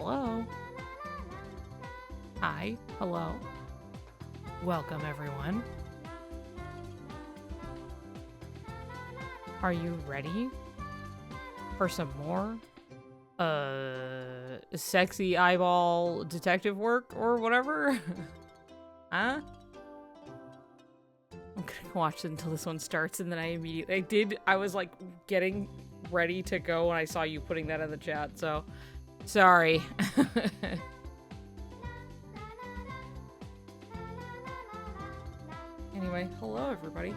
Hello. Hi. Hello. Welcome, everyone. Are you ready for some more sexy eyeball detective work or whatever? Huh? I'm gonna watch it until this one starts, and then I was like getting ready to go when I saw you putting that in the chat, so sorry. Anyway, hello everybody.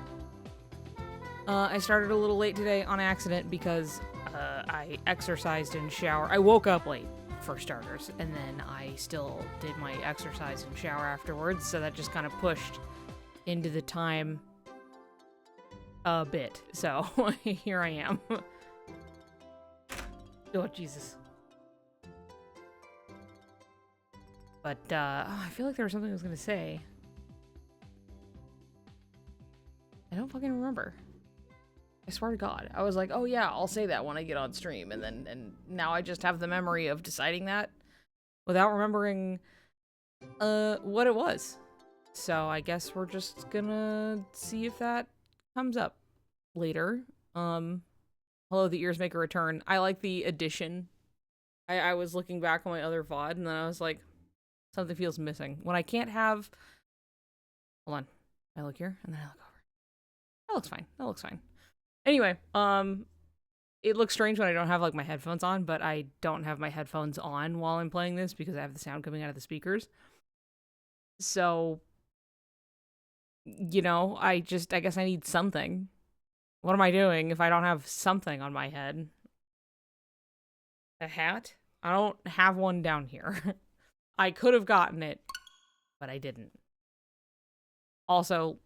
I started a little late today on accident because I exercised and showered. I woke up late, for starters, and then I still did my exercise and shower afterwards, so that just kind of pushed into the time a bit. So here I am. Oh, Jesus. But I feel like there was something I was gonna say. I don't fucking remember. I swear to God. I was like, oh yeah, I'll say that when I get on stream, and now I just have the memory of deciding that without remembering what it was. So I guess we're just gonna see if that comes up later. Hello, the ears make a return. I like the addition. I was looking back on my other VOD, and then I was like, something feels missing. When I can't have... Hold on. I look here, and then I look over. That looks fine. That looks fine. Anyway, it looks strange when I don't have, like, my headphones on, but I don't have my headphones on while I'm playing this because I have the sound coming out of the speakers. So, you know, I guess I need something. What am I doing if I don't have something on my head? A hat? I don't have one down here. I could have gotten it, but I didn't. Also,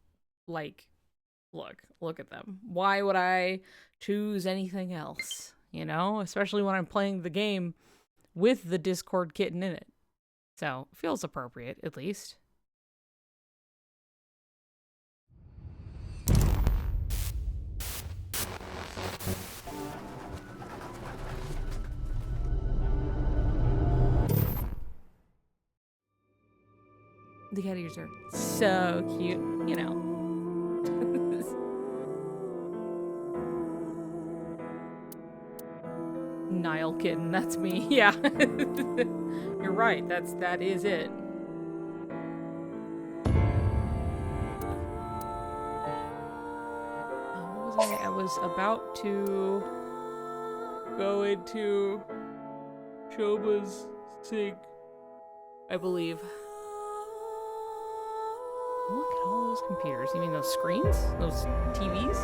like... Look at them. Why would I choose anything else? You know? Especially when I'm playing the game with the Discord kitten in it. So, feels appropriate, at least. The cat ears are so cute, you know. Nile kitten, that's me. Yeah. You're right, that is it. What was I was about to go into Shoba's sink, I believe. Look at all those computers. You mean those screens? Those TVs?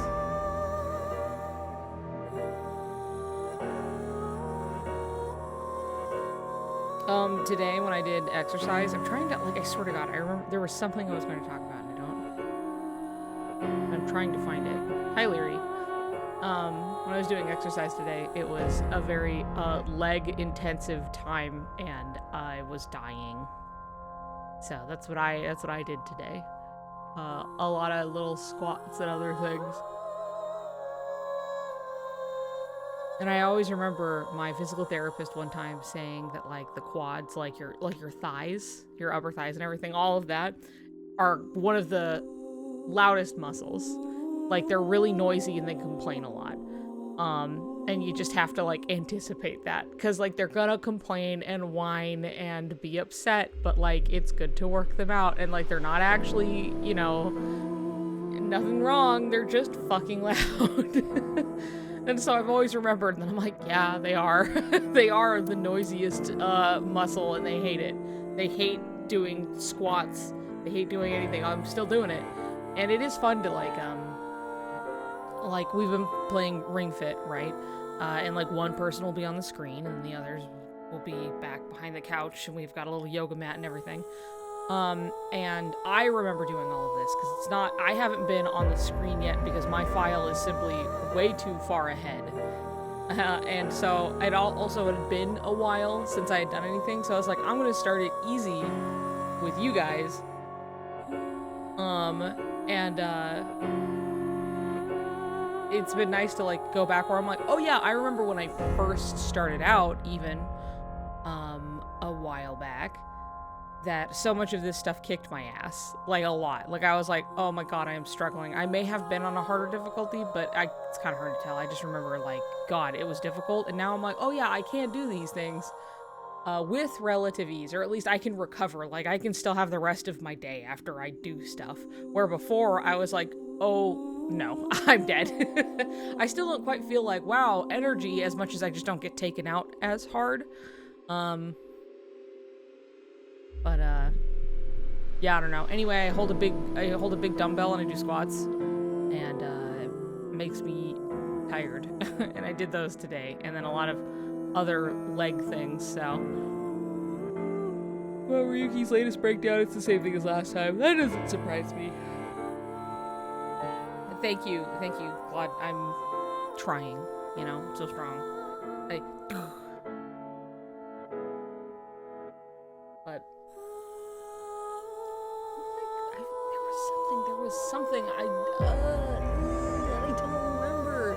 Today when I did exercise, I'm trying to, like, I swear to God, I remember there was something I was going to talk about and I'm trying to find it. Hi, Leary. When I was doing exercise today, it was a very, leg-intensive time, and I was dying. So that's what I did today. A lot of little squats and other things. And I always remember my physical therapist one time saying that, like, the quads, like your thighs, your upper thighs and everything, all of that are one of the loudest muscles. Like, they're really noisy and they complain a lot. And you just have to, like, anticipate that. Because, like, they're gonna complain and whine and be upset, but, like, it's good to work them out. And, like, they're not actually, you know, nothing wrong. They're just fucking loud. And so I've always remembered, and I'm like, yeah, they are. They are the noisiest muscle, and they hate it. They hate doing squats. They hate doing anything. I'm still doing it. And it is fun to, like, we've been playing Ring Fit, right? And, like, one person will be on the screen, and the others will be back behind the couch, and we've got a little yoga mat and everything. And I remember doing all of this, because it's not, I haven't been on the screen yet, because my file is simply way too far ahead. And so it also had been a while since I had done anything, so I was like, I'm gonna start it easy with you guys. It's been nice to, like, go back where I'm like, oh yeah, I remember when I first started out, even, a while back that so much of this stuff kicked my ass. Like, a lot. Like, I was like, oh my god, I am struggling. I may have been on a harder difficulty, but it's kind of hard to tell. I just remember, like, god, it was difficult, and now I'm like, oh yeah, I can do these things with relative ease, or at least I can recover. Like, I can still have the rest of my day after I do stuff. Where before, I was like, oh no, I'm dead. I still don't quite feel like, wow, energy, as much as I just don't get taken out as hard. But yeah, I don't know. Anyway, I hold a big dumbbell and I do squats, and it makes me tired. And I did those today, and then a lot of other leg things. So, well, Ryuki's latest breakdown, it's the same thing as last time. That doesn't surprise me. Thank you. Glad I'm trying. You know, I'm so strong. But there was something I don't remember.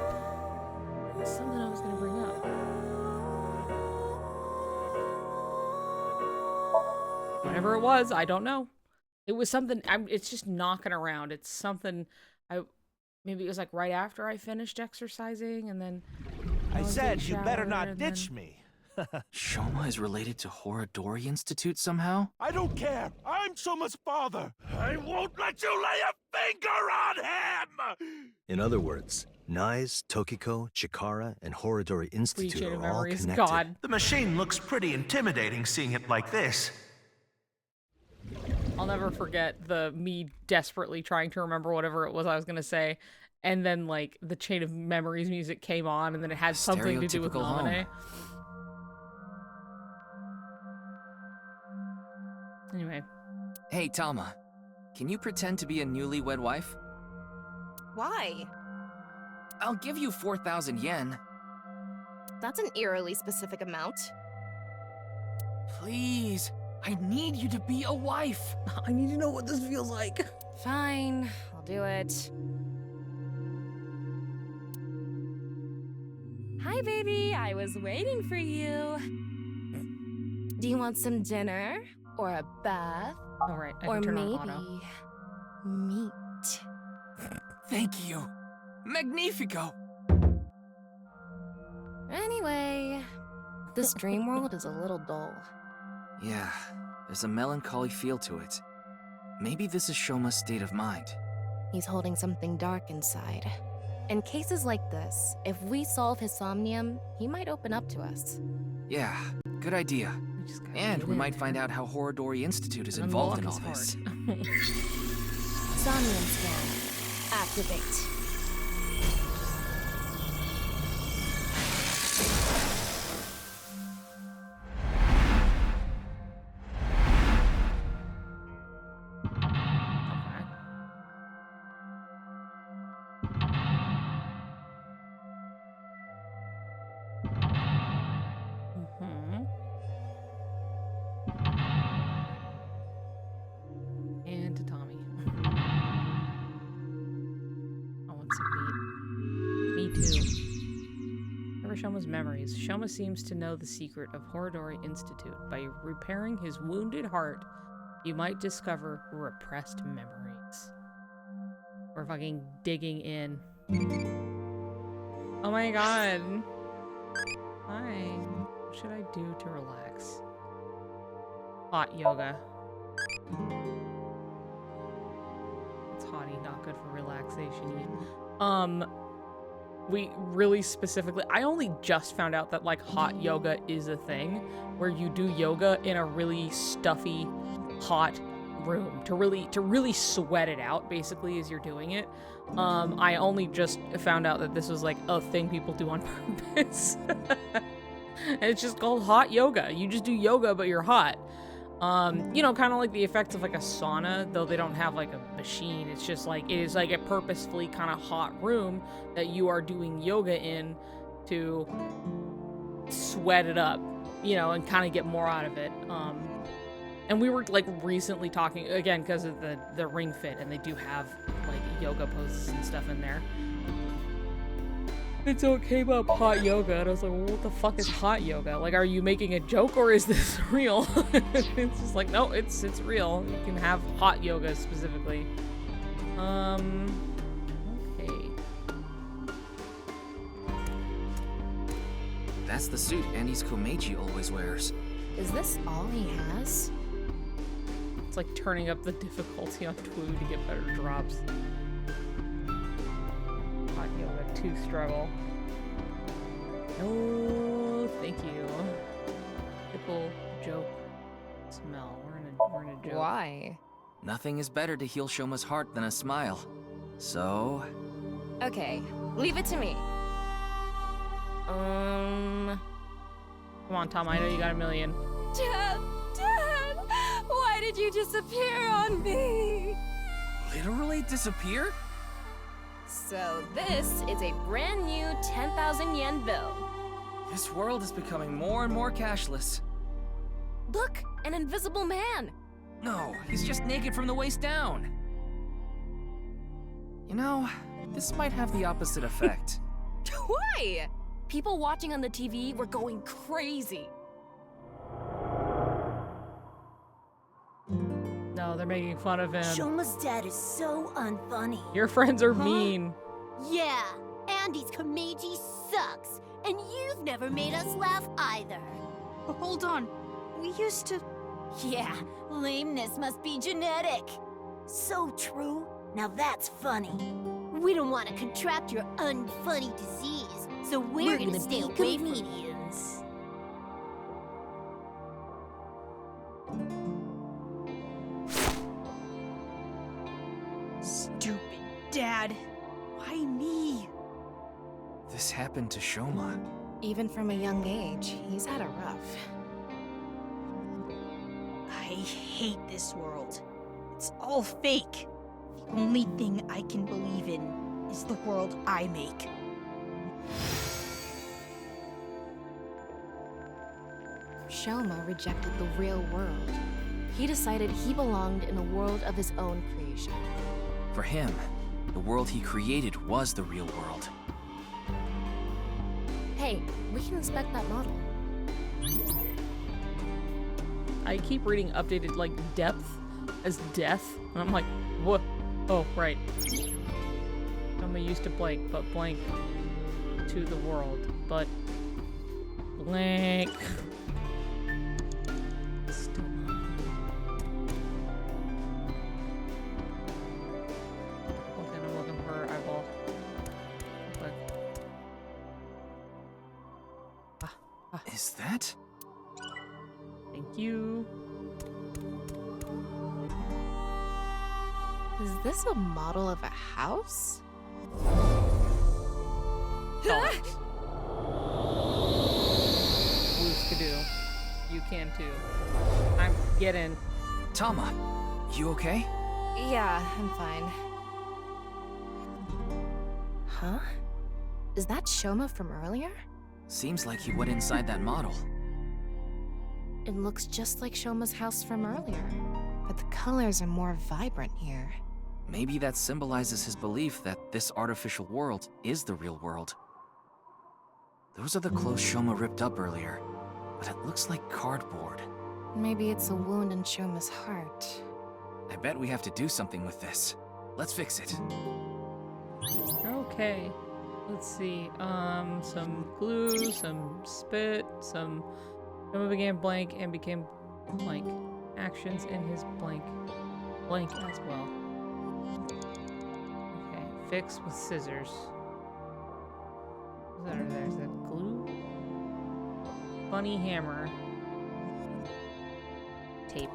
Something I was gonna bring up. Whatever it was, I don't know. It was something. It's just knocking around. It's something. Maybe it was like right after I finished exercising, and then I said you better not ditch me. Shoma is related to Horodori Institute somehow? I don't care. I'm Shoma's father. I won't let you lay a finger on him! In other words, Nais, Tokiko, Chikara, and Horodori Institute are all connected. God. The machine looks pretty intimidating seeing it like this. I'll never forget me desperately trying to remember whatever it was I was gonna say, and then like the Chain of Memories music came on, and then it had something to do with Naminé. Anyway. Hey, Tama. Can you pretend to be a newlywed wife? Why? I'll give you 4,000 yen. That's an eerily specific amount. Please. I need you to be a wife. I need to know what this feels like. Fine, I'll do it. Hi, baby. I was waiting for you. Do you want some dinner? Or a bath? All right, I can turn on auto. Maybe meat. Thank you. Magnifico. Anyway, this dream world is a little dull. Yeah, there's a melancholy feel to it. Maybe this is Shoma's state of mind. He's holding something dark inside. In cases like this, if we solve his somnium, he might open up to us. Yeah, good idea. And we might find out how Horodori Institute is involved in all this. Somnium scan. Activate. Shoma's memories. Shoma seems to know the secret of Horodori Institute. By repairing his wounded heart, you might discover repressed memories. We're fucking digging in. Oh my god. Hi. What should I do to relax? Hot yoga. It's hottie, not good for relaxation. We really specifically, I only just found out that like hot yoga is a thing where you do yoga in a really stuffy, hot room to really sweat it out basically as you're doing it. I only just found out that this was like a thing people do on purpose. And it's just called hot yoga. You just do yoga, but you're hot. You know, kind of like the effects of like a sauna, though they don't have like a machine. It's just like, it is like a purposefully kind of hot room that you are doing yoga in to sweat it up, you know, and kind of get more out of it. And we were like recently talking, again, because of the Ring Fit, and they do have like yoga poses and stuff in there. And so it came up hot yoga, and I was like, well, what the fuck is hot yoga? Like, are you making a joke or is this real? It's just like, no, it's real. You can have hot yoga specifically. Okay. That's the suit Andy's Komeiji always wears. Is this all he has? It's like turning up the difficulty on Twoo to get better drops. Hot yoga 2 struggle. No, thank you. Pickle joke smell. We're in a joke. Why? Nothing is better to heal Shoma's heart than a smile. So... Okay, leave it to me. Come on, Tom. I know you got a million. Dad! Dad! Why did you disappear on me? Literally disappear? So this is a brand new 10,000 yen bill. This world is becoming more and more cashless. Look, an invisible man. No, he's just naked from the waist down. You know, this might have the opposite effect. Why? People watching on the TV were going crazy. No, they're making fun of him. Shoma's dad is so unfunny. Your friends are mean. Yeah, Andy's Komeiji sucks. And you've never made us laugh either. Hold on. We used to... Yeah, lameness must be genetic. So true. Now that's funny. We don't want to contract your unfunny disease, so we're gonna stay away from comedians. Stupid dad. Why me? This happened to Shoma. Even from a young age, he's had it rough. I hate this world. It's all fake. The only thing I can believe in is the world I make. Shoma rejected the real world. He decided he belonged in a world of his own creation. For him, the world he created was the real world. Hey, we can inspect that model. I keep reading updated, like, depth as death. And I'm like, what? Oh, right. I'm used to blank, but blank to the world. But blank. Still not. Okay, I'm looking for her eyeball. Quick. Is that? Thank you. Is this a model of a house? Blues Skidoo. You can too. I'm getting. Tama, you okay? Yeah, I'm fine. Huh? Is that Shoma from earlier? Seems like he went inside that model. It looks just like Shoma's house from earlier, but the colors are more vibrant here. Maybe that symbolizes his belief that this artificial world is the real world. Those are the clothes Shoma ripped up earlier, but it looks like cardboard. Maybe it's a wound in Shoma's heart. I bet we have to do something with this. Let's fix it. Okay. Let's see. Some glue, some spit, some. Shoma began blank and became blank. Actions in his blank as well. Okay. Fix with scissors. What's that over there? Is that glue? Bunny hammer. Tape.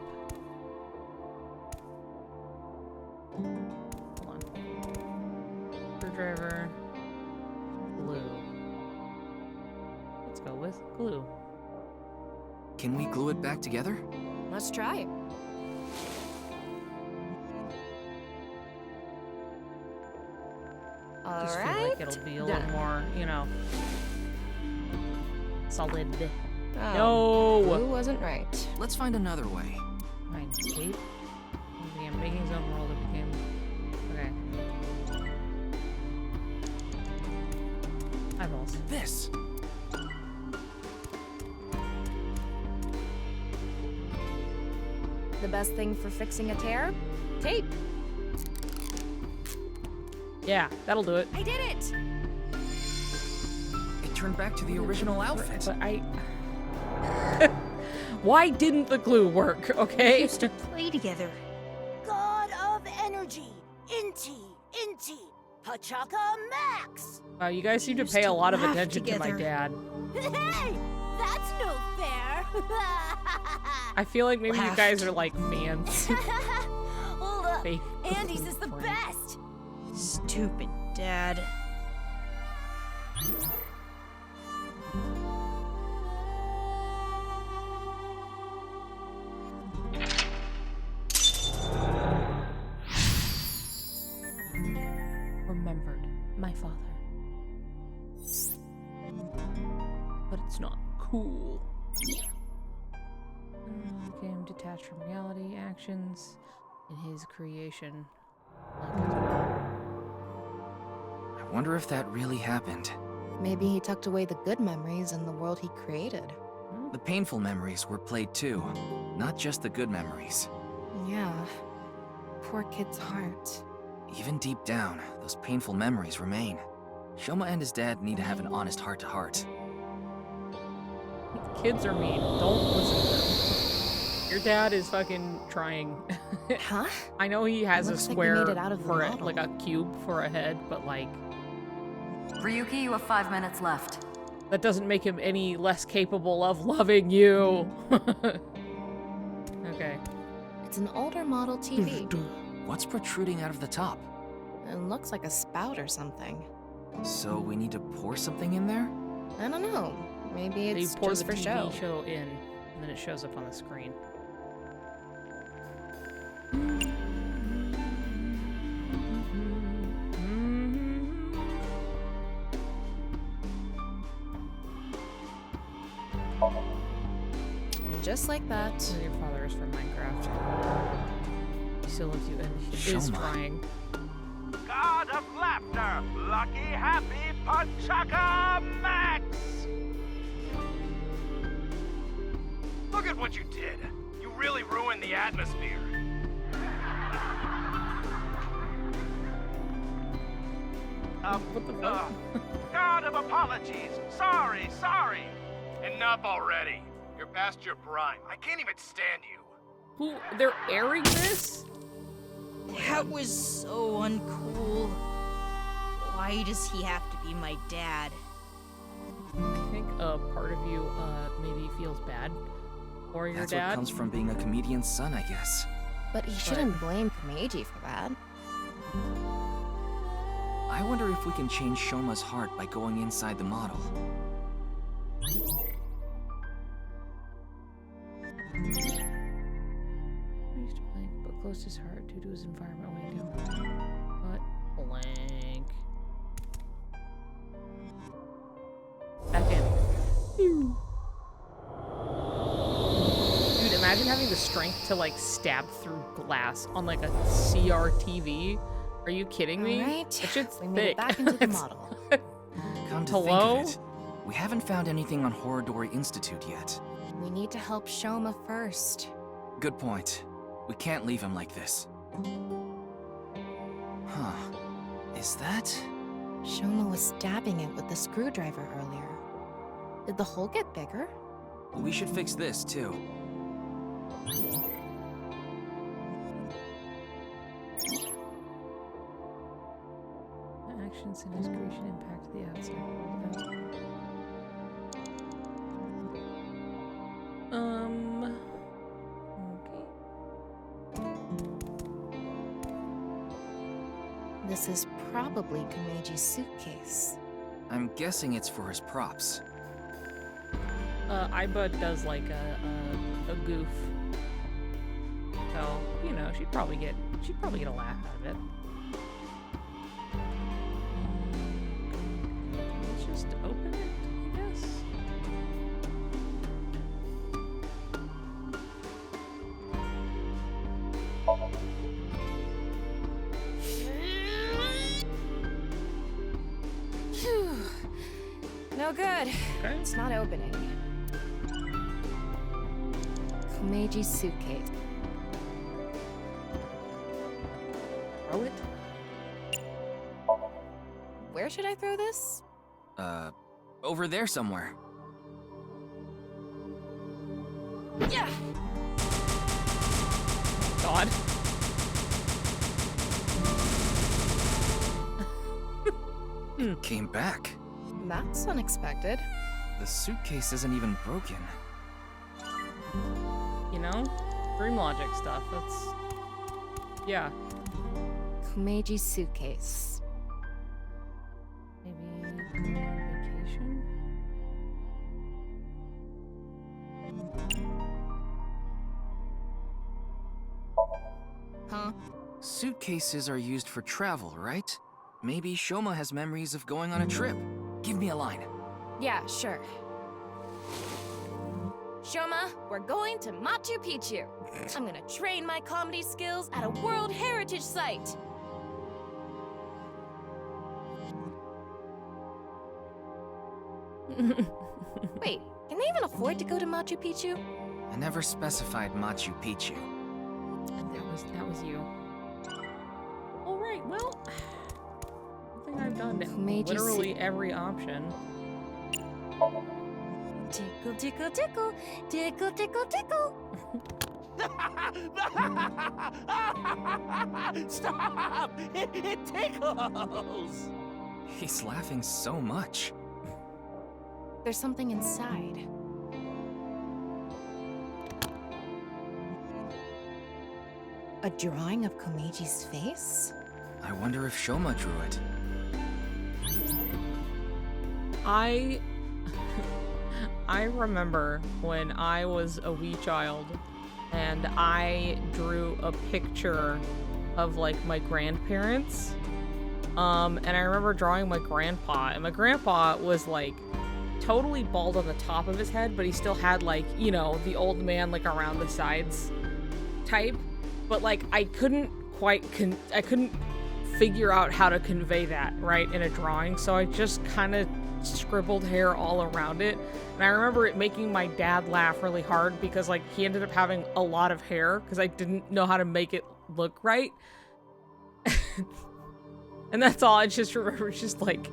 Hold on. Screwdriver. Glue. Let's go with glue. Can we glue it back together? Let's try it. Just feel like it'll be a little more, you know, solid. Oh, No! Blue wasn't right. Let's find another way. Fine. Tape. He began making his own world. It became. Okay. Eyeballs. This. The best thing for fixing a tear? Tape. Yeah, that'll do it. I did it! It turned back to the original outfit. But I... Why didn't the glue work, We okay? used to play together. God of energy, Inti, Pachaka Max. Wow, you guys seem to used pay to a lot of laugh attention to my together. dad. Hey, that's no fair. I feel like maybe you Laughed. guys are like fans. Hold up, Fake Andy's is the friend. best. Stupid dad. Remembered my father. But it's not cool. Game detached from reality, actions in his creation. I wonder if that really happened. Maybe he tucked away the good memories in the world he created. The painful memories were played too, not just the good memories. Yeah. Poor kid's heart. Even deep down, those painful memories remain. Shoma and his dad need to have an honest heart-to-heart. Kids are mean. Don't listen to them. Your dad is fucking trying. Huh? I know he has a Looks like we square made it out of the for model. like a cube for a head, but like Ryuki, you have 5 minutes left. that doesn't make him any less capable of loving you. Okay. It's an older model TV. What's protruding out of the top? It looks like a spout or something. So we need to pour something in there? I don't know. Maybe They it's pour just the for TV show. show in, and then it shows up on the screen. And just like that, Your father is from Minecraft. He still loves you, and he is Shoma. trying. God of laughter, lucky, happy Pachaka Max! Look at what you did. You really ruined the atmosphere. What the fuck? God of apologies. Sorry. Enough already. You're past your prime. I can't even stand you. Who? They're airing this? That was so uncool. Why does he have to be my dad? I think a part of you maybe feels bad for your That's dad. what comes from being a comedian's son, I guess. but he shouldn't blame Kameiji for that. I wonder if we can change Shoma's heart by going inside the model. He used to blank, but closed his heart due to his environment when he did. But blank. Back in. Phew. Dude, imagine having the strength to like stab through glass on like a CRTV. Are you kidding me? Alright, That shit's we made it thick. back into the model. Come to Hello? think of it, we haven't found anything on Horodori Institute yet. We need to help Shoma first. Good point. We can't leave him like this. Huh. Is that... Shoma was stabbing it with the screwdriver earlier. Did the hole get bigger? We should fix this, too. Actions in his creation impact the outside. Okay. This is probably Kameiji's suitcase. I'm guessing it's for his props. Aiba does like a goof. So, you know, she'd probably get a laugh out of it. Let's just open it, I guess. good. Okay. It's not opening. Komeji's suitcase. Throw it. Where should I throw this? Over there somewhere. Yeah! God. It came back. That's unexpected. The suitcase isn't even broken. You know? Dream logic stuff. That's... Yeah. Komeji's suitcase. Maybe vacation? Huh? Suitcases are used for travel, right? Maybe Shoma has memories of going on a trip. Give me a line. Yeah, sure. Shoma, we're going to Machu Picchu. I'm gonna train my comedy skills at a World Heritage Site. Wait, can they even afford to go to Machu Picchu? I never specified Machu Picchu. That was you. All right, well, I think I've done Komeji literally every option. Tickle, tickle, tickle, tickle, tickle, tickle. Stop! It tickles! He's laughing so much. There's something inside. A drawing of Komeji's face? I wonder if Shoma drew it. I remember when I was a wee child and I drew a picture of like my grandparents. And I remember drawing my grandpa, and my grandpa was like totally bald on the top of his head, but he still had like, you know, the old man like around the sides type. But like I couldn't quite I couldn't figure out how to convey that right in a drawing, so I just kind of scribbled hair all around it. And I remember it making my dad laugh really hard because like he ended up having a lot of hair because I didn't know how to make it look right. And that's all I just remember. It's just like,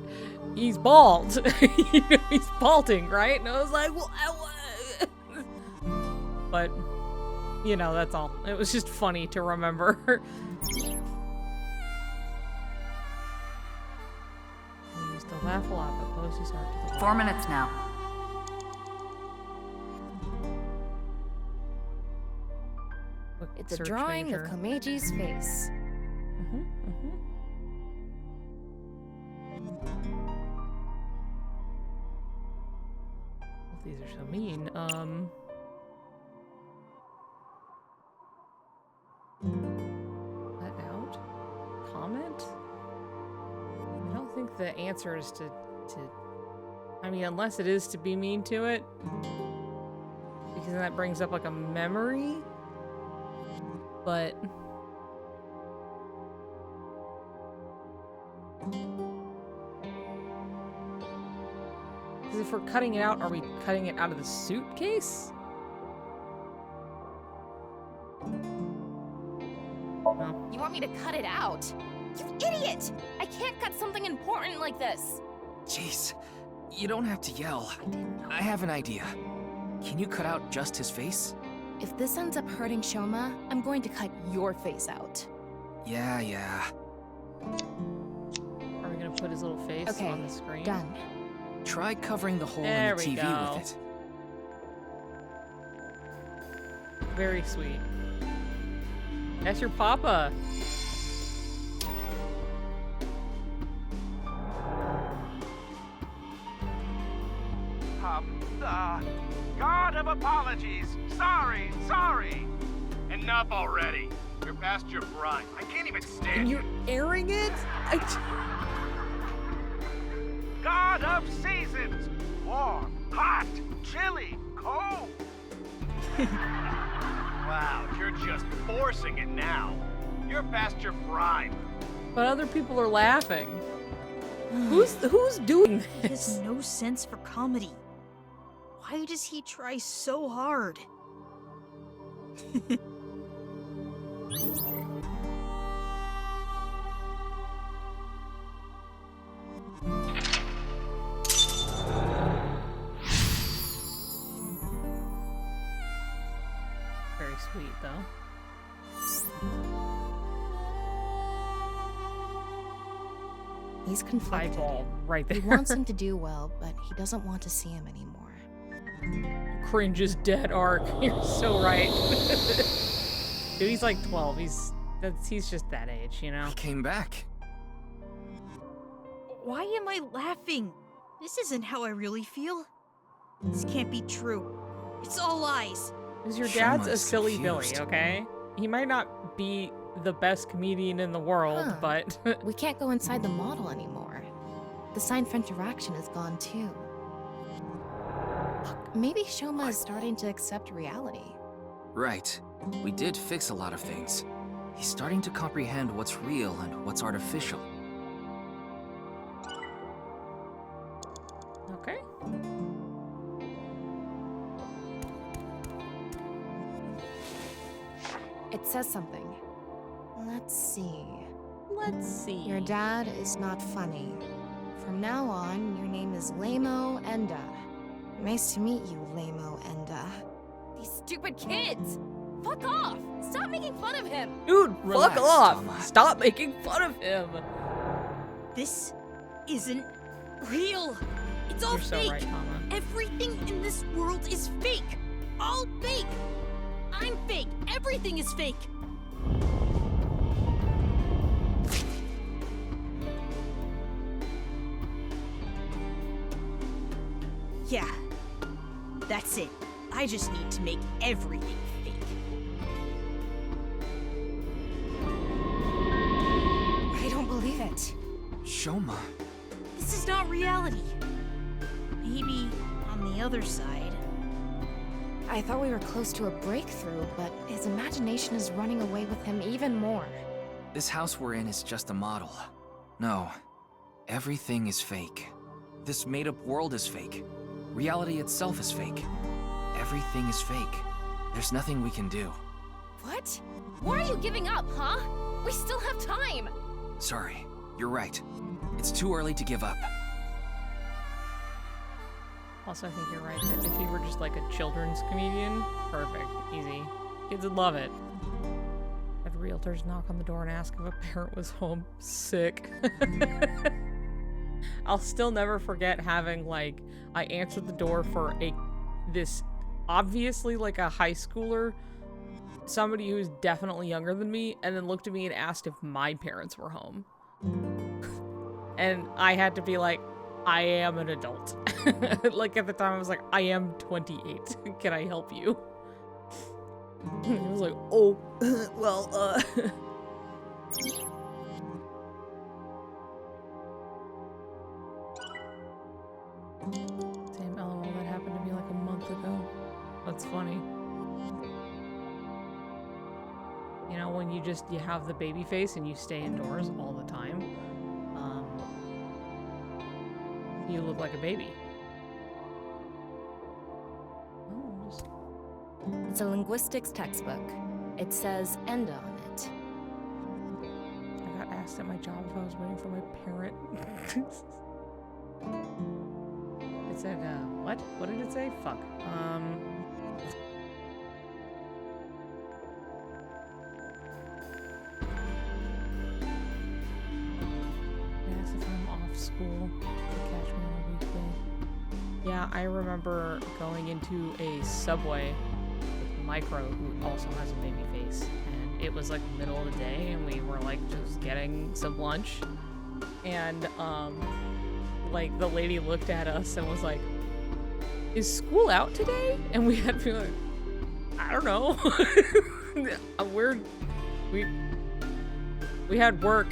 he's bald. You know, he's balding, right? And I was like, well, but, you know, that's all. It was just funny to remember. We used to laugh a lot, but Posey's hard to 4 minutes now. It's a drawing of Komeji's face. These are so mean. Let out? Comment? I don't think the answer is to I mean, unless it is to be mean to it. Because that brings up like a memory. But because if we're cutting it out, are we cutting it out of the suitcase? No. You want me to cut it out? You idiot! I can't cut something important like this. Jeez, you don't have to yell. I have an idea. Can you cut out just his face? If this ends up hurting Shoma, I'm going to cut your face out. Yeah. Are we gonna put his little face on the screen? Done. Try covering the hole There in the we TV go. with it. Very sweet. That's your papa. God of apologies. Sorry. Enough already. You're past your prime. I can't even stand And you. you're airing it? God of seasons. Warm, hot, chilly, cold. Wow, you're just forcing it now. You're past your prime. But other people are laughing. Who's doing He has this? no sense for comedy. Why does he try so hard? Very sweet though. He's conflicted. Eyeball right there. He wants him to do well, but he doesn't want to see him anymore. Cringe is dead, Ark. You're so right. Dude, he's like 12. He's just that age, you know? He came back. Why am I laughing? This isn't how I really feel. This can't be true. It's all lies. Because your Shoma dad's a is silly confused. Billy, okay? He might not be the best comedian in the world, Huh. but We can't go inside the model anymore. The sign for interaction is gone too. Maybe Shoma is starting to accept reality. Right. We did fix a lot of things. He's starting to comprehend what's real and what's artificial. okay. It says something. Let's see. Let's see. Your dad is not funny. From now on, your name is Lamo Enda. Nice to meet you, Lamo Enda. These stupid kids! Fuck off! Stop making fun of him! Dude, Relax, fuck off! Tama. Stop making fun of him! This isn't real. It's all You're so fake. right, Tama. Everything in this world is fake. All fake. I'm fake. Everything is fake. Yeah. That's it. I just need to make everything fake. I don't believe it. Shoma. This is not reality. Maybe on the other side. I thought we were close to a breakthrough, but his imagination is running away with him even more. This house we're in is just a model. No. Everything is fake. This made-up world is fake. Reality itself is fake. Everything is fake. There's nothing we can do. What? Why are you giving up, huh? We still have time! Sorry. You're right. It's too early to give up. Also, I think you're right that if he were just like a children's comedian, perfect, easy. Kids would love it. Have realtors knock on the door and ask if a parent was home. Sick. I'll still never forget having like, I answered the door for this obviously like a high schooler, somebody who's definitely younger than me, and then looked at me and asked if my parents were home. And I had to be like, I am an adult. Like at the time I was like, I am 28. Can I help you? And I was like, oh, well, Same LOL, that happened to me like a month ago. That's funny. You know, when you have the baby face and you stay indoors all the time, you look like a baby. Oh, just... It's a linguistics textbook. It says Enda on it. I got asked at my job if I was waiting for my parent. It said, what? What did it say? Fuck. I asked if I'm off school to catch me on a weekday. Yeah, I remember going into a Subway with Micro, who also has a baby face, and it was like middle of the day, and we were like just getting some lunch, and like the lady looked at us and was like, "Is school out today?" And we had to be like, "I don't know." we had work.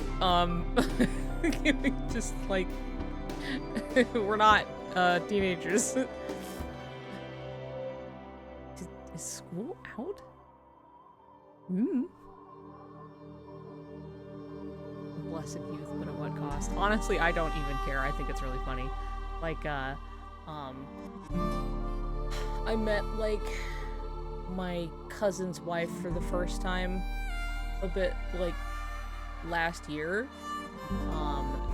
We just like we're not teenagers. Is school out? blessed youth, but at what cost? Honestly, I don't even care. I think it's really funny. Like, I met, like, my cousin's wife for the first time a bit, like, last year.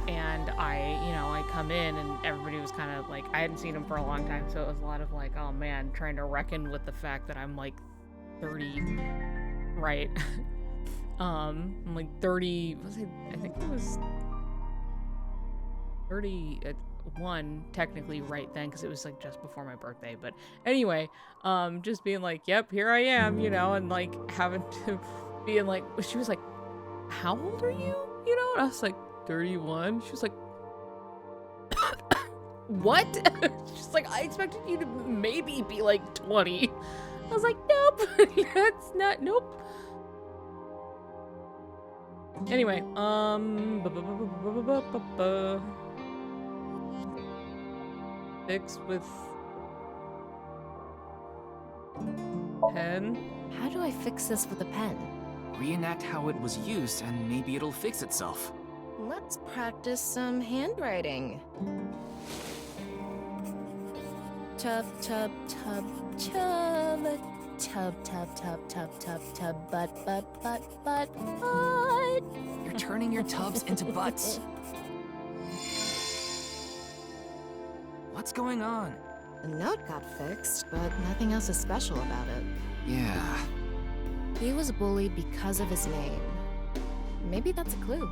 And I come in and everybody was kind of like, I hadn't seen him for a long time, so it was a lot of like, oh man, trying to reckon with the fact that I'm like 30, right? I'm like 30, I think it was 31 technically right then, because it was like just before my birthday. But anyway, just being like, yep, here I am, and like having to being like, she was like, how old are you? And I was like, 31. She was like, what? She's like, I expected you to maybe be like 20. I was like, nope, that's not, nope. Anyway, fix with pen. How do I fix this with a pen? Reenact how it was used, and maybe it'll fix itself. Let's practice some handwriting. Tub, tub, tub, tub. Tub, tub, tub, tub, tub, tub, butt. You're turning your tubs into butts. What's going on? The note got fixed, but nothing else is special about it. Yeah. He was bullied because of his name. Maybe that's a clue.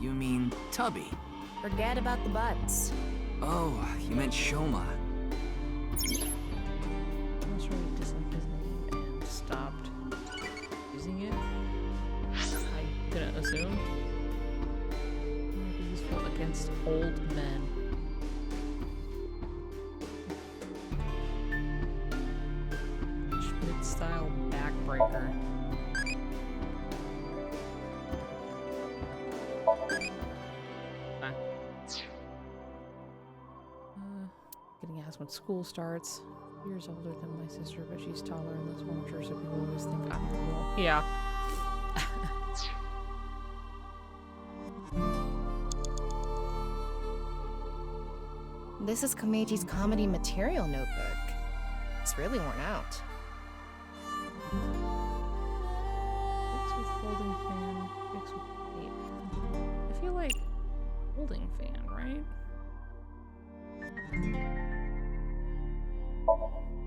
You mean Tubby? Forget about the butts. Oh, you meant Shoma. I was trying to dislike his name and stopped using it. I'm gonna assume. Might be useful against old men. Schmidt-style backbreaker. Getting asked when school starts. Years older than my sister, but she's taller and less mature, so people always think I'm cool. Yeah. This is Komeji's comedy material notebook. It's really worn out. Fix with folding fan, fix with tape. I feel like folding fan, right?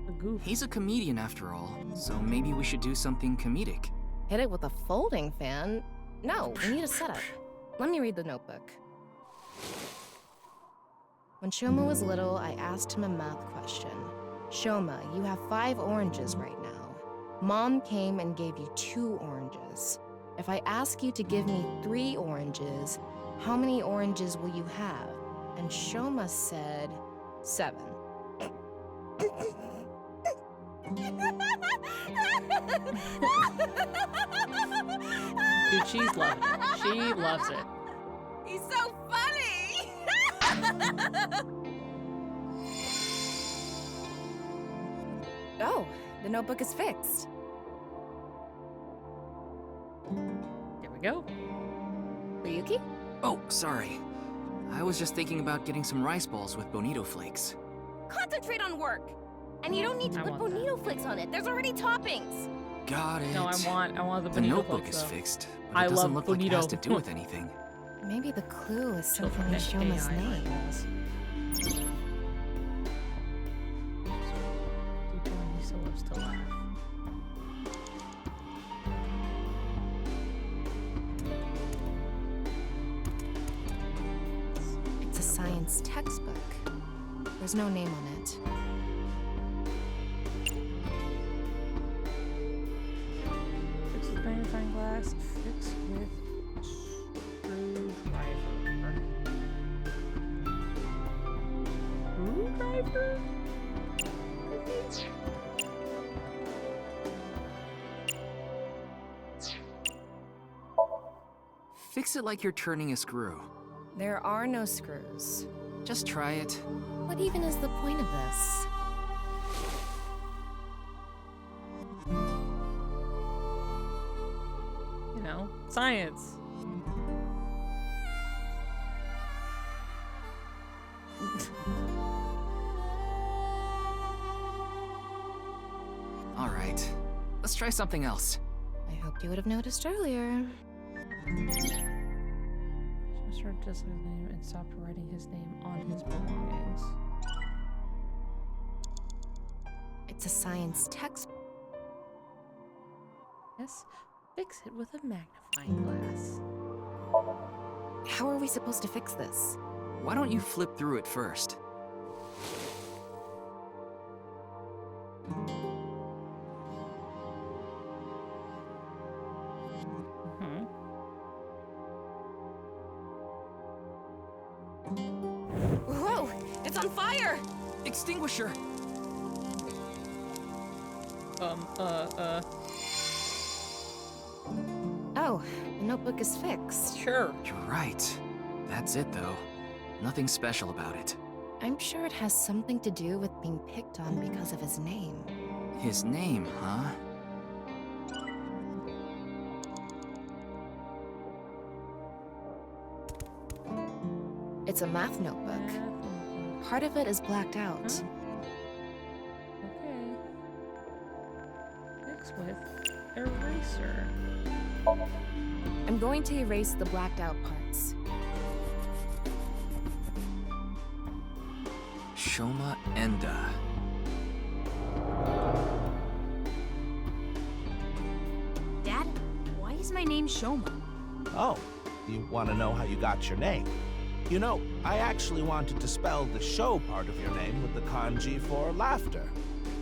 A goof. He's a comedian after all, so maybe we should do something comedic. Hit it with a folding fan? No, we need a setup. Let me read the notebook. When Shoma was little, I asked him a math question. Shoma, you have 5 oranges right now. Mom came and gave you 2 oranges. If I ask you to give me 3 oranges, how many oranges will you have? And Shoma said 7. Dude, she's loving it. She loves it. He's so funny! Oh, the notebook is fixed. There we go. Ryuki? Oh, sorry. I was just thinking about getting some rice balls with bonito flakes. Concentrate on work! And you don't need to I put want that. bonito flakes on it. There's already toppings. Got it. No, I want the The bonito notebook flakes, is though. fixed, but I it doesn't love look like it has bonito. to do with anything. Maybe the clue is something Children in and Shoma's AI name. eyeballs. Dude, he still loves to laugh. It's a science textbook. There's no name on it. Fix with magnifying glass. Fix with screwdriver. Screwdriver? Fix it like you're turning a screw. There are no screws. Just try it. What even is the point of this? You know, science. right. Let's try something else. I hoped you would have noticed earlier. Shoma started to listen to his name and stopped writing his name on his belongings. It's a science textbook. Yes, fix it with a magnifying glass. How are we supposed to fix this? Why don't you flip through it first? Whoa! It's on fire! Extinguisher! Oh, the notebook is fixed. Sure. You're right. That's it, though. Nothing special about it. I'm sure it has something to do with being picked on because of his name. His name, huh? It's a math notebook. Part of it is blacked out. Okay. Fix with eraser. I'm going to erase the blacked out parts. Shoma Enda. Dad, why is my name Shoma? Oh, you want to know how you got your name? You know, I actually wanted to spell the show part of your name with the kanji for laughter.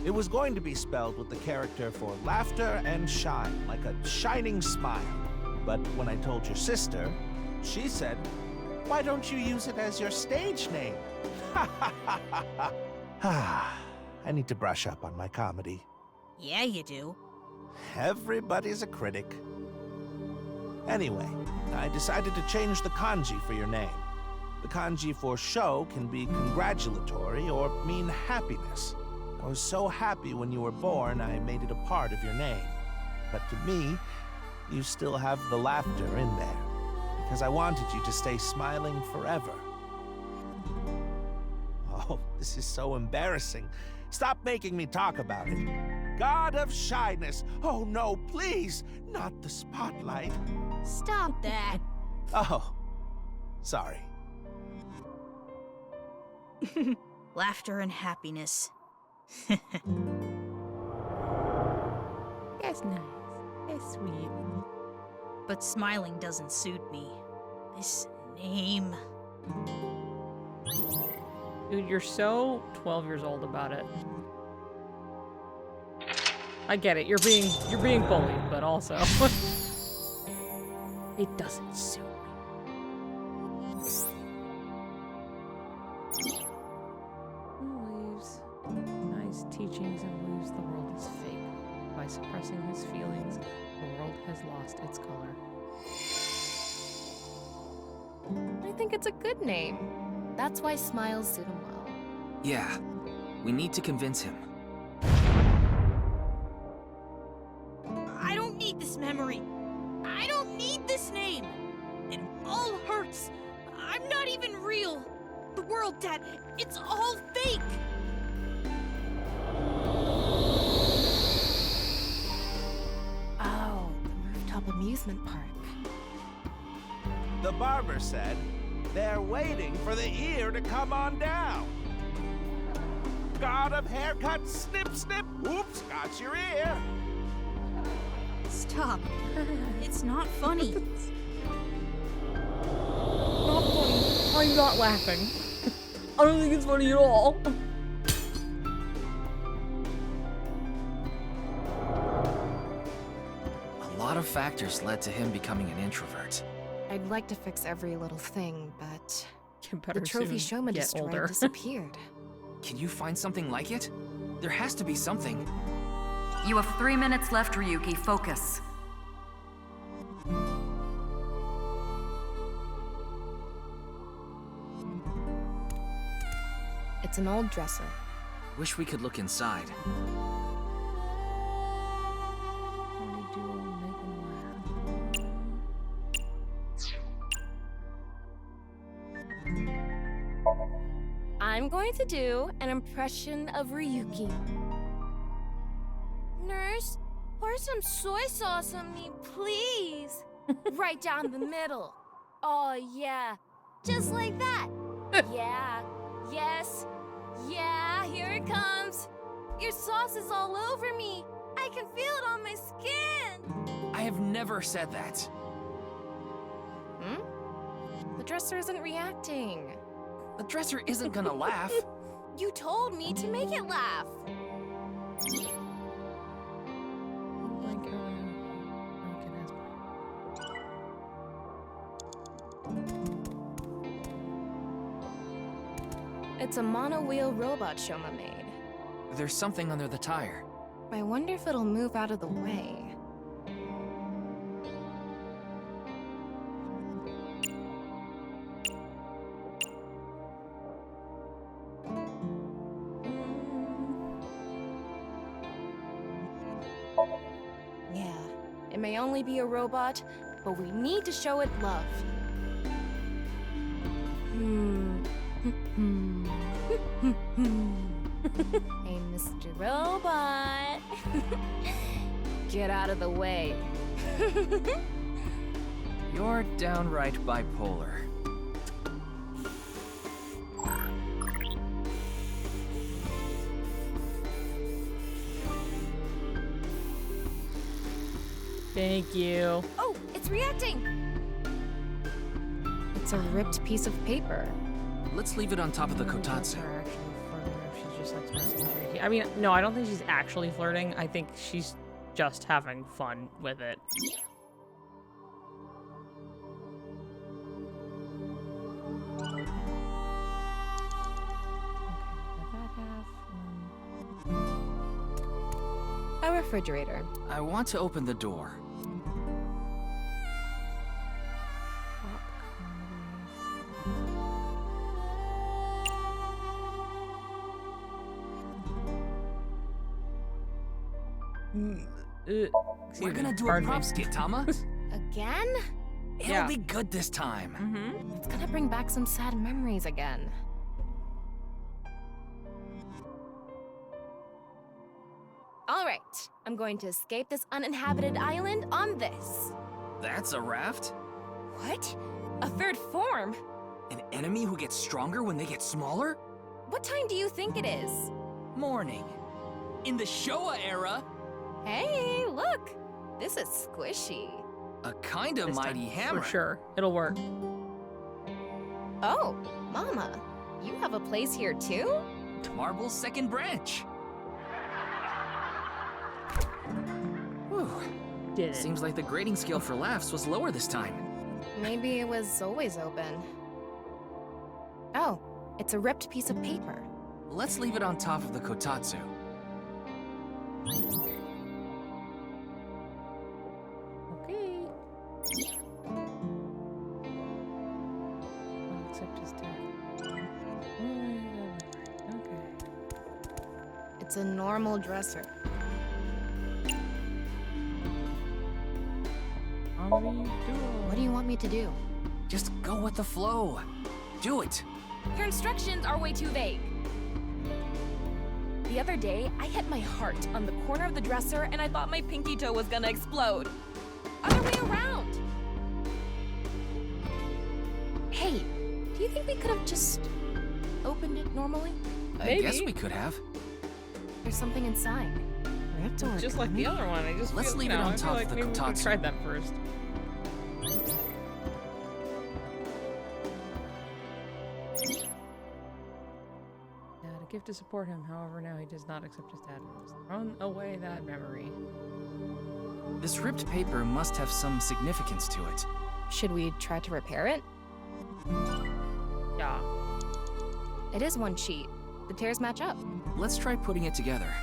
It was going to be spelled with the character for laughter and shine, like a shining smile. But when I told your sister, she said, "Why don't you use it as your stage name?" I need to brush up on my comedy. Yeah, you do. Everybody's a critic. Anyway, I decided to change the kanji for your name. The kanji for show can be congratulatory or mean happiness. I was so happy when you were born, I made it a part of your name. But to me, you still have the laughter in there, because I wanted you to stay smiling forever. Oh, this is so embarrassing. Stop making me talk about it. God of shyness. Oh no, please, not the spotlight. Stop that. Oh, sorry. Laughter and happiness. That's nice. That's sweet. But smiling doesn't suit me. This name. Dude, you're so 12 years old about it. I get it. You're being bullied, but also it doesn't suit me. Who believes nice teachings and believes the world is fake? By suppressing his feelings, the world has lost its color. I think it's a good name. That's why smiles suit him well. Yeah, we need to convince him. I don't need this memory. I don't need this name. It all hurts. I'm not even real. The world, Dad, it's all fake. Oh, the rooftop amusement park. The barber said they're waiting for the ear to come on down. God of haircut, snip, snip. Oops, got your ear. Stop. It's not funny. Not funny. I'm not laughing. I don't think it's funny at all. A lot of factors led to him becoming an introvert. I'd like to fix every little thing, but You better the trophy soon Shoma get destroyed older. disappeared. Can you find something like it? There has to be something. You have 3 minutes left, Ryuki. Focus. It's an old dresser. Wish we could look inside. Funny duo, make 'em laugh. I'm going to do an impression of Ryuki. Nerd? Pour some soy sauce on me, please. Right down the middle. Oh, yeah. Just like that. Yeah. Yes. Yeah, here it comes. Your sauce is all over me. I can feel it on my skin. I have never said that. Hmm? The dresser isn't reacting. The dresser isn't gonna laugh. You told me to make it laugh. It's a mono-wheel robot Shoma made. There's something under the tire. I wonder if it'll move out of the way. Yeah, it may only be a robot, but we need to show it love. Hey, Mr. Robot. Get out of the way. You're downright bipolar. Thank you. Oh, it's reacting. It's a ripped piece of paper. Let's leave it on top of the kotatsu. I mean, no, I don't think she's actually flirting. I think she's just having fun with it. A refrigerator. I want to open the door. We're gonna do a prop skit, Tama. Again? It'll be good this time. It's gonna bring back some sad memories again. All right, I'm going to escape this uninhabited island on this. That's a raft? What? A third form? An enemy who gets stronger when they get smaller? What time do you think it is? Morning. In the Showa era. Hey, look! This is squishy. A kind of mighty hammer. For sure. It'll work. Oh, Mama, you have a place here too? Marble's second branch. Whew. Did it. Seems like the grading scale for laughs was lower this time. Maybe it was always open. Oh, it's a ripped piece of paper. Let's leave it on top of the kotatsu. Okay. I'll accept his death. Okay. It's a normal dresser. What do you want me to do? Just go with the flow. Do it. Your instructions are way too vague. The other day, I hit my heart on the corner of the dresser and I thought my pinky toe was gonna explode. Other way around. Hey, do you think we could have just opened it normally? I guess we could have. There's something inside. Ripped or Just like the other one. I just Let's feel, leave you it know, on I feel top like of the maybe we kotatsu. tried that first. A gift to support him. However, now he does not accept his dad. Thrown away that memory. This ripped paper must have some significance to it. Should we try to repair it? Yeah. It is one sheet. The tears match up. Let's try putting it together.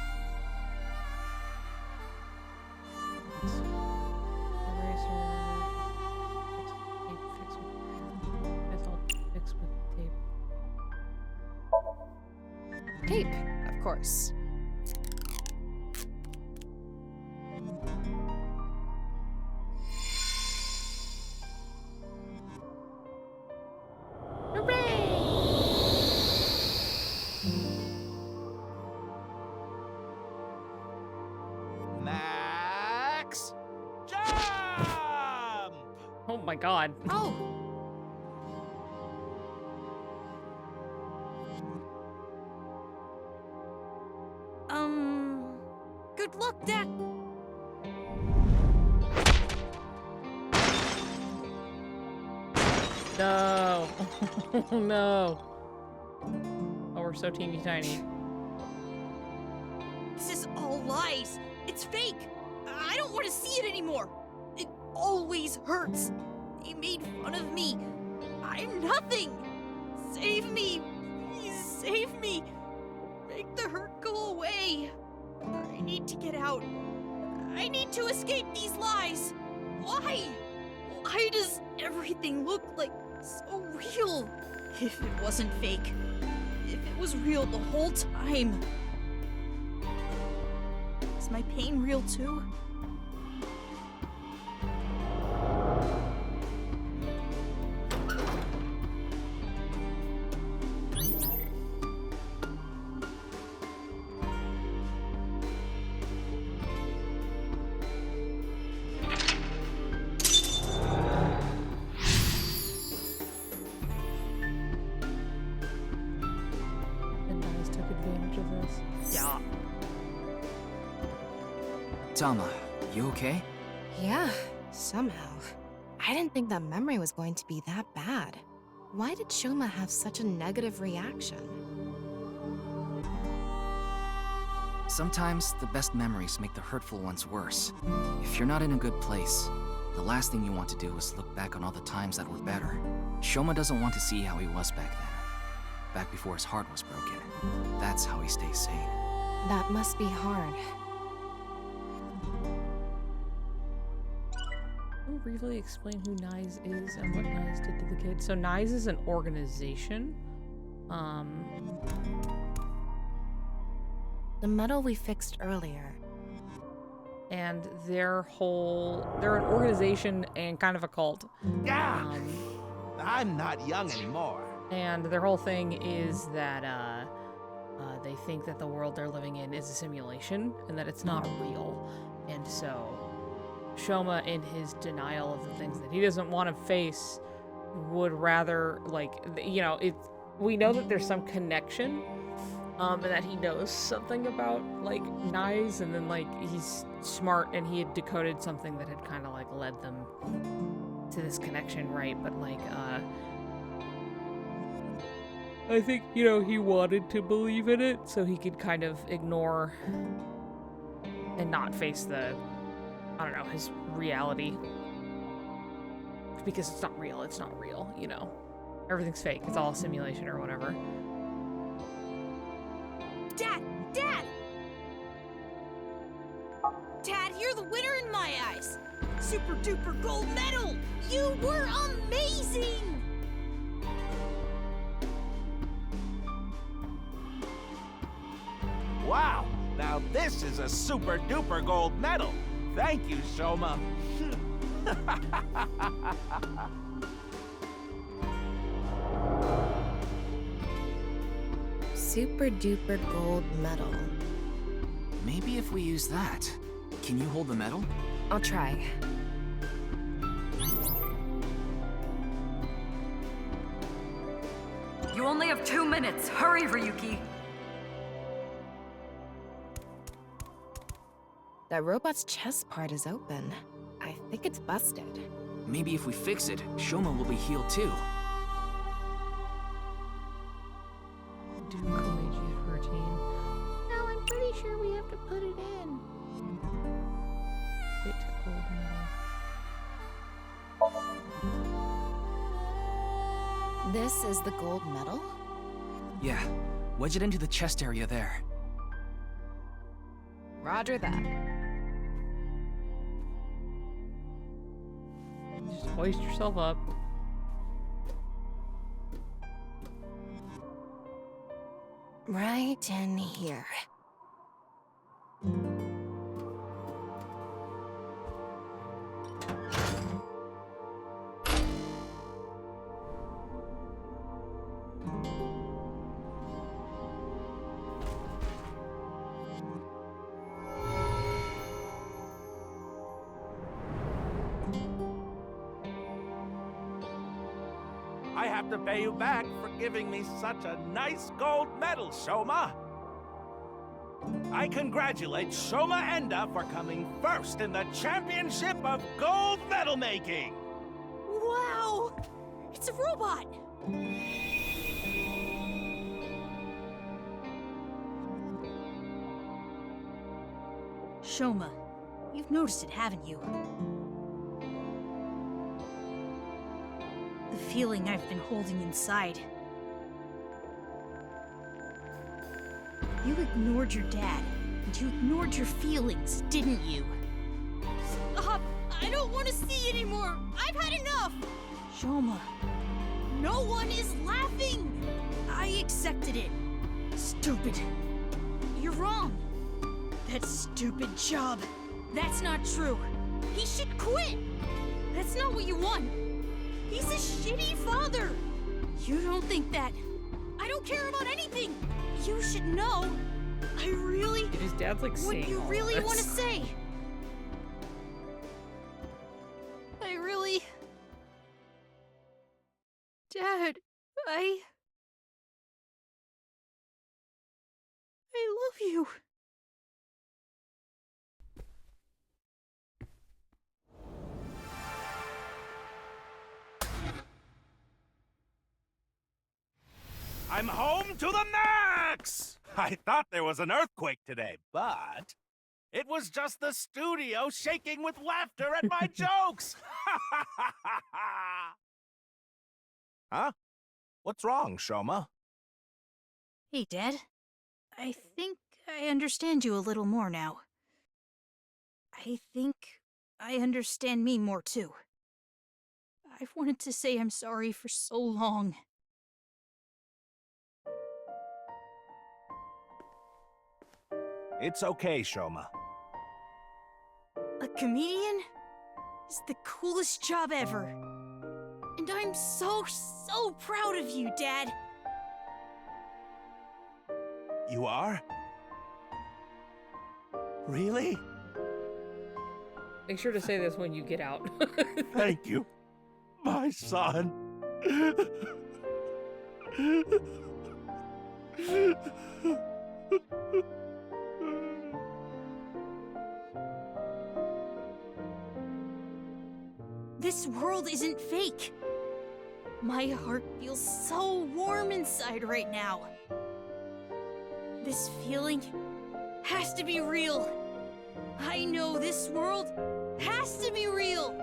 Tape, of course. Nah, Oh my god. Oh! Good luck, Dad. No. No. Oh, we're so teeny tiny. This is all lies. It's fake. I don't want to see it anymore. It always hurts. He made fun of me. I'm nothing. Save me. Please save me. Make the hurt go away. I need to get out. I need to escape these lies. Why? Why does everything look like so real? If it wasn't fake. If it was real the whole time. Is my pain real too? And Nice took advantage of this. Yeah. Tama, you okay? Yeah, somehow. I didn't think that memory was going to be that bad. Why did Shoma have such a negative reaction? Sometimes the best memories make the hurtful ones worse. If you're not in a good place, the last thing you want to do is look back on all the times that were better. Shoma doesn't want to see how he was back then. Back before his heart was broken. That's how he stays sane. That must be hard. Can we briefly explain who Nyes is and what Nyes did to the kid? So Nyes is an organization. The medal we fixed earlier. And they're an organization and kind of a cult. Yeah. I'm not young anymore. And their whole thing is that they think that the world they're living in is a simulation and that it's not real. And so Shoma, in his denial of the things that he doesn't want to face, would rather, like, you know, we know that there's some connection, and that he knows something about, like, Nyes, and then, like, he's smart and he had decoded something that had kind of, like, led them to this connection, right? But, like, I think, you know, he wanted to believe in it so he could kind of ignore and not face the, I don't know, his reality. Because it's not real, you know. Everything's fake, it's all a simulation or whatever. Dad! Dad! Dad, you're the winner in my eyes! Super duper gold medal! You were amazing! Wow, now this is a super duper gold medal. Thank you, Shoma. Super duper gold medal. Maybe if we use that. Can you hold the medal? I'll try. You only have 2 minutes. Hurry, Ryuki. That robot's chest part is open. I think it's busted. Maybe if we fix it, Shoma will be healed too. Do Koichi's routine. No, I'm pretty sure we have to put it in. It gold medal. This is the gold medal? Yeah, wedge it into the chest area there. Roger that. Just hoist yourself up. Right in here. have to pay you back for giving me such a nice gold medal, Shoma. I congratulate Shoma Enda for coming first in the championship of gold medal making. Wow! It's a robot! Shoma, you've noticed it, haven't you? The feeling I've been holding inside. You ignored your dad, and you ignored your feelings, didn't you? Stop! I don't want to see anymore! I've had enough! Shoma, no one is laughing! I accepted it. Stupid. You're wrong. That stupid job. That's not true. He should quit. That's not what you want. He's a shitty father. You don't think that. I don't care about anything. You should know. I really... Dude, his dad's like saying what you all really this. want to say. I really... Dad, I love you. I'm home to the max! I thought there was an earthquake today, but it was just the studio shaking with laughter at my jokes! Huh? What's wrong, Shoma? Hey, Dad. I think I understand you a little more now. I think I understand me more, too. I've wanted to say I'm sorry for so long. It's okay, Shoma. A comedian is the coolest job ever. And I'm so proud of you, Dad. You are? Really? Make sure to say this when you get out. Thank you, my son. This world isn't fake. My heart feels so warm inside right now. This feeling has to be real. I know this world has to be real.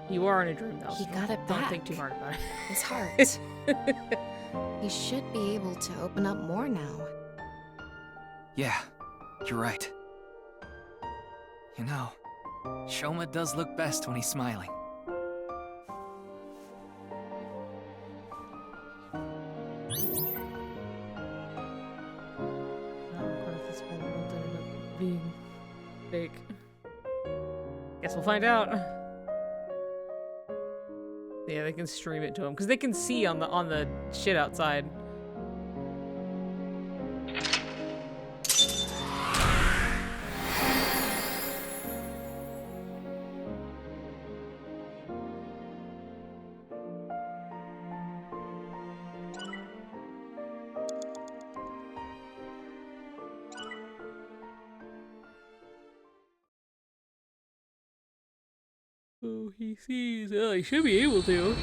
You are in a dream, though. He so got it Don't back. think too hard about it. His heart. He should be able to open up more now. Yeah, you're right. You know, Shoma does look best when he's smiling. What if this whole world ended up being fake? Guess we'll find out. Yeah, they can stream it to him because they can see on the shit outside. Oh, he sees. Oh, he should be able to.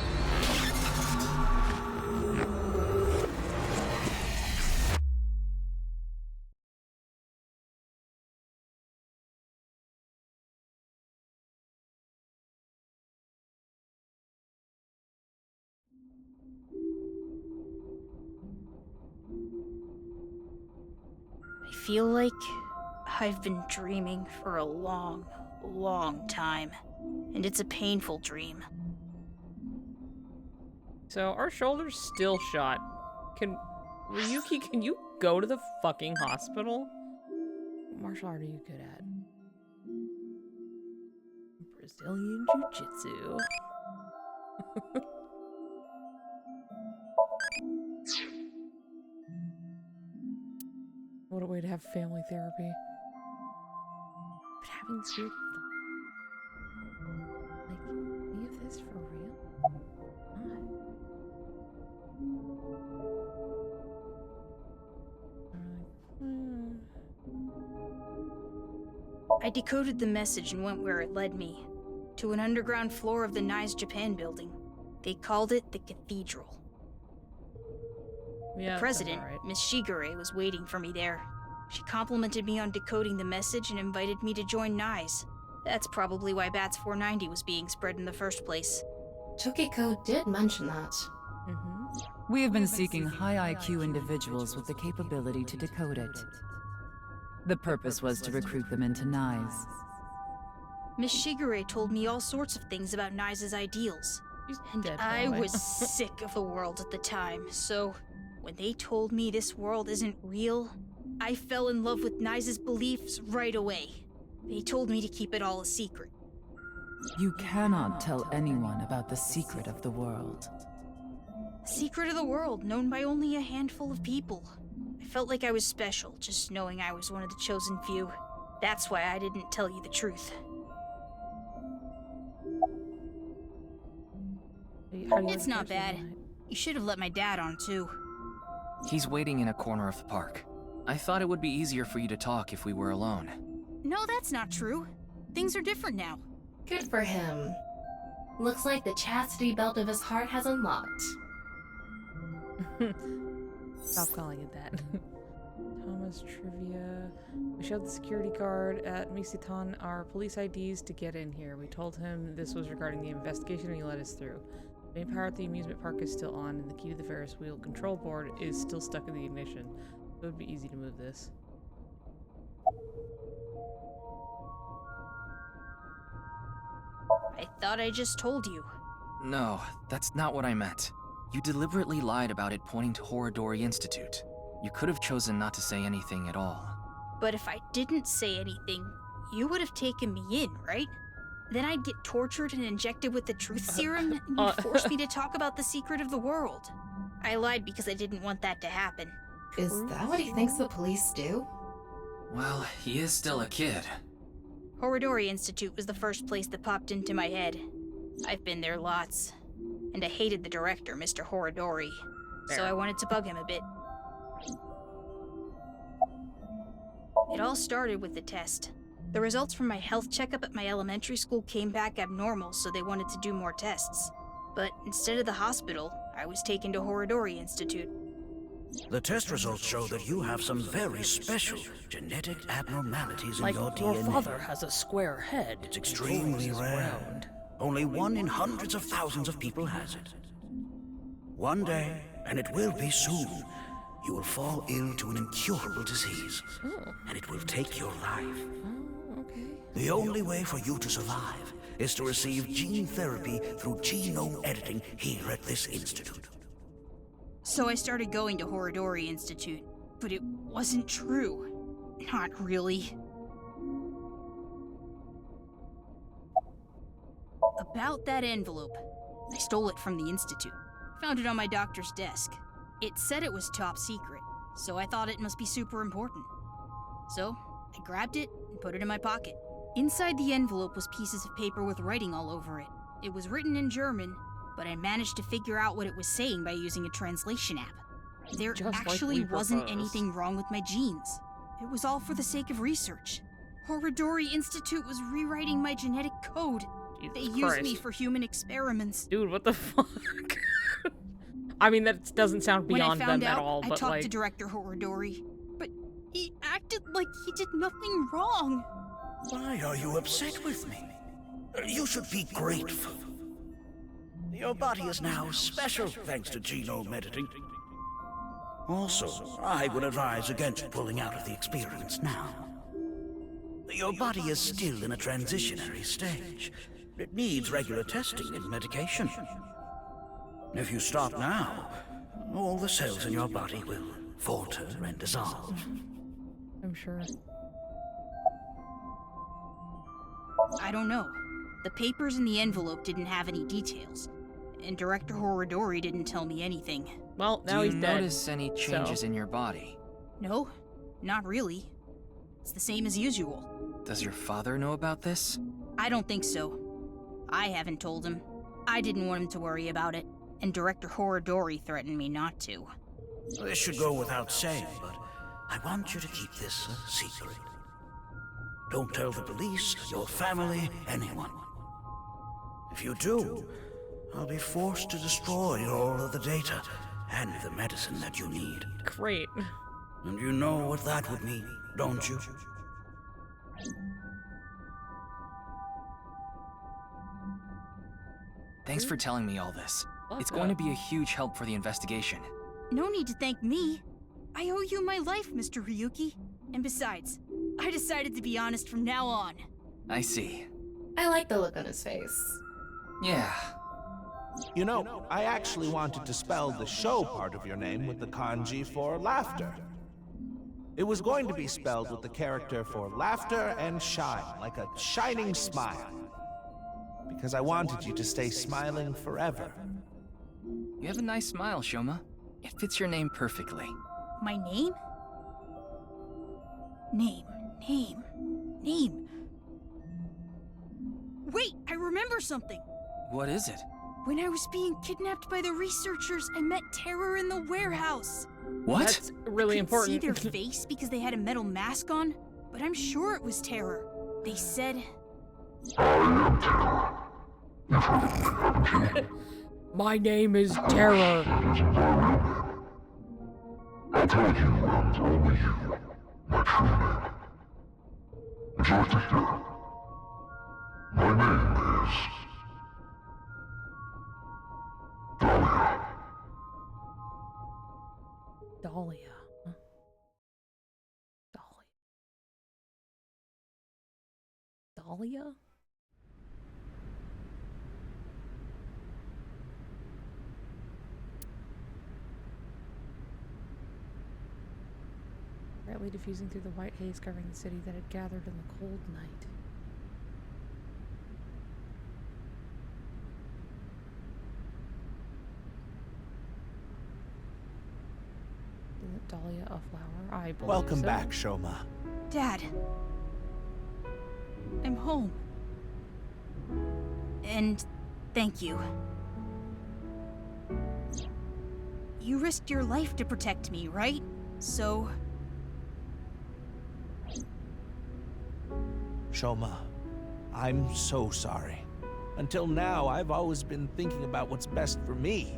I feel like I've been dreaming for a long time. And it's a painful dream. So our shoulder's still shot. Ryuki, can you go to the fucking hospital? What martial art are you good at? Brazilian Jiu-Jitsu. What a way to have family therapy. But having this weird... Like, any of this for real? I decoded the message and went where it led me. To an underground floor of the Nice Japan building. They called it the Cathedral. Yeah, The president, right. Miss Shigure, was waiting for me there. She complimented me on decoding the message and invited me to join NICE. That's probably why Bats 490 was being spread in the first place. Tokiko did mention that. We have been seeking high IQ individuals with the capability to decode it. The purpose was to recruit them into NICE. Miss Shigure told me all sorts of things about NICE's ideals. She's And dead, I by the way. was sick of the world at the time, so when they told me this world isn't real, I fell in love with NICE's beliefs right away. They told me to keep it all a secret. You cannot tell anyone about the secret of the world. Secret of the world, known by only a handful of people. I felt like I was special, just knowing I was one of the chosen few. That's why I didn't tell you the truth. How do you It's like not the bad. person? You should have let my dad on, too. He's waiting in a corner of the park. I thought it would be easier for you to talk if we were alone. No, that's not true. Things are different now. Good for him. Looks like the chastity belt of his heart has unlocked. Stop calling it that. Thomas Trivia. We showed the security guard at Misitan our police IDs to get in here. We told him this was regarding the investigation and he let us through. The main power at the amusement park is still on and the key to the Ferris wheel control board is still stuck in the ignition. It would be easy to move this. I thought I just told you. No, that's not what I meant. You deliberately lied about it pointing to Horodori Institute. You could have chosen not to say anything at all. But if I didn't say anything, you would have taken me in, right? Then I'd get tortured and injected with the truth serum, and you'd force me to talk about the secret of the world. I lied because I didn't want that to happen. Is that what he thinks the police do? Well, he is still a kid. Horodori Institute was the first place that popped into my head. I've been there lots. And I hated the director, Mr. Horodori. So I wanted to bug him a bit. It all started with the test. The results from my health checkup at my elementary school came back abnormal, so they wanted to do more tests. But instead of the hospital, I was taken to Horodori Institute. The test results show that you have some very special genetic abnormalities in Like your your DNA. father has a square head. It's extremely rare. Only one in hundreds of thousands of people has it. One day, and it will be soon, you will fall ill to an incurable disease, and it will take your life. Okay. The only way for you to survive is to receive gene therapy through genome editing here at this institute. So I started going to Horodori Institute, but it wasn't true. Not really. About that envelope. I stole it from the Institute. Found it on my doctor's desk. It said it was top secret, so I thought it must be super important. So, I grabbed it and put it in my pocket. Inside the envelope was pieces of paper with writing all over it. It was written in German, but I managed to figure out what it was saying by using a translation app. There Just like actually we wasn't proposed. anything wrong with my genes. It was all for the sake of research. Horodori Institute was rewriting my genetic code. They Jesus used Christ. me for human experiments. Dude, what the fuck? I mean, that doesn't sound When I beyond found them out, at all, I but talked like... to Director Horodori, but he acted like he did nothing wrong. Why are you upset with me? You should be grateful. Your body is now special thanks to genome editing. Also, I would advise against pulling out of the experiments now. Your body is still in a transitionary stage. It needs regular testing and medication. If you stop now, all the cells in your body will falter and dissolve. I'm sure. I don't know. The papers in the envelope didn't have any details, and Director Horodori didn't tell me anything. Well, now Do he's you dead. notice any changes so- in your body? No, not really. It's the same as usual. Does your father know about this? I don't think so. I haven't told him. I didn't want him to worry about it, and Director Horodori threatened me not to. This should go without saying, but I want you to keep this a secret. Don't tell the police, your family, anyone. If you do, I'll be forced to destroy all of the data and the medicine that you need. Great. And you know what that would mean, don't you? Thanks for telling me all this. Love It's going to that. be a huge help for the investigation. No need to thank me. I owe you my life, Mr. Ryuki. And besides, I decided to be honest from now on. I see. I like the look on his face. Yeah. You know, I actually wanted to spell the show part of your name with the kanji for laughter. It was going to be spelled with the character for laughter and shine, like a shining smile. Because I wanted you to stay smiling forever. You have a nice smile, Shoma. It fits your name perfectly. My name? Name. Wait, I remember something. What is it? When I was being kidnapped by the researchers, I met Terror in the warehouse. What? That's really I couldn't important. see their face because they had a metal mask on, but I'm sure it was Terror. They said, My name is Terror. I told you I was only you, my true name. Would you like to hear? My name is Dahlia. Dahlia. Huh? Dahlia? Brightly diffusing through the white haze covering the city that had gathered in the cold night. Isn't Dahlia a flower? I believe Welcome so. back, Shoma. Dad, I'm home. And thank you. You risked your life to protect me, right? So, Shoma, I'm so sorry. Until now, I've always been thinking about what's best for me.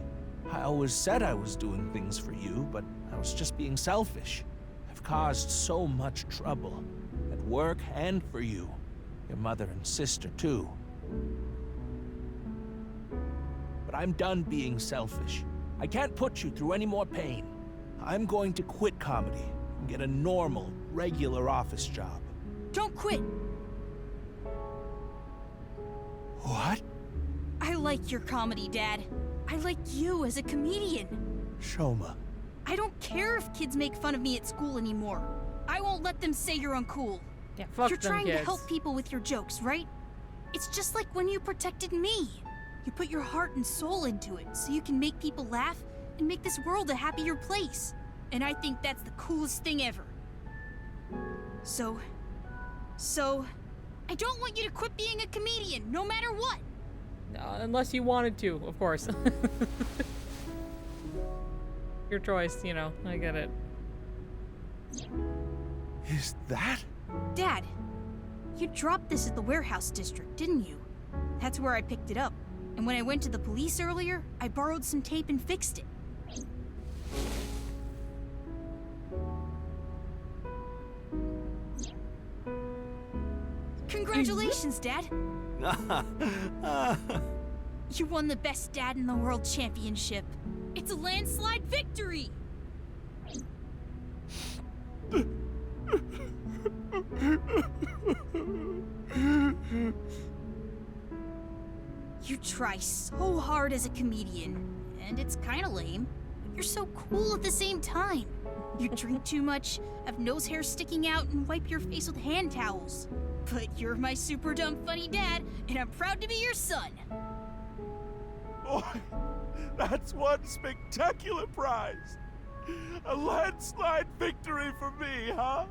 I always said I was doing things for you, but I was just being selfish. I've caused so much trouble, at work and for you. Your mother and sister, too. But I'm done being selfish. I can't put you through any more pain. I'm going to quit comedy and get a normal, regular office job. don't quit. What? I like your comedy, Dad. I like you as a comedian. Shoma. I don't care if kids make fun of me at school anymore. I won't let them say you're uncool. Yeah, fuck You're them trying kids. to help people with your jokes, right? It's just like when you protected me. You put your heart and soul into it so you can make people laugh and make this world a happier place. And I think that's the coolest thing ever. So, I don't want you to quit being a comedian, no matter what. Unless you wanted to, of course. Your choice, you know, I get it. Is that? Dad, you dropped this at the warehouse district, didn't you? That's where I picked it up. And when I went to the police earlier, I borrowed some tape and fixed it. Congratulations, Dad! You won the Best Dad in the World Championship. It's a landslide victory! You try so hard as a comedian, and it's kinda lame, but you're so cool at the same time. You drink too much, have nose hair sticking out, and wipe your face with hand towels. But you're my super dumb funny dad, and I'm proud to be your son. Boy, that's one spectacular prize. A landslide victory for me, huh?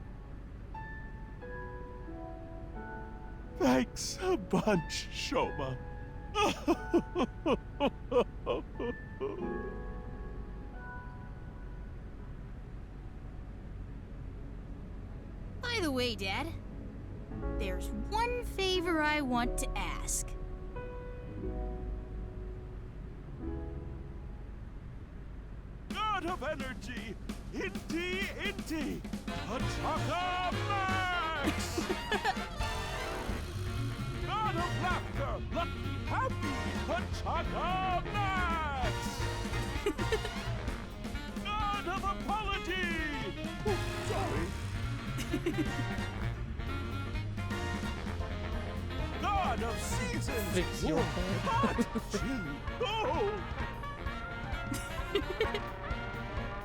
Thanks a bunch, Shoma. By the way, Dad, There's one favor I want to ask. God of energy, Inti, Ataka Max! God of laughter, lucky, happy, Ataka Max! God of apology! Oh, sorry. God of seasons, Fix your warm, hair. hot, chilly, cold!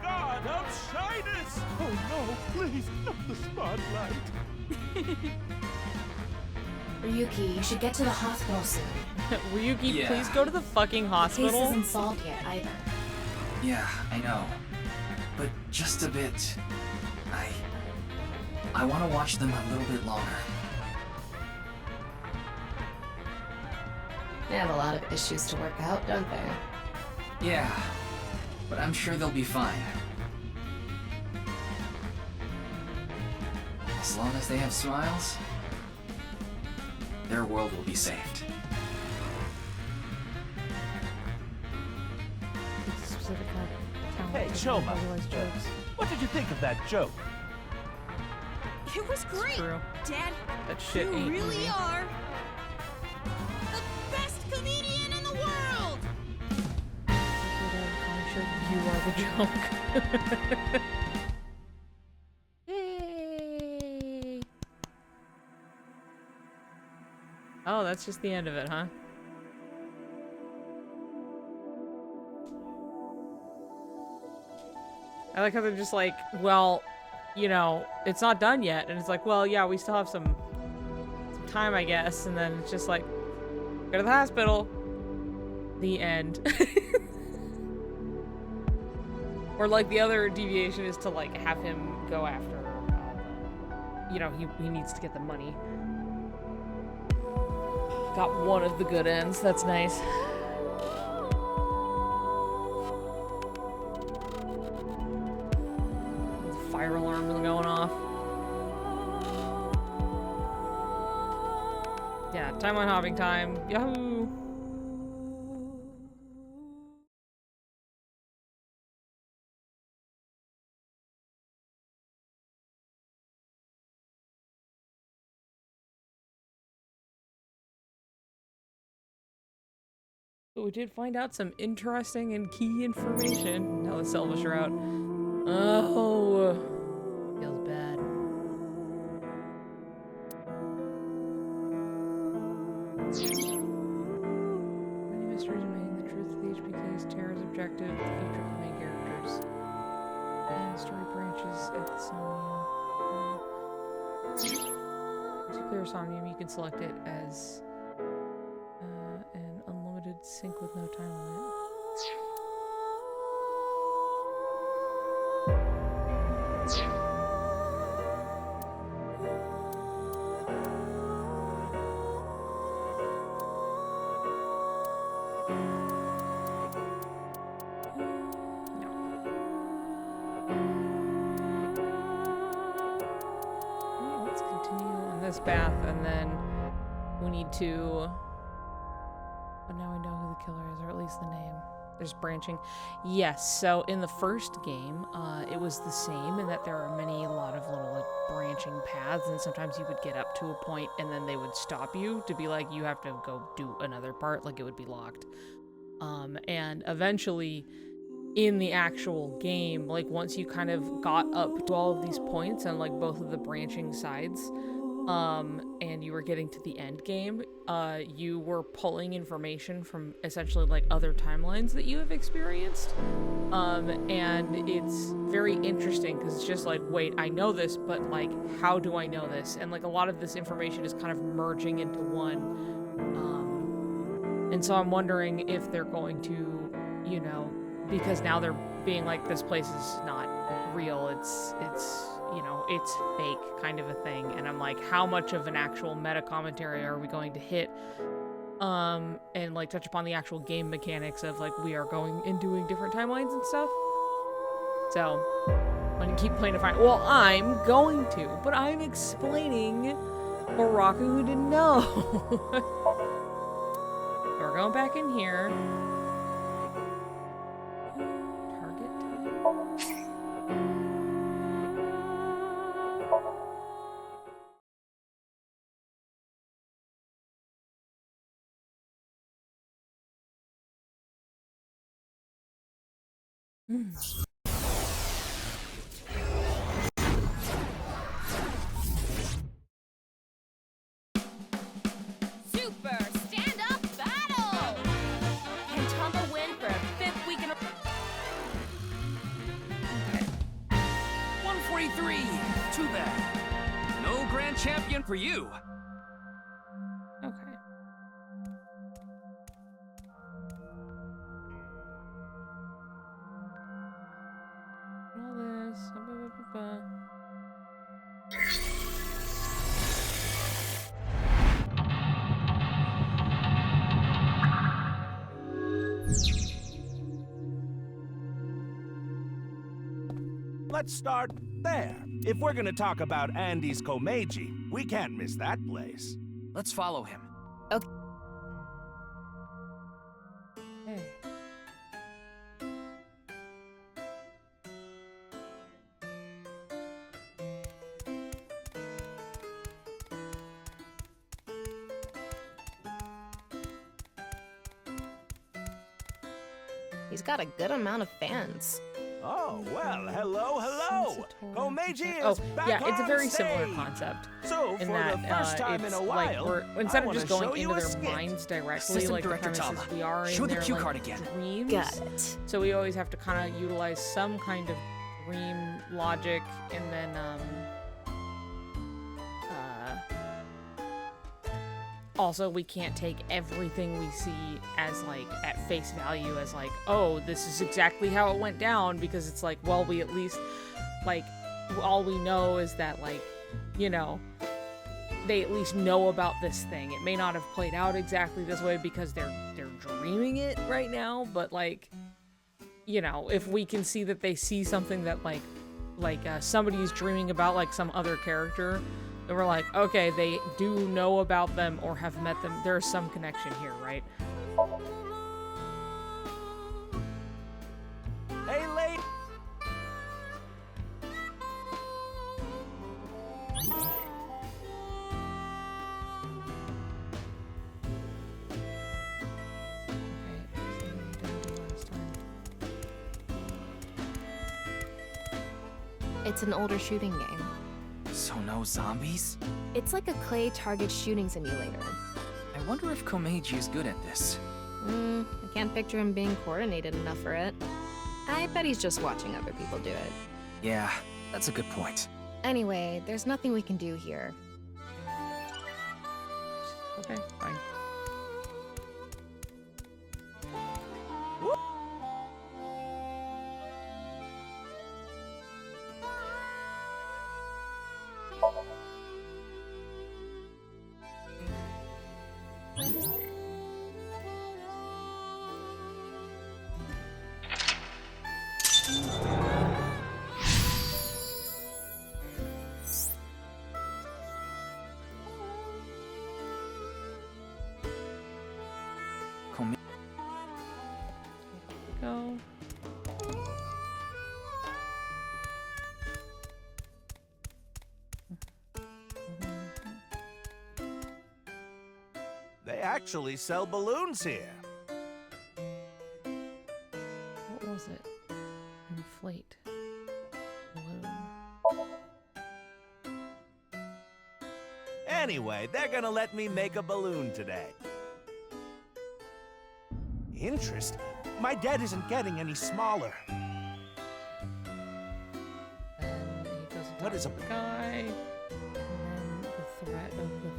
God of shyness! Oh no, please, not the spotlight! Ryuki, you should get to the hospital soon. Ryuki, Yeah. please go to the fucking The hospital. case isn't solved yet either. Yeah, I know. But just a bit. I want to watch them a little bit longer. They have a lot of issues to work out, don't they? Yeah, but I'm sure they'll be fine. As long as they have smiles, their world will be saved. It's a specific kind of talent Hey, to Shoma, visualize jokes. what did you think of that joke? It was great, True. Dad. That shit You ain't really easy. are the best comedian in the world. I'm sure you are the joke. Yay! Oh, that's just the end of it, huh? I like how they're just like, well, you know, it's not done yet, and it's like, well, yeah, we still have some time, I guess, and then it's just like, go to the hospital. The end. Or like the other deviation is to like have him go after, you know, he needs to get the money. Got one of the good ends. That's nice. Fire alarm going off. Yeah, timeline hopping time. Yahoo! But we did find out some interesting and key information. Now the Selvish are out. Oh, feels bad. Many mysteries remain. The truth of the HP case, Terra's objective, the future of the main characters, and story branches at the Somnium. To clear Somnium, you can select it as an unlimited sync with no time limit. Let's continue on this path, and then we need to. But now we know who the killer is, or at least the name. There's branching. Yes, so in the first game, it was the same in that there are a lot of little like, branching paths, and sometimes you would get up to a point and then they would stop you to be like, you have to go do another part, like it would be locked. And eventually, in the actual game, like once you kind of got up to all of these points and like both of the branching sides, and you were getting to the end game, you were pulling information from essentially like other timelines that you have experienced. And it's very interesting because it's just like, wait, I know this, but like, how do I know this? And like a lot of this information is kind of merging into one. And so I'm wondering if they're going to, you know, because now they're being like, this place is not real, it's you know, it's fake kind of a thing. And I'm like, how much of an actual meta commentary are we going to hit? And like touch upon the actual game mechanics of like, we are going and doing different timelines and stuff. So I'm gonna keep playing to find, well, I'm going to, but I'm explaining Poor Raku who didn't know. We're going back in here. Target time. Super stand-up battle! Can Tomba win for a 5th week in a... 143. Too bad. No grand champion for you. Okay. All this. Let's start there. If we're gonna talk about Andy's Komeiji, we can't miss that place. Let's follow him. Hey. He's got a good amount of fans. Oh, well, hello. Komeiji is back yeah, it's a very on similar stage. concept. So, In for that, the first time it's in a like while, instead I of just wanna going show you into a their skit. minds directly, Assistant like Director the premise is Tama, we are show in the their cue like, card again. dreams. Got it. So we always have to kind of utilize some kind of dream logic, and then also we can't take everything we see as like at face value as like, oh, this is exactly how it went down, because it's like, well, we at least like all we know is that, like, you know, they at least know about this thing. It may not have played out exactly this way because they're dreaming it right now, but like, you know, if we can see that they see something that like somebody's dreaming about like some other character, then we're like, okay, they do know about them or have met them. There's some connection here, right? Hey, lady. It's an older shooting game. So no zombies? It's like a clay target shooting simulator. I wonder if Komeiji is good at this. I can't picture him being coordinated enough for it. I bet he's just watching other people do it. Yeah, that's a good point. Anyway, there's nothing we can do here. Okay, fine. Go. They actually sell balloons here. What was it? Inflate. Balloon. Anyway, they're gonna let me make a balloon today. Interesting. My debt isn't getting any smaller. And he goes and What is talks to the guy? And then the threat of the...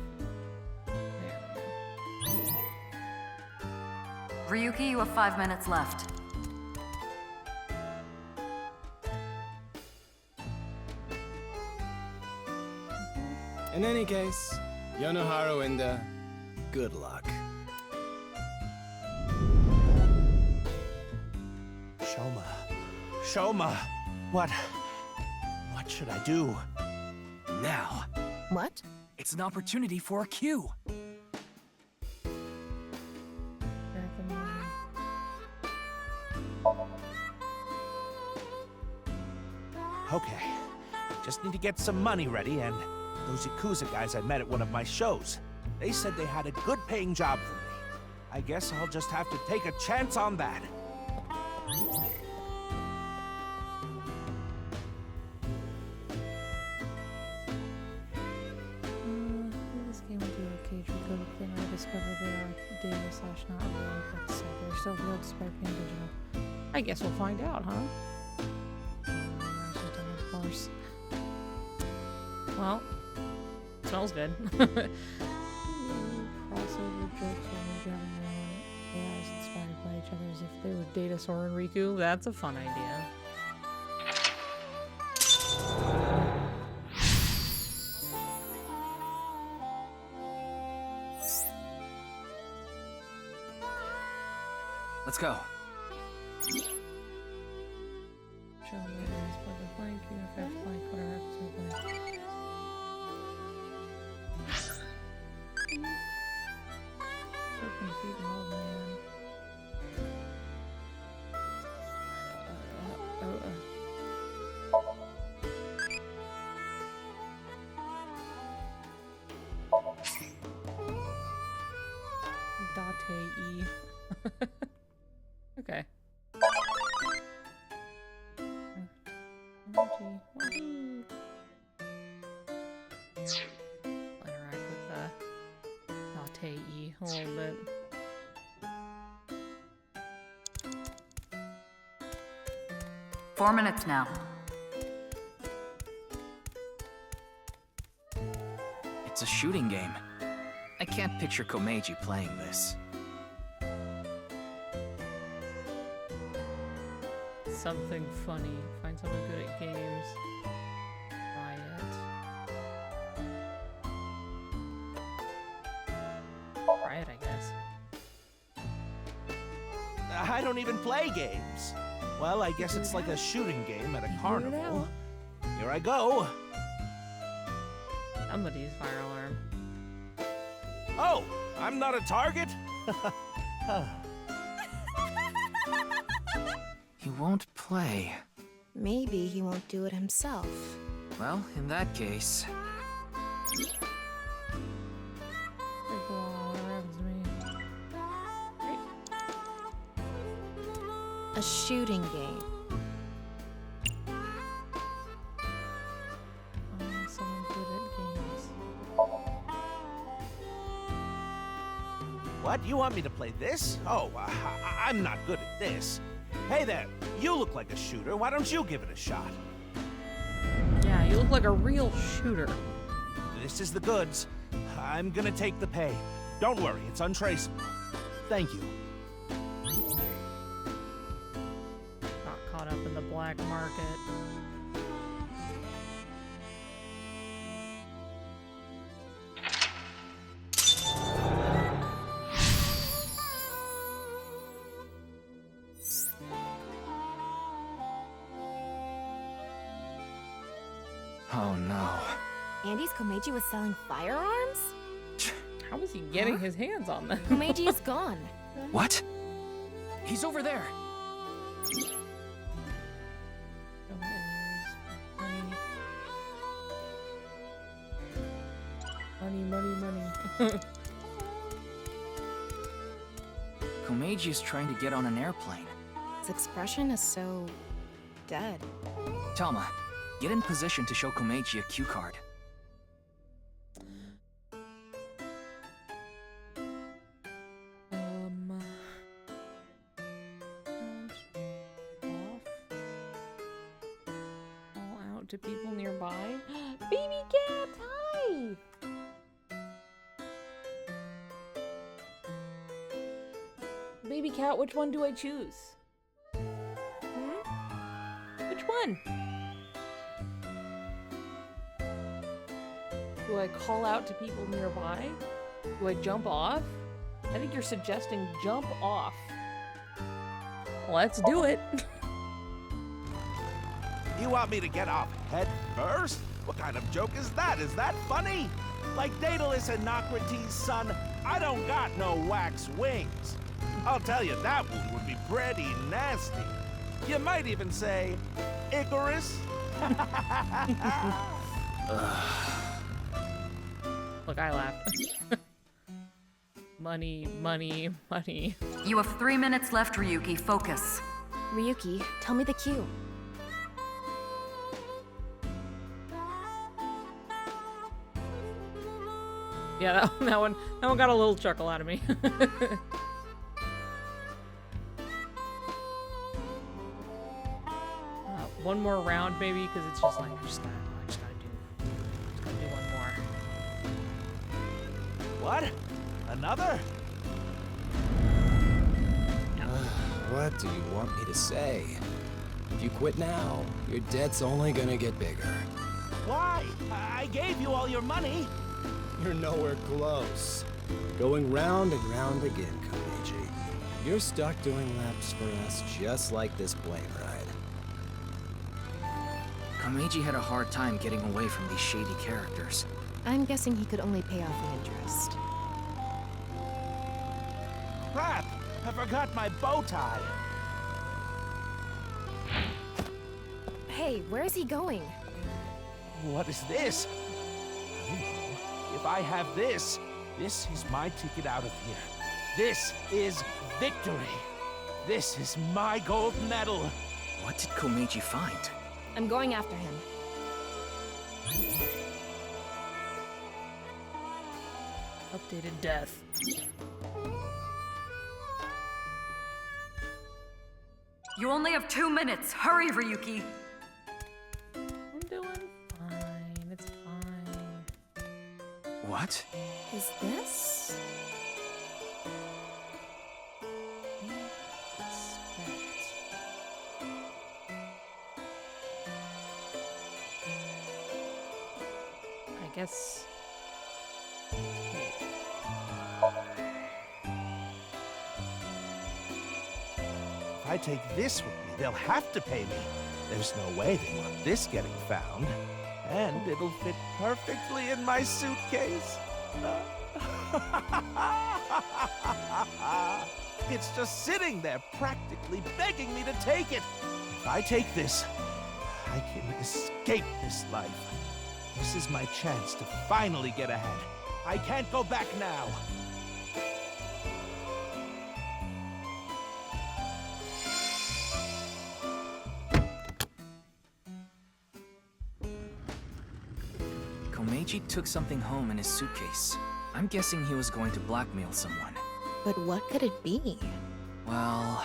There we go. Ryuki, you have 5 minutes left. In any case, Yonoharu and good luck. Shoma, what should I do? Now. What? It's an opportunity for a cue. Okay, just need to get some money ready, and those Yakuza guys I met at one of my shows, they said they had a good paying job for me. I guess I'll just have to take a chance on that. I think this game will do okay. Recode thing I discovered they are data/not real. That's sad. They're still real despite being digital. I guess we'll find out, huh? Of course. Well, smells good. Crossover jokes when we're grabbing AIs inspired by each other as if they were Data, Sora, and Riku. That's a fun idea. Let's go. Show me areas by the blank, even if I have blank, whatever happens to blank. Open feet and old man. Date-E. Okay. Interact with Date-E a little bit. Four minutes now. It's a shooting game. I can't picture Komeiji playing this. Something funny. Find someone good at games. Try it. Try it, I guess. I don't even play games. Well, I guess it's like a shooting game at a carnival. Here I go. Somebody's fire alarm. Oh, I'm not a target? He won't play. Maybe he won't do it himself. Well, in that case... A shooting game. Someone good at games. What? You want me to play this? Oh, I'm not good at this. Hey there, you look like a shooter. Why don't you give it a shot? Yeah, you look like a real shooter. This is the goods. I'm gonna take the pay. Don't worry, it's untraceable. Thank you. Got caught up in the black market. Oh no. Andy's Komeiji was selling firearms? How was he getting his hands on them? Komeiji's gone. What? He's over there. Money. Komeiji is trying to get on an airplane. His expression is so... dead. Tama, get in position to show Komeiji a cue card. All out to people nearby. Baby cat, hi! Baby cat, which one do I choose? Which one? Do I call out to people nearby? Do I jump off? I think you're suggesting jump off. Let's do it. You want me to get off head first? What kind of joke is that? Is that funny? Like Daedalus and Nocrates' son, I don't got no wax wings. I'll tell you, that one would be pretty nasty. You might even say, Icarus? Look, I laughed. Money, money, money. You have 3 minutes left, Ryuki. Focus. Ryuki, tell me the cue. Yeah, that one got a little chuckle out of me. One more round, maybe, because it's just like I just gotta do one more. What? Another? What do you want me to say? If you quit now, your debt's only gonna get bigger. Why? I gave you all your money. You're nowhere close. Going round and round again, Koichi. You're stuck doing laps for us just like this plane ride. Komeiji had a hard time getting away from these shady characters. I'm guessing he could only pay off the interest. Crap! I forgot my bow tie. Hey, where's he going? What is this? If I have this, this is my ticket out of here. This is victory. This is my gold medal. What did Komeiji find? I'm going after him. Updated death. You only have 2 minutes. Hurry, Ryuki. I'm doing fine. It's fine. What? Is this? I guess. If I take this with me, they'll have to pay me. There's no way they want this getting found. And it'll fit perfectly in my suitcase. It's just sitting there, practically begging me to take it. If I take this, I can escape this life. This is my chance to finally get ahead. I can't go back now. Komeiji took something home in his suitcase. I'm guessing he was going to blackmail someone. But what could it be? Well...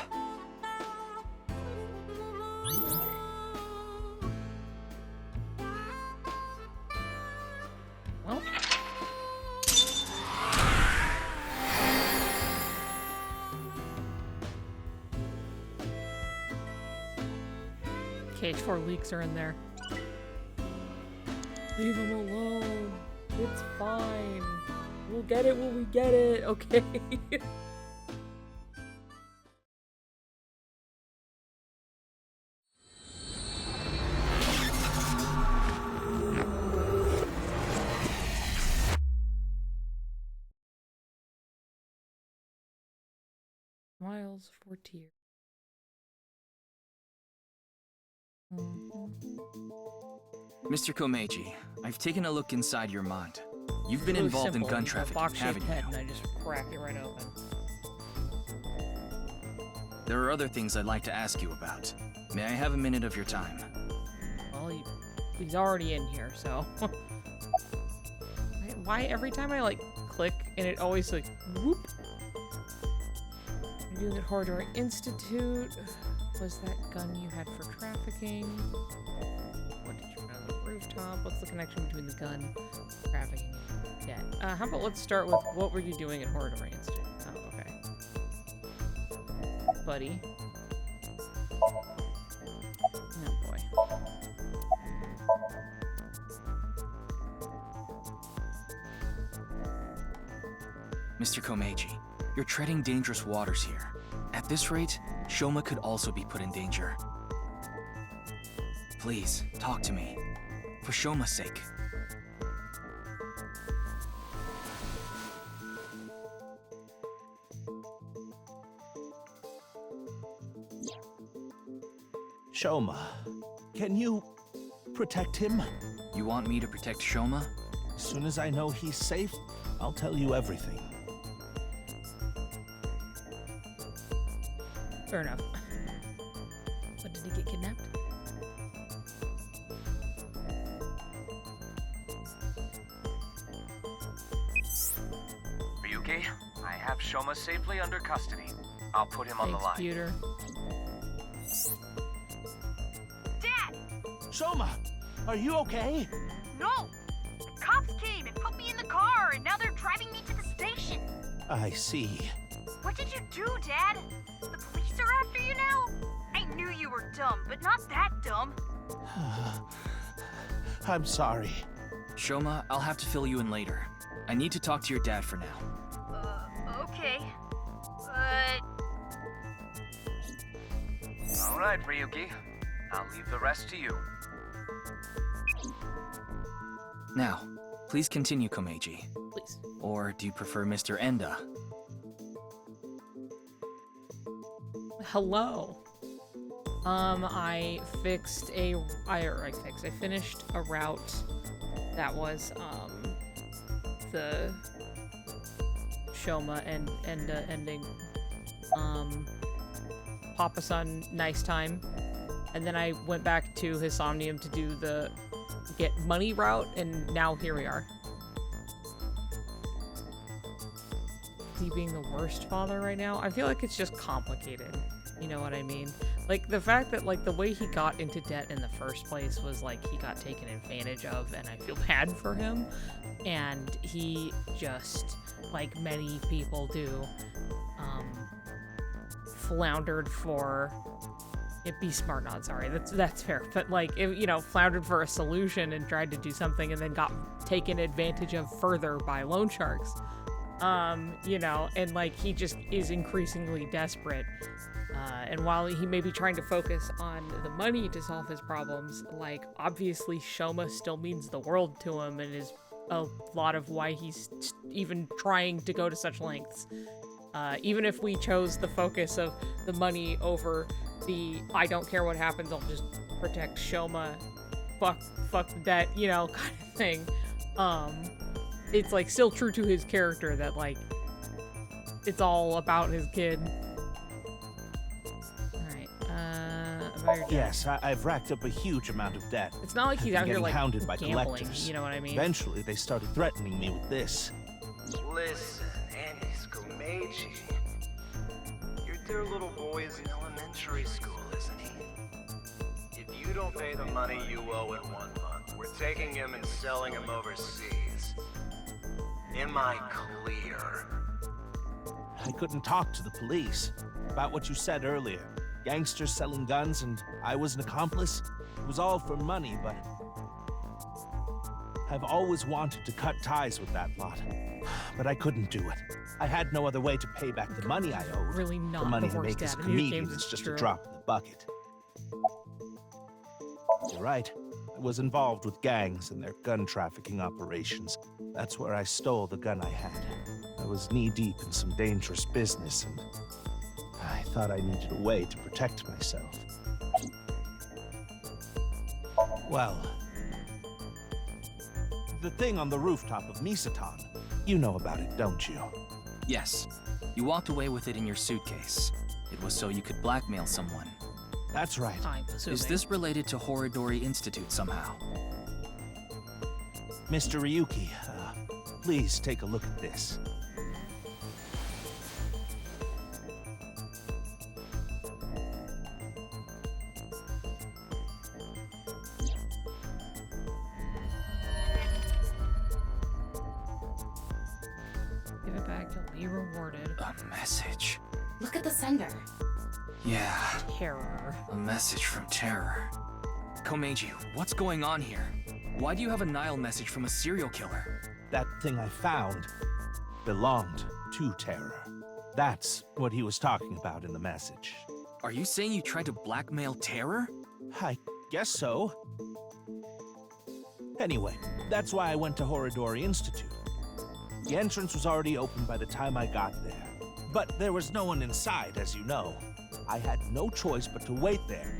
Well. KH4 leaks are in there. Leave him alone. It's fine. We'll get it when we get it, okay? Smiles for tears. Mr. Komeiji, I've taken a look inside your mind. You've been Really involved in simple. gun You have a trafficking, box-shaped haven't head, you? and I just crack it right open. There are other things I'd like to ask you about. May I have a minute of your time? Well, he's already in here, so. Why every time I like click and it always like whoop? You're doing it Horridor Institute. Was that gun you had for trafficking? What did you find on the rooftop? What's the connection between the gun, trafficking, and debt? How about let's start with what were you doing at Horridor Institute? Oh, okay. Buddy. Oh boy. Mr. Komeiji, you're treading dangerous waters here. At this rate, Shoma could also be put in danger. Please, talk to me. For Shoma's sake. Shoma, can you protect him? You want me to protect Shoma? As soon as I know he's safe, I'll tell you everything. Fair enough. But did he get kidnapped? Ryuki, I have Shoma safely under custody. I'll put him on the line. Computer. Dad! Shoma, are you okay? No! The cops came and put me in the car, and now they're driving me to the station. I see. What did you do, Dad? The police are after you now? I knew you were dumb, but not that dumb. I'm sorry. Shoma, I'll have to fill you in later. I need to talk to your dad for now. Okay. But... All right, Ryuki. I'll leave the rest to you. Now, please continue, Komeiji. Please. Or do you prefer Mr. Enda? Hello. I finished a route that was, the Shoma and Enda ending. Papa-san, nice time. And then I went back to Hisomnium to do the get money route, and now here we are. Is he being the worst father right now? I feel like it's just complicated. You know what I mean? Like, the fact that, like, the way he got into debt in the first place was, like, he got taken advantage of, and I feel bad for him. And he just, like many people do, floundered for... Be smart, not sorry. That's fair. But, like, you know, floundered for a solution and tried to do something and then got taken advantage of further by loan sharks. You know, and, like, he just is increasingly desperate. And while he may be trying to focus on the money to solve his problems, like, obviously Shoma still means the world to him and is a lot of why he's even trying to go to such lengths. Even if we chose the focus of the money over the I don't care what happens, I'll just protect Shoma, fuck the debt, you know, kind of thing. It's, like, still true to his character that, like, it's all about his kid. Yes, I've racked up a huge amount of debt. It's not like he's out here, like, hounded by gambling, collectors. you know what I mean? Eventually, they started threatening me with this. Listen, Annie's Komeiji. Your dear little boy is in elementary school, isn't he? If you don't pay the money you owe in 1 month, we're taking him and selling him overseas. Am I clear? I couldn't talk to the police about what you said earlier. Gangsters selling guns and I was an accomplice. It was all for money, but I've always wanted to cut ties with that lot. But I couldn't do it. I had no other way to pay back the money I owed. Really not the money the I worst make as a dad in these comedian games, is it's just true. a drop in the bucket. You're right. I was involved with gangs and their gun trafficking operations. That's where I stole the gun I had. I was knee-deep in some dangerous business, and I thought I needed a way to protect myself. Well, the thing on the rooftop of Misatan, you know about it, don't you? Yes. You walked away with it in your suitcase. It was so you could blackmail someone. That's right. Is this related to Horidori Institute somehow? Mr. Ryuki, please take a look at this. Give it back, you'll be rewarded. A message. Look at the sender. Yeah. Terror. A message from Terror. Komeiji, what's going on here? Why do you have a Nile message from a serial killer? That thing I found belonged to Terror. That's what he was talking about in the message. Are you saying you tried to blackmail Terror? I guess so. Anyway, that's why I went to Horidori Institute. The entrance was already open by the time I got there. But there was no one inside, as you know. I had no choice but to wait there.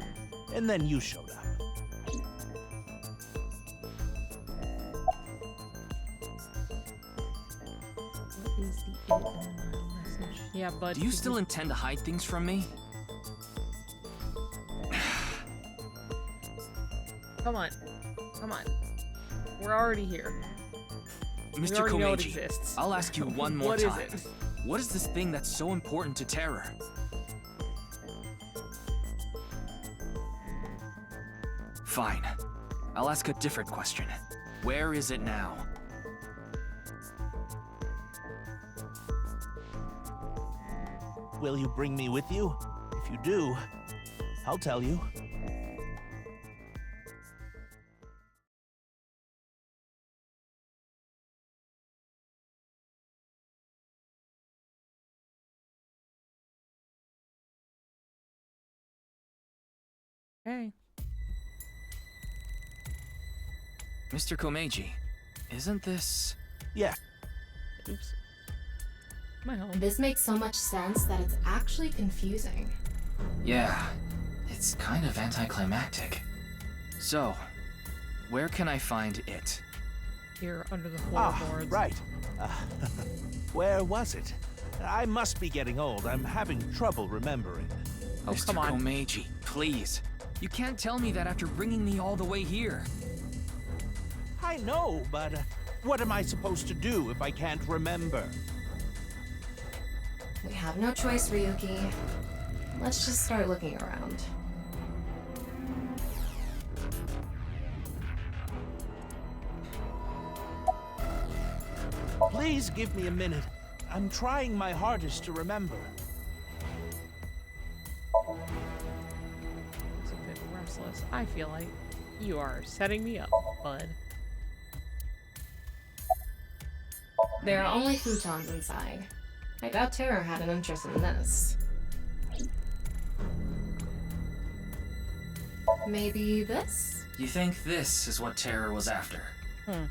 and then you showed up. What is the it in the message? Yeah, but Do you still intend to hide things from me? Come on. Come on. We're already here. We Mr. already know it Komeiji, exists. I'll ask you one more What is time. it? What is this thing that's so important to Terror? Fine. I'll ask a different question. Where is it now? Will you bring me with you? If you do, I'll tell you. Okay. Mr. Komeiji, isn't this... Yeah. Oops. My home. This makes so much sense that it's actually confusing. Yeah, it's kind of anticlimactic. So, where can I find it? Here under the floorboards. Right. Where was it? I must be getting old. I'm having trouble remembering. Oh, Mr. come on. Komeiji, please. You can't tell me that after bringing me all the way here. I know, but what am I supposed to do if I can't remember? We have no choice, Ryuki. Let's just start looking around. Please give me a minute. I'm trying my hardest to remember. It's a bit restless. I feel like you are setting me up, bud. There are only futons inside. I doubt Terror had an interest in this. Maybe this? You think this is what Terror was after? I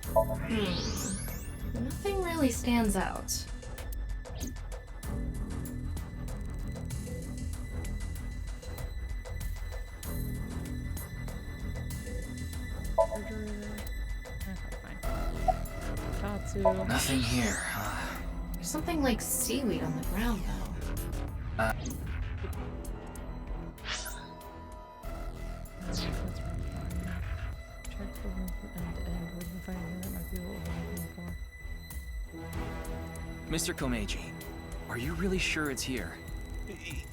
don't. Nothing really stands out. Okay, fine. Tatsu. Nothing here. There's something like seaweed on the ground, though. Check the room from end to end. We can find anything that might be what we're looking for. Mr. Komeiji, are you really sure it's here?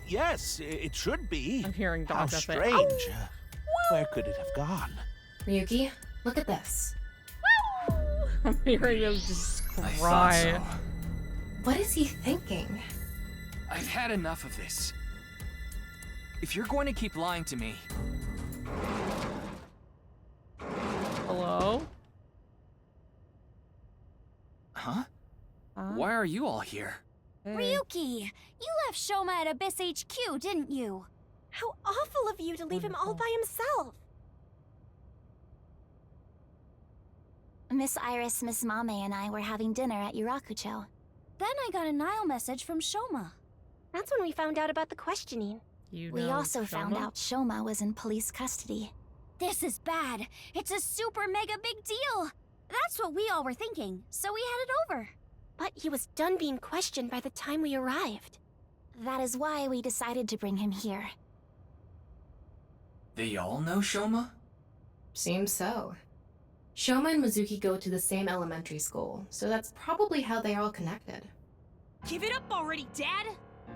Yes, it should be. I'm hearing How Dog say, strange. Where could it have gone? Ryuki, look at this. I'm hearing him just I cry. thought so. What is he thinking? I've had enough of this. If you're going to keep lying to me... Hello? Huh? Why are you all here? Ryuki, you left Shoma at Abyss HQ, didn't you? How awful of you to leave him all by himself. Miss Iris, Miss Mame, and I were having dinner at Yurakucho. Then I got a Nile message from Shoma. That's when we found out about the questioning. We also found out Shoma was in police custody. This is bad. It's a super mega big deal. That's what we all were thinking, so we headed over. But he was done being questioned by the time we arrived. That is why we decided to bring him here. They all know Shoma? Seems so. Shoma and Mizuki go to the same elementary school, so that's probably how they're all connected. Give it up already, Dad!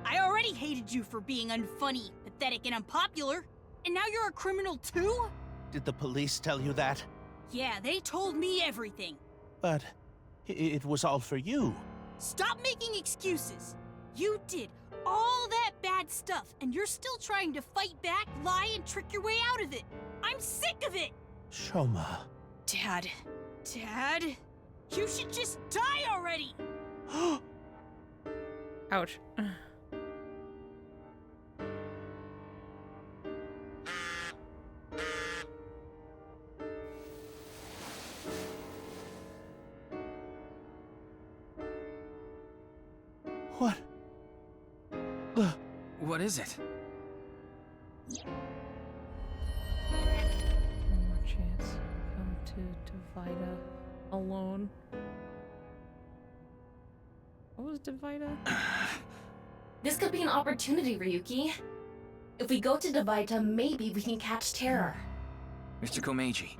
I already hated you for being unfunny, pathetic, and unpopular. And now you're a criminal too? Did the police tell you that? Yeah, they told me everything. But it was all for you. Stop making excuses. You did all that bad stuff, and you're still trying to fight back, lie, and trick your way out of it. I'm sick of it! Shoma. Dad. Dad? You should just die already! Ouch. What is it? One more chance. Come to Divida alone. What was Divida? This could be an opportunity, Ryuki. If we go to Divita, maybe we can catch Terror. Mr. Komeiji,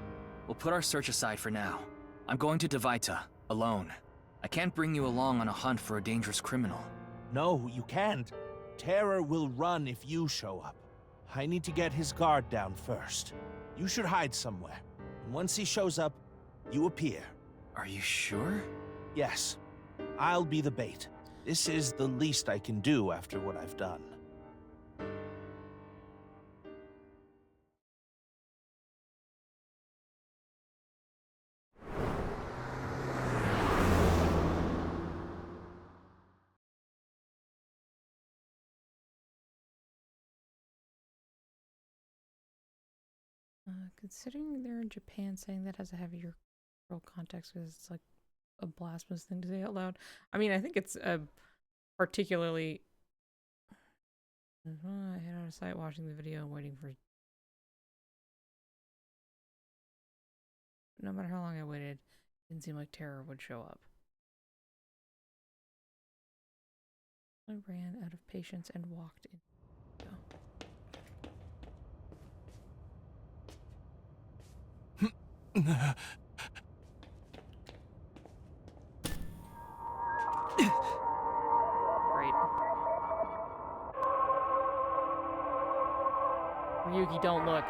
we'll put our search aside for now. I'm going to Divita, alone. I can't bring you along on a hunt for a dangerous criminal. No, you can't. Terror will run if you show up. I need to get his guard down first. You should hide somewhere. And once he shows up, you appear. Are you sure? Yes. I'll be the bait. This is the least I can do after what I've done. Considering they're in Japan, saying that has a heavier cultural context because it's like a blasphemous thing to say out loud. I mean, I think it's a particularly. I head out of sight watching the video and waiting for. No matter how long I waited, it didn't seem like Terror would show up. I ran out of patience and walked in. Great. Ryuki, don't look.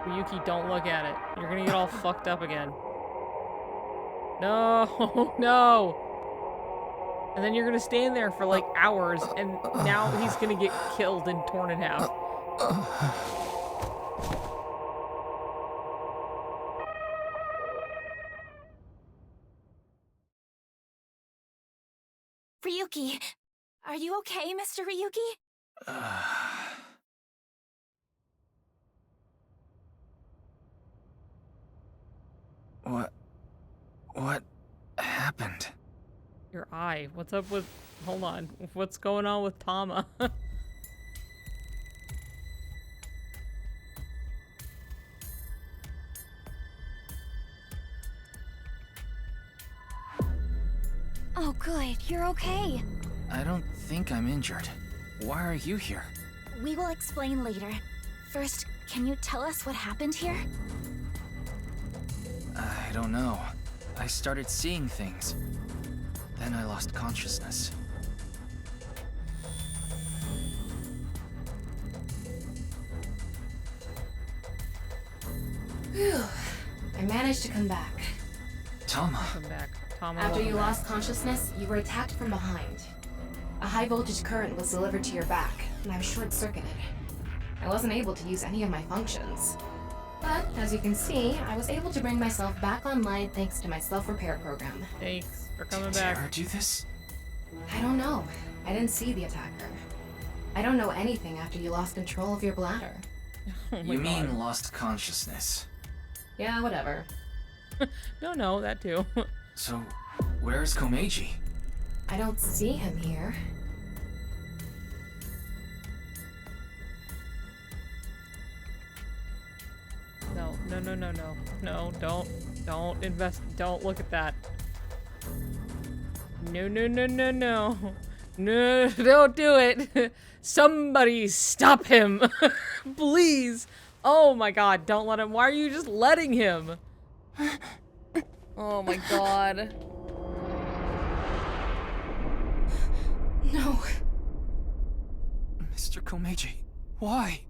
Ryuki, don't look at it. You're gonna get all fucked up again. No, no. And then you're gonna stand there for like hours, and now he's gonna get killed and torn in half. Ryuki, are you okay, Mr. Ryuki? What happened? Your eye. What's up with... Hold on. What's going on with Tama? Oh, good. You're okay. I don't think I'm injured. Why are you here? We will explain later. First, can you tell us what happened here? I don't know. I started seeing things. Then I lost consciousness. Whew. I managed to come back. Tama. Come back. Tama, After you welcome lost back. consciousness, you were attacked from behind. A high voltage current was delivered to your back, and I was short-circuited. I wasn't able to use any of my functions. But, as you can see, I was able to bring myself back online thanks to my self-repair program. Thanks for coming Did back. Terror do this? I don't know. I didn't see the attacker. I don't know anything after you lost control of your bladder. Oh my You mean God. lost consciousness? Yeah, whatever. No, that too. So, where's Komeiji? I don't see him here. No, don't invest, don't look at that. No, don't do it. Somebody stop him, please. Oh my God, don't let him. Why are you just letting him? Oh my God. No. Mr. Komeiji, why?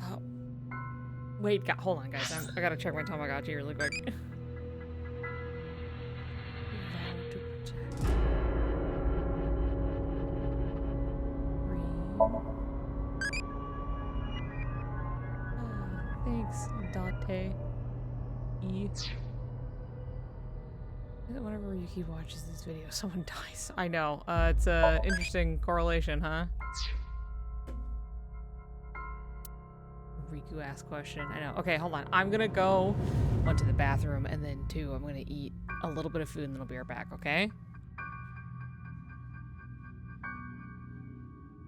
Oh. Wait, hold on, guys. I gotta check my Tamagotchi really quick. Thanks, Date. E. Whenever Yuki watches this video, someone dies. I know. It's a interesting correlation, huh? Riku asked question. I know. Okay, hold on. I'm gonna go one to the bathroom, and then two, I'm gonna eat a little bit of food, and then I'll be right back. Okay?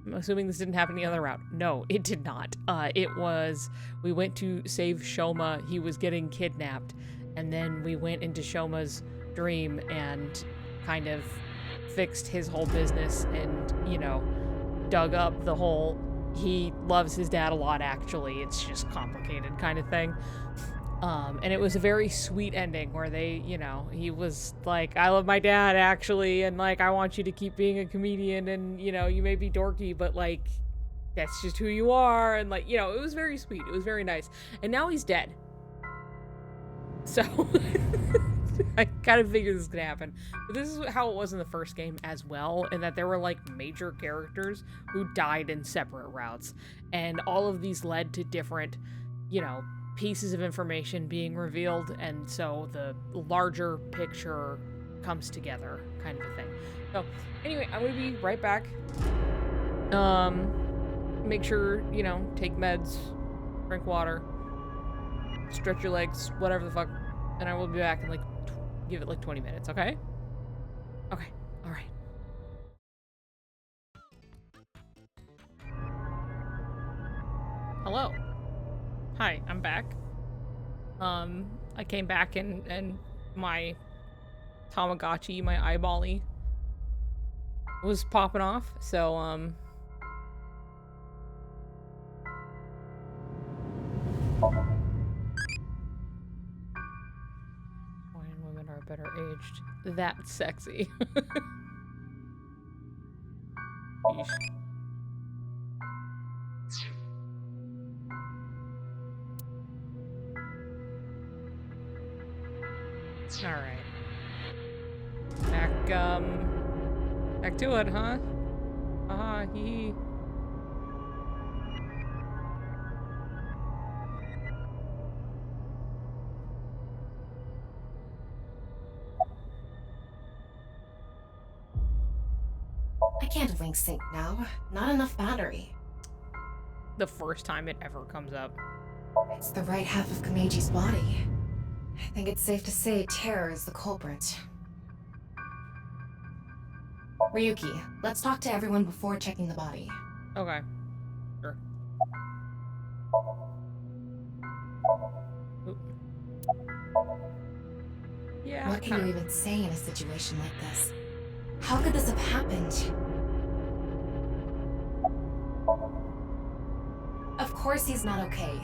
I'm assuming this didn't happen the other route. No, it did not. We went to save Shoma. He was getting kidnapped, and then we went into Shoma's dream and kind of fixed his whole business and, you know, dug up the whole he loves his dad a lot, actually, it's just complicated kind of thing. And it was a very sweet ending where they, you know, he was like, I love my dad, actually, and, like, I want you to keep being a comedian, and, you know, you may be dorky, but, like, that's just who you are, and, like, you know, it was very sweet. It was very nice. And now he's dead. So, I kind of figured this was gonna happen. But this is how it was in the first game as well, in that there were, like, major characters who died in separate routes. And all of these led to different, you know, pieces of information being revealed, and so the larger picture comes together, kind of a thing. So, anyway, I'm gonna be right back. Make sure, you know, take meds, drink water, stretch your legs, whatever the fuck, and I will be back in, like, give it, like, 20 minutes, okay? Okay, alright. Hello. Hi, I'm back. I came back and my Tamagotchi, my eyeball-y, was popping off, so, Why women are better aged. That's sexy. Yeesh. Alright. Back to it, huh? Haha, hee. I can't link sync now. Not enough battery. The first time it ever comes up. It's the right half of Kameji's body. I think it's safe to say Terror is the culprit. Ryuki, let's talk to everyone before checking the body. Okay. Sure. Oop. Yeah. What can you even say in a situation like this? How could this have happened? Of course he's not okay.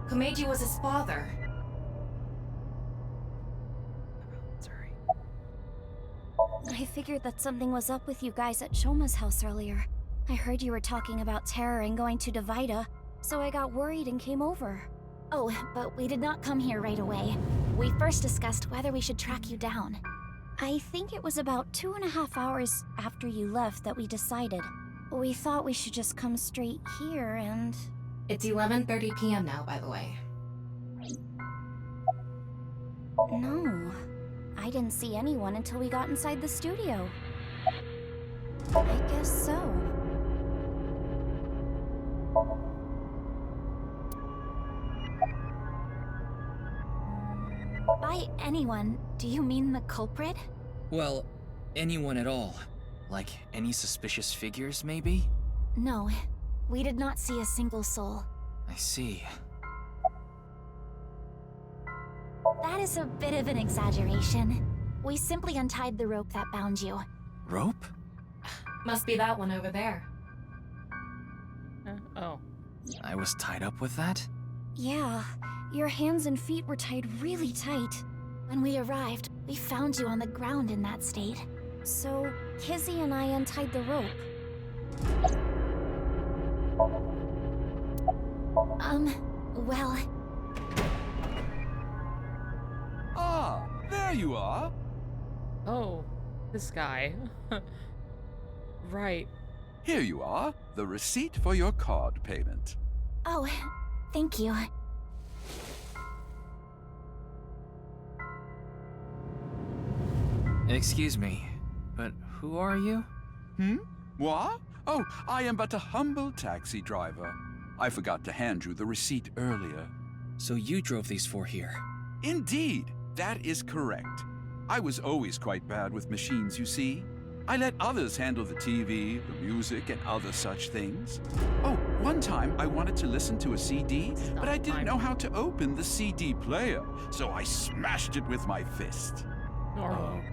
Komeiji was his father. Sorry. I figured that something was up with you guys at Shoma's house earlier. I heard you were talking about Terror and going to Divida, so I got worried and came over. Oh, but we did not come here right away. We first discussed whether we should track you down. I think it was about 2.5 hours after you left that we decided. We thought we should just come straight here and... It's 11:30 p.m. now, by the way. No. I didn't see anyone until we got inside the studio. I guess so. By anyone, do you mean the culprit? Well, anyone at all. Like, any suspicious figures, maybe? No, we did not see a single soul. I see. That is a bit of an exaggeration. We simply untied the rope that bound you. Rope? Must be that one over there. Oh. I was tied up with that? Yeah, your hands and feet were tied really tight. When we arrived, we found you on the ground in that state. So, Kizzy and I untied the rope. Well... Ah, there you are! Oh, this guy. Right. Here you are, the receipt for your card payment. Oh, thank you. Excuse me, but who are you? What? Oh, I am but a humble taxi driver. I forgot to hand you the receipt earlier. So you drove these four here? Indeed, that is correct. I was always quite bad with machines, you see. I let others handle the TV, the music, and other such things. Oh, one time I wanted to listen to a CD, but I didn't know how to open the CD player, so I smashed it with my fist.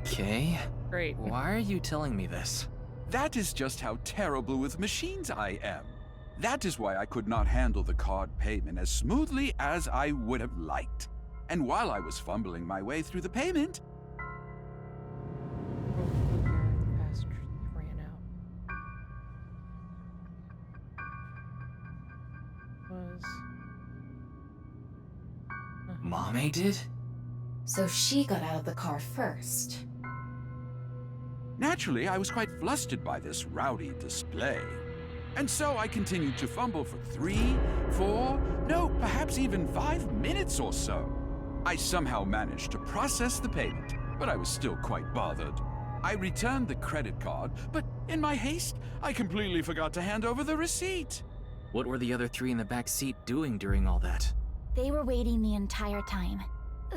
Okay. Great. Why are you telling me this? That is just how terrible with machines I am. That is why I could not handle the card payment as smoothly as I would have liked. And while I was fumbling my way through the payment, ran out. Mame did? So she got out of the car first. naturally I was quite flustered by this rowdy display. And so I continued to fumble for 3, 4, no, perhaps even 5 minutes or so. I somehow managed to process the payment, but I was still quite bothered. I returned the credit card, but in my haste, I completely forgot to hand over the receipt. What were the other 3 in the back seat doing during all that? They were waiting the entire time.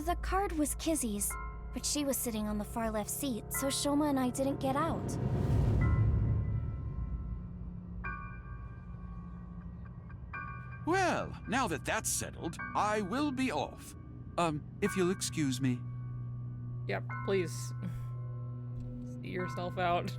The card was Kizzy's, but she was sitting on the far left seat, so Shoma and I didn't get out. Well, now that that's settled, I will be off. If you'll excuse me. Yep, please. See yourself out.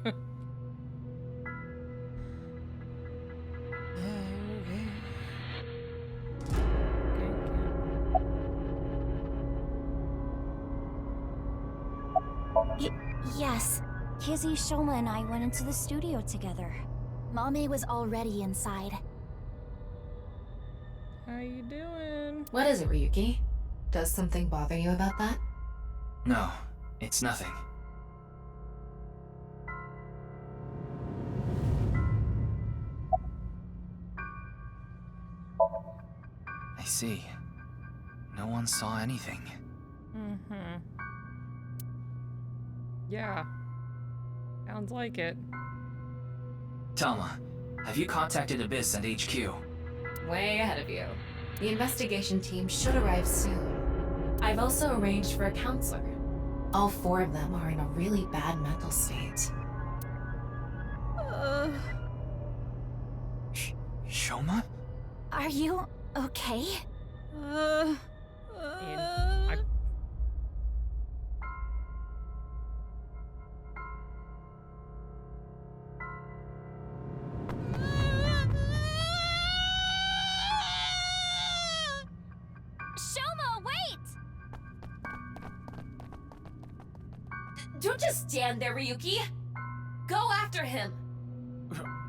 Yes. Kizzy, Shoma, and I went into the studio together. Mame was already inside. How you doing? What is it, Ryuki? Does something bother you about that? No, it's nothing. I see. No one saw anything. Mm-hmm. Yeah. Sounds like it. Tama, have you contacted Abyss at HQ? Way ahead of you. The investigation team should arrive soon. I've also arranged for a counselor. All 4 of them are in a really bad mental state. Shoma? Are you okay? Shoma, wait! Don't just stand there, Ryuki! Go after him!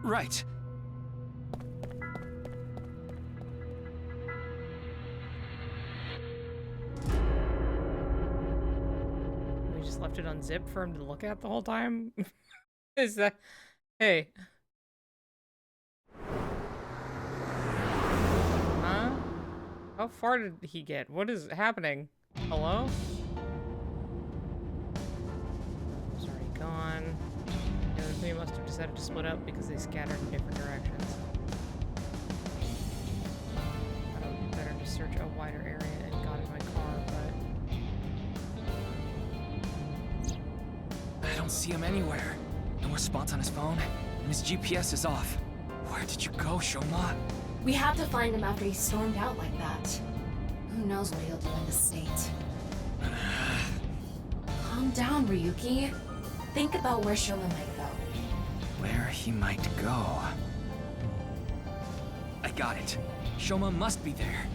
Right. We just left it unzipped for him to look at the whole time? Is that... Hey. Huh? How far did he get? What is happening? Hello? He's already gone. The other 3 must have decided to split up because they scattered in different directions. I thought it would be better to search a wider area and got in my car, but... I don't see him anywhere. No response on his phone, and his GPS is off. Where did you go, Shoma? We had to find him after he stormed out like that. Who knows what he'll do in this state. Calm down, Ryuki. Think about where Shoma might go. Where he might go. I got it. Shoma must be there.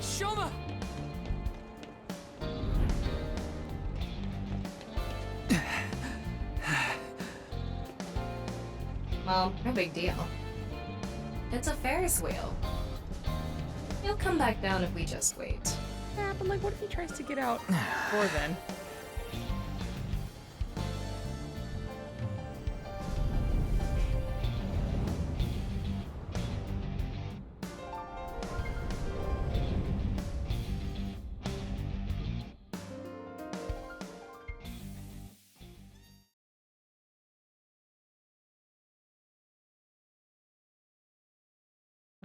Shoma! Well, no big deal. It's a Ferris wheel. He'll come back down if we just wait. Yeah, but like, what if he tries to get out before then?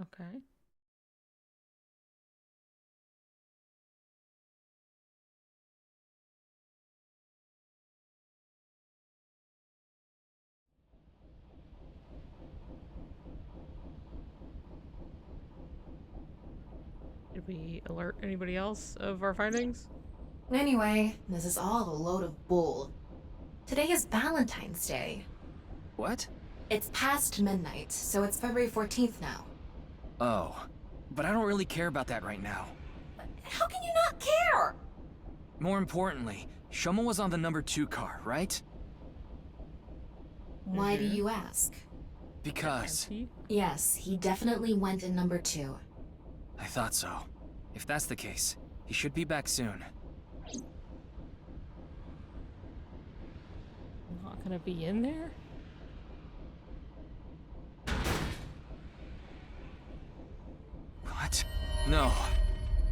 Okay. Did we alert anybody else of our findings? Anyway, this is all a load of bull. Today is Valentine's Day. What? It's past midnight, so it's February 14th now. Oh, but I don't really care about that right now. How can you not care? More importantly, Shoma was on the number 2 car, right? Why do you ask? Because... Yes, he definitely went in number 2. I thought so. If that's the case, he should be back soon. Not gonna be in there? What? No.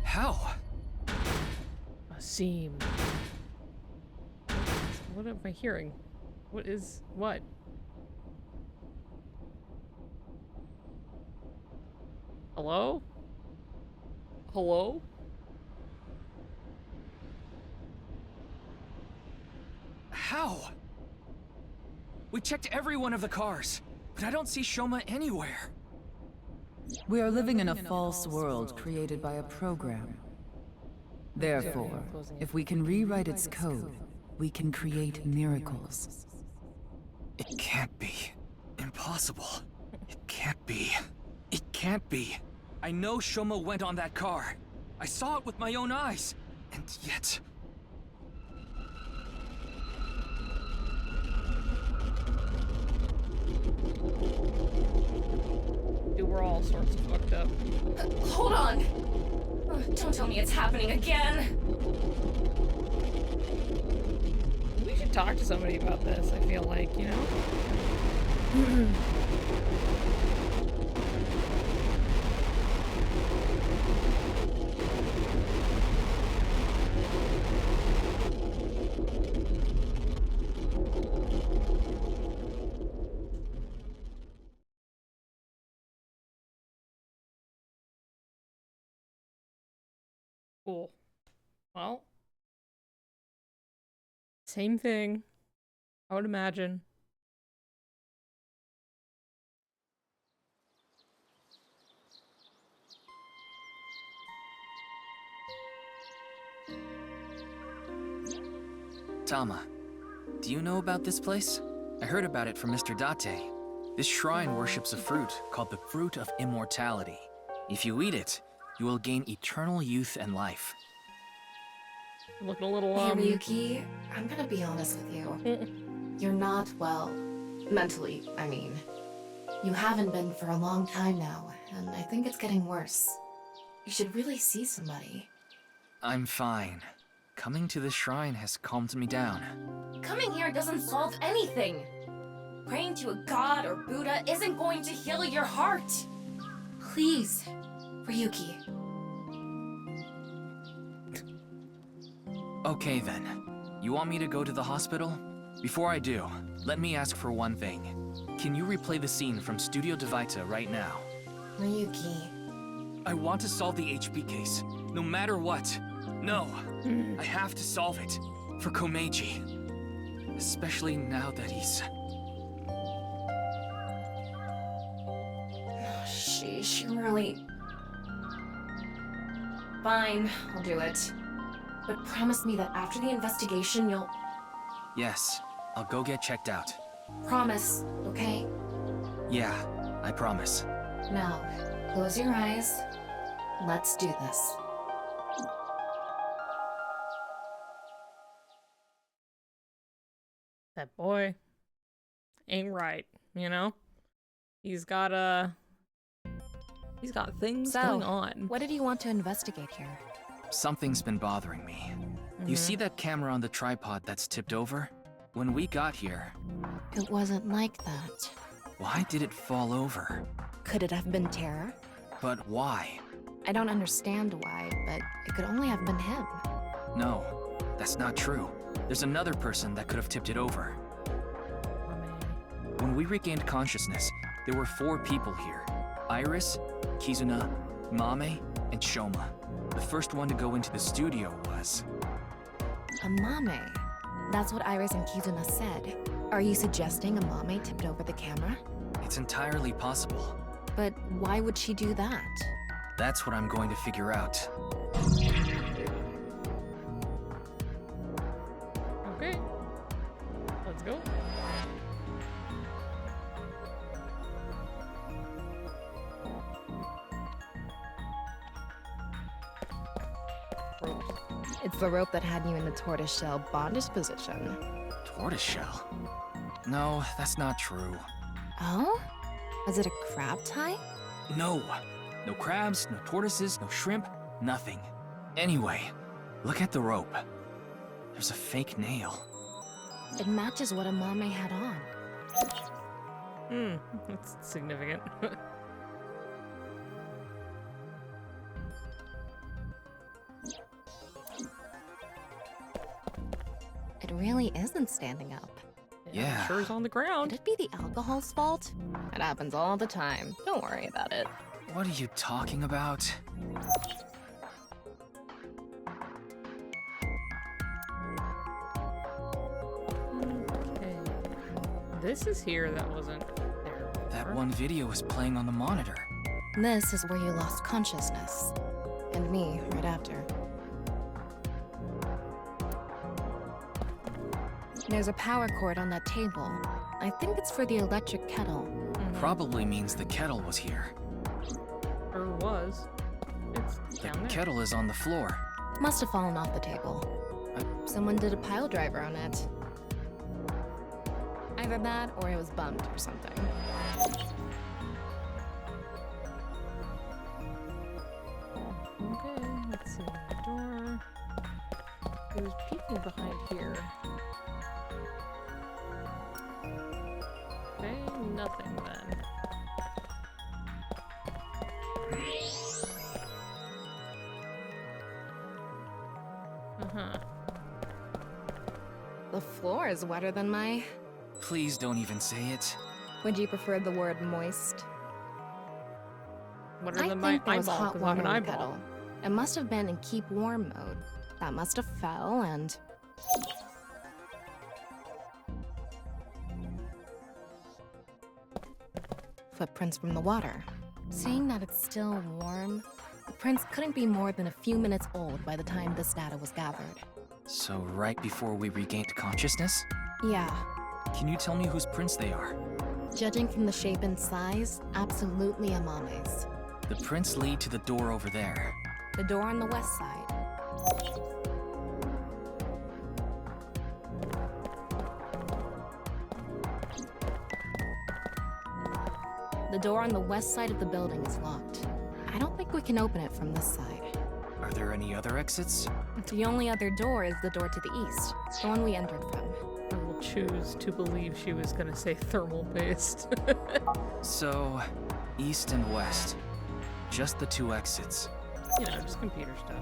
How? A seam. What am I hearing? What is... what? Hello? Hello? How? We checked every one of the cars, but I don't see Shoma anywhere. We are living in a false world created by a program. Therefore, if we can rewrite its code, we can create miracles. It can't be. Impossible. It can't be. It can't be. I know Shoma went on that car. I saw it with my own eyes. And yet... Dude, we're all sorts of fucked up. Hold on! Don't tell me it's happening again! We should talk to somebody about this, I feel like, you know? Cool. Well, same thing, I would imagine. Tama, do you know about this place? I heard about it from Mr. Date. This shrine worships a fruit called the Fruit of Immortality. If you eat it, you will gain eternal youth and life. I'm looking a little, Hey, Ryuki, I'm gonna be honest with you. You're not well. Mentally, I mean. You haven't been for a long time now, and I think it's getting worse. You should really see somebody. I'm fine. Coming to this shrine has calmed me down. Coming here doesn't solve anything! Praying to a god or Buddha isn't going to heal your heart! Please, Ryuki. Okay then. You want me to go to the hospital? Before I do, let me ask for one thing. Can you replay the scene from Studio Devita right now? Ryuki. I want to solve the HP case, no matter what. No, I have to solve it. For Komeiji. Especially now that he's... Sheesh, you really... Fine, I'll do it. But promise me that after the investigation, you'll... Yes, I'll go get checked out. Promise, okay? Yeah, I promise. Now, close your eyes. Let's do this. That boy ain't right, you know? He's got a He's got things So, going on. what did you want to investigate here? Something's been bothering me. You see that camera on the tripod that's tipped over? When we got here, It wasn't like that. why did it fall over? Could it have been Terror? But why? I don't understand why, but it could only have been him. No, that's not true. There's another person that could have tipped it over. When we regained consciousness, there were 4 people here. Iris, Kizuna, Mame, and Shoma. The first one to go into the studio was... Amame. That's what Iris and Kizuna said. Are you suggesting Amame tipped over the camera? It's entirely possible. But why would she do that? That's what I'm going to figure out. Okay. Let's go. It's the rope that had you in the tortoiseshell bondage position. Tortoiseshell? No, that's not true. Oh? Was it a crab tie? No. No crabs, no tortoises, no shrimp, nothing. Anyway, look at the rope. There's a fake nail. It matches what Amame had on. That's significant. It really isn't standing up. Yeah. Sure is on the ground. Could it be the alcohol's fault? It happens all the time. Don't worry about it. What are you talking about? Okay. This is here that wasn't there. That one video is playing on the monitor. This is where you lost consciousness. And me, right after. There's a power cord on that table. I think it's for the electric kettle. Probably means the kettle was here. Or was. It's The down there. kettle is on the floor. Must have fallen off the table. Someone did a pile driver on it. Either that or it was bumped or something. Okay, let's see. Door. There's people behind here. Okay, nothing then. Uh-huh. The floor is wetter than my... Please don't even say it. Would you prefer the word moist? Wetter I than my think there was eyeball, hot 'cause water I'm an in the eyeball. kettle. It must have been in keep warm mode. That must have fell and... Footprints from the water. Seeing that it's still warm, the prints couldn't be more than a few minutes old by the time this data was gathered. So right before we regained consciousness? Yeah, Can you tell me whose prints they are? judging from the shape and size, absolutely Amame's. The prints lead to the door over there. The door on the west side. The door on the west side of the building is locked. I don't think we can open it from this side. Are there any other exits? The only other door is the door to the east, the one we entered from. I will choose to believe she was gonna say thermal paste. So, east and west. Just the 2 exits. You know, just computer stuff.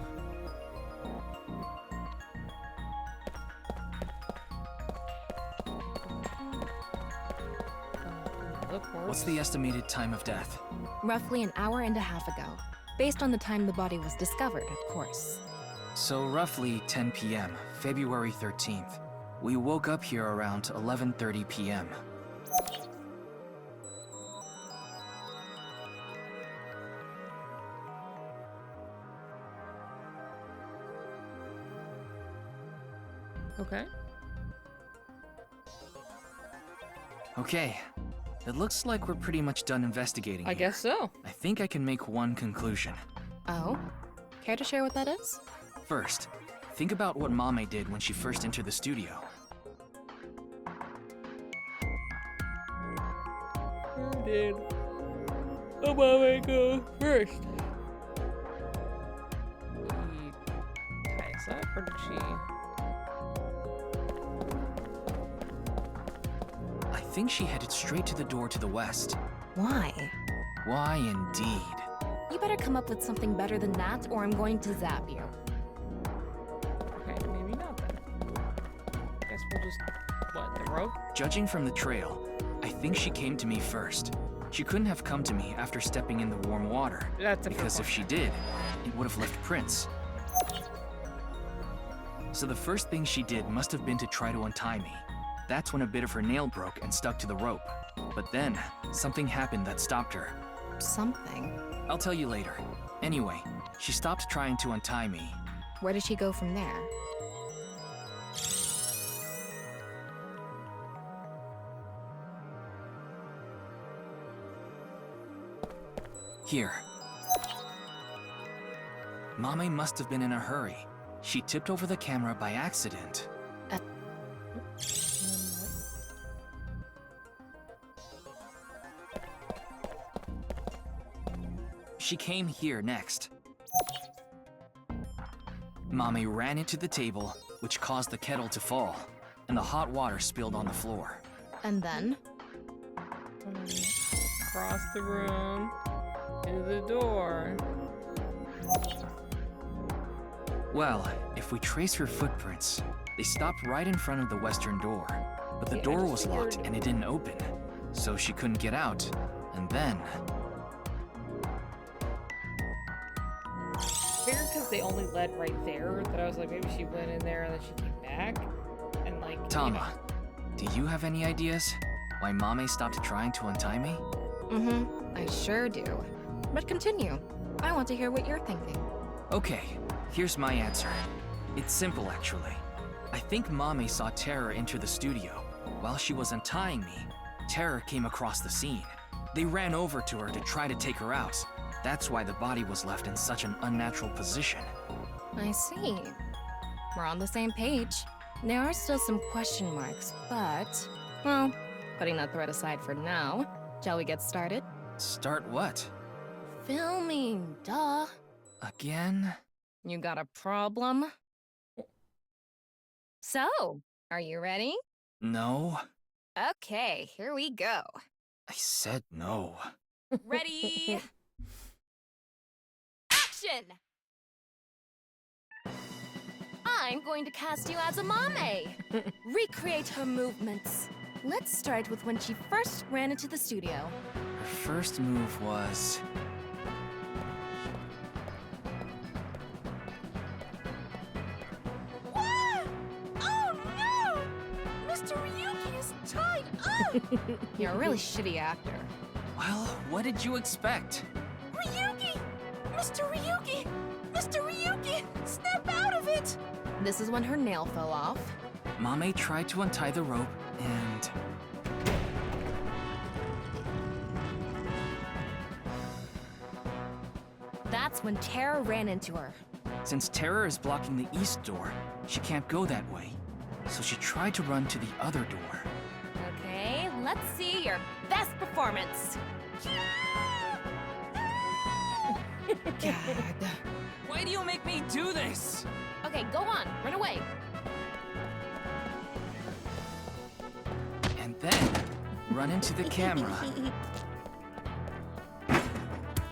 What's the estimated time of death? Roughly an hour and a half ago. Based on the time the body was discovered, of course. So roughly 10 p.m., February 13th. We woke up here around 11:30 p.m. Okay. Okay. It looks like we're pretty much done investigating I here. guess so. I think I can make one conclusion. Oh? Care to share what that is? First, think about what Mame did when she first entered the studio. Who did? Oh, Mama, go first. Did he tie us up, or did she? I think she headed straight to the door to the west. Why? Why indeed? You better come up with something better than that, or I'm going to zap you. Okay, maybe not then. Guess we'll just, what, the rope? Judging from the trail, I think she came to me first. She couldn't have come to me after stepping in the warm water. That's a fair because if point. she did, it would have left prints. So the first thing she did must have been to try to untie me. That's when a bit of her nail broke and stuck to the rope. But then, something happened that stopped her. Something? I'll tell you later. Anyway, she stopped trying to untie me. Where did she go from there? Here. Mame must have been in a hurry. She tipped over the camera by accident. She came here next. Mame ran into the table, which caused the kettle to fall, and the hot water spilled on the floor. And then? Across the room to the door. Well, if we trace her footprints, they stopped right in front of the western door. But the Yeah, I door just was locked figured- and it didn't open. So she couldn't get out. And then... Figured because they only led right there that I was like, maybe she went in there and then she came back. And like, Tama, do you have any ideas? Why Mame stopped trying to untie me? Mm-hmm, I sure do. But continue. I want to hear what you're thinking. Okay, here's my answer. It's simple, actually. I think Mame saw Terror enter the studio. While she was untying me, Terror came across the scene. They ran over to her to try to take her out. That's why the body was left in such an unnatural position. I see. We're on the same page. There are still some question marks, but... Well, putting that thread aside for now, shall we get started? Start what? Filming, duh. Again? You got a problem? So, are you ready? No. Okay, here we go. I said no. Ready? Action! I'm going to cast you as a Mame. Recreate her movements. Let's start with when she first ran into the studio. Her first move was... What? Oh no! Mr. Ryuki is tied up! You're a really shitty actor. Well, what did you expect? Ryuki! Mr. Ryuki! Mr. Ryuki! Snap out of it! This is when her nail fell off. Mame tried to untie the rope, and... That's when Terror ran into her. Since Terror is blocking the east door, she can't go that way. So she tried to run to the other door. Okay, let's see your best performance. Gag. Why do you make me do this? Okay, go on, run away. And then, run into the camera.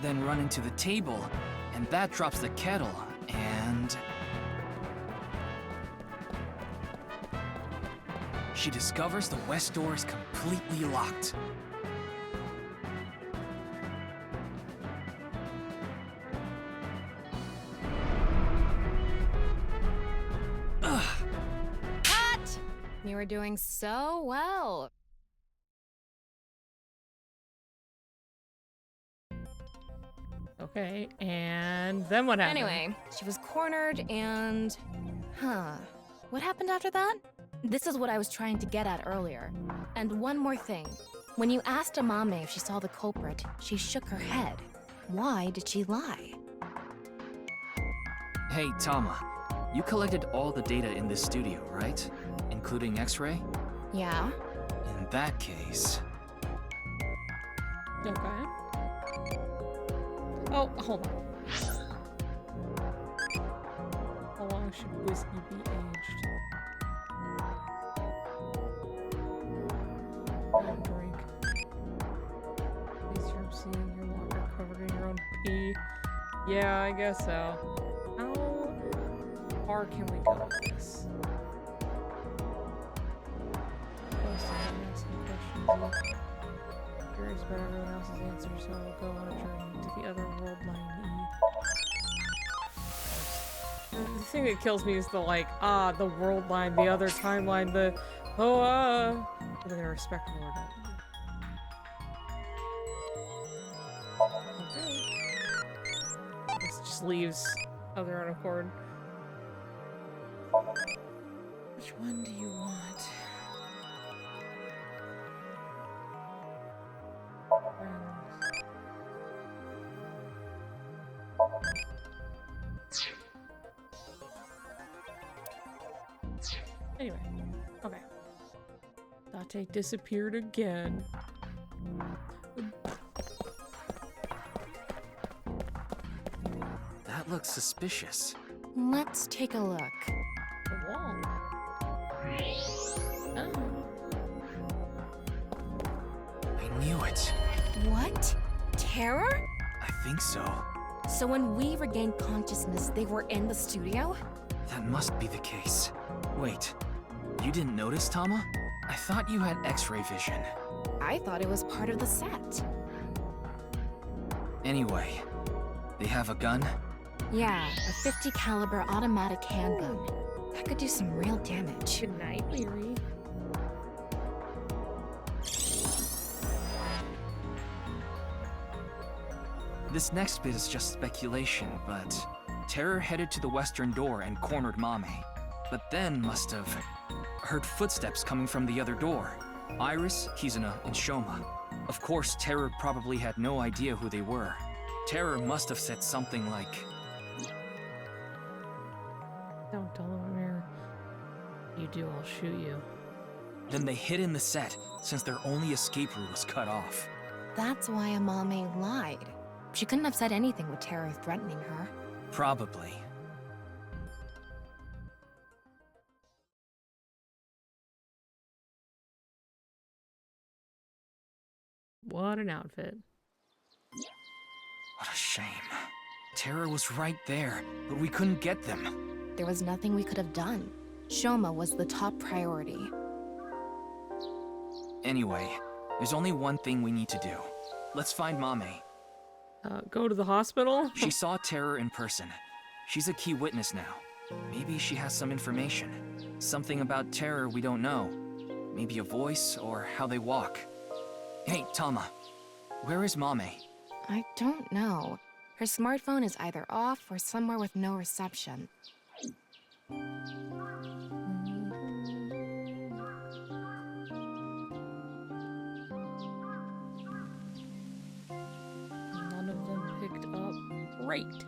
Then run into the table, and that drops the kettle, and... She discovers the west door is completely locked. Cut! You were doing so well. Okay, and then what happened? Anyway, she was cornered and... Huh. What happened after that? This is what I was trying to get at earlier. And one more thing. When you asked Amame if she saw the culprit, she shook her head. Why did she lie? Hey, Tama. You collected all the data in this studio, right? Including X-ray? Yeah? In that case... Okay. Oh, hold on. How long should whiskey be aged? Don't drink. Please from seeing your locker covered in your own pee. Yeah, I guess so. How far can we go with this? Curious about everyone else's answers, so we'll go on a journey to the other world line E. The thing that kills me is the like, the world line, the other timeline, the living in a respectable order. Okay. This just leaves of their own accord. Which one do you want? Anyway, okay. Date disappeared again. That looks suspicious. Let's take a look. The wall. Oh. I knew it. What? Terror? I think so. So when we regained consciousness, they were in the studio? That must be the case. Wait, you didn't notice, Tama? I thought you had X-ray vision. I thought it was part of the set. Anyway, they have a gun? Yeah, a 50 caliber automatic handgun. That could do some real damage. Good night, Leary. This next bit is just speculation, but Terror headed to the western door and cornered Mame, but then must have heard footsteps coming from the other door. Iris, Kizuna, and Shoma. Of course, Terror probably had no idea who they were. Terror must have said something like, Don't tell them I'm here. You do, I'll shoot you. Then they hid in the set, since their only escape route was cut off. That's why Amame lied. She couldn't have said anything with Terror threatening her. Probably. What an outfit. What a shame. Terror was right there, but we couldn't get them. There was nothing we could have done. Shoma was the top priority. Anyway, there's only one thing we need to do. Let's find Mame. Go to the hospital? She saw Terror in person. She's a key witness now. Maybe she has some information. Something about Terror we don't know. Maybe a voice or how they walk. Hey, Tama. Where is Mame? I don't know. Her smartphone is either off or somewhere with no reception. None of them picked up. Great.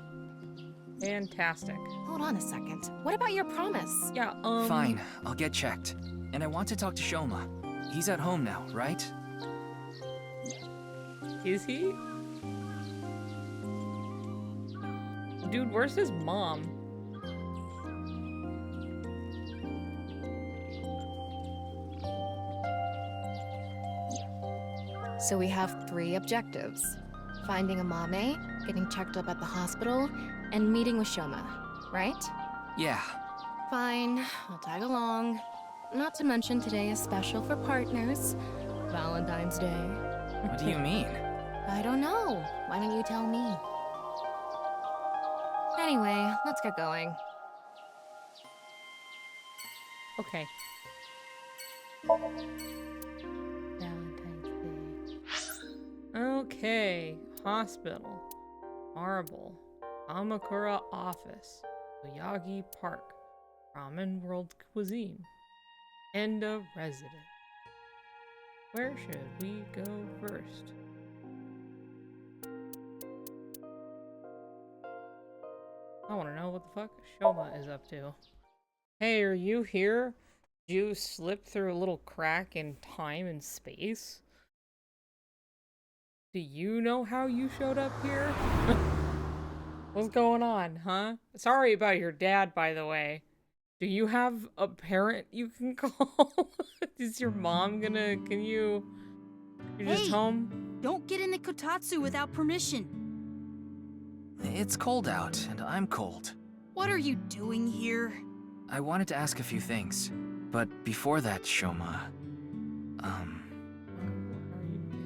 Fantastic. Hold on a second. What about your promise? Yeah, Fine, I'll get checked. And I want to talk to Shoma. He's at home now, right? Is he? Dude, where's his mom? So we have 3 objectives. Finding Amame, getting checked up at the hospital, and meeting with Shoma, right? Yeah. Fine, I'll tag along. Not to mention today is special for partners. Valentine's Day. What do you mean? I don't know. Why don't you tell me? Anyway, let's get going. Okay. Valentine's Day. Okay. Hospital. Marble. Amakura office. Oyagi Park. Ramen World Cuisine. Enda resident. Where should we go first? I want to know what the fuck Shoma is up to. Hey, are you here? Did you slip through a little crack in time and space? Do you know how you showed up here? What's going on, huh? Sorry about your dad, by the way. Do you have a parent you can call? Is your mom gonna, you're just home? Don't get in the kotatsu without permission. It's cold out, and I'm cold. What are you doing here? I wanted to ask a few things, but before that, Shoma...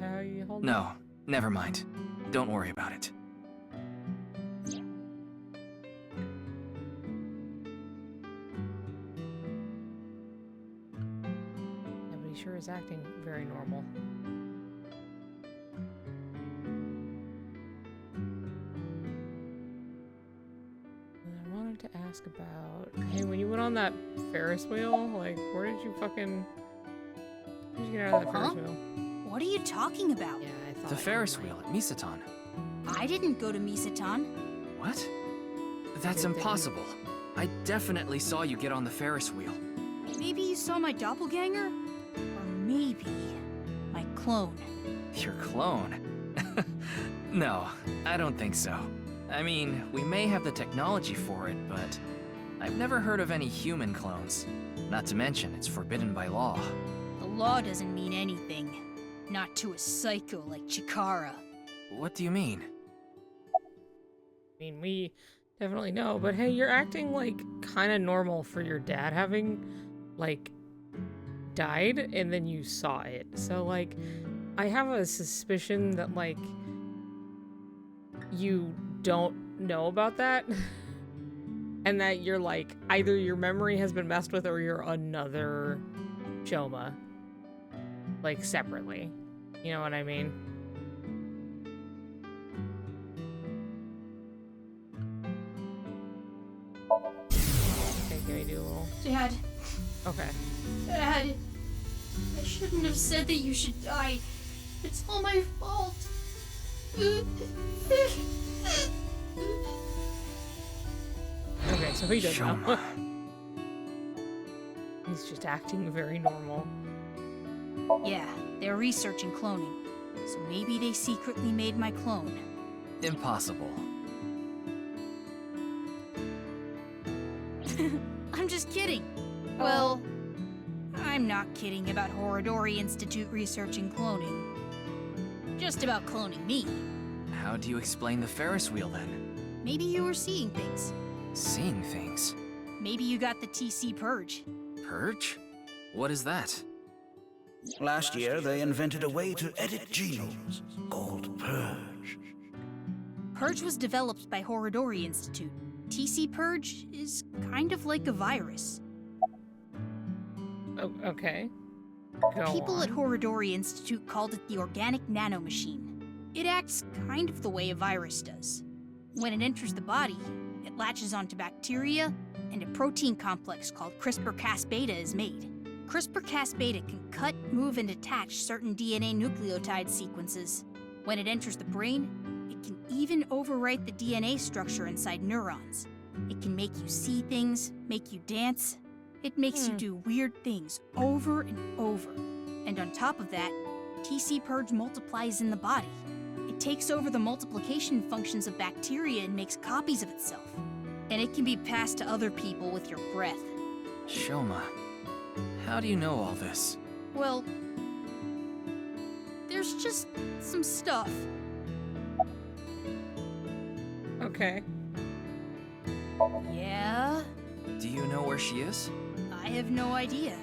How you holding? No, never mind. Don't worry about it. Yeah, but he sure is acting very normal. I wanted to ask about, hey, when you went on that Ferris wheel, like, where did you get out of that Ferris wheel? What are you talking about? Yeah, I thought The Ferris wheel at Misatan. I didn't go to Misatan. What? That's impossible. I definitely saw you get on the Ferris wheel. Maybe you saw my doppelganger? Or maybe my clone. Your clone? No, I don't think so. I mean, we may have the technology for it, but I've never heard of any human clones. Not to mention, it's forbidden by law. The law doesn't mean anything. Not to a psycho like Chikara. What do you mean? I mean, we definitely know, but hey, you're acting like kind of normal for your dad having, like, died and then you saw it. So, like, I have a suspicion that, like, you don't know about that. And that you're, like, either your memory has been messed with or you're another Shoma. Like, separately. You know what I mean? Okay, can we do a little... Dad. Okay. Dad. I shouldn't have said that you should die. It's all my fault. Okay, so he does know. Shoma. He's just acting very normal. Yeah, they're researching cloning. So maybe they secretly made my clone. Impossible. I'm just kidding. Well, I'm not kidding about Horodori Institute researching cloning. Just about cloning me. How do you explain the Ferris wheel then? Maybe you were seeing things. Seeing things? Maybe you got the TC Purge. Purge? What is that? Last year, they invented a way to edit genomes called Purge. Purge was developed by Horodori Institute. TC Purge is kind of like a virus. Oh, okay. People at Horodori Institute called it the Organic Nanomachine. It acts kind of the way a virus does. When it enters the body, it latches onto bacteria, and a protein complex called CRISPR-Cas-beta is made. CRISPR-Cas-beta can cut, move, and attach certain DNA nucleotide sequences. When it enters the brain, it can even overwrite the DNA structure inside neurons. It can make you see things, make you dance. It makes you do weird things over and over. And on top of that, TC Purge multiplies in the body. It takes over the multiplication functions of bacteria and makes copies of itself. And it can be passed to other people with your breath. Shoma, how do you know all this? Well, there's just some stuff. Okay. Yeah? Do you know where she is? I have no idea.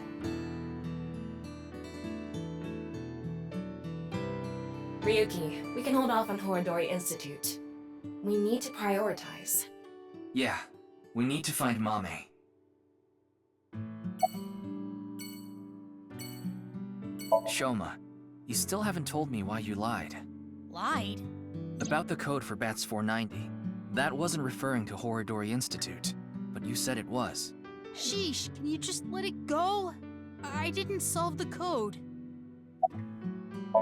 Ryuki, we can hold off on Horodori Institute. We need to prioritize. Yeah, we need to find Mame. Shoma, you still haven't told me why you lied. Lied? About the code for Bats 490. That wasn't referring to Horodori Institute, but you said it was. Sheesh, can you just let it go? I didn't solve the code.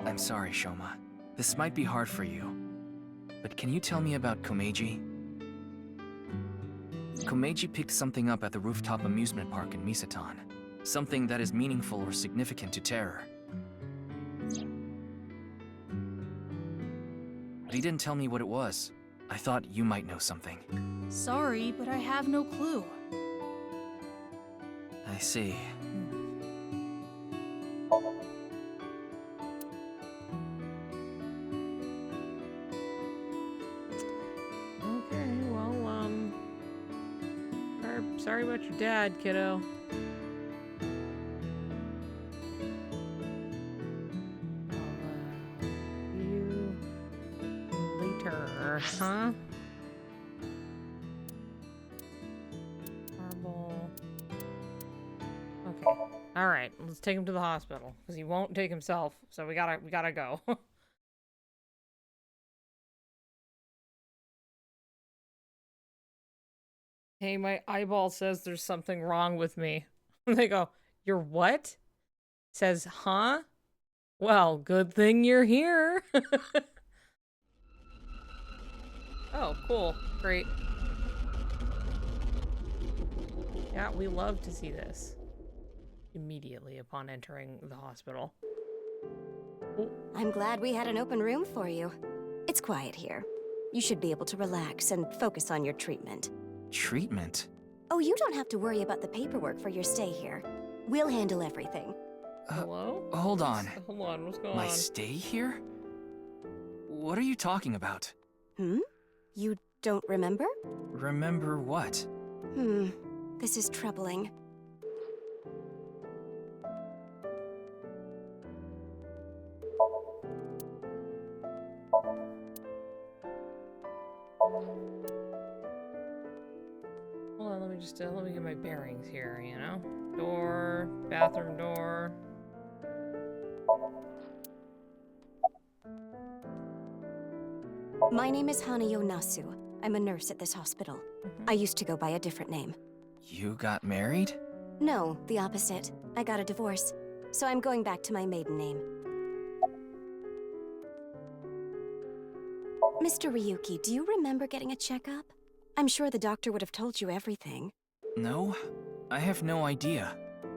I'm sorry, Shoma. This might be hard for you. But can you tell me about Komeiji? Komeiji picked something up at the rooftop amusement park in Misatan. Something that is meaningful or significant to Terror. he didn't tell me what it was. I thought you might know something. Sorry, but I have no clue. I see. Okay, well, sorry about your dad, kiddo. You later, huh? Marble. Okay. All right. Let's take him to the hospital because he won't take himself. So we gotta go. Hey, my eyeball says there's something wrong with me. They go, "You're what?" Says, "Huh?" Well, good thing you're here. Oh, cool. Great. Yeah, we love to see this. Immediately upon entering the hospital. I'm glad we had an open room for you. It's quiet here. You should be able to relax and focus on your treatment. Treatment? Oh, you don't have to worry about the paperwork for your stay here. We'll handle everything. Hello? Hold on. Hold on, what's going My on? stay here? What are you talking about? You don't remember? Remember what? This is troubling. Hold on, let me get my bearings here, you know? Door, bathroom door. My name is Hanayo Nasu. I'm a nurse at this hospital. I used to go by a different name. You got married? No, the opposite. I got a divorce. So I'm going back to my maiden name. Mr. Ryuki, do you remember getting a checkup? I'm sure the doctor would have told you everything. No, I have no idea.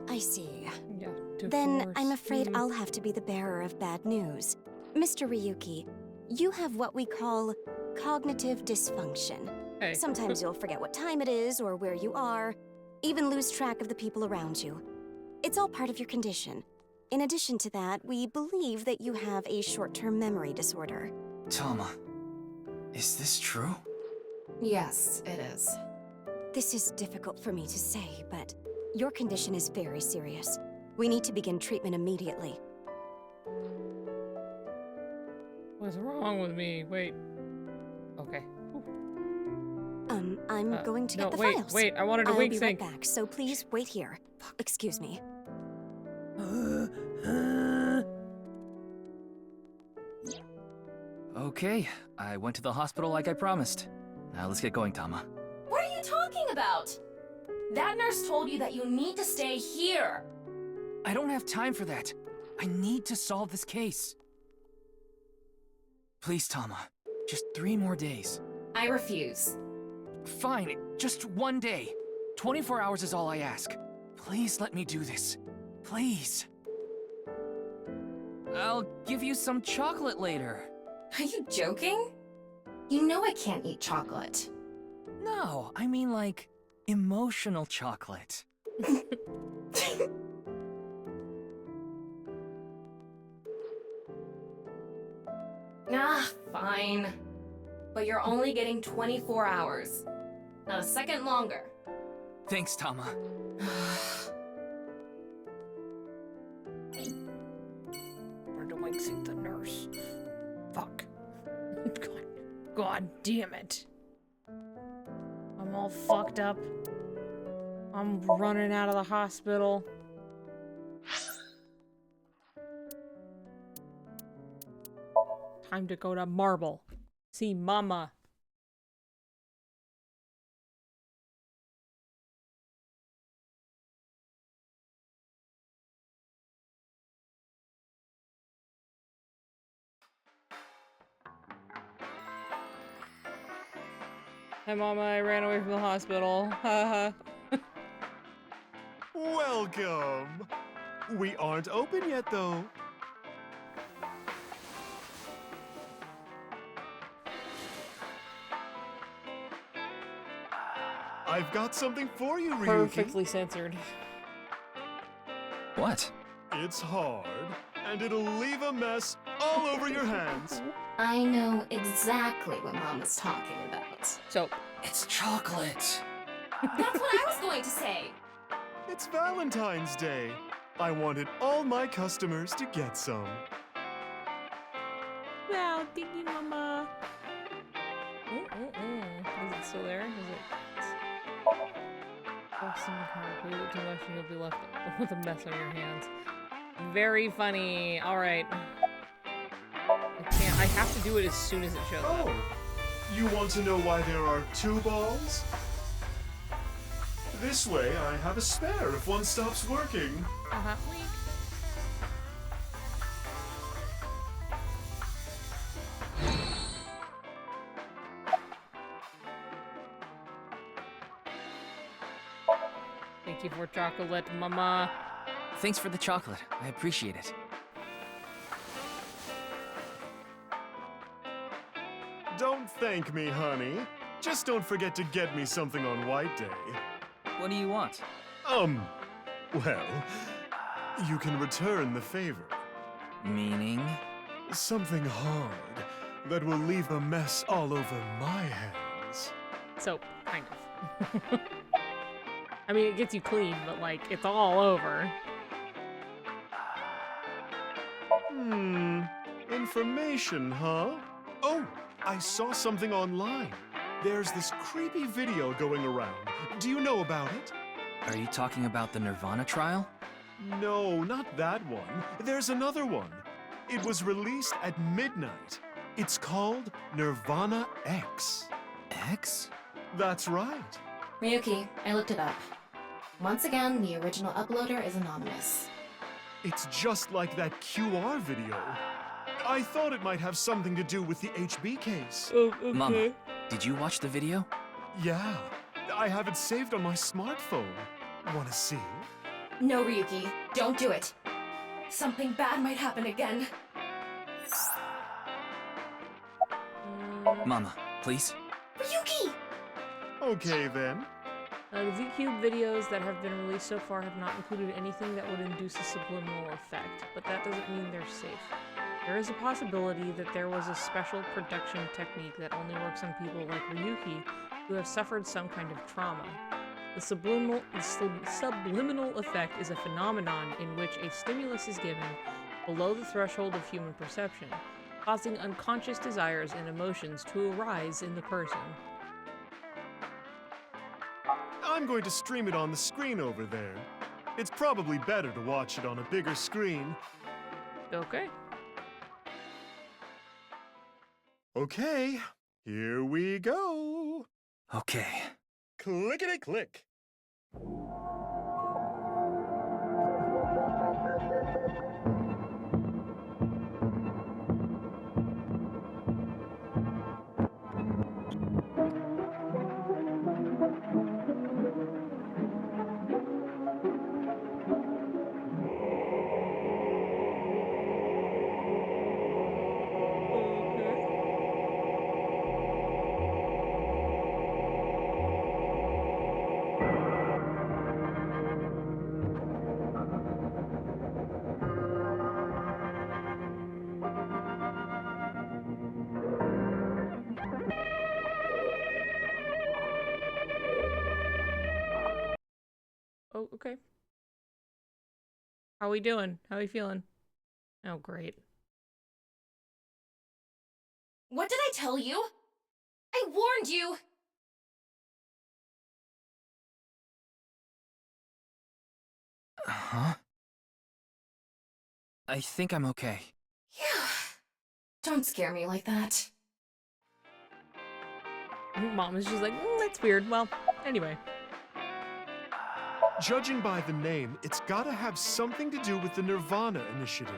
I see. Yeah, Then I'm afraid I'll have to be the bearer of bad news. Mr. Ryuki, you have what we call cognitive dysfunction. Hey. Sometimes you'll forget what time it is or where you are, even lose track of the people around you. It's all part of your condition. In addition to that, we believe that you have a short-term memory disorder. Tama, is this true? Yes, it is. This is difficult for me to say, but your condition is very serious. We need to begin treatment immediately. What's wrong with me? Wait. Okay. I'm going to get the wait, files. Wait, I wanted to I'll wink be sync. right back, so please wait here. Excuse me. Okay, I went to the hospital like I promised. Now let's get going, Tama. What are you talking about? That nurse told you that you need to stay here. I don't have time for that. I need to solve this case. Please, Tama. Just 3 more days. I refuse. Fine, just 1 day. 24 hours is all I ask. Please let me do this. Please. I'll give you some chocolate later. Are you joking? You know I can't eat chocolate. No, I mean like emotional chocolate. Ah, fine. But you're only getting 24 hours. Not a second longer. Thanks, Tama. Wanted to wink sync the nurse. Fuck. God damn it. I'm all fucked up. I'm running out of the hospital. Time to go to Marble. See Mama. Hi, Mama. I ran away from the hospital. Haha. Welcome. We aren't open yet, though. I've got something for you, Ryuki. Perfectly censored. What? It's hard, and it'll leave a mess all over your hands. I know exactly what Mom is talking about. So, it's chocolate. That's what I was going to say. It's Valentine's Day. I wanted all my customers to get some. Wow, thank you, Mama. Is it still there? Is it? Force in the car. If you eat too much, you'll be left with a mess on your hands. Very funny. All right. I have to do it as soon as it shows up. Oh, you want to know why there are 2 balls? This way, I have a spare if one stops working. Wink. Thank you for chocolate, Mama. Thanks for the chocolate. I appreciate it. Don't thank me, honey. Just don't forget to get me something on White Day. What do you want? Well, you can return the favor. Meaning? Something hard that will leave a mess all over my hands. So, kind of. I mean, it gets you clean, but like, it's all over. Information, huh? Oh, I saw something online. There's this creepy video going around. Do you know about it? Are you talking about the Nirvana trial? No, not that one. There's another one. It was released at midnight. It's called Nirvana X. X? That's right. Ryuki, I looked it up. Once again, the original uploader is anonymous. It's just like that QR video. I thought it might have something to do with the HB case. Okay. Mama, did you watch the video? Yeah, I have it saved on my smartphone. Wanna see? No, Ryuki, don't do it. Something bad might happen again. Mama, please? Ryuki! Okay, then. The VCube videos that have been released so far have not included anything that would induce a subliminal effect, but that doesn't mean they're safe. There is a possibility that there was a special production technique that only works on people like Ryuki who have suffered some kind of trauma. The subliminal effect is a phenomenon in which a stimulus is given below the threshold of human perception, causing unconscious desires and emotions to arise in the person. I'm going to stream it on the screen over there. It's probably better to watch it on a bigger screen. Okay. Okay, here we go. Okay. Clickety-click. Oh, okay. How we doing? How we feeling? Oh, great. What did I tell you? I warned you! Huh? I think I'm okay. Yeah. Don't scare me like that. Mom is just like, that's weird. Well, anyway. Judging by the name, it's gotta have something to do with the Nirvana initiative.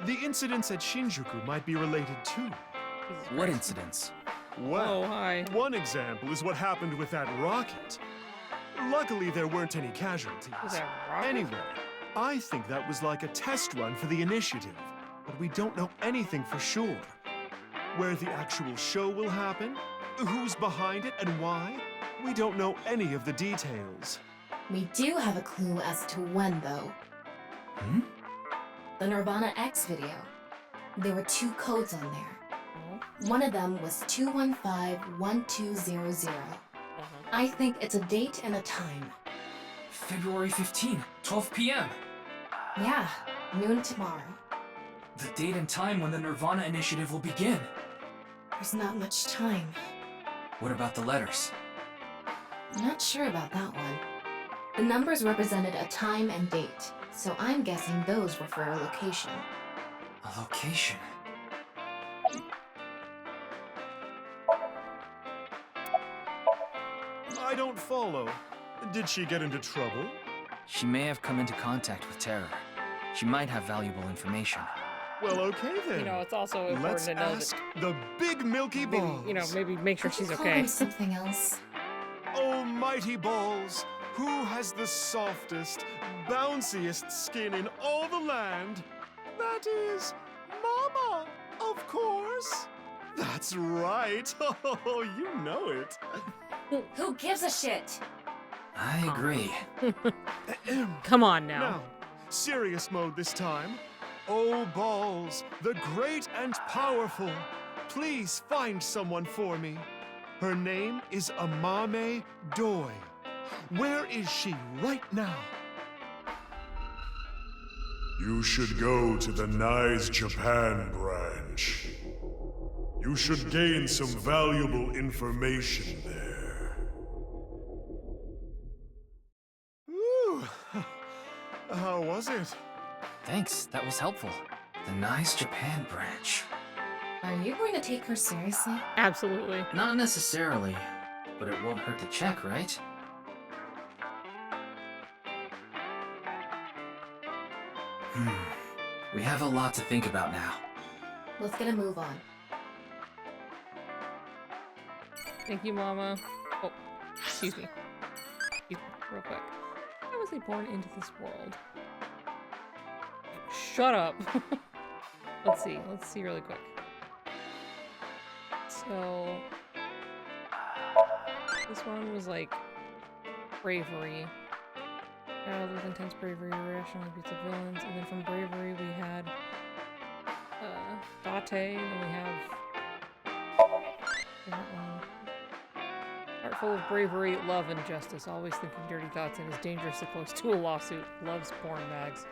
The incidents at Shinjuku might be related too. What incidents? Well, hi. One example is what happened with that rocket. Luckily, there weren't any casualties. Was that a rocket? Anyway, I think that was like a test run for the initiative, but we don't know anything for sure. Where the actual show will happen, who's behind it and why, We don't know any of the details. We do have a clue as to when, though. Hmm? The Nirvana X video. There were 2 codes on there. One of them was 215-1200. I think it's a date and a time. February 15, 12 p.m. Yeah, noon tomorrow. The date and time when the Nirvana initiative will begin. There's not much time. What about the letters? I'm not sure about that one. The numbers represented a time and date, so I'm guessing those were for a location. A location? I don't follow. Did she get into trouble? She may have come into contact with terror. She might have valuable information. Well, okay then. You know, it's also important Let's to know ask the big milky that balls. maybe, maybe make sure she's Call okay. them something else. Oh, mighty balls, who has the softest, bounciest skin in all the land? That is Mama, of course. That's right. Oh, you know it. Who gives a shit? I agree. Come on now. Now, serious mode this time. Oh, balls, the great and powerful, please find someone for me. Her name is Amame Doi. Where is she right now? You should go to the Nice Japan branch. You should gain some valuable information there. Ooh, how was it? Thanks, that was helpful. The Nice Japan branch. Are you going to take her seriously? Absolutely. Not necessarily, but it won't hurt to check, right? We have a lot to think about now. Let's get a move on. Thank you, Mama. Oh, excuse me. Excuse me, real quick. How was I born into this world? Shut up. Let's see really quick. So, this one was like bravery. Child with intense bravery, rationally beats the villains, and then from bravery we had Date, and then we have that one. Heart full of bravery, love, and justice, always thinking dirty thoughts, and is dangerously close to a lawsuit. Loves porn mags.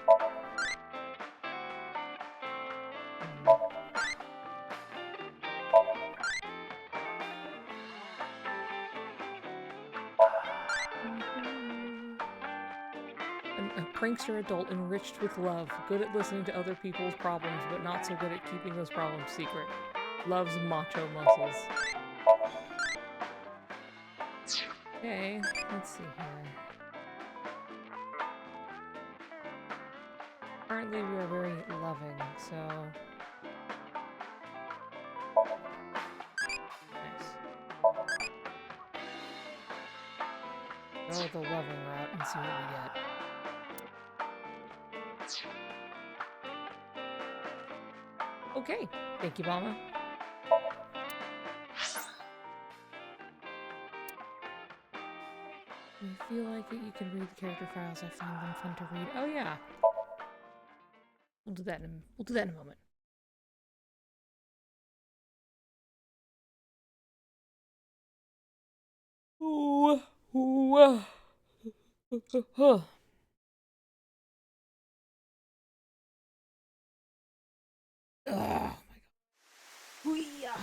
A prankster adult enriched with love, good at listening to other people's problems, but not so good at keeping those problems secret. Loves macho muscles. Okay, let's see here. Currently we are very loving, so... Nice. Go with the loving route and see what we get. Okay, thank you, Mama. If you feel like it, you can read the character files. I find them fun to read. Oh yeah. We'll do that in a moment. Ooh, ooh, oh my god. Hoo-yah.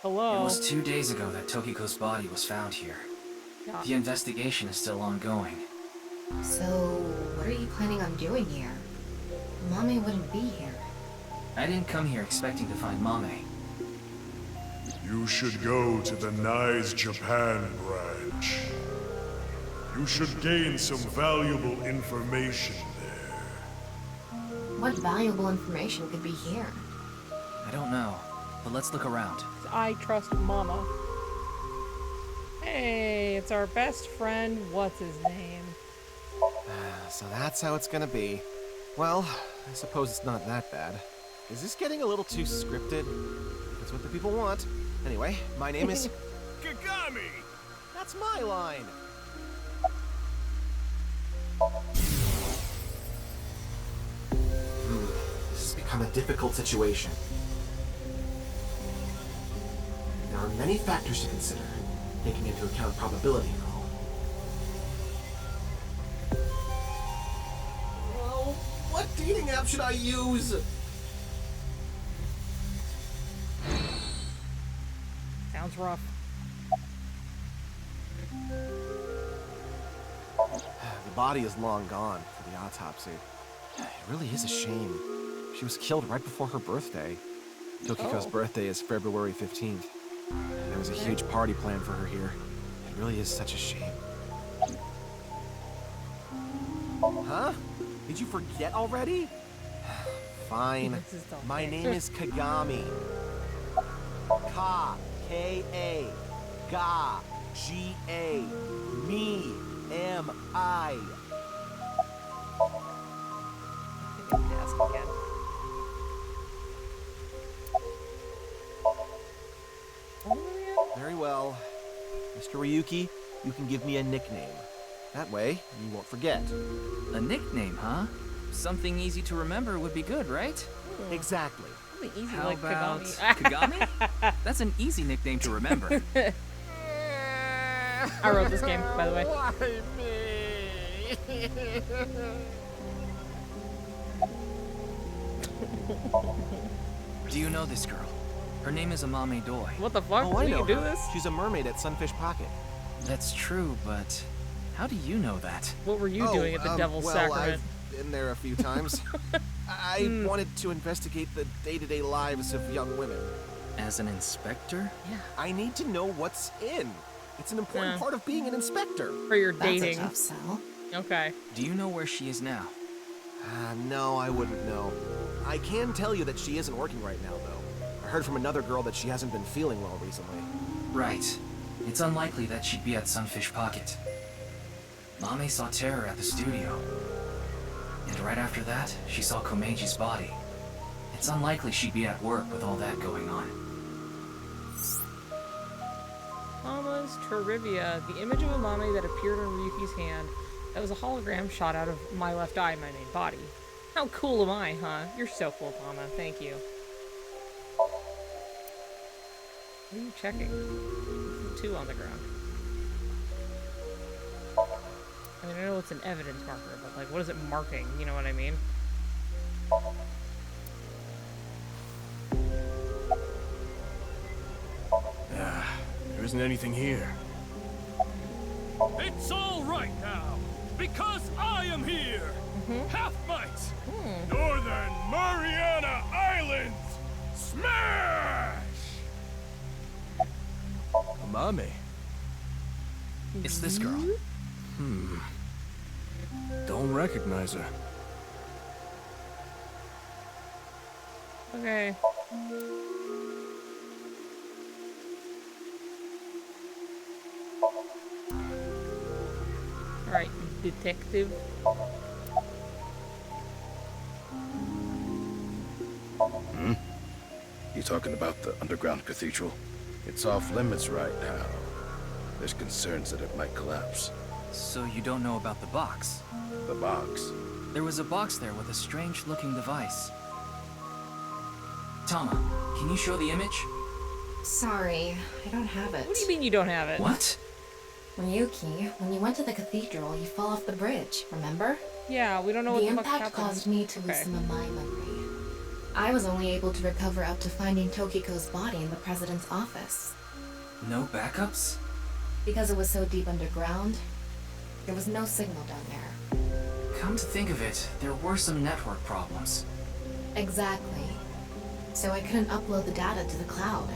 Hello? It was 2 days ago that Tokiko's body was found here. Yeah. The investigation is still ongoing. So, what are you planning on doing here? Mommy wouldn't be here. I didn't come here expecting to find Mame. You should go to the Nice Japan branch. You should gain some valuable information there. What valuable information could be here? I don't know, but let's look around. I trust Mama. Hey, it's our best friend. What's his name? So that's how it's gonna be. Well, I suppose it's not that bad. Is this getting a little too scripted? That's what the people want. Anyway, my name is... Kagami! That's my line! This has become a difficult situation. There are many factors to consider, taking into account probability and all. Oh, what dating app should I use? Sounds rough. The body is long gone for the autopsy. It really is a shame. She was killed right before her birthday. Tokiko's birthday is February 15th. And there was a huge party planned for her here. It really is such a shame. Huh? Did you forget already? Fine. My name is Kagami. K-A. Ga. G-A. Me. M-I. Very well. Mr. Ryuki, you can give me a nickname. That way, you won't forget. A nickname, huh? Something easy to remember would be good, right? Exactly. Easy, How like about Kagami. Kagami? That's an easy nickname to remember. I wrote this game, by the way. Why me? Do you know this girl? Her name is Amame Doi. What the fuck? Oh, I know you do her. this? She's a mermaid at Sunfish Pocket. That's true, but how do you know that? What were you doing at the Devil's well, Sacrament? I've been there a few times. I wanted to investigate the day-to-day lives of young women. As an inspector? Yeah. I need to know what's in. It's an important part of being an inspector. For your That's dating. a tough sell. Okay. Do you know where she is now? No, I wouldn't know. I can tell you that she isn't working right now, though. I heard from another girl that she hasn't been feeling well recently. Right. It's unlikely that she'd be at Sunfish Pocket. Mame saw Terror at the studio. And right after that, she saw Komeji's body. It's unlikely she'd be at work with all that going on. Mama's trivia. The image of Amame that appeared on Ryuki's hand, that was a hologram shot out of my left eye, my main body. How cool am I, huh? You're so cool, Mama. Thank you. What are you checking? There's 2 on the ground. I mean, I know it's an evidence marker, but like, what is it marking? You know what I mean? There isn't anything here. It's all right now, because I am here! Half-Mites! Northern Mariana Islands! Smash! Amame. It's this girl. Don't recognize her. Okay. Alright, detective. You talking about the underground cathedral? It's off limits right now. There's concerns that it might collapse. So you don't know about the box? The box? There was a box there with a strange-looking device. Tama, can you show the image? Sorry, I don't have it. What do you mean you don't have it? What? Ryuki, when you went to the cathedral, you fell off the bridge, remember? Yeah, we don't know what The the fuck impact happened. caused me to lose some of my memory. I was only able to recover up to finding Tokiko's body in the president's office. No backups? Because it was so deep underground, there was no signal down there. Come to think of it, there were some network problems. Exactly. So I couldn't upload the data to the cloud.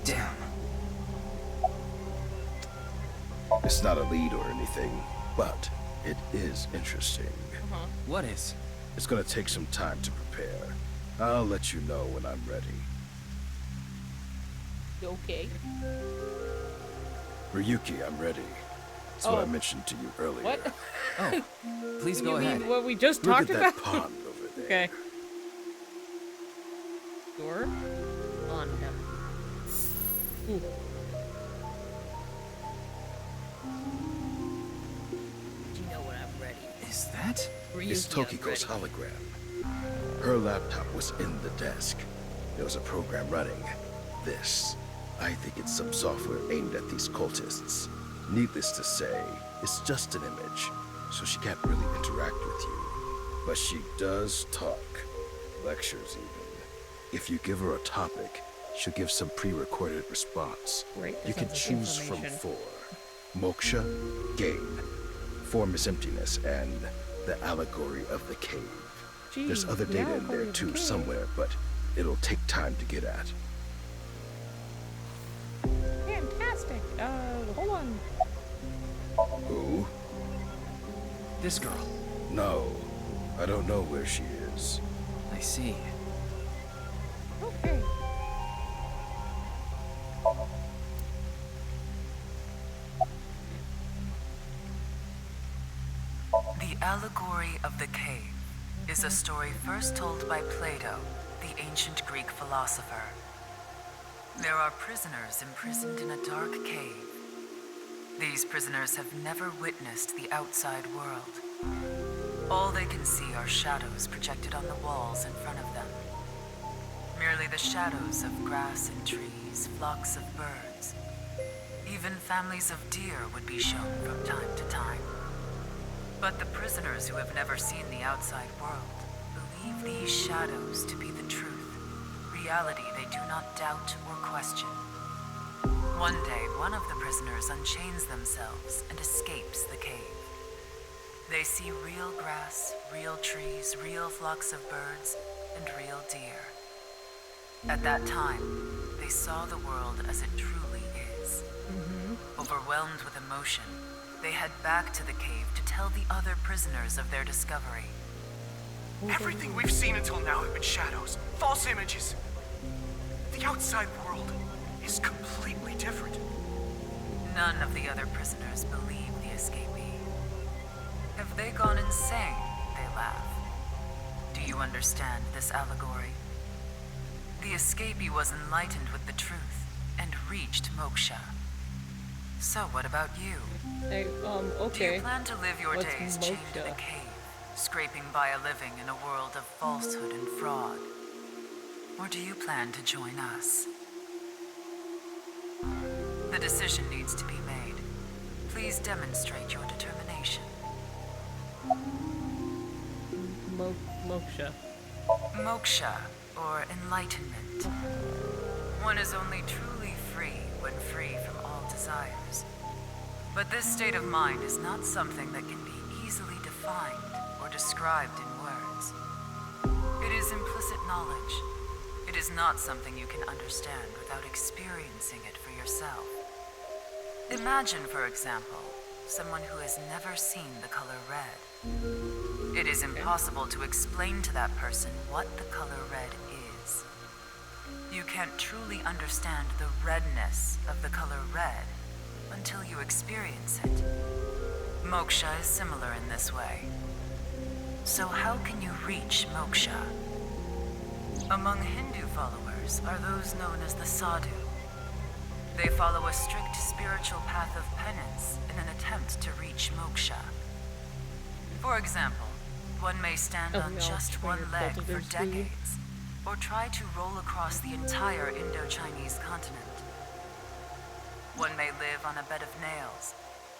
Damn. It's not a lead or anything, but it is interesting. What is? It's gonna take some time to prepare. I'll let you know when I'm ready. Okay. Ryuki, I'm ready. That's what I mentioned to you earlier. What? Oh, please go You mean ahead. what we just Look talked at that about? pond Okay. Sure. On him. Ooh. You know when I'm ready. Is that? It's Tokiko's hologram. Her laptop was in the desk. There was a program running. This. I think it's some software aimed at these cultists. Needless to say, it's just an image, so she can't really interact with you. But she does talk. Lectures even. If you give her a topic, she'll give some pre-recorded response. Great, You can sounds like choose from information. 4. Moksha, gain. Form is emptiness, and the allegory of the cave. There's Gee, other the data in allegory there of the too cave. somewhere, but it'll take time to get at. Fantastic. Hold on. Who? This girl. No. I don't know where she is. I see. Okay. The Allegory of the Cave is a story first told by Plato, the ancient Greek philosopher. There are prisoners imprisoned in a dark cave. These prisoners have never witnessed the outside world. All they can see are shadows projected on the walls in front of them. Merely the shadows of grass and trees, flocks of birds. Even families of deer would be shown from time to time. But the prisoners who have never seen the outside world believe these shadows to be the truth, reality they do not doubt or question. One day, one of the prisoners unchains themselves and escapes the cave. They see real grass, real trees, real flocks of birds, and real deer. At that time, they saw the world as it truly is. Overwhelmed with emotion, they head back to the cave to tell the other prisoners of their discovery. Everything we've seen until now have been shadows, false images. The outside world is completely different. None of the other prisoners believe the escapee. Have they gone insane? They laugh. Do you understand this allegory? The escapee was enlightened with the truth and reached moksha. So what about you? Hey, okay. Do you plan to live your What's days chained in a moksha? cave, scraping by a living in a world of falsehood and fraud? Or do you plan to join us? The decision needs to be made. Please demonstrate your determination. Moksha. Moksha, or enlightenment. One is only truly free when free from all desires. But this state of mind is not something that can be easily defined or described in words. It is implicit knowledge. It is not something you can understand without experiencing it for yourself. Imagine, for example, someone who has never seen the color red. It is impossible to explain to that person what the color red is. You can't truly understand the redness of the color red until you experience it. Moksha is similar in this way. So how can you reach moksha? Among Hindu followers are those known as the sadhu. They follow a strict spiritual path of penance in an attempt to reach moksha. For example, one may stand on just one leg for decades, or try to roll across the entire Indo-Chinese continent. One may live on a bed of nails.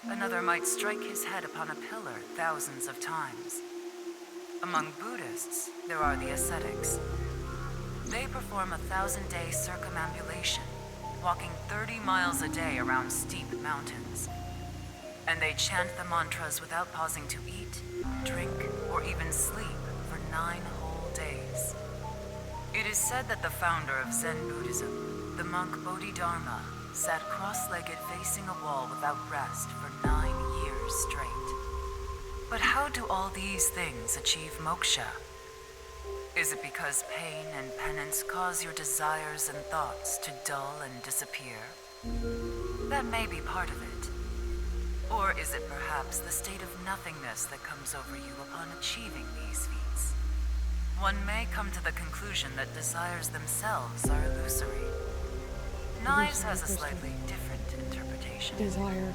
Another might strike his head upon a pillar thousands of times. Among Buddhists, there are the ascetics. They perform a 1,000-day circumambulation, walking 30 miles a day around steep mountains. And they chant the mantras without pausing to eat, drink, or even sleep for 9 whole days. It is said that the founder of Zen Buddhism, the monk Bodhidharma, sat cross-legged facing a wall without rest for 9 years straight. But how do all these things achieve moksha? Is it because pain and penance cause your desires and thoughts to dull and disappear? That may be part of it. Or is it perhaps the state of nothingness that comes over you upon achieving these feats? one may come to the conclusion that desires themselves are illusory. Knives has a slightly different interpretation. Desire.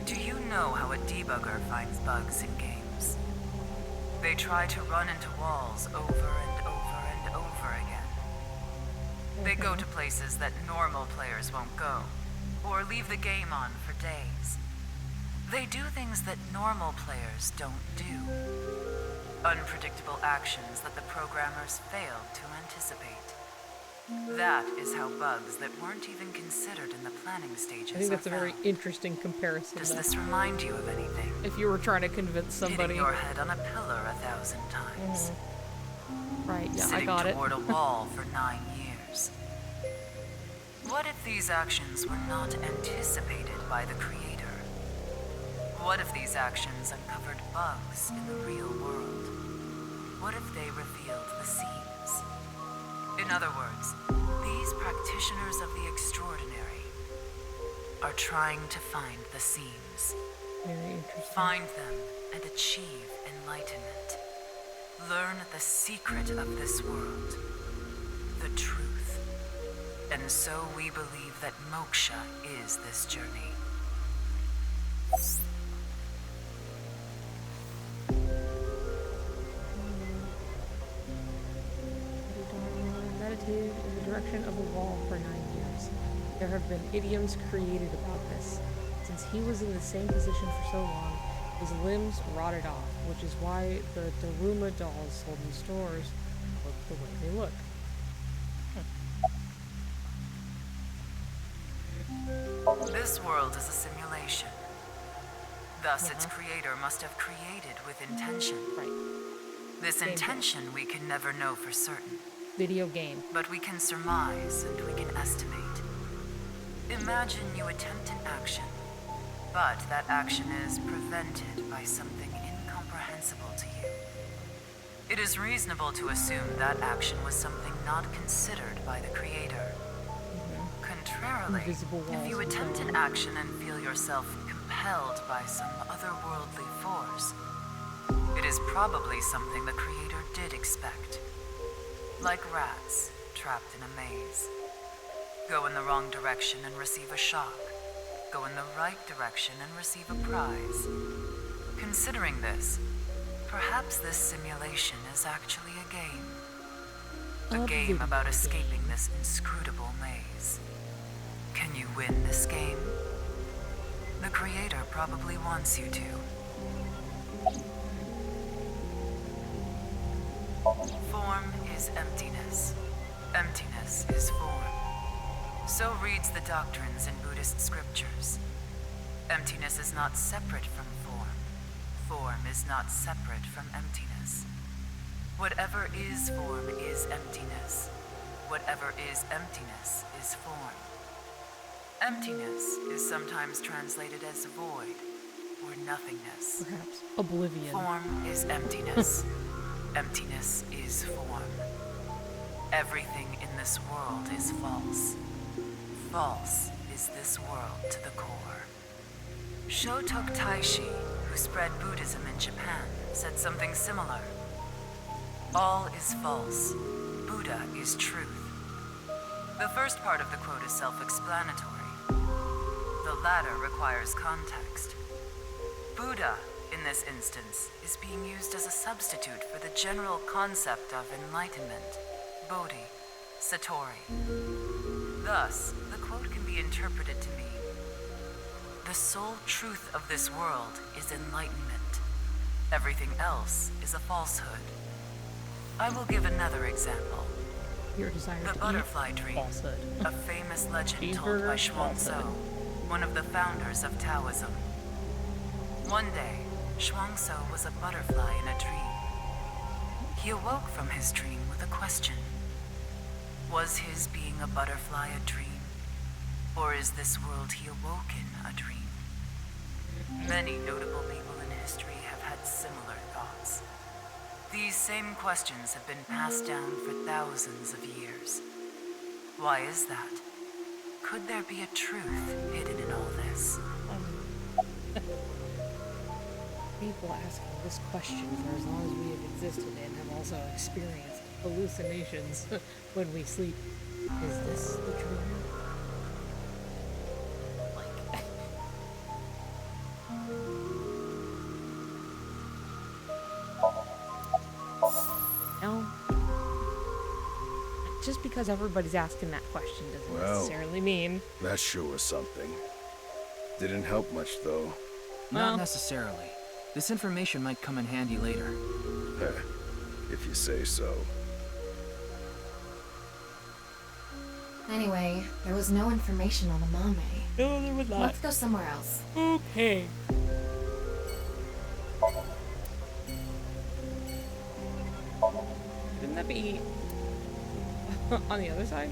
Do you know how a debugger finds bugs in games? They try to run into walls over and over and over again. They go to places that normal players won't go, or leave the game on for days. They do things that normal players don't do. Unpredictable actions that the programmers failed to anticipate. That is how bugs that weren't even considered in the planning stages I think that's a are very found. interesting comparison. Does though. this remind you of anything? If you were trying to convince somebody. Hitting your head on a pillar 1,000 times. Right, yeah, Sitting I got it. toward a wall for 9 years. What if these actions were not anticipated by the creator? What if these actions uncovered bugs in the real world? What if they revealed the seams? In other words, these practitioners of the extraordinary are trying to find the seams. Very interesting. Find them and achieve enlightenment. Learn the secret of this world, the truth. And so we believe that moksha is this journey. Meditated in the direction of the wall for 9 years. There have been idioms created about this. Since he was in the same position for so long, his limbs rotted off, which is why the Daruma dolls sold in stores look the way they look. This world is a simulation. Thus, its creator must have created with intention. Right. This intention we can never know for certain. Video game. But we can surmise and we can estimate. Imagine you attempt an action, but that action is prevented by something incomprehensible to you. It is reasonable to assume that action was something not considered by the creator. Contrarily, if you attempt an action and feel yourself compelled by some otherworldly force, it is probably something the creator did expect. Like rats trapped in a maze. Go in the wrong direction and receive a shock. Go in the right direction and receive a prize. Considering this, perhaps this simulation is actually a game. A game about escaping this inscrutable maze. Can you win this game? The creator probably wants you to. Form is emptiness. Emptiness is form. So reads the doctrines in Buddhist scriptures. Emptiness is not separate from form. Form is not separate from emptiness. Whatever is form is emptiness. Whatever is emptiness is form. Emptiness is sometimes translated as void or nothingness. Perhaps oblivion. Form is emptiness. Emptiness is form. Everything in this world is false. False is this world to the core. Shotok Taishi, who spread Buddhism in Japan, said something similar. All is false. Buddha is truth. The first part of the quote is self-explanatory. The latter requires context. Buddha, in this instance, is being used as a substitute for the general concept of enlightenment, Bodhi, Satori. Thus, the quote can be interpreted to mean, the sole truth of this world is enlightenment. Everything else is a falsehood. I will give another example. Your desire The to butterfly eat dream, falsehood. a famous legend told by Chuang Tzu, one of the founders of Taoism. One day, Chuang Tzu was a butterfly in a dream. He awoke from his dream with a question. Was his being a butterfly a dream? Or is this world he awoke in a dream? Many notable people in history have had similar thoughts. These same questions have been passed down for thousands of years. Why is that? Could there be a truth hidden in all this? People asking this question for as long as we have existed. existed and have also experienced hallucinations when we sleep. Is this the dream? Like... No. Just because everybody's asking that question doesn't necessarily mean... That sure was something. Didn't help much, though. Not necessarily. This information might come in handy later. If you say so. Anyway, there was no information on the Mame. No, there was not. Let's go somewhere else. Okay. Didn't that be on the other side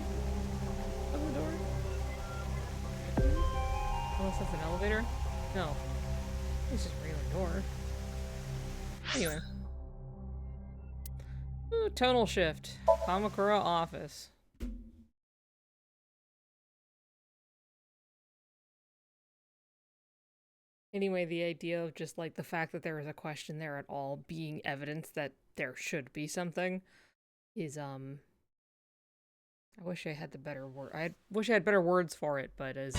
of the door? Unless that's an elevator? No. It's just a regular door. Anyway. Ooh, tonal shift. Kamakura office. Anyway, the idea of just like the fact that there is a question there at all being evidence that there should be something is I wish I had the better word. I wish I had better words for it, but is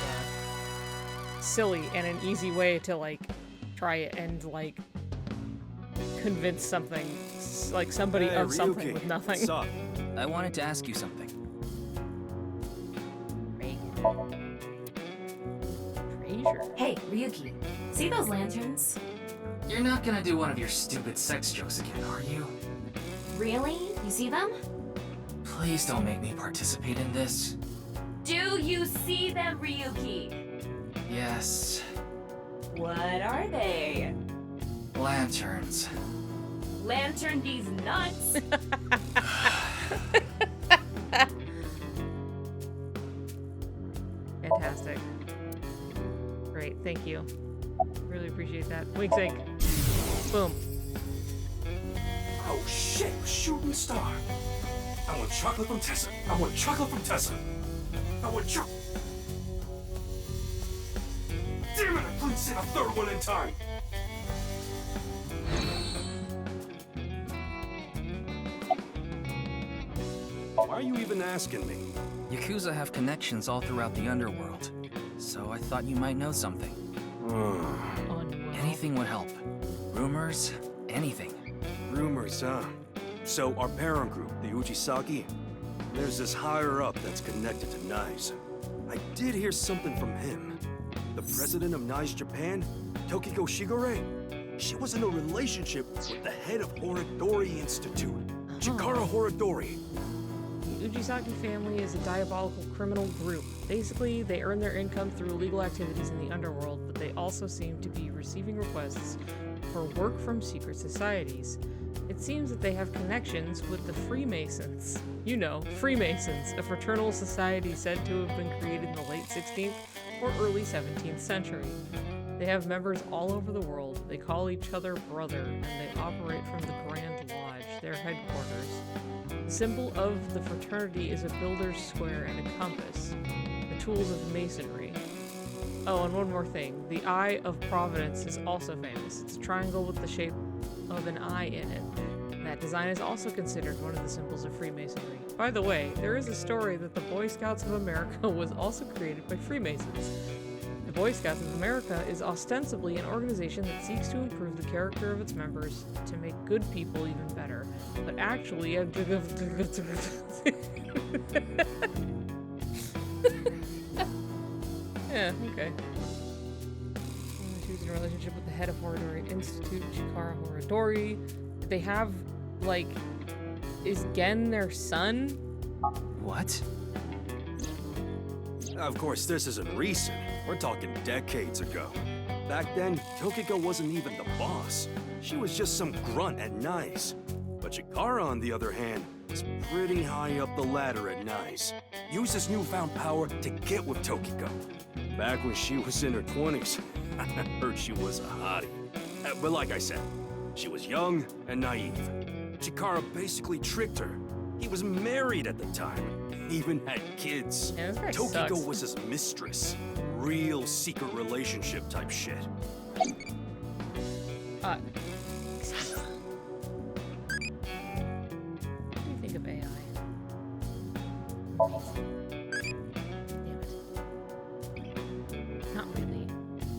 silly and an easy way to like try and like convince something like somebody of something with nothing. What's up? I wanted to ask you something. Hey, Ryuki, see those lanterns? You're not gonna do one of your stupid sex jokes again, are you? Really? You see them? Please don't make me participate in this. Do you see them, Ryuki? Yes. What are they? Lanterns. Lantern these nuts? Fantastic. Great, thank you. Really appreciate that. Wink sync. Boom. Oh shit, shooting star. I want chocolate from Tessa. I want chocolate from Tessa. I want chocolate. Damn it, I couldn't say a third one in time. Why are you even asking me? Yakuza have connections all throughout the underworld, so I thought you might know something. Anything would help. Rumors, anything. Rumors, huh? So our parent group, the Ujisaki, there's this higher up that's connected to NICE. I did hear something from him. The president of NICE Japan, Tokiko Shigure, she was in a relationship with the head of Horodori Institute, Chikara Horodori. The Ujisaki family is a diabolical criminal group. Basically, they earn their income through illegal activities in the underworld, but they also seem to be receiving requests for work from secret societies. It seems that they have connections with the Freemasons. You know, Freemasons, a fraternal society said to have been created in the late 16th or early 17th century. They have members all over the world. They call each other brother, and they operate from the Grand Lodge, their headquarters. The symbol of the fraternity is a builder's square and a compass, the tools of masonry. Oh, and one more thing. The Eye of Providence is also famous. It's a triangle with the shape of an eye in it. And that design is also considered one of the symbols of Freemasonry. By the way, there is a story that the Boy Scouts of America was also created by Freemasons. The Boy Scouts of America is ostensibly an organization that seeks to improve the character of its members to make good people even better. But actually, yeah, okay. She was in a relationship with the head of Horodori Institute, Chikara Horodori. Did they have, like, is Gen their son? What? Of course, this isn't recent. We're talking decades ago. Back then, Tokiko wasn't even the boss. She was just some grunt at NICE. But Chikara, on the other hand, is pretty high up the ladder at NICE. Used his newfound power to get with Tokiko. Back when she was in her 20s, I heard she was a hottie. But like I said, she was young and naive. Chikara basically tricked her. He was married at the time, even had kids. Yeah, this guy Tokiko sucks. was his mistress. Real secret relationship type shit. Not really.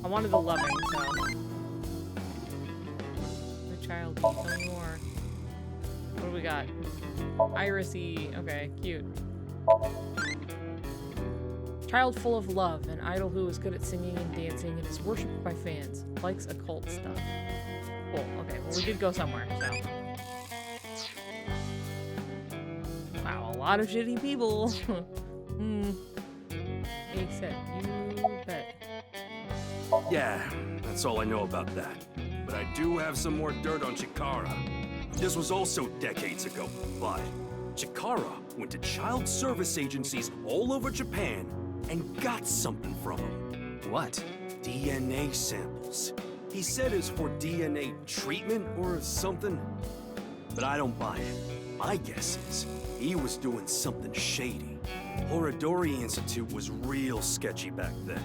I wanted the loving, so. The child, tell me more. What do we got? Irisy. Okay, cute. Child full of love, an idol who is good at singing and dancing and is worshipped by fans. Likes occult stuff. Cool. Okay, well we did go somewhere, so. Wow, a lot of shitty people. He said, you bet. Yeah, that's all I know about that. But I do have some more dirt on Chikara. This was also decades ago, but Chikara went to child service agencies all over Japan and got something from them. What? DNA samples. He said it's for DNA treatment or something, but I don't buy it. My guess is he was doing something shady. Horadori Institute was real sketchy back then.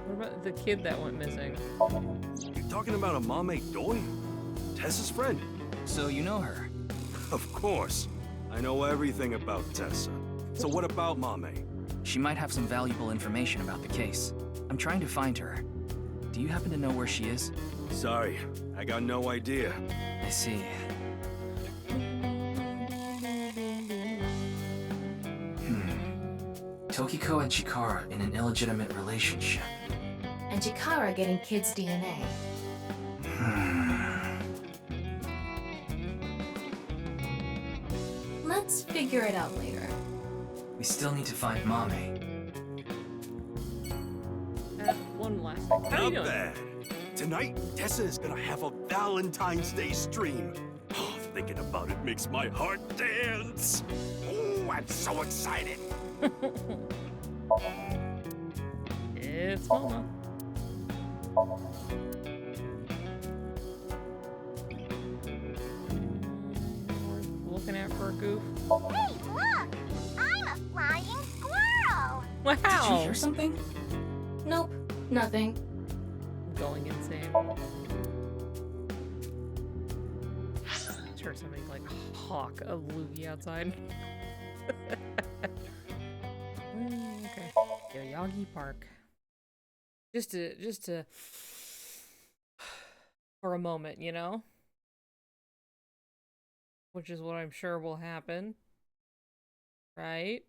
What about the kid that went missing? You talking about a Mame Doi? Tessa's friend? So you know her? Of course. I know everything about Tessa. So what about Mame? She might have some valuable information about the case. I'm trying to find her. Do you happen to know where she is? Sorry, I got no idea. I see. Tokiko and Chikara in an illegitimate relationship. And Chikara getting kids' DNA. Let's figure it out later. We still need to find Mame. One last thing. How you Not doing? bad. Tonight, Tessa is gonna have a Valentine's Day stream. Oh, thinking about it makes my heart dance. Oh, I'm so excited. It's Mama. We're looking at for a goof. Hey, look! I'm a flying squirrel! Wow! Did you hear something? Nope, nothing. Going insane. Sure, somebody like hawk a loogie outside. Okay. Yoyagi Park. Just to for a moment, you know? Which is what I'm sure will happen. Right?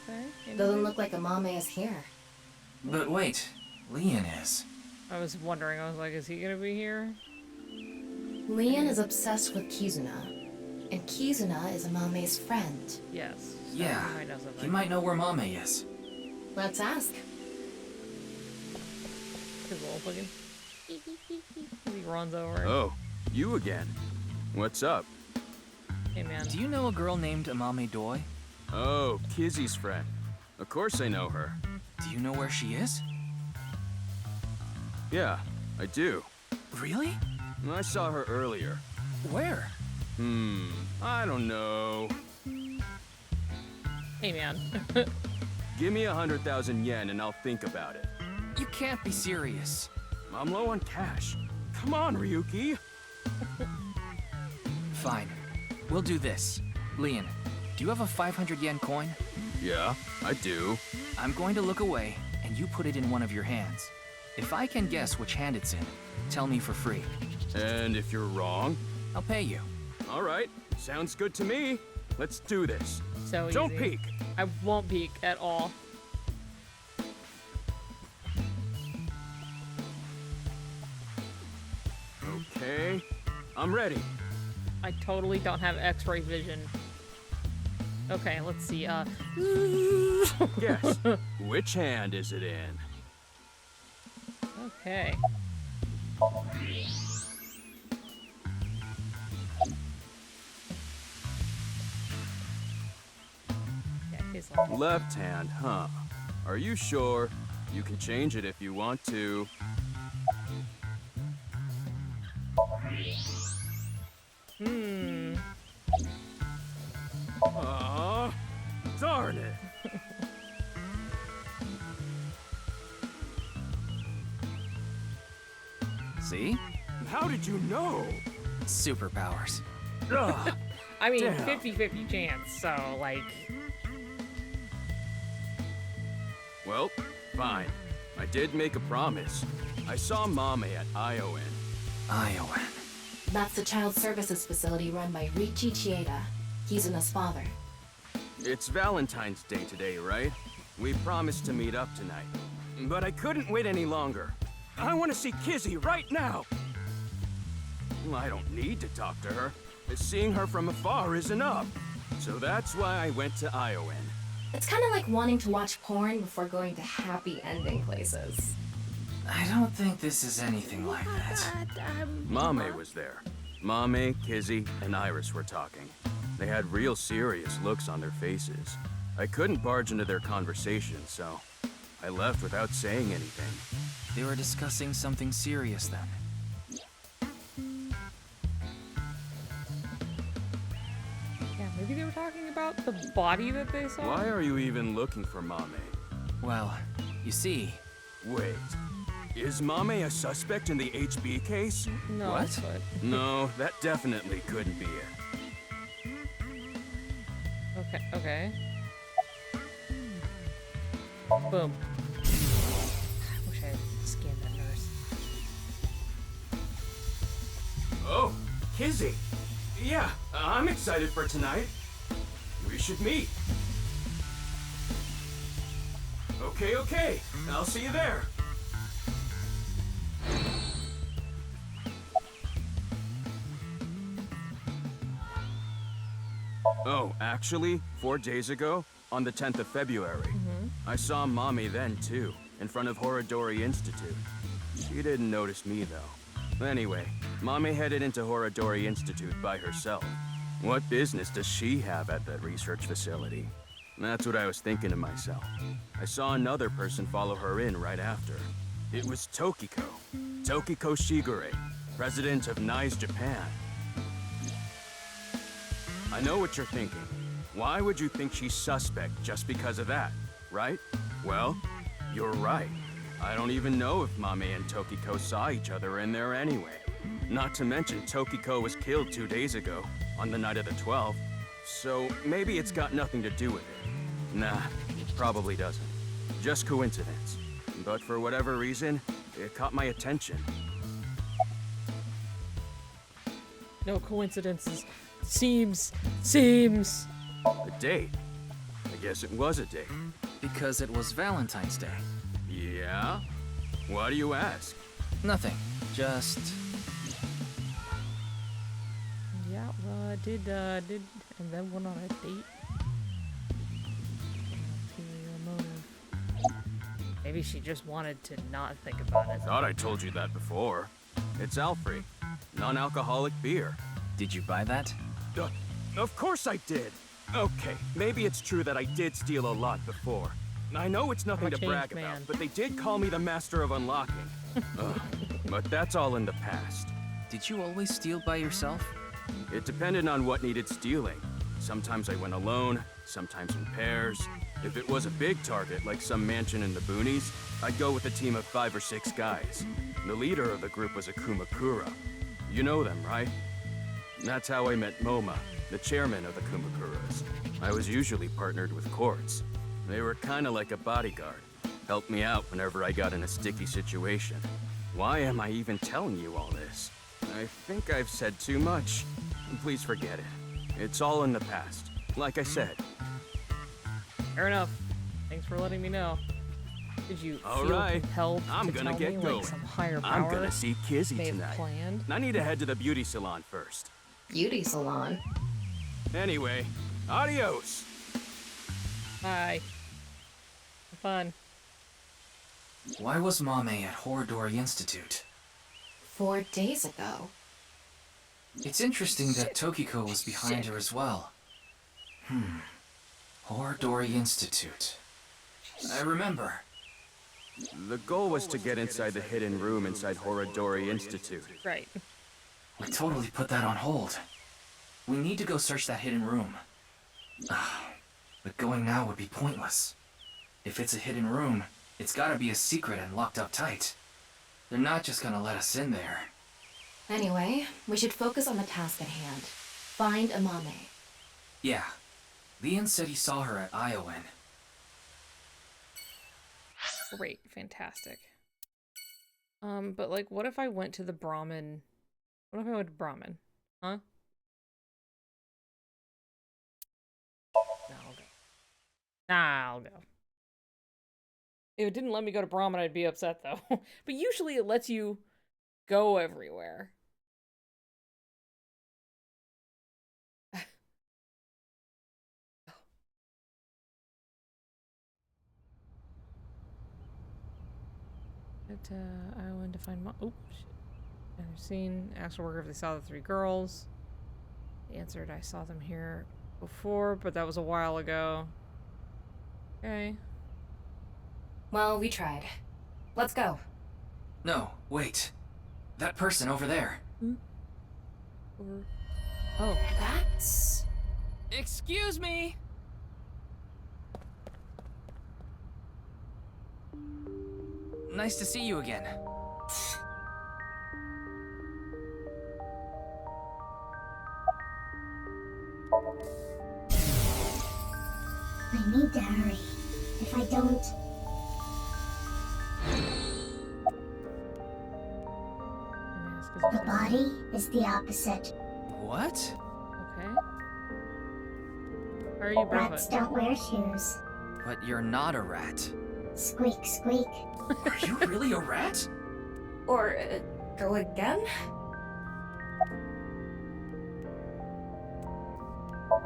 Okay. Doesn't look like Amame is here. But wait, Leon is. I was wondering, I was like, is he gonna be here? Leon is obsessed with Kizuna, and Kizuna is Amame's friend. Yes. So Yeah, he might know something. he might know where Mame is. Let's ask. His little fucking he runs over. Oh, you again. What's up? Hey man. Do you know a girl named Amame Doi? Oh, Kizzy's friend. Of course I know her. Do you know where she is? Yeah, I do. Really? I saw her earlier. Where? I don't know. Hey man. Give me 100,000 yen and I'll think about it. You can't be serious. I'm low on cash. Come on, Ryuki. Fine. We'll do this. Leon, do you have a 500 yen coin? Yeah, I do. I'm going to look away, and you put it in one of your hands. If I can guess which hand it's in, tell me for free. And if you're wrong? I'll pay you. All right, sounds good to me. Let's do this. So Don't easy. peek. I won't peek at all. Okay, I'm ready. I totally don't have X-ray vision. Okay, let's see. Guess. Which hand is it in? Okay. Yeah, his left. Left hand, huh? Are you sure? You can change it if you want to. Hmm. Aw, darn it. See? How did you know? Superpowers. Ugh. I mean, Damn. 50-50 chance, so, like... Well, fine. I did make a promise. I saw Mame at ION. ION. That's the child services facility run by Richie Chieda. He's Una's father. It's Valentine's Day today, right? We promised to meet up tonight. But I couldn't wait any longer. I want to see Kizzy right now! I don't need to talk to her. Seeing her from afar is enough. So that's why I went to ION. It's kind of like wanting to watch porn before going to happy ending places. I don't think this is anything like that. Mame was there. Mame, Kizzy, and Iris were talking. They had real serious looks on their faces. I couldn't barge into their conversation, so I left without saying anything. They were discussing something serious then. Yeah, maybe they were talking about the body that they saw? Why are you even looking for Mame? Well, you see... Wait. Is Mame a suspect in the HB case? No, What? but... No, that definitely couldn't be it. Okay. Boom. I wish I had scanned that nurse. Oh, Kizzy. Yeah, I'm excited for tonight. We should meet. Okay. I'll see you there. Oh, actually, 4 days ago, on the 10th of February, I saw Mommy then, too, in front of Horodori Institute. She didn't notice me, though. Anyway, Mommy headed into Horodori Institute by herself. What business does she have at that research facility? That's what I was thinking to myself. I saw another person follow her in right after. It was Tokiko. Tokiko Shigure, president of NICE Japan. I know what you're thinking. Why would you think she's suspect just because of that, right? Well, you're right. I don't even know if Mame and Tokiko saw each other in there anyway. Not to mention Tokiko was killed 2 days ago, on the night of the 12th. So maybe it's got nothing to do with it. Nah, it probably doesn't. Just coincidence. But for whatever reason, it caught my attention. No coincidences. Seems. A date? I guess it was a date. Because it was Valentine's Day. Yeah? Why do you ask? Nothing. Just... Yeah, well, I did, and then went on a date. Ulterior motive. Maybe she just wanted to not think about it. Thought I told you that before. It's Alfrey. Non-alcoholic beer. Did you buy that? Of course I did. Okay, maybe it's true that I did steal a lot before. I know it's nothing to brag about, but they did call me the master of unlocking. Ugh, but that's all in the past. Did you always steal by yourself? It depended on what needed stealing. Sometimes I went alone, sometimes in pairs. If it was a big target, like some mansion in the boonies, I'd go with a team of 5 or 6 guys. The leader of the group was a Kumakura. You know them, right? That's how I met Moma, the chairman of the Kumakuras. I was usually partnered with Quartz. They were kinda like a bodyguard. Helped me out whenever I got in a sticky situation. Why am I even telling you all this? I think I've said too much. Please forget it. It's all in the past. Like I said. Fair enough. Thanks for letting me know. Did you All feel right. compelled I'm to gonna tell get me, going. like, some higher I'm power gonna see Kizzy may have tonight. planned? I need to head to the beauty salon first. Beauty salon? Anyway, adios. Bye. Have fun. Why was Mame at Horodori Institute? 4 days ago. It's interesting that Tokiko was behind her as well. Horodori Institute. I remember. The goal was to get inside the hidden room inside Horodori Institute. Right. We totally put that on hold. We need to go search that hidden room. But going now would be pointless. If it's a hidden room, it's gotta be a secret and locked up tight. They're not just gonna let us in there. Anyway, we should focus on the task at hand. Find Amame. Yeah. Leon said he saw her at Iowan. Great, fantastic. But like, what if I went to the Brahmin? What if I went to Brahmin? Huh? I'll go. If it didn't let me go to Brahmin, I'd be upset though. But usually it lets you go everywhere. I went to find oh shit. Never seen. Asked the worker if they saw the 3 girls. They answered, I saw them here before, but that was a while ago. Okay. Well, we tried. Let's go. No, wait. That person over there. Oh. That's... Excuse me! Nice to see you again. I need to hurry. If I don't... The body is the opposite. What? Okay. How are you, Rats don't wear shoes. But you're not a rat. Squeak, squeak. Are you really a rat? Or, go again?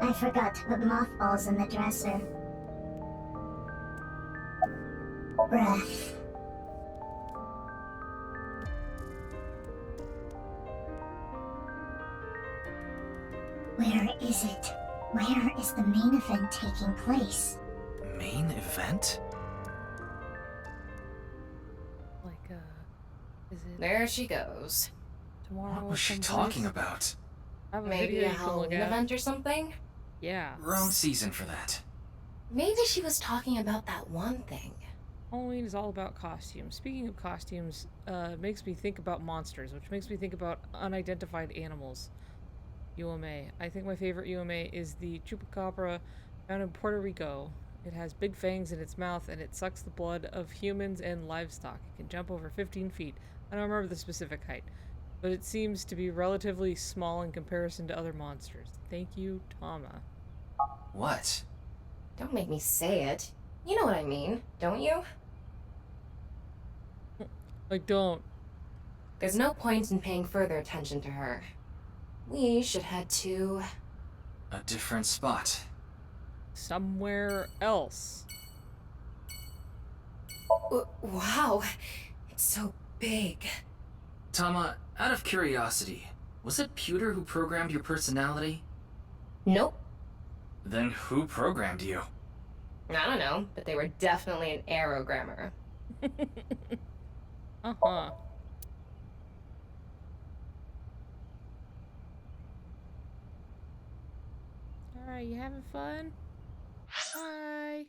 I forgot to put mothballs in the dresser. Breath. Where is it? Where is the main event taking place? Main event? Like, is it... There she goes. Tomorrow What was she talking about? I have a Maybe video a you can look Halloween at. event or something? Yeah. Wrong season for that. Maybe she was talking about that one thing. Halloween is all about costumes. Speaking of costumes, makes me think about monsters, which makes me think about unidentified animals. UMA. I think my favorite UMA is the chupacabra found in Puerto Rico. It has big fangs in its mouth and it sucks the blood of humans and livestock. It can jump over 15 feet. I don't remember the specific height, but it seems to be relatively small in comparison to other monsters. Thank you, Tama. What? Don't make me say it. You know what I mean, don't you? I don't. There's no point in paying further attention to her. We should head to... A different spot. Somewhere else. Wow, it's so big. Tama, out of curiosity, was it Pewter who programmed your personality? Nope. Then who programmed you? I don't know, but they were definitely an aerogrammer. Uh-huh. Alright, you having fun? Bye.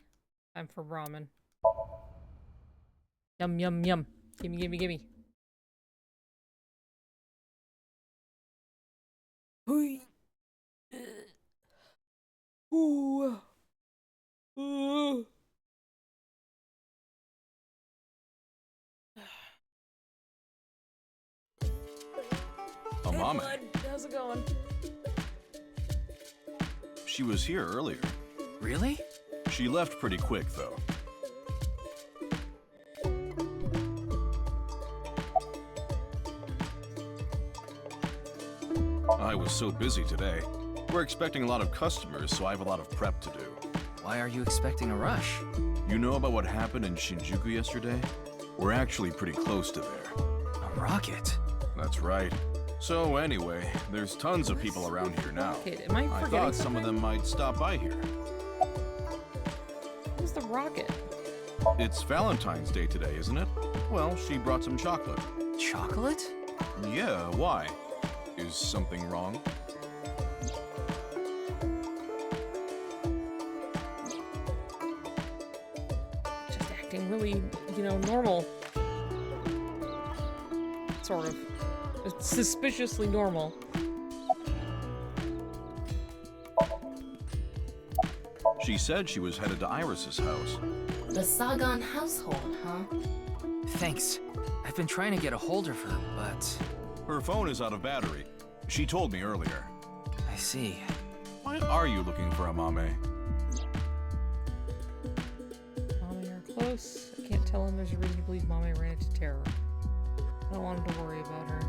Time for ramen. Yum, yum, yum. Gimme, gimme, gimme. Hui. Ooh. Ooh. Amame. Hey, bud. How's it going? She was here earlier. Really? She left pretty quick, though. I was so busy today. We're expecting a lot of customers, so I have a lot of prep to do. Why are you expecting a rush? You know about what happened in Shinjuku yesterday? We're actually pretty close to there. A rocket? That's right. So anyway, there's tons of people around here now. Rocket? Am I forgetting thought some of them might stop by here. Who's the rocket? It's Valentine's Day today, isn't it? Well, she brought some chocolate. Chocolate? Yeah, why? Is something wrong? really, normal. Sort of. Suspiciously normal. She said she was headed to Iris's house. The Sagan household, huh? Thanks. I've been trying to get a hold of her, but... Her phone is out of battery. She told me earlier. I see. Why are you looking for a Mame? Mame are close. I can't tell him there's a reason to believe Mame ran into terror. I don't want him to worry about her.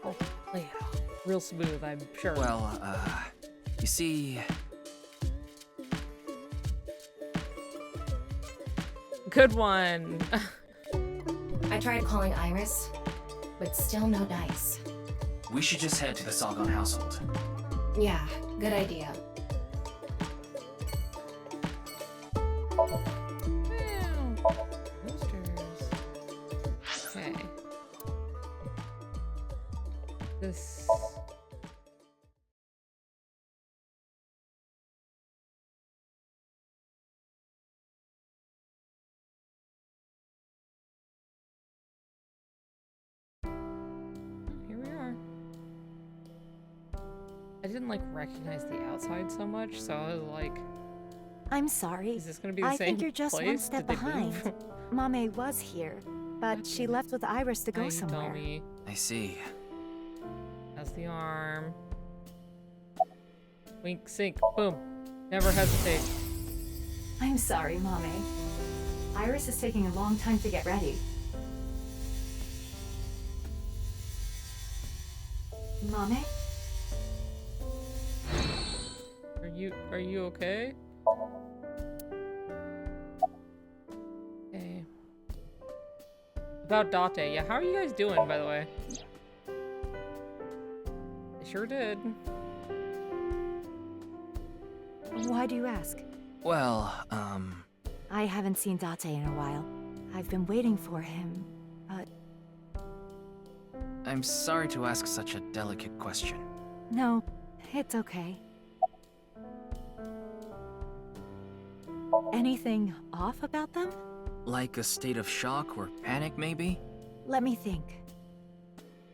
Oh, play it off. Real smooth, I'm sure. Well, you see... Good one. I tried calling Iris, but still no dice. We should just head to the Sagan household. Yeah, good idea. Okay. This... Here we are. I didn't recognize the outside so much, so I was like, I'm sorry. is this gonna be the I same think you're just place? one step Did they behind. move? Mame was here, but she left with Iris to go You tell somewhere. me. I see. That's the arm. Wink, sink, boom. Never hesitate. I'm sorry, Mame. Iris is taking a long time to get ready. Mame? Are you okay? Okay. About Date, yeah, how are you guys doing, by the way? I sure did. Why do you ask? Well, I haven't seen Date in a while. I've been waiting for him, but I'm sorry to ask such a delicate question. no, it's okay. Anything off about them? Like a state of shock or panic, maybe? Let me think.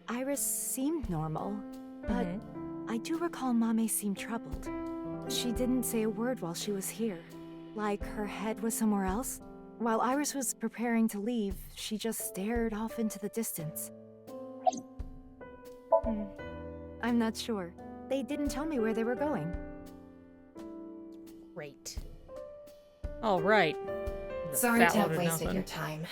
Iris seemed normal, but I do recall Mame seemed troubled. She didn't say a word while she was here. Like her head was somewhere else. While Iris was preparing to leave, she just stared off into the distance. I'm not sure. They didn't tell me where they were going. Great. All right. Sorry to have wasted your time.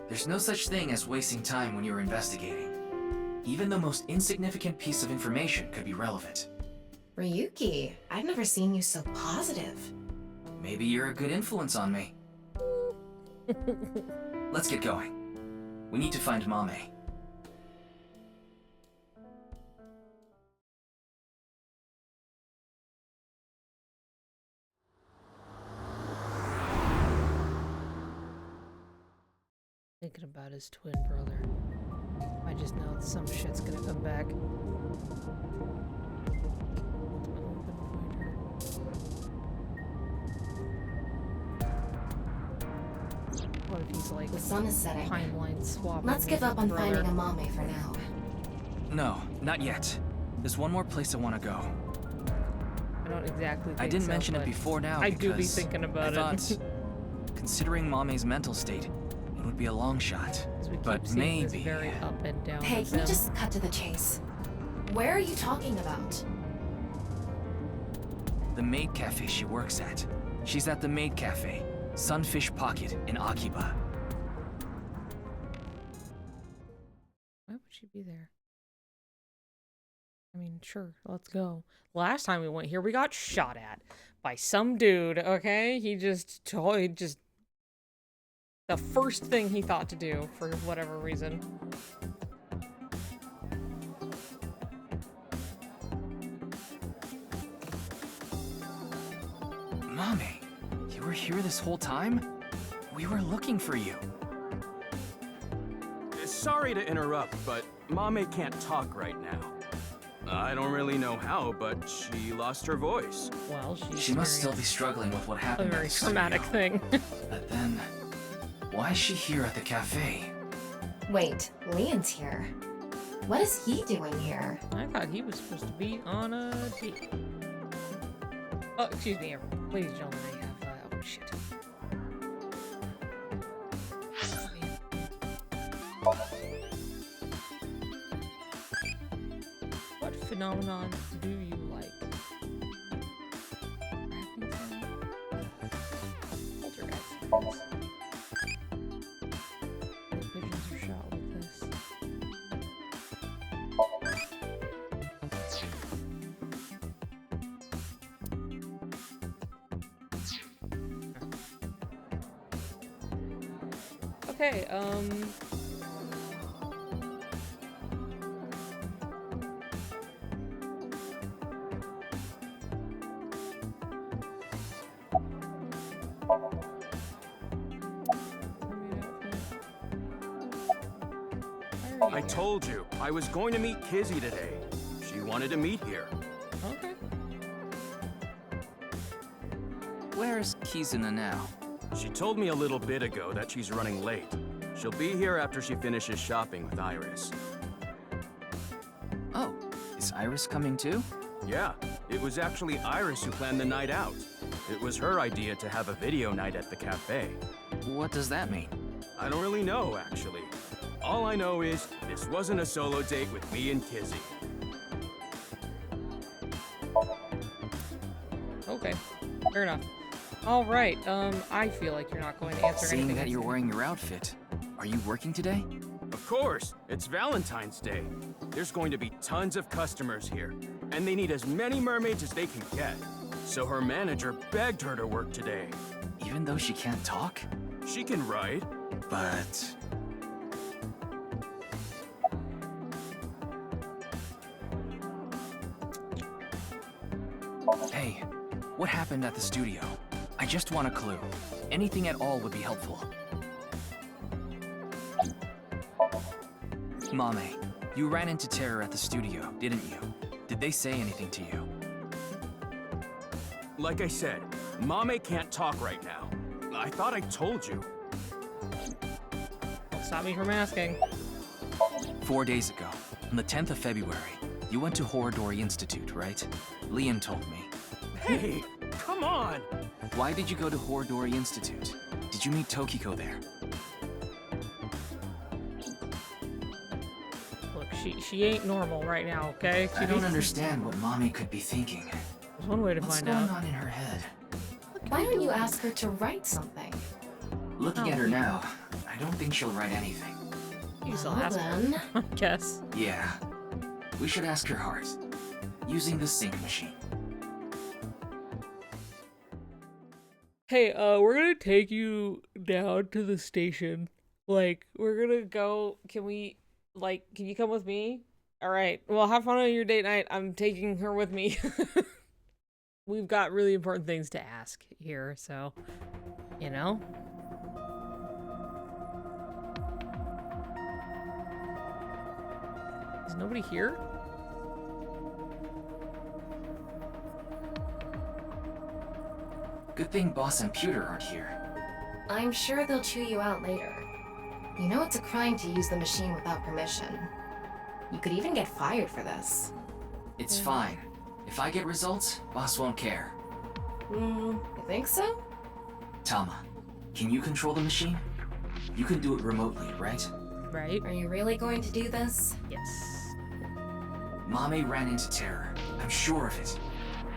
There's no such thing as wasting time when you're investigating. Even the most insignificant piece of information could be relevant. Ryuki, I've never seen you so positive. Maybe you're a good influence on me. Let's get going. We need to find Mame. Thinking about his twin brother. I just know that some shit's gonna come back. What if he's like The sun is setting. timeline swapping? Let's give with up on brother? finding a Mame for now. No, not yet. There's one more place I want to go. I don't exactly think I didn't so, mention it but before now I because do be thinking about I it. thought, considering Mame's mental state, it would be a long shot. We keep But seeing this maybe... very up and down. Hey, with can you him. just cut to the chase? Where are you talking about? The maid cafe she works at. She's at the maid cafe, Sunfish Pocket in Akiba. Why would she be there? I mean, sure, let's go. Last time we went here, we got shot at by some dude, okay? He just the first thing he thought to do for whatever reason. Mame, you were here this whole time? We were looking for you. Sorry to interrupt, but Mame can't talk right now. I don't really know how, but she lost her voice. Well, She must still be struggling with what a happened. very at the traumatic studio. thing. But then, why is she here at the cafe? Wait, Leon's here. What is he doing here? I thought he was supposed to be on a date. Oh, excuse me, ladies and gentlemen, I have, oh shit. What phenomenon do you like? Poltergeist. Pigeons are shot with this. Okay, I told you, I was going to meet Kizzy today. She wanted to meet here. Okay. Where's Kizuna now? She told me a little bit ago that she's running late. She'll be here after she finishes shopping with Iris. Oh, is Iris coming too? Yeah, it was actually Iris who planned the night out. It was her idea to have a video night at the cafe. What does that mean? I don't really know, actually. All I know is this wasn't a solo date with me and Kizzy. Okay, fair enough. All right, I feel like you're not going to answer Seeing anything. that you're wearing your outfit, are you working today? Of course, it's Valentine's Day. There's going to be tons of customers here, and they need as many mermaids as they can get. So her manager begged her to work today. Even though she can't talk? She can write. But... Hey, what happened at the studio? I just want a clue. Anything at all would be helpful. Mame, you ran into Terror at the studio, didn't you? Did they say anything to you? Like I said, Mame can't talk right now. I thought I told you. Don't stop me from asking. 4 days ago, on the 10th of February, you went to Horridori Institute, right? Leon told me. Hey, come on! Why did you go to Horridori Institute? Did you meet Tokiko there? Look, she ain't normal right now, okay? I don't understand what Mommy could be thinking. There's one way to What's find out. going on in her head? Why don't you ask her to write something? Looking at her now, I don't think she'll write anything. You still Well, ask her, then. I guess. Yeah, we should ask her heart, using the sync machine. Hey, we're gonna take you down to the station. Like, we're gonna go. Can you come with me? All right. Well, have fun on your date night. I'm taking her with me. We've got really important things to ask here, so, you know. Is nobody here? Good thing Boss and Pewter aren't here. I'm sure they'll chew you out later. You know it's a crime to use the machine without permission. You could even get fired for this. It's fine. If I get results, Boss won't care. You think so? Tama, can you control the machine? You can do it remotely, right? Right. Are you really going to do this? Yes. Mame ran into Terror. I'm sure of it.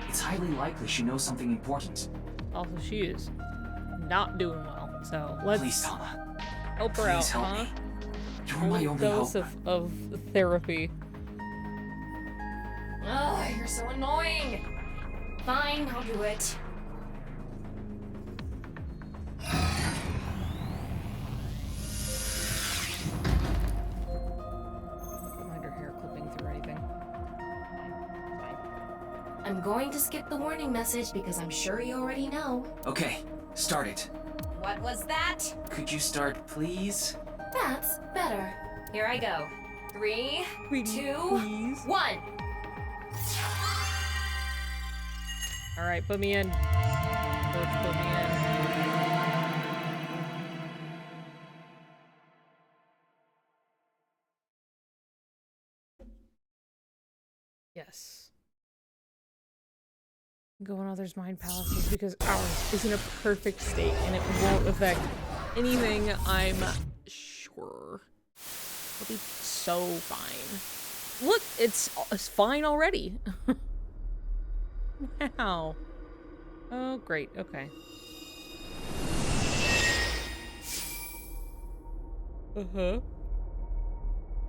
It's highly likely she knows something important. Also, she is not doing well, so let's Please, Tama. help her Please out, help huh? me. You're my only Dose hope. of therapy. Ugh, you're so annoying! Fine, I'll do it. Don't mind her hair clipping through anything. I'm going to skip the warning message because I'm sure you already know. Okay, start it. What was that? Could you start, please? That's better. Here I go. 3, 2, please. 1. All right, put me in. Coach, put me in. Yes. Go in others' mind palaces because ours is in a perfect state and it won't affect anything, I'm sure. It'll be so fine. Look, it's fine already. Wow. Oh, great. Okay. Uh-huh.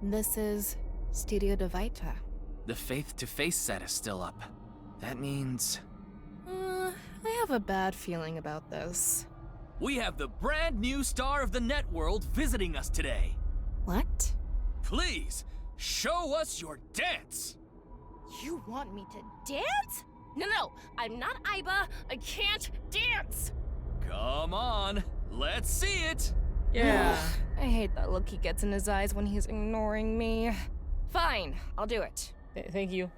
This is Studio de Vita. The face-to-face set is still up. That means... I have a bad feeling about this. We have the brand new star of the Networld visiting us today. What? Please, show us your dance! You want me to dance? No, I'm not Iba. I can't dance. Come on, let's see it! Yeah. I hate that look he gets in his eyes when he's ignoring me. Fine, I'll do it. Thank you.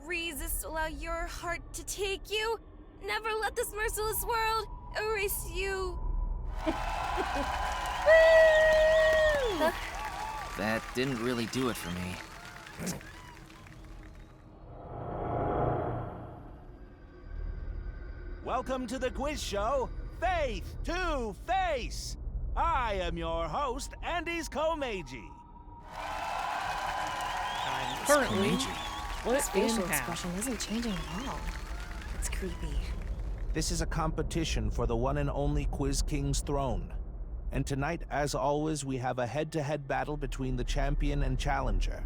Resist, allow your heart to take you. Never let this merciless world erase you. That didn't really do it for me. Welcome to the quiz show, Faith to Face. I am your host, Andy's Komeiji. Currently, His facial expression isn't changing at all. It's creepy. This is a competition for the one and only Quiz King's throne. And tonight, as always, we have a head-to-head battle between the champion and challenger.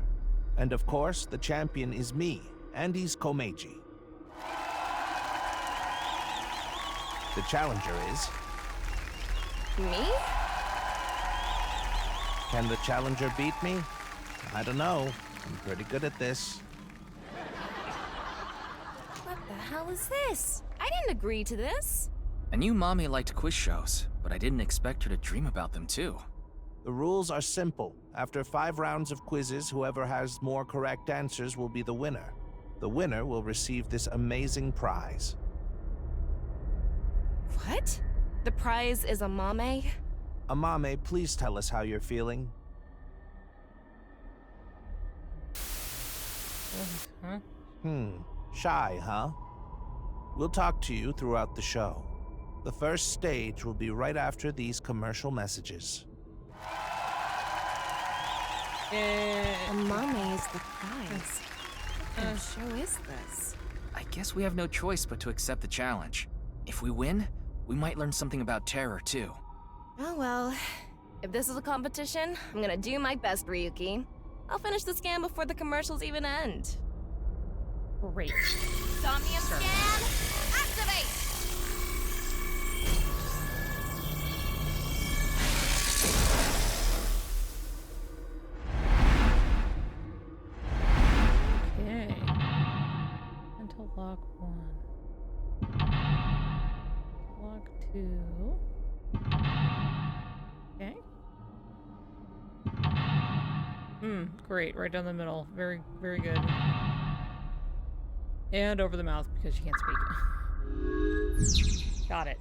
And of course, the champion is me, Andy's Komeiji. The challenger is... Me? Can the challenger beat me? I don't know. I'm pretty good at this. What the hell is this? I didn't agree to this. I knew Mommy liked quiz shows, but I didn't expect her to dream about them too. The rules are simple. After 5 rounds of quizzes, whoever has more correct answers will be the winner. The winner will receive this amazing prize. What? The prize is a mame? Amame, please tell us how you're feeling. Huh? Shy, huh? We'll talk to you throughout the show. The first stage will be right after these commercial messages. A mame is the prize. What kind of show is this? I guess we have no choice but to accept the challenge. If we win, we might learn something about terror too. Oh well. If this is a competition, I'm gonna do my best, Ryuki. I'll finish the scan before the commercials even end. Great. Somnium scan, activate! Okay. Mental lock 1. Lock 2. Okay. Great. Right down the middle. Very, very good. And over the mouth because she can't speak. Got it.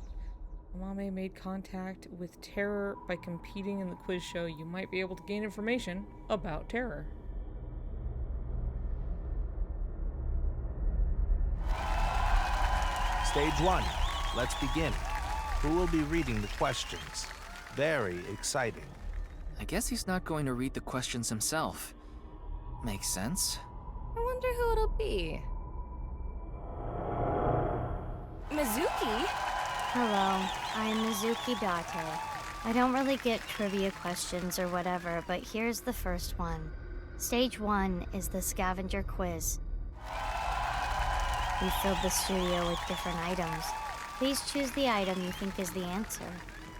Amame made contact with terror by competing in the quiz show. You might be able to gain information about terror. Stage 1. Let's begin. Who will be reading the questions? Very exciting. I guess he's not going to read the questions himself. Makes sense. I wonder who it'll be. Mizuki? Hello, I'm Mizuki Date. I don't really get trivia questions or whatever, but here's the first one. Stage 1 is the scavenger quiz. We filled the studio with different items. Please choose the item you think is the answer.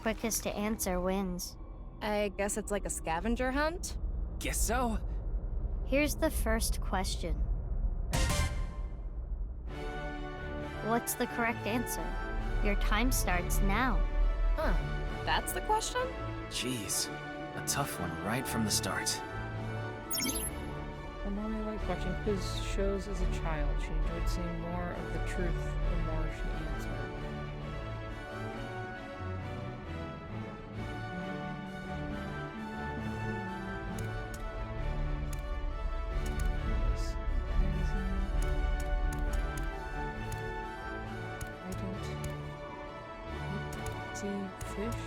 Quickest to answer wins. I guess it's like a scavenger hunt? Guess so. Here's the first question. What's the correct answer? Your time starts now. Huh. That's the question? Jeez. A tough one right from the start. Amame likes watching quiz shows as a child. She enjoyed seeing more of the truth the more she answered. See fish.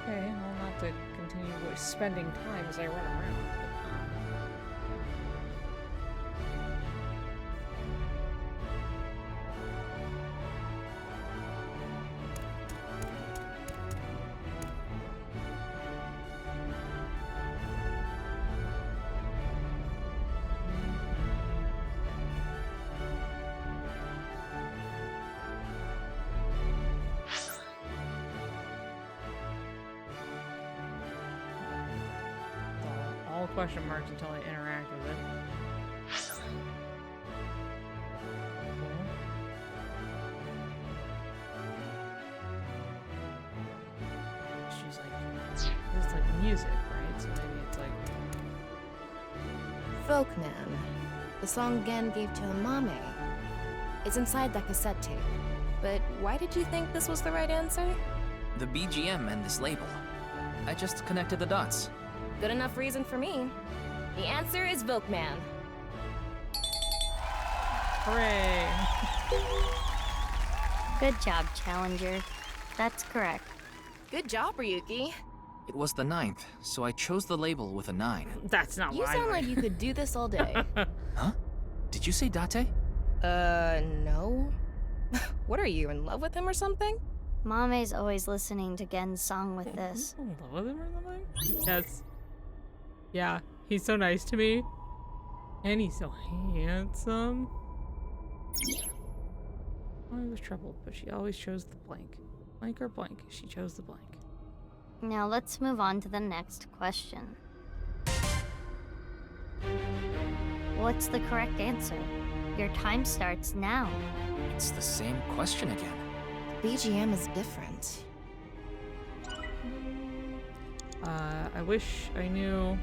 Okay, well, not to continue spending time as I run around. All question marks until I interact with it. She's like, it's like music, right? So maybe it's like Folkman. The song Gen gave to Amame. It's inside that cassette tape. But why did you think this was the right answer? The BGM and this label. I just connected the dots. Good enough reason for me. The answer is Volkman. Hooray! Good job, Challenger. That's correct. Good job, Ryuki. It was the 9th, so I chose the label with a 9. That's not You what sound like you could do this all day. Huh? Did you say Date? No. What are you, in love with him or something? Mame's always listening to Gen's song with this. In love with him or something? Yes. Yeah, he's so nice to me. And he's so handsome. I was troubled, but she always chose the blank. Blank or blank, she chose the blank. Now let's move on to the next question. What's the correct answer? Your time starts now. It's the same question again. BGM is different. I wish I knew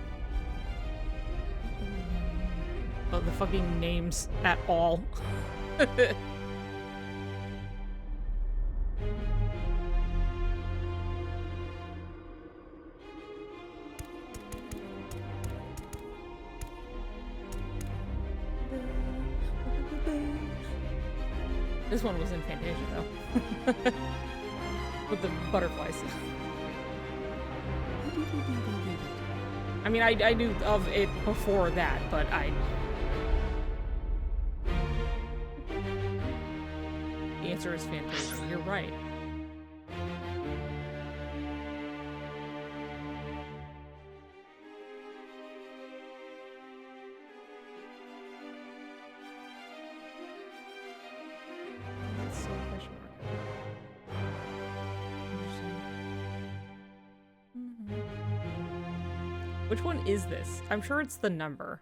about the fucking names at all. This one was in Fantasia, though. With the butterflies. I mean, I knew of it before that, but The answer is Fantasia. You're right. Which one is this? I'm sure it's the number.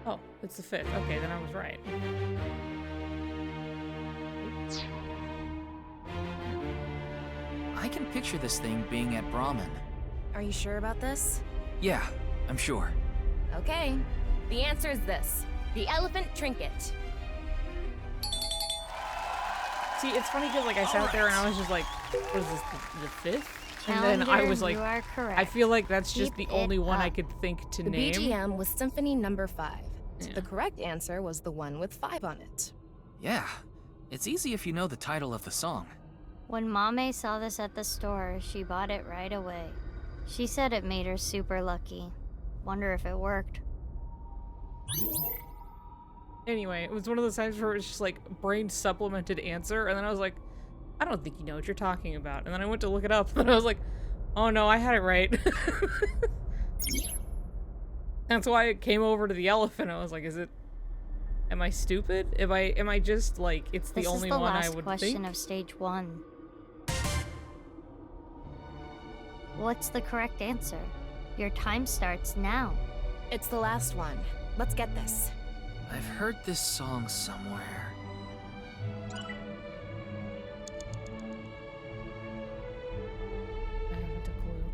Oh, it's the 5th. Okay, then I was right. I can picture this thing being at Brahmin. Are you sure about this? Yeah, I'm sure. Okay. The answer is this. The elephant trinket. See, it's funny because like I sat there and I was just like, what is this, the 5th? And then I Challenger, was like, you are correct. I feel like that's just Keep the only it one I up. could think to The name. BGM was Symphony Number 5. Yeah. The correct answer was the one with 5 on it. Yeah, it's easy if you know the title of the song. When Mame saw this at the store, she bought it right away. She said it made her super lucky. Wonder if it worked. Anyway, it was one of those times where it was just like brain supplemented answer, and then I was like, I don't think you know what you're talking about. And then I went to look it up, and I was like, oh no, I had it right. That's why it came over to the elephant. I was like, am I stupid? Am I just like, it's the only one I would think? This is the last question of stage 1. What's the correct answer? Your time starts now. It's the last one. Let's get this. I've heard this song somewhere. I haven't a clue.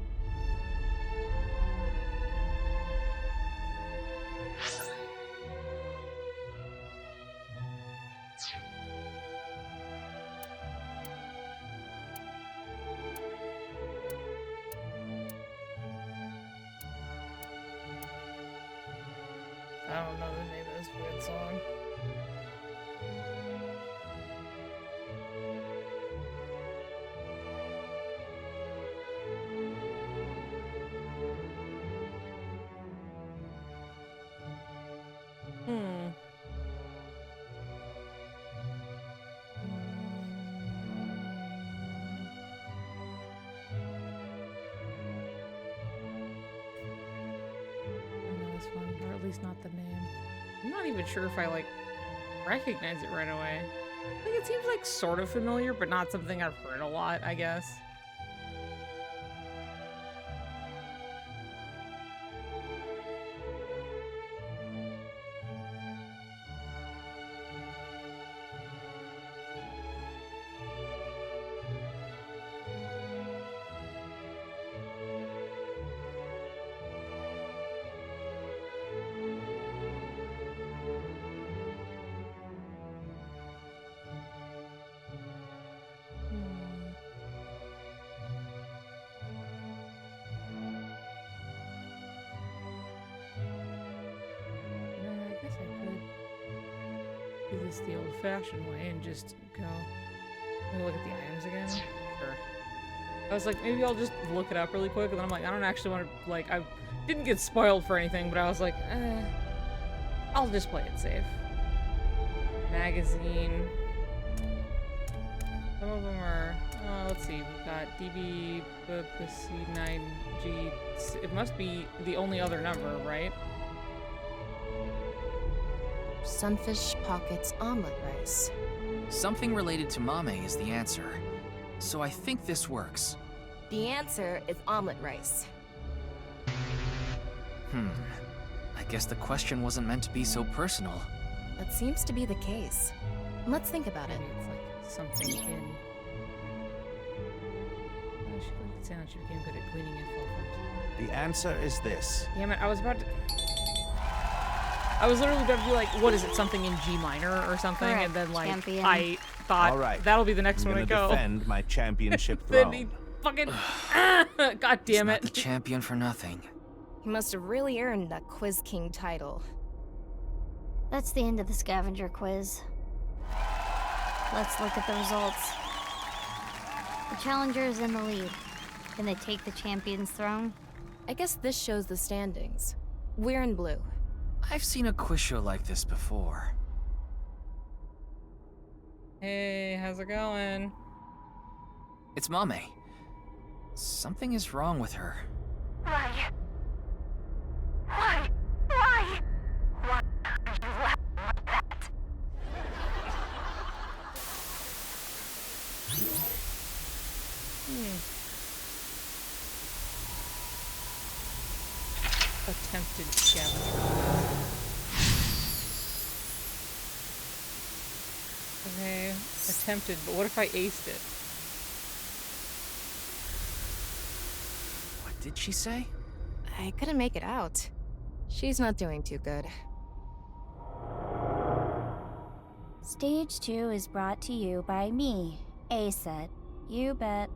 I don't know the name of this weird song. Or at least not the name. I'm not even sure if I like recognize it right away. Like it seems like sort of familiar, but not something I've heard a lot, I guess. Do this the old-fashioned way and just go. Let me look at the items again. Sure. I was like, maybe I'll just look it up really quick, and then I'm like, I don't actually want to, like, I didn't get spoiled for anything, but I was like, I'll just play it safe. Magazine. Some of them are, let's see, we've got DB, BC9G. It must be the only other number, right? Sunfish Pockets omelet rice. Something related to Mame is the answer. So I think this works. The answer is omelet rice. I guess the question wasn't meant to be so personal. That seems to be the case. Let's think about it. It's like something in... Oh, she looked sound. She became good at cleaning info. The answer is this. Damn it, I was literally about to be like, what is it, something in G minor or something? Correct, and then, like, champion. I thought, All right. that'll be the next one I I'm go. gonna defend my championship Then throne. he fucking... God damn He's it. not the champion for nothing. He must have really earned that Quiz King title. That's the end of the scavenger quiz. Let's look at the results. The challenger is in the lead. Can they take the champion's throne? I guess this shows the standings. We're in blue. I've seen a quiz show like this before. Hey, how's it going? It's Mame. Something is wrong with her. Why? Why? Why? Why are you laughing like that? Attempted scavenger. Okay, attempted, but what if I aced it? What did she say? I couldn't make it out. She's not doing too good. Stage 2 is brought to you by me, A-Set. You bet.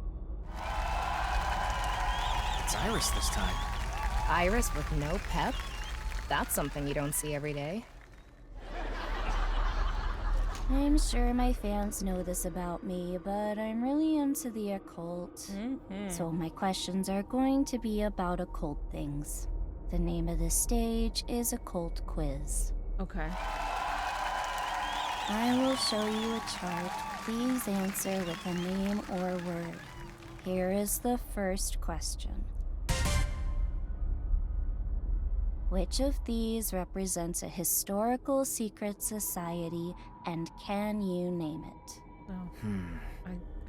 It's Iris this time. Iris with no pep? That's something you don't see every day. I'm sure my fans know this about me, but I'm really into the occult. So my questions are going to be about occult things. The name of the stage is Occult Quiz. Okay. I will show you a chart. Please answer with a name or word. Here is the first question. Which of these represents a historical secret society, and can you name it?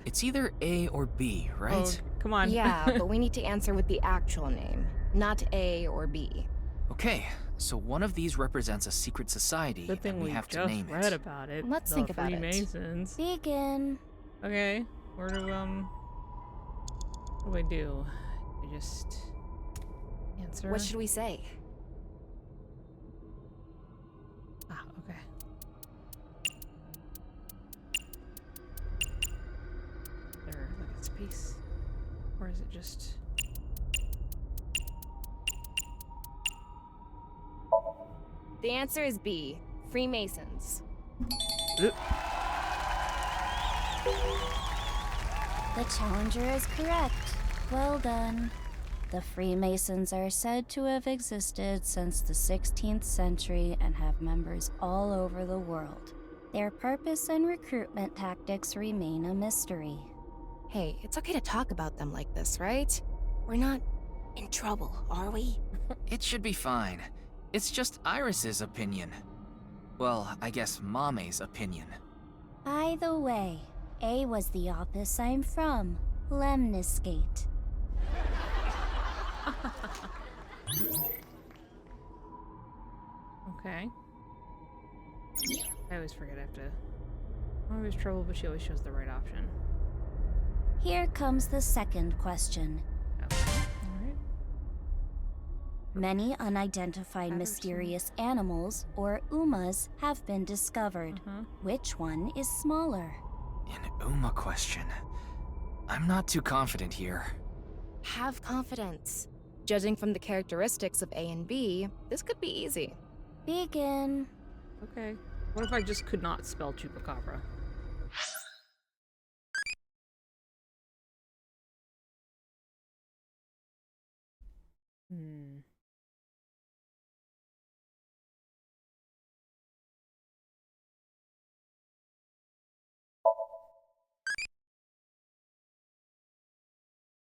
It's either A or B, right? Oh, come on. Yeah, but we need to answer with the actual name, not A or B. Okay, so one of these represents a secret society, Good thing and we have to just name read it. about it. Let's The think about it. Freemasons. Begin. Okay, where do what do I do? I just answer. What should we say? Ah, okay. There, like a space, or is it just? The answer is B, Freemasons. The challenger is correct. Well done. The Freemasons are said to have existed since the 16th century and have members all over the world. Their purpose and recruitment tactics remain a mystery. Hey, it's okay to talk about them like this, right? We're not in trouble, are we? It should be fine. It's just Iris's opinion. Well, I guess Mame's opinion. By the way, A was the office I'm from, Lemniscate. Okay. I always forget I have to. I'm always trouble, but she always shows the right option. Here comes the second question. Alright. Many unidentified mysterious animals, or UMAs, have been discovered. Which one is smaller? An Uma question. I'm not too confident here. Have confidence. Judging from the characteristics of A and B, this could be easy. Begin. Okay. What if I just could not spell chupacabra?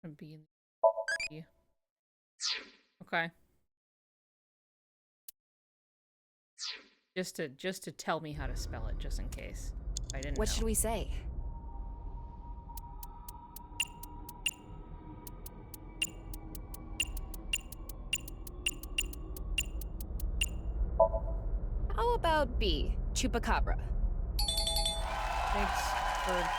A B and B. Okay. Just to tell me how to spell it, just in case. I didn't What know. should we say? How about B, Chupacabra? Thanks for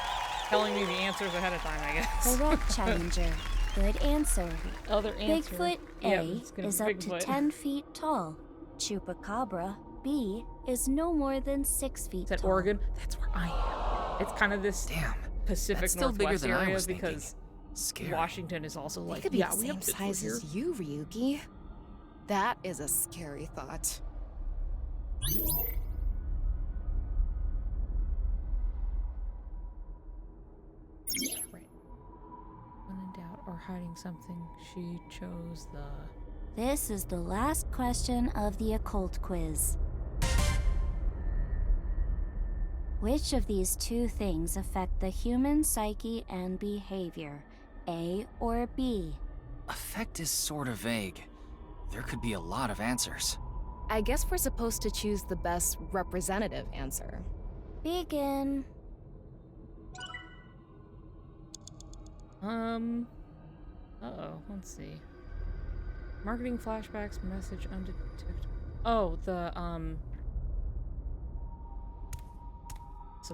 telling me the answers ahead of time, I guess. Correct, Challenger. Good answer. Other answer. Bigfoot Yeah, A it's gonna is be up Bigfoot. to 10 feet tall. Chupacabra B is no more than 6 feet Is that tall. Oregon? That's where I am. It's kind of this Pacific that's still bigger Northwest than I area was thinking. because Scary. Washington is also They like, could be yeah, the we same have Bigfoot size here. as you, Ryuki. That is a scary thought. Right. When in doubt or hiding something, she chose the. This is the last question of the occult quiz. Which of these two things affect the human psyche and behavior, A or B? Effect is sort of vague. There could be a lot of answers. I guess we're supposed to choose the best representative answer. Begin. Uh-oh, let's see. Marketing flashbacks, message undetectable. Oh, the,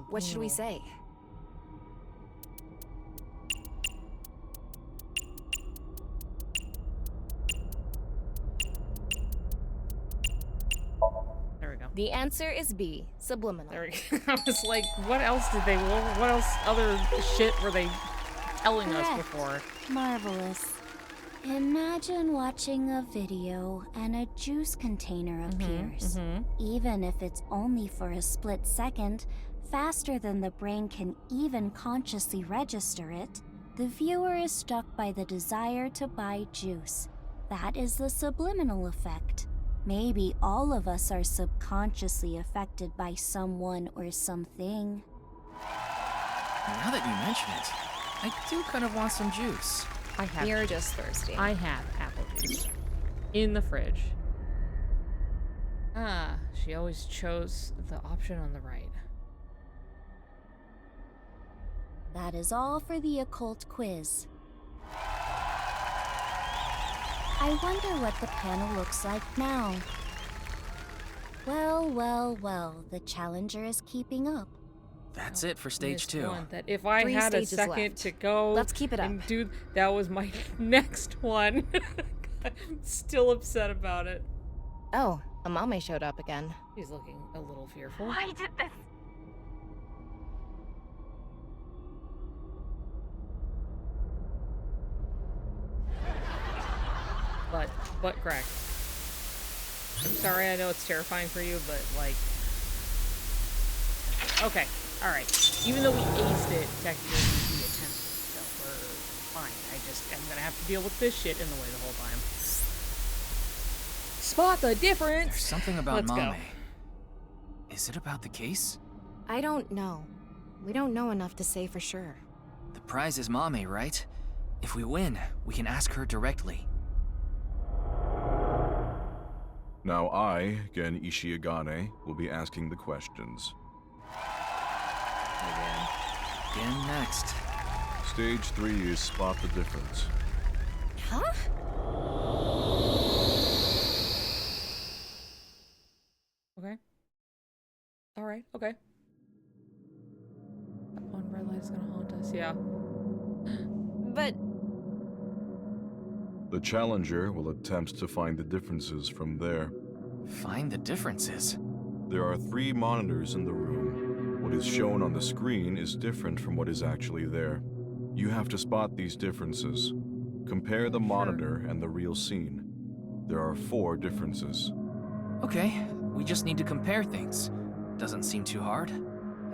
What should we subliminal. say? There we go. The answer is B, subliminal. There we go. I was like, what else did they, what else other shit were they telling us Correct. before? Marvelous. Imagine watching a video and a juice container appears. Even if it's only for a split second, faster than the brain can even consciously register it, the viewer is struck by the desire to buy juice. That is the subliminal effect. Maybe all of us are subconsciously affected by someone or something. Now that you mention it, I do kind of want some juice. I have. You're just thirsty. I have apple juice in the fridge. Ah, she always chose the option on the right. That is all for the occult quiz. I wonder what the panel looks like now. Well, well, well, the challenger is keeping up. That's it for stage Missed 2. one that if I 3 had a stages second left. to go, Let's keep it up. And do that was my next one. I'm still upset about it. Oh, Amame showed up again. She's looking a little fearful. Why did this? But crack. I'm sorry, I know it's terrifying for you, but like, okay, all right. Even though we aced it, technically we attempted, so we're fine. I'm gonna have to deal with this shit in the way the whole time. Spot the difference. There's something about Let's Mame. go. Is it about the case? I don't know. We don't know enough to say for sure. The prize is Mame, right? If we win, we can ask her directly. Now I, Gen Ishiagane, will be asking the questions. Again next. Stage 3 is spot the difference. Huh? Okay. All right. Okay. That one red light is gonna haunt us. Yeah. But The challenger will attempt to find the differences from there. Find the differences? There are 3 monitors in the room. What is shown on the screen is different from what is actually there. You have to spot these differences. Compare the monitor and the real scene. There are 4 differences. Okay, we just need to compare things. Doesn't seem too hard.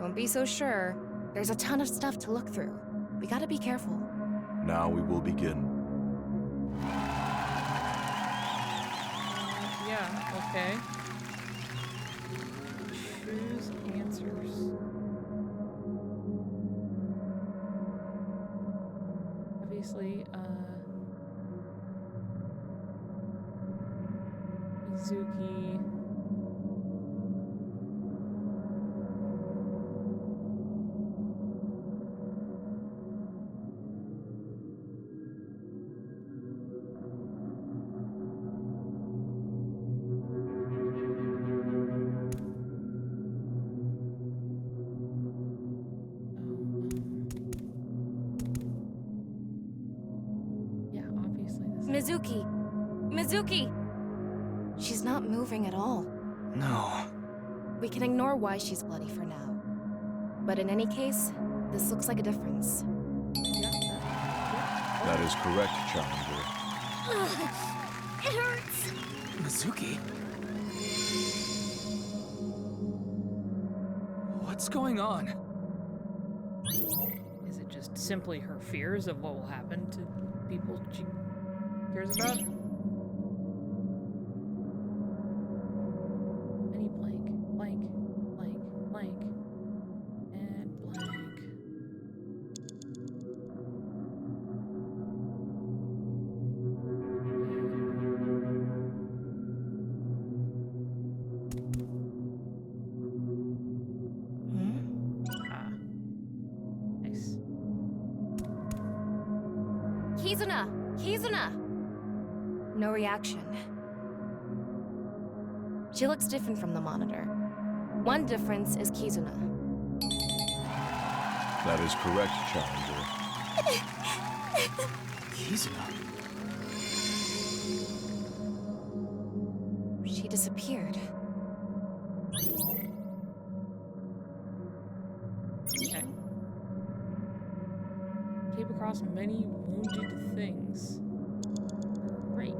don't be so sure. There's a ton of stuff to look through. We gotta be careful. Now we will begin. Yeah. Okay. Choose answers. Obviously, Mizuki. Yeah, obviously this. Mizuki! Mizuki! She's not moving at all. No. We can ignore why she's bloody for now. But in any case, this looks like a difference. That is correct, challenger. It hurts. Mizuki? What's going on? Is it just simply her fears of what will happen to people she cares about? Any blank, blank, blank, blank, and blank. Ah. Nice. Kizuna! Kizuna! No reaction. She looks different from the monitor. One difference is Kizuna. That is correct, challenger. Kizuna? She disappeared. Okay. Came across many wounded things. Great.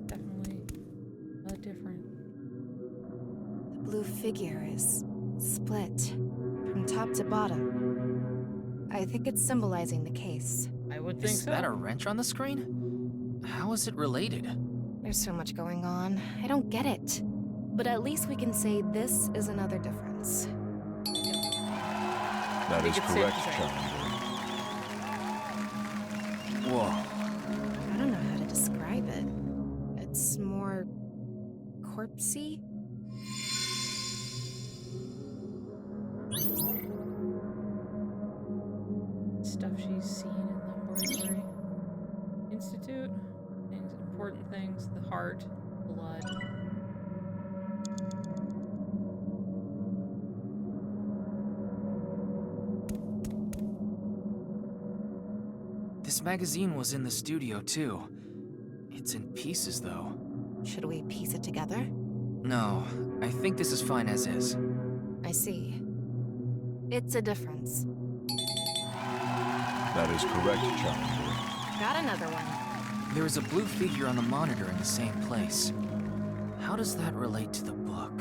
Definitely different. The blue figure is split from top to bottom. I think it's symbolizing the case. I would think Is so. that a wrench on the screen? How is it related? There's so much going on. I don't get it. But at least we can say this is another difference. That think is it's safe correct, to say. Challenger. Whoa. I don't know how to describe it. It's more corpsey. Stuff she's seen in the laboratory. Institute. Things, important things. The heart. Blood. This magazine was in the studio, too. It's in pieces, though. Should we piece it together? No, I think this is fine as is. I see. It's a difference. That is correct, Challenger. Got another one. There is a blue figure on the monitor in the same place. How does that relate to the book?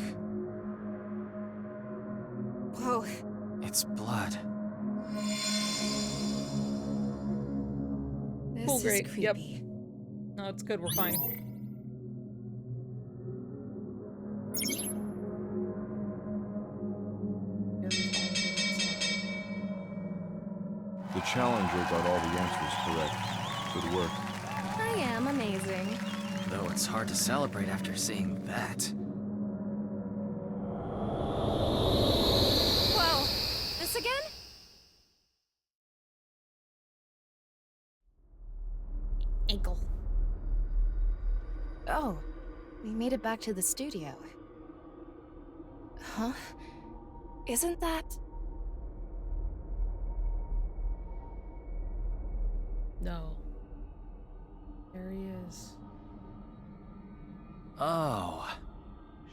Whoa. It's blood. This Cool, is great. creepy. Yep. No, it's good. We're fine. The Challenger got all the answers correct. Good work. I am amazing. Though it's hard to celebrate after seeing that. Whoa. This again? Ankle. Oh. We made it back to the studio. Huh? Isn't that... No. There he is. Oh.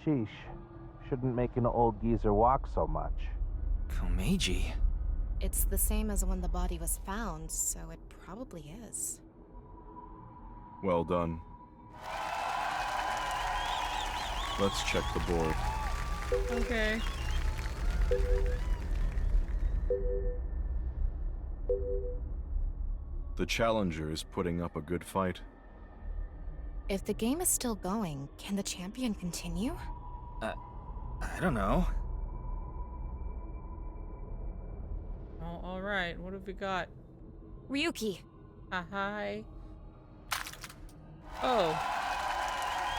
Sheesh. Shouldn't make an old geezer walk so much. Komeiji. It's the same as when the body was found, so it probably is. Well done. Let's check the board. Okay. The Challenger is putting up a good fight. If the game is still going, can the champion continue? I don't know. Oh, all right. What have we got? Ryuki. Hi. Oh.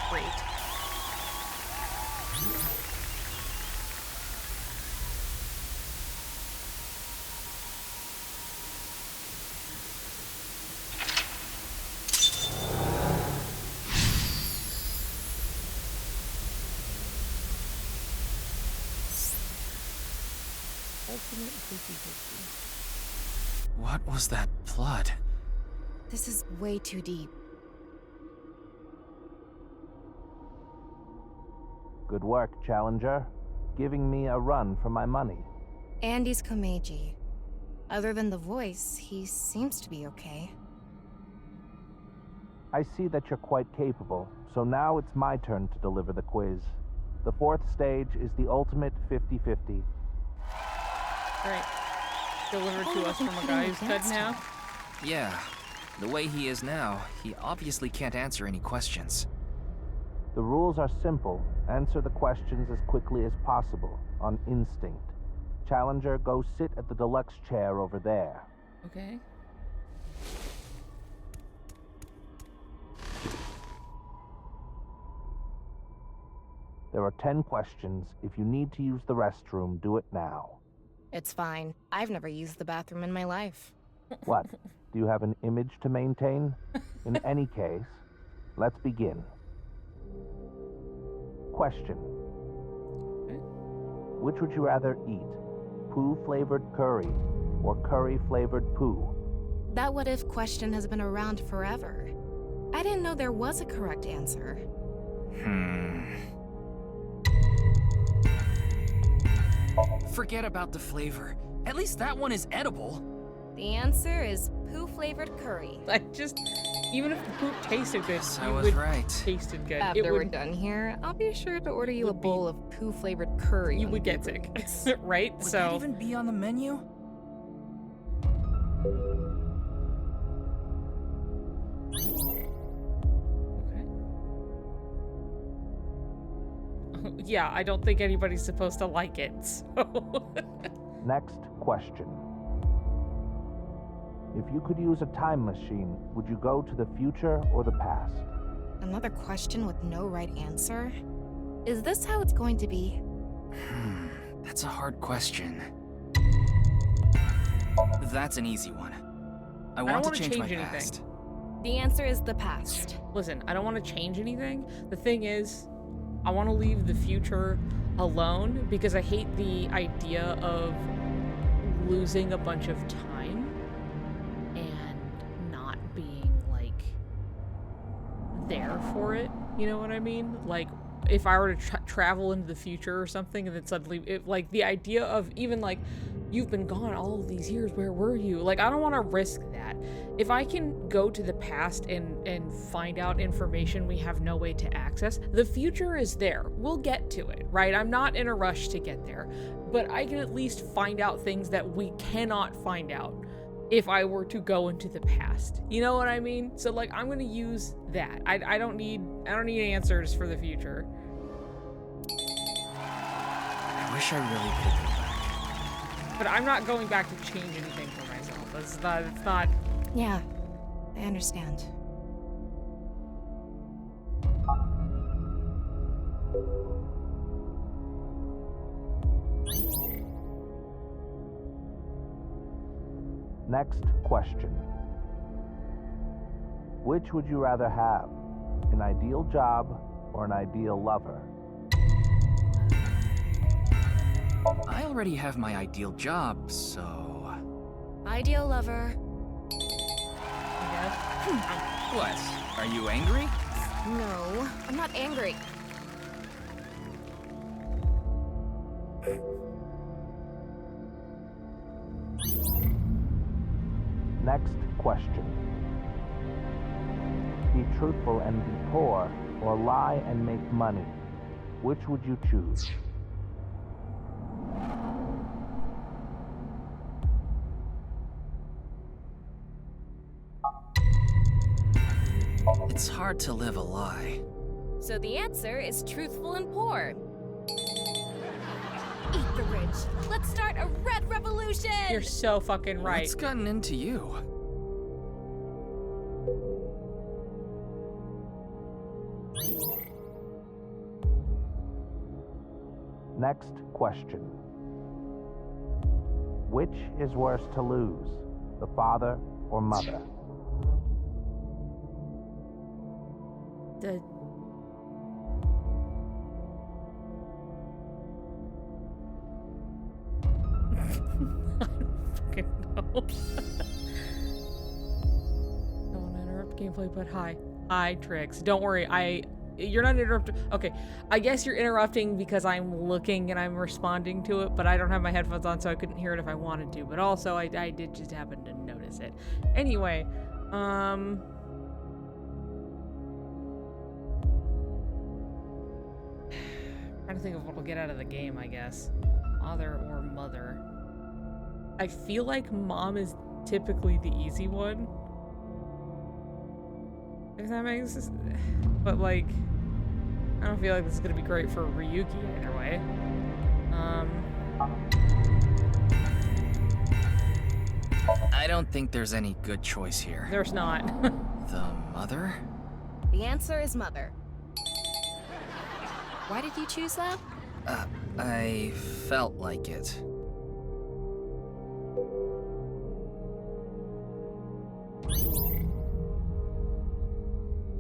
Great. Ultimate 50-50. What was that blood? This is way too deep. Good work, Challenger. Giving me a run for my money. Andy's Komeiji. Other than the voice, he seems to be okay. I see that you're quite capable, so now it's my turn to deliver the quiz. The fourth stage is the ultimate 50-50. Great. Delivered to us from a guy who's dead now. Yeah. The way he is now, he obviously can't answer any questions. The rules are simple. Answer the questions as quickly as possible, on instinct. Challenger, go sit at the deluxe chair over there. Okay. There are 10 questions. If you need to use the restroom, do it now. It's fine. I've never used the bathroom in my life. What? Do you have an image to maintain? In any case, let's begin. Question. Which would you rather eat? Poo-flavored curry or curry-flavored poo? That what-if question has been around forever. I didn't know there was a correct answer. Forget about the flavor. At least that one is edible. The answer is poo-flavored curry. Even if the poop tasted good, I you was would right. tasted good. After we're done here, I'll be sure to order you a bowl of poo-flavored curry. You would get sick, right? Would that even be on the menu? yeah, I don't think anybody's supposed to like it, so... Next question. If you could use a time machine, would you go to the future or the past? Another question with no right answer? Is this how it's going to be? That's a hard question. That's an easy one. I want to change my past. The answer is the past. Listen, I don't want to change anything. The thing is, I want to leave the future alone because I hate the idea of losing a bunch of time and not being, like, there for it. You know what I mean? Like, if I were to travel into the future or something and then suddenly, like, the idea of even, like, you've been gone all of these years, where were you? Like, I don't want to risk that. If I can go to the past and find out information we have no way to access, the future is there. We'll get to it, right? I'm not in a rush to get there, but I can at least find out things that we cannot find out if I were to go into the past. You know what I mean? So, like, I'm gonna use that. I don't need answers for the future. I wish I really could go back. But I'm not going back to change anything for myself. It's not... Yeah, I understand. Next question. Which would you rather have? An ideal job or an ideal lover? I already have my ideal job, so... Ideal lover. What? Are you angry? No, I'm not angry. Next question. Be truthful and be poor, or lie and make money. Which would you choose? It's hard to live a lie. So the answer is truthful and poor. Eat the rich. Let's start a red revolution! You're so fucking right. What's gotten into you? Next question. Which is worse to lose, the father or mother? The... I don't fucking know. Don't want to interrupt gameplay, but hi, Trix. Don't worry, you're not interrupting. Okay, I guess you're interrupting because I'm looking and I'm responding to it, but I don't have my headphones on, so I couldn't hear it if I wanted to. But also, I did just happen to notice it. Anyway, trying to think of what we'll get out of the game, I guess. Father or mother. I feel like mom is typically the easy one. If that makes sense. But, like, I don't feel like this is gonna be great for Ryuki either way. I don't think there's any good choice here. There's not. The mother? The answer is mother. Why did you choose that? I felt like it.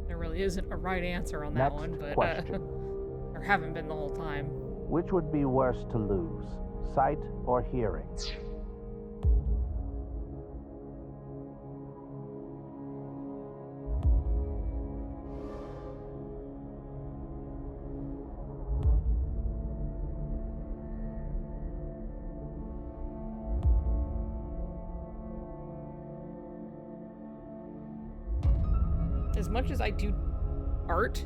There really isn't a right answer on that Next one, but question. there haven't been the whole time. Which would be worse to lose, sight or hearing? As much as I do art,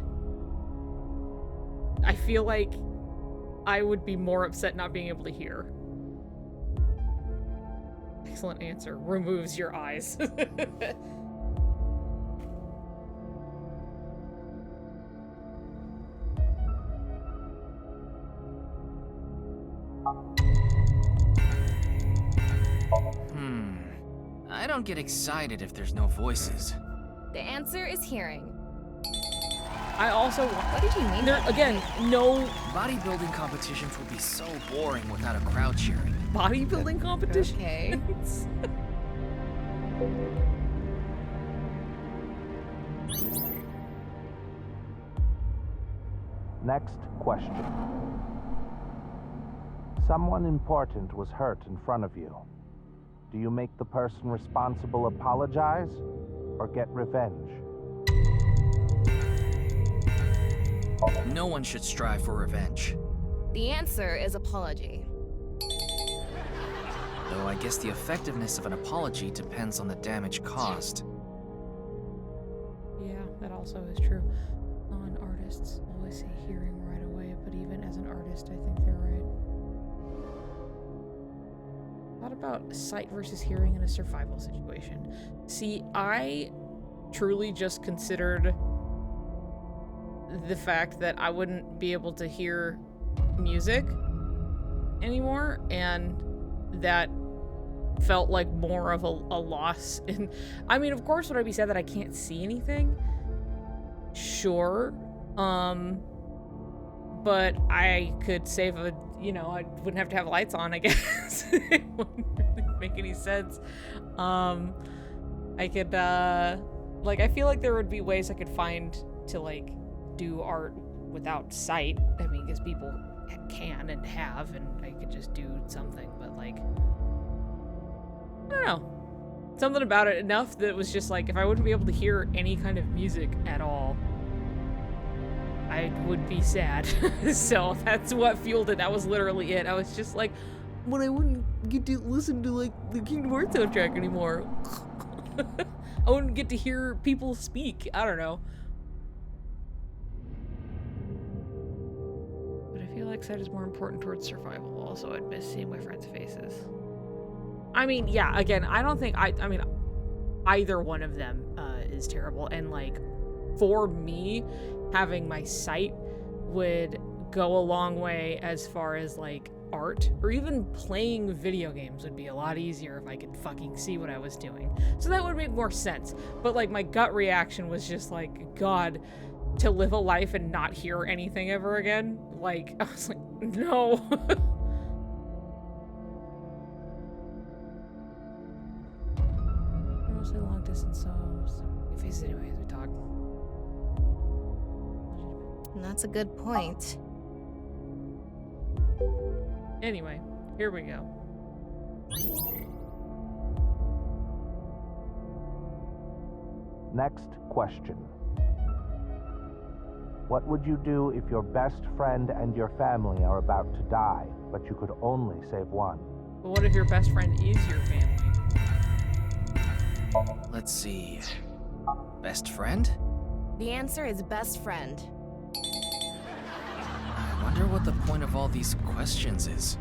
I feel like I would be more upset not being able to hear. Excellent answer. Removes your eyes. don't get excited if there's no voices. The answer is hearing. I also want. What did you mean? There again, no bodybuilding competitions would be so boring without a crowd cheering. Bodybuilding competition? Okay. Next question. Someone important was hurt in front of you. Do you make the person responsible apologize or get revenge? No one should strive for revenge. The answer is apology. Though I guess the effectiveness of an apology depends on the damage caused. Yeah, that also is true. Non-artists always say hearing right away, but even as an artist, I think they're right. What about sight versus hearing in a survival situation? See, I truly just considered the fact that I wouldn't be able to hear music anymore, and that felt like more of a loss. And I mean, of course, would I be sad that I can't see anything? Sure. But I could save a, I wouldn't have to have lights on, I guess. It wouldn't really make any sense. I could, like, I feel like there would be ways I could find to, like, do art without sight. I mean, because people can and have, and I could just do something, but, like, I don't know. Something about it enough that it was just like, if I wouldn't be able to hear any kind of music at all, I would be sad. So that's what fueled it. That was literally it. I was just like, when I wouldn't get to listen to, like, the Kingdom Hearts soundtrack anymore. I wouldn't get to hear people speak. I don't know. But I feel like sight is more important towards survival. Also, I'd miss seeing my friends' faces. I mean, yeah, again, I don't think, I mean, either one of them is terrible. And, like, for me, having my sight would go a long way as far as, like, art, or even playing video games would be a lot easier if I could fucking see what I was doing. So that would make more sense. But, like, my gut reaction was just like, God, to live a life and not hear anything ever again? Like, I was like, no. Mostly long distance, so faces anyway as we talk. And that's a good point. Anyway, here we go. Next question. What would you do if your best friend and your family are about to die, but you could only save one? But what if your best friend is your family? Let's see. Best friend? The answer is best friend. I wonder what the point of all these questions is.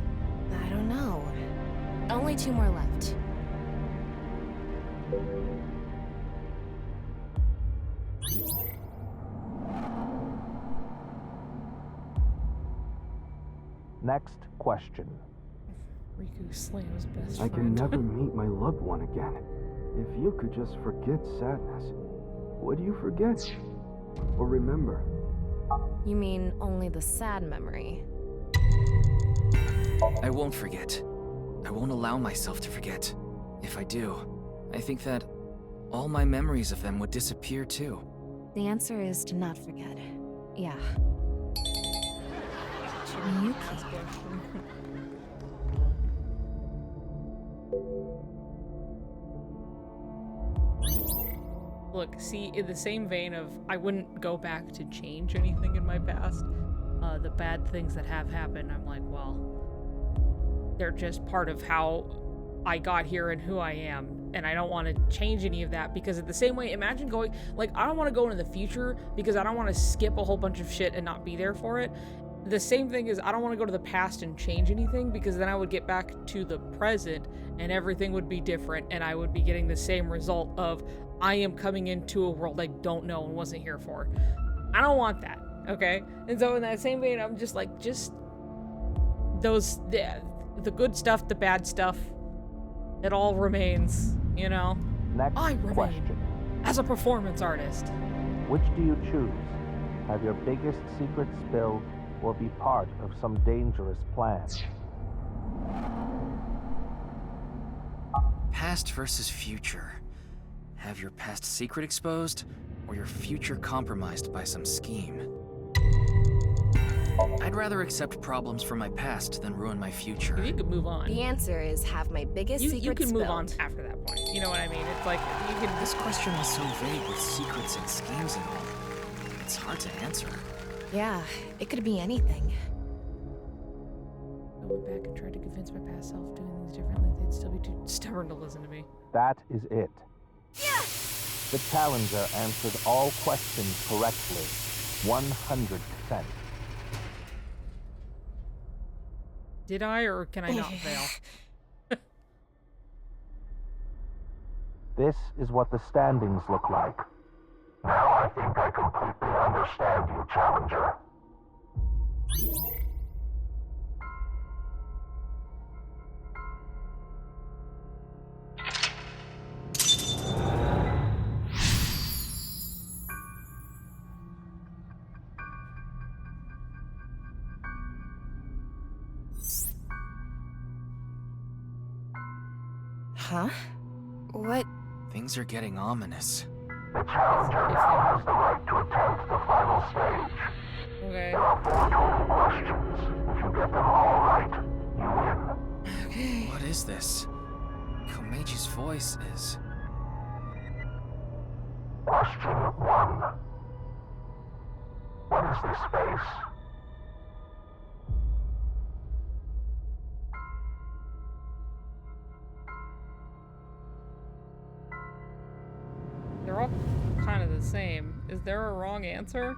I don't know. Only 2 more left. Next question. Riku slams best I friend. can never meet my loved one again. If you could just forget sadness, what do you forget? Or remember? You mean only the sad memory? I won't forget. I won't allow myself to forget. If I do, I think that all my memories of them would disappear too. The answer is to not forget. Yeah. Look, see, in the same vein of I wouldn't go back to change anything in my past, the bad things that have happened, I'm like, well, they're just part of how I got here and who I am, and I don't want to change any of that, because in the same way, imagine going, like, I don't want to go into the future because I don't want to skip a whole bunch of shit and not be there for it. The same thing is I don't want to go to the past and change anything, because then I would get back to the present and everything would be different, and I would be getting the same result of I am coming into a world I don't know and wasn't here for. I don't want that, okay? And so in that same vein, I'm just like, just those, the good stuff, the bad stuff, it all remains. you know? Next I remain question. as a performance artist. Which do you choose? Have your biggest secret spilled or be part of some dangerous plan? Past versus future. Have your past secret exposed, or your future compromised by some scheme? I'd rather accept problems from my past than ruin my future. You could move on. The answer is have my biggest secret You can move spilled. on after that point. You know what I mean? It's like, you can... This question was so vague with secrets and schemes and all. It's hard to answer. Yeah, it could be anything. I went back and tried to convince my past self doing things differently. They'd still be too stubborn to listen to me. That is it. The challenger answered all questions correctly. 100%. Did I, or can I not fail? This is what the standings look like. Now I think I completely understand you, Challenger. Huh? What? Things are getting ominous. The Challenger now has the right to attempt the final stage. Okay. There are 4 total questions. If you get them all right, you win. Okay. What is this? Komeji's voice is... Question 1. What is this face? They're all kind of the same. Is there a wrong answer?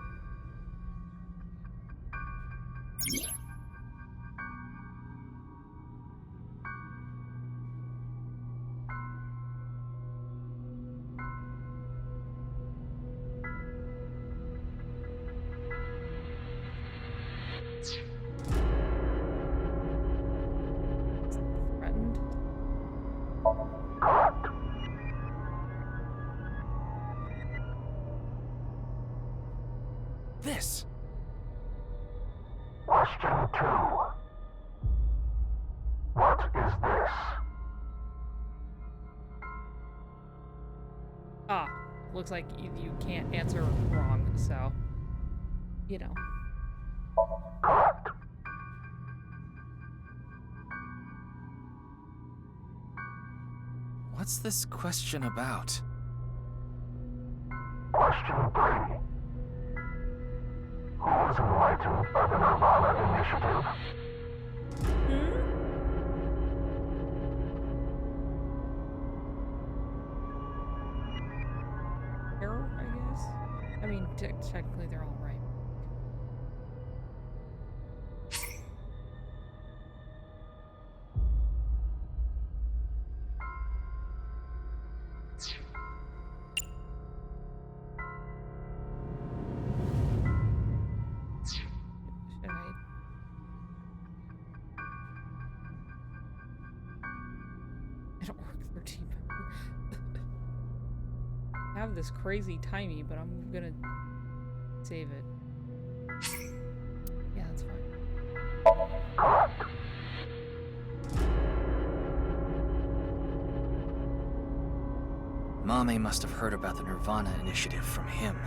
Threatened? Correct. This! Question 2. What is this? Ah, looks like you can't answer wrong, so... You know. Correct. What's this question about? Question 3. Who was enlightened by the Nirvana initiative? Error, I guess? I mean, technically they're all right. Should I... I don't work 13 I have this crazy timey, but I'm gonna save it. Yeah, that's fine. Correct. Mame must have heard about the Nirvana initiative from him.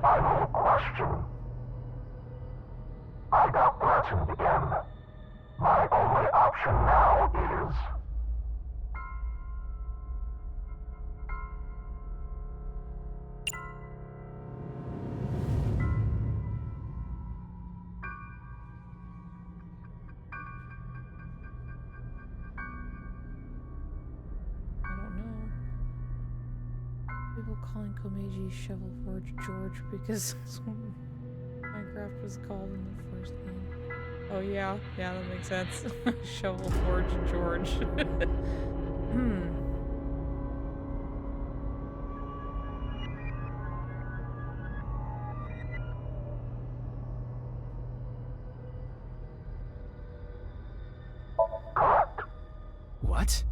Final question. I got threatened again. My only option now is... I don't know. People calling Komeji Shovel Forge George because Minecraft was called in the first game. Oh yeah, yeah, that makes sense. Shovel Forge George. What?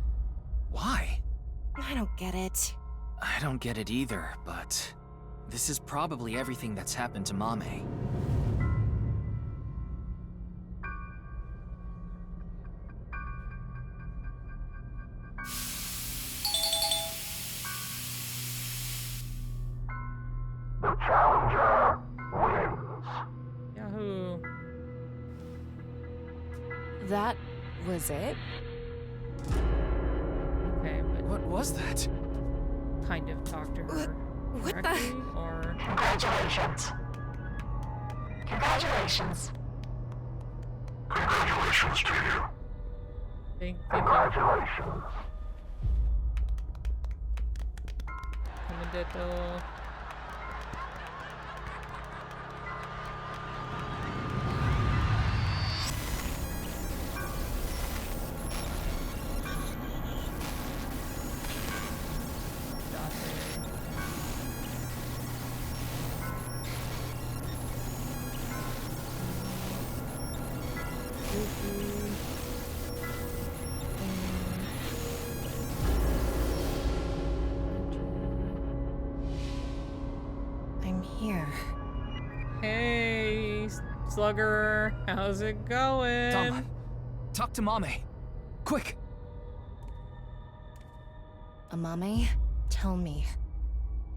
don't get it. I don't get it either, but this is probably everything that's happened to Mame. The challenger wins. Yahoo. That was it? Okay, but What was that? kind of talk to her What the? directly, or Congratulations. Congratulations. Congratulations to you. thank you. Congratulations. Commendito. I'm here. Hey, Slugger, how's it going? Tama, talk to Mame. Quick! Amame, tell me.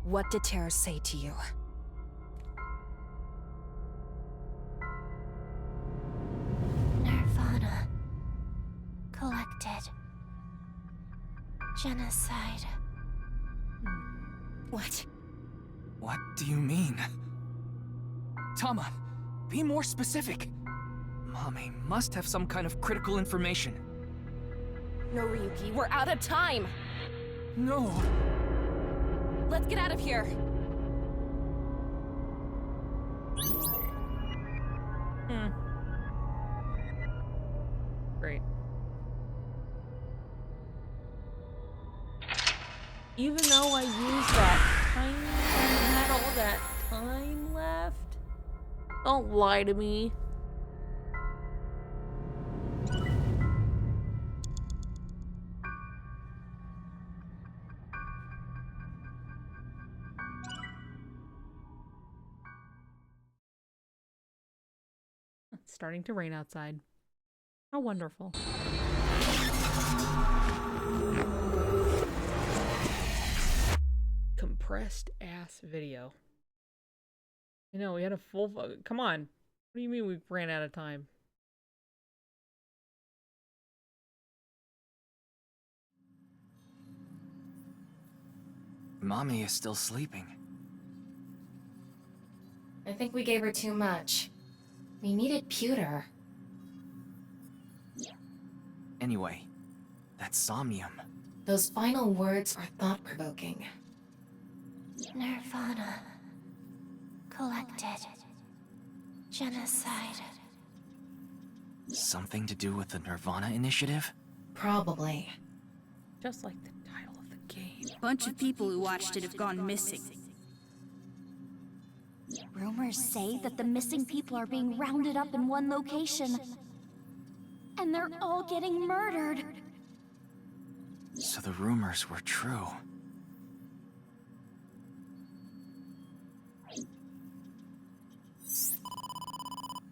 What did Terra say to you? Nirvana. Collected. Genocide. What? What do you mean? Tama, be more specific. Mame must have some kind of critical information. No, Ryuki, we're out of time! No! Let's get out of here! Great. Even though I used that time, I had all that time left. Don't lie to me. It's starting to rain outside. How wonderful. Compressed ass video. I know, we had a full... Come on. What do you mean we ran out of time? Mame is still sleeping. I think we gave her too much. We needed pewter. Anyway, that somnium. Those final words are thought-provoking. Nirvana. Collected. Genocide. Something to do with the Nirvana initiative? Probably. Just like the title of the game. Bunch of people who watched it have gone missing. Rumors say that the missing people are being rounded up in one location. And they're all getting murdered. So the rumors were true.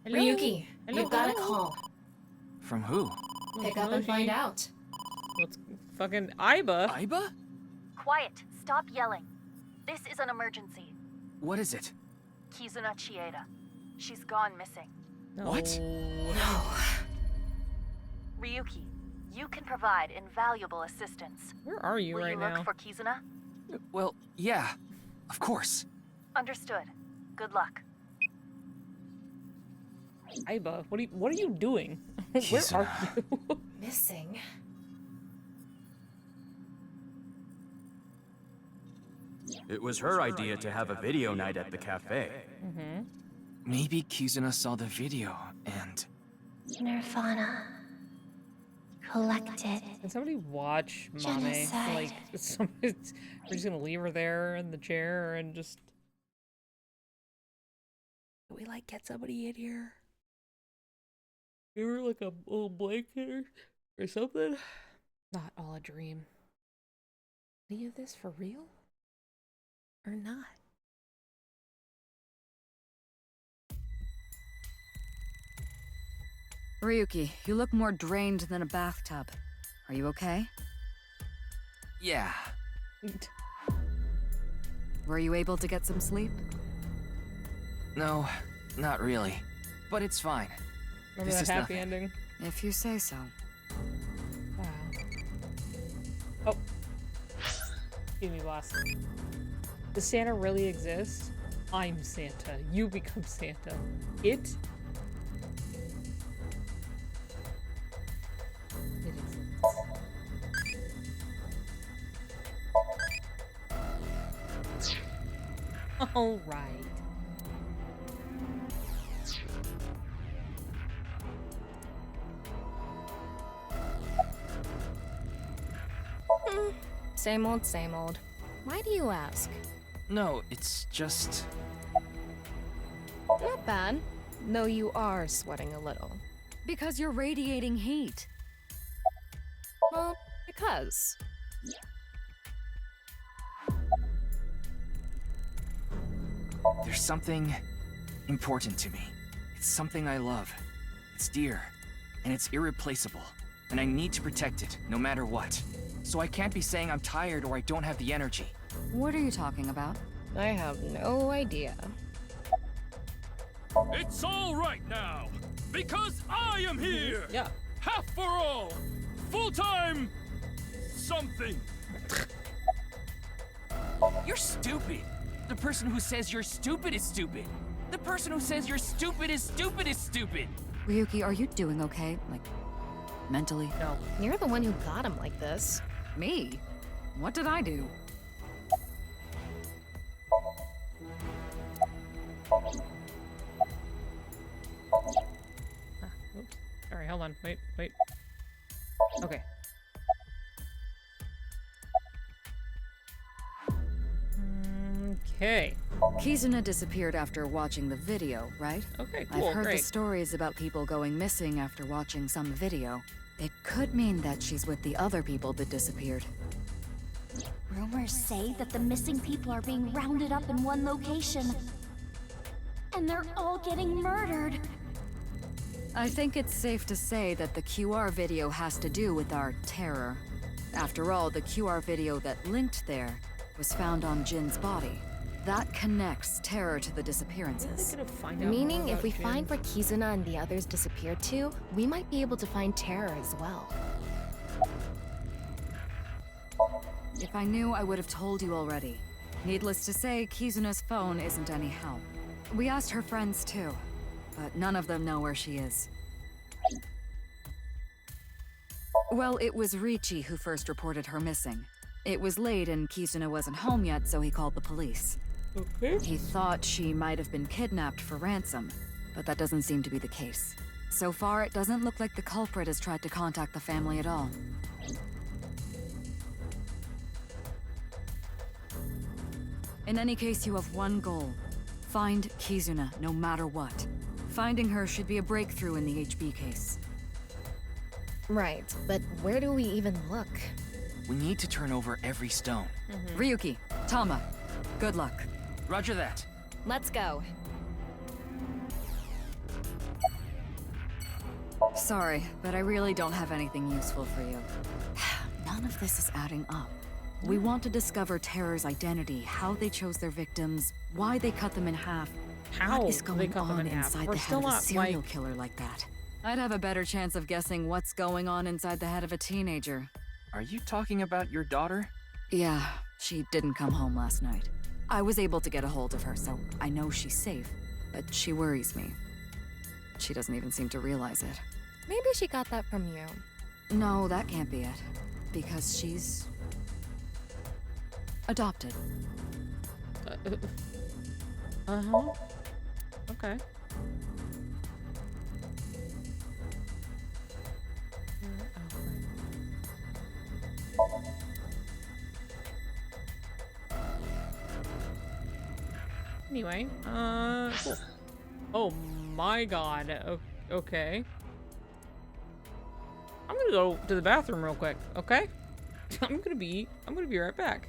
Hello? Ryuki, Hello? you've got a call. From who? Pick up and find out. What's fucking Aiba? Aiba? Quiet. Stop yelling. This is an emergency. What is it? Kizuna Chieda. She's gone missing. What? No. Ryuki, you can provide invaluable assistance. Where are you Will right you look now? for Kizuna? Well, yeah. Of course. Understood. Good luck. Aiba, what are you doing? Where are you? Missing? It was her idea to have a video night at the cafe. Mm-hmm. Maybe Kizuna saw the video and... Nirvana. Collected. Can somebody watch Mame? Genocide. Like, we're just gonna leave her there in the chair and just... Can we, like, get somebody in here? Give her, like, a little blanket or something? Not all a dream. Any of this for real? Or not? Ryuki, you look more drained than a bathtub. Are you okay? Yeah. Were you able to get some sleep? No, not really. But it's fine. Remember This that is happy nothing. ending? If you say so. Wow. Oh. Excuse me, boss. Does Santa really exist? I'm Santa. You become Santa. It exists. All right. Same old, same old. Why do you ask? No, it's just... Not bad. Though you are sweating a little. Because you're radiating heat. Well, because. There's something important to me. It's something I love. It's dear, and it's irreplaceable. And I need to protect it, no matter what. So I can't be saying I'm tired or I don't have the energy. What are you talking about? I have no idea. It's all right now, because I am here! Yeah. Half for all! Full-time... something! You're stupid! The person who says you're stupid is stupid! The person who says you're stupid is stupid is stupid! Ryuki, are you doing okay? Like, mentally? No. You're the one who got him like this. Me? What did I do? Oops. Alright, hold on. Wait. Okay. Okay. Kizuna disappeared after watching the video, right? Okay, cool, I've heard great. the stories about people going missing after watching some video. It could mean that she's with the other people that disappeared. Rumors say that the missing people are being rounded up in one location. And they're all getting murdered. I think it's safe to say that the QR video has to do with our terror. After all, the QR video that linked there was found on Jin's body. That connects terror to the disappearances. Meaning, if we find where Kizuna and the others disappeared to, we might be able to find terror as well. If I knew, I would have told you already. Needless to say, Kizuna's phone isn't any help. We asked her friends too, but none of them know where she is. Well, it was Richie who first reported her missing. It was late and Kizuna wasn't home yet, so he called the police. Okay. He thought she might have been kidnapped for ransom, but that doesn't seem to be the case. So far, it doesn't look like the culprit has tried to contact the family at all. In any case, you have one goal. Find Kizuna, no matter what. Finding her should be a breakthrough in the HB case. Right, but where do we even look? We need to turn over every stone. Ryuki, Tama, good luck. Roger that. Let's go. Sorry, but I really don't have anything useful for you. None of this is adding up. We want to discover Terror's identity, how they chose their victims, why they cut them in half. How what is they going cut them on in half? inside We're the head still of a not, serial like- killer like that? I'd have a better chance of guessing what's going on inside the head of a teenager. Are you talking about your daughter? Yeah, she didn't come home last night. I was able to get a hold of her, so I know she's safe, but she worries me. She doesn't even seem to realize it. Maybe she got that from you. No, that can't be it. Because she's... adopted. Uh-huh. Okay. Anyway, cool. Oh my god. Okay. I'm gonna go to the bathroom real quick, okay? I'm gonna be right back.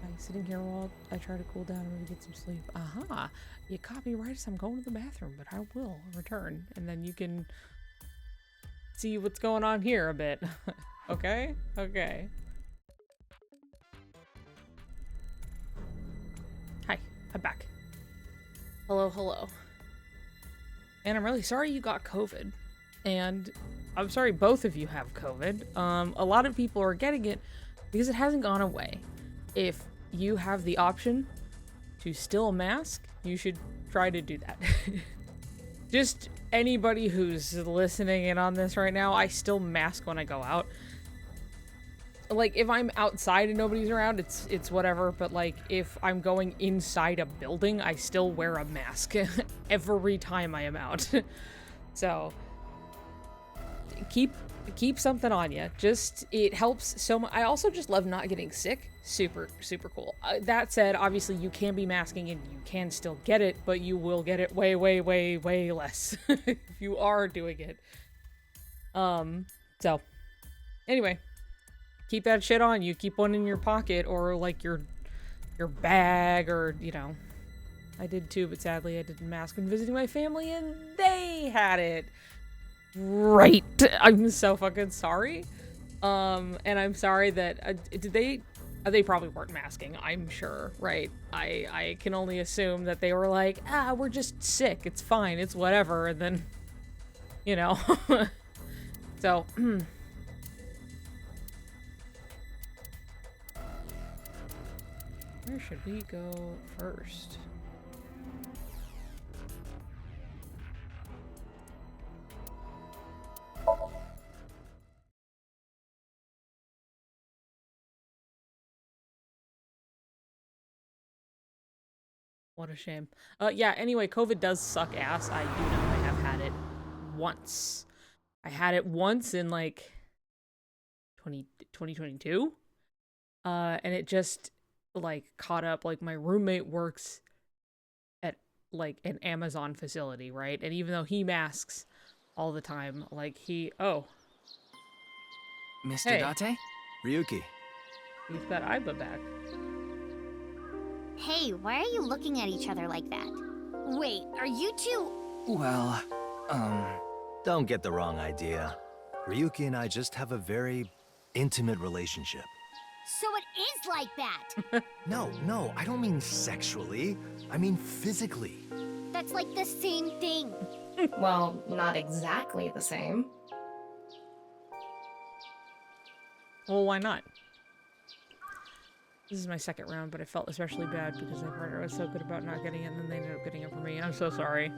I'm sitting here while I try to cool down and maybe get some sleep. Aha! You caught me right as I'm going to the bathroom, but I will return, and then you can see what's going on here a bit. Okay? Okay. Hi, I'm back. Hello, hello. And I'm really sorry you got COVID. And I'm sorry both of you have COVID. A lot of people are getting it because it hasn't gone away. If you have the option to still mask, you should try to do that. Just anybody who's listening in on this right now, I still mask when I go out. Like, if I'm outside and nobody's around, it's whatever, but like, if I'm going inside a building, I still wear a mask every time I am out. So, keep something on you. Just, it helps so much. I also just love not getting sick. Super cool. That said, obviously you can be masking and you can still get it, but you will get it way less if you are doing it. So, anyway. Keep that shit on you. Keep one in your pocket or like your bag, or, you know. I did too, but sadly I didn't mask when visiting my family and they had it. Right. I'm so fucking sorry. And I'm sorry that they probably weren't masking, I'm sure, right? I can only assume that they were like, we're just sick. It's fine. It's whatever. And then, you know. So, where should we go first? What a shame. Yeah, anyway, COVID does suck ass. I do know I have had it once. I had it once in like 2022. And it just like caught up. Like, my roommate works at like an Amazon facility, right? And even though he masks all the time, like Mr. Hey. Date? Ryuki. He's got Aiba back. Hey, why are you looking at each other like that? Wait, are you two... Well, Don't get the wrong idea. Ryuki and I just have a very intimate relationship. So it is like that! No, I don't mean sexually. I mean physically. That's like the same thing. Well, not exactly the same. Well, why not? This is my second round, but I felt especially bad because my partner was so good about not getting it, and then they ended up getting it for me. I'm so sorry.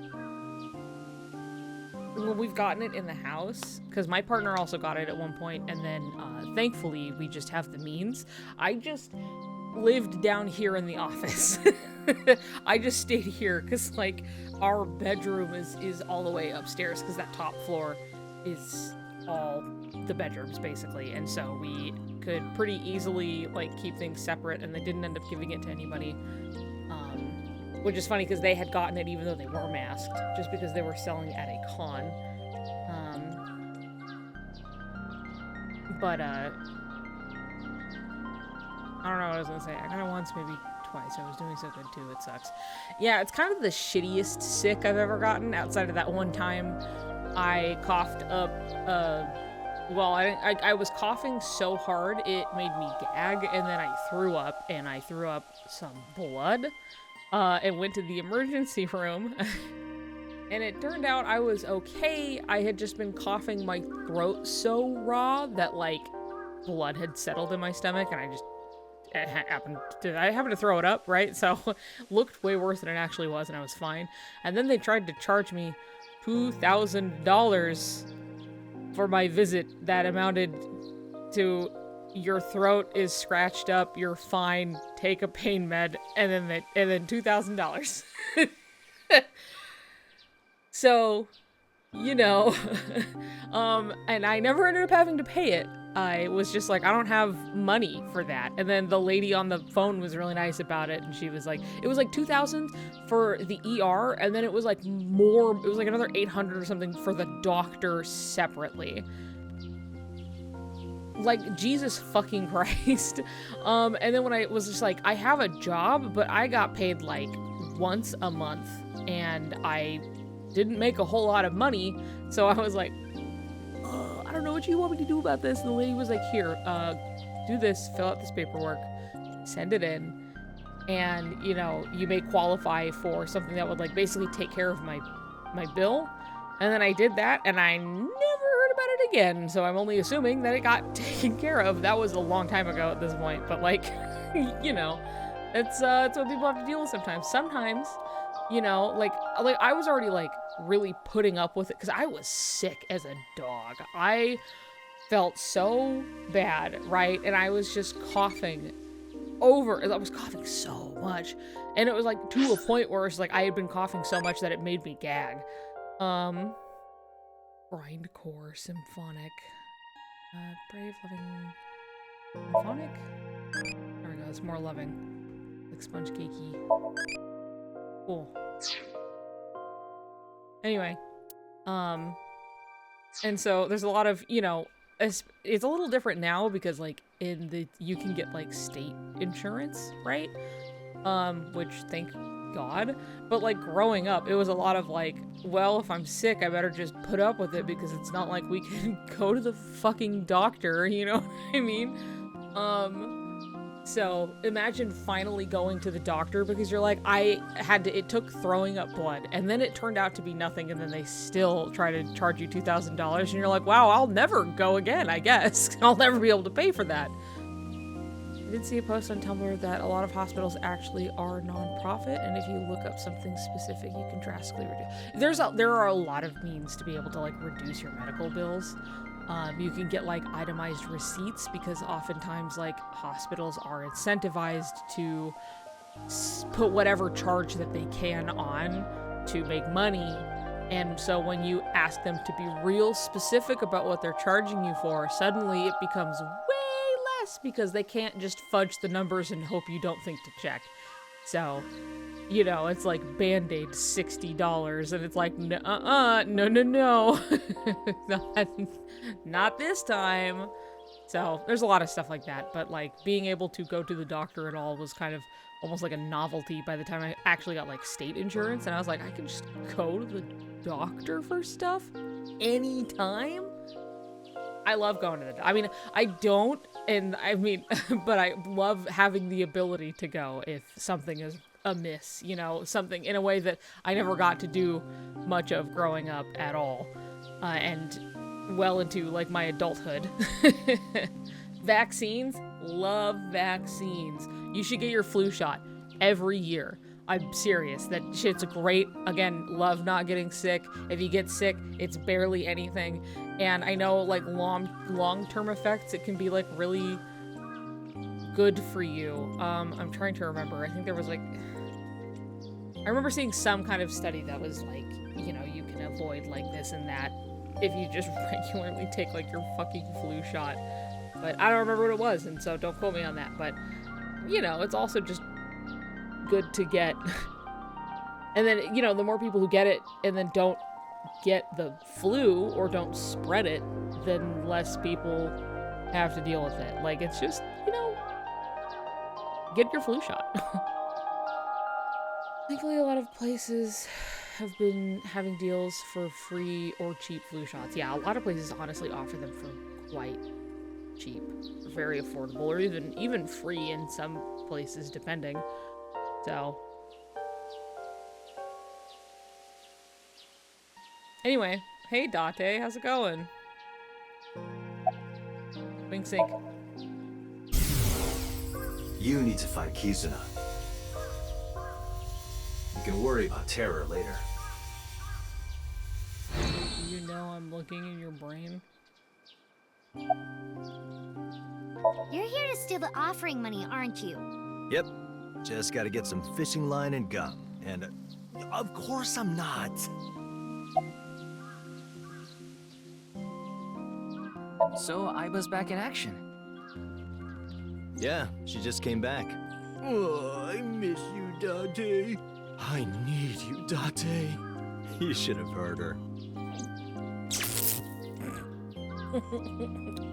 Well, we've gotten it in the house, because my partner also got it at one point, and then thankfully we just have the means. I just lived down here in the office. I just stayed here because, like, our bedroom is all the way upstairs, because that top floor is all the bedrooms, basically, and so we could pretty easily, like, keep things separate, and they didn't end up giving it to anybody. Which is funny, because they had gotten it even though they were masked, just because they were selling at a con. But, I don't know what I was gonna say. I got it once, maybe twice. I was doing so good, too. It sucks. Yeah, it's kind of the shittiest sick I've ever gotten, outside of that one time I coughed up, well, I was coughing so hard, it made me gag, and then I threw up, and I threw up some blood. And went to the emergency room, and it turned out I was okay. I had just been coughing my throat so raw that, like, blood had settled in my stomach, and I happened to throw it up, right? So, looked way worse than it actually was, and I was fine. And then they tried to charge me $2,000 for my visit that amounted to, your throat is scratched up, you're fine, take a pain med, and then $2,000. So, you know, and I never ended up having to pay it, I was just like, I don't have money for that. And then the lady on the phone was really nice about it, and she was like, it was like 2,000 for the ER, and then it was like more, it was like another 800 or something for the doctor separately. Like, Jesus fucking Christ. And then when I was just like, I have a job, but I got paid like once a month, and I didn't make a whole lot of money, so I was like, I don't know what you want me to do about this. And the lady was like, here, do this, fill out this paperwork, send it in, and, you know, you may qualify for something that would, like, basically take care of my bill. And then I did that, and I never heard about it again, so I'm only assuming that it got taken care of. That was a long time ago at this point, but, like, you know, it's what people have to deal with sometimes. Sometimes, you know, like I was already, like, really putting up with it because I was sick as a dog. I felt so bad, right? And I was just coughing I was coughing so much, and it was like to a point where it's like I had been coughing so much that it made me gag. Grindcore, symphonic, brave, loving, symphonic. There we go. It's more loving, like sponge cakey. Cool. Anyway, and so there's a lot of, you know, it's a little different now because, like, you can get, like, state insurance, right? Which, thank God. But, like, growing up, it was a lot of, like, well, if I'm sick, I better just put up with it because it's not like we can go to the fucking doctor, you know what I mean? So imagine finally going to the doctor because you're like, it took throwing up blood, and then it turned out to be nothing, and then they still try to charge you $2,000, and you're like, wow, I'll never go again, I guess. I'll never be able to pay for that. I did see a post on Tumblr that a lot of hospitals actually are non-profit, and if you look up something specific, you can drastically reduce. There are a lot of means to be able to, like, reduce your medical bills. You can get, like, itemized receipts because oftentimes, like, hospitals are incentivized to put whatever charge that they can on to make money. And so when you ask them to be real specific about what they're charging you for, suddenly it becomes way less because they can't just fudge the numbers and hope you don't think to check. So, you know, it's like Band-Aid $60, and it's like, no, not this time. So there's a lot of stuff like that, but, like, being able to go to the doctor at all was kind of almost like a novelty by the time I actually got, like, state insurance, and I was like, I can just go to the doctor for stuff anytime. I love going to the doctor. I mean, I don't, and I mean, but I love having the ability to go if something is amiss, you know, something in a way that I never got to do much of growing up at all, and well into, like, my adulthood. Vaccines, love vaccines. You should get your flu shot every year. I'm serious. That shit's great. Again, love not getting sick. If you get sick, it's barely anything. And I know, like, long-term effects, it can be, like, really good for you. I'm trying to remember. I think there was, like, I remember seeing some kind of study that was like, you know, you can avoid, like, this and that if you just regularly take, like, your fucking flu shot. But I don't remember what it was, and so don't quote me on that. But, you know, it's also just good to get. And then, you know, the more people who get it and then don't get the flu or don't spread it, then less people have to deal with it. Like, it's just, you know, get your flu shot. Thankfully, a lot of places have been having deals for free or cheap flu shots. Yeah, a lot of places honestly offer them for quite cheap, very affordable, or even free in some places, depending. So, anyway, hey Date, how's it going? Wink sync. You need to find Kizuna. You can worry about terror later. You know I'm looking in your brain. You're here to steal the offering money, aren't you? Yep. Just gotta get some fishing line and gum. And of course I'm not. So Aiba's back in action. Yeah, she just came back. Oh, I miss you, Date. I need you, Date. You should have heard her.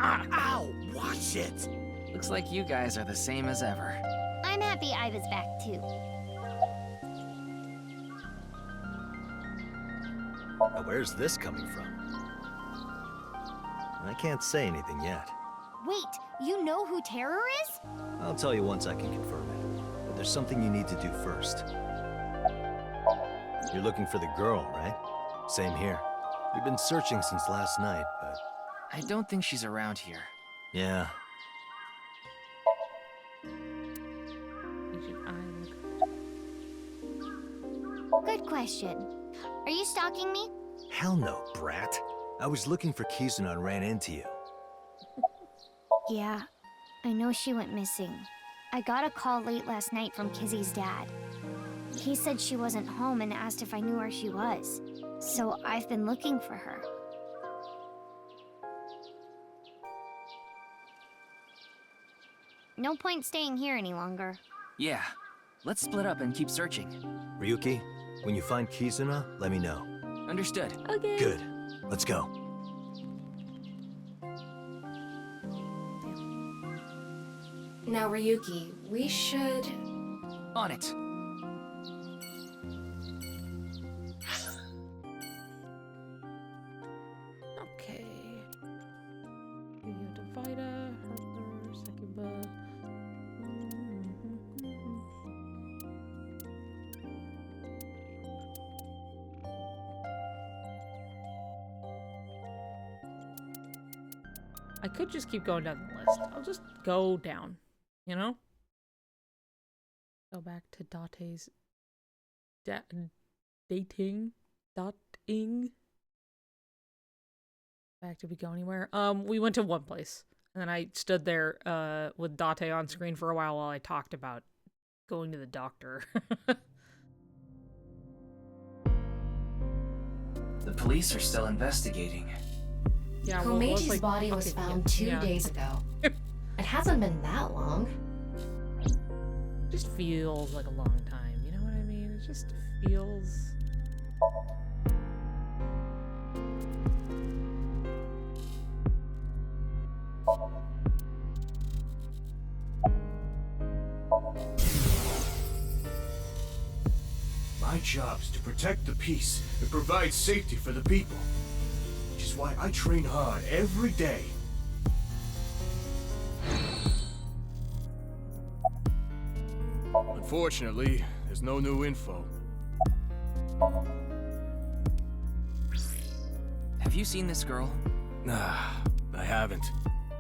Ow! Watch it! Looks like you guys are the same as ever. I'm happy Iva's back too. Now, where's this coming from? I can't say anything yet. Wait, you know who Terror is? I'll tell you once I can confirm it. But there's something you need to do first. You're looking for the girl, right? Same here. We've been searching since last night, but... I don't think she's around here. Yeah. Good question. Are you stalking me? Hell no, brat. I was looking for Kizuna and ran into you. Yeah, I know she went missing. I got a call late last night from Kizzy's dad. He said she wasn't home and asked if I knew where she was. So I've been looking for her. No point staying here any longer. Yeah, let's split up and keep searching. Ryuki, when you find Kizuna, let me know. Understood. Okay. Good. Let's go. Now, Ryuki, we should... On it. Okay. Divida, Harper, Sekiba. I could just keep going down the list. I'll just go down, you know? Go back to Date's dating. Back, did we go anywhere? We went to one place. And then I stood there with Date on screen for a while I talked about going to the doctor. The police are still investigating. Yeah, well, it was Komeji's like body was fucking- found 2 yeah. days ago. It hasn't been that long. Just feels like a long time, you know what I mean? It just feels... My job is to protect the peace and provide safety for the people. Which is why I train hard every day. Unfortunately, there's no new info. Have you seen this girl? Nah, I haven't.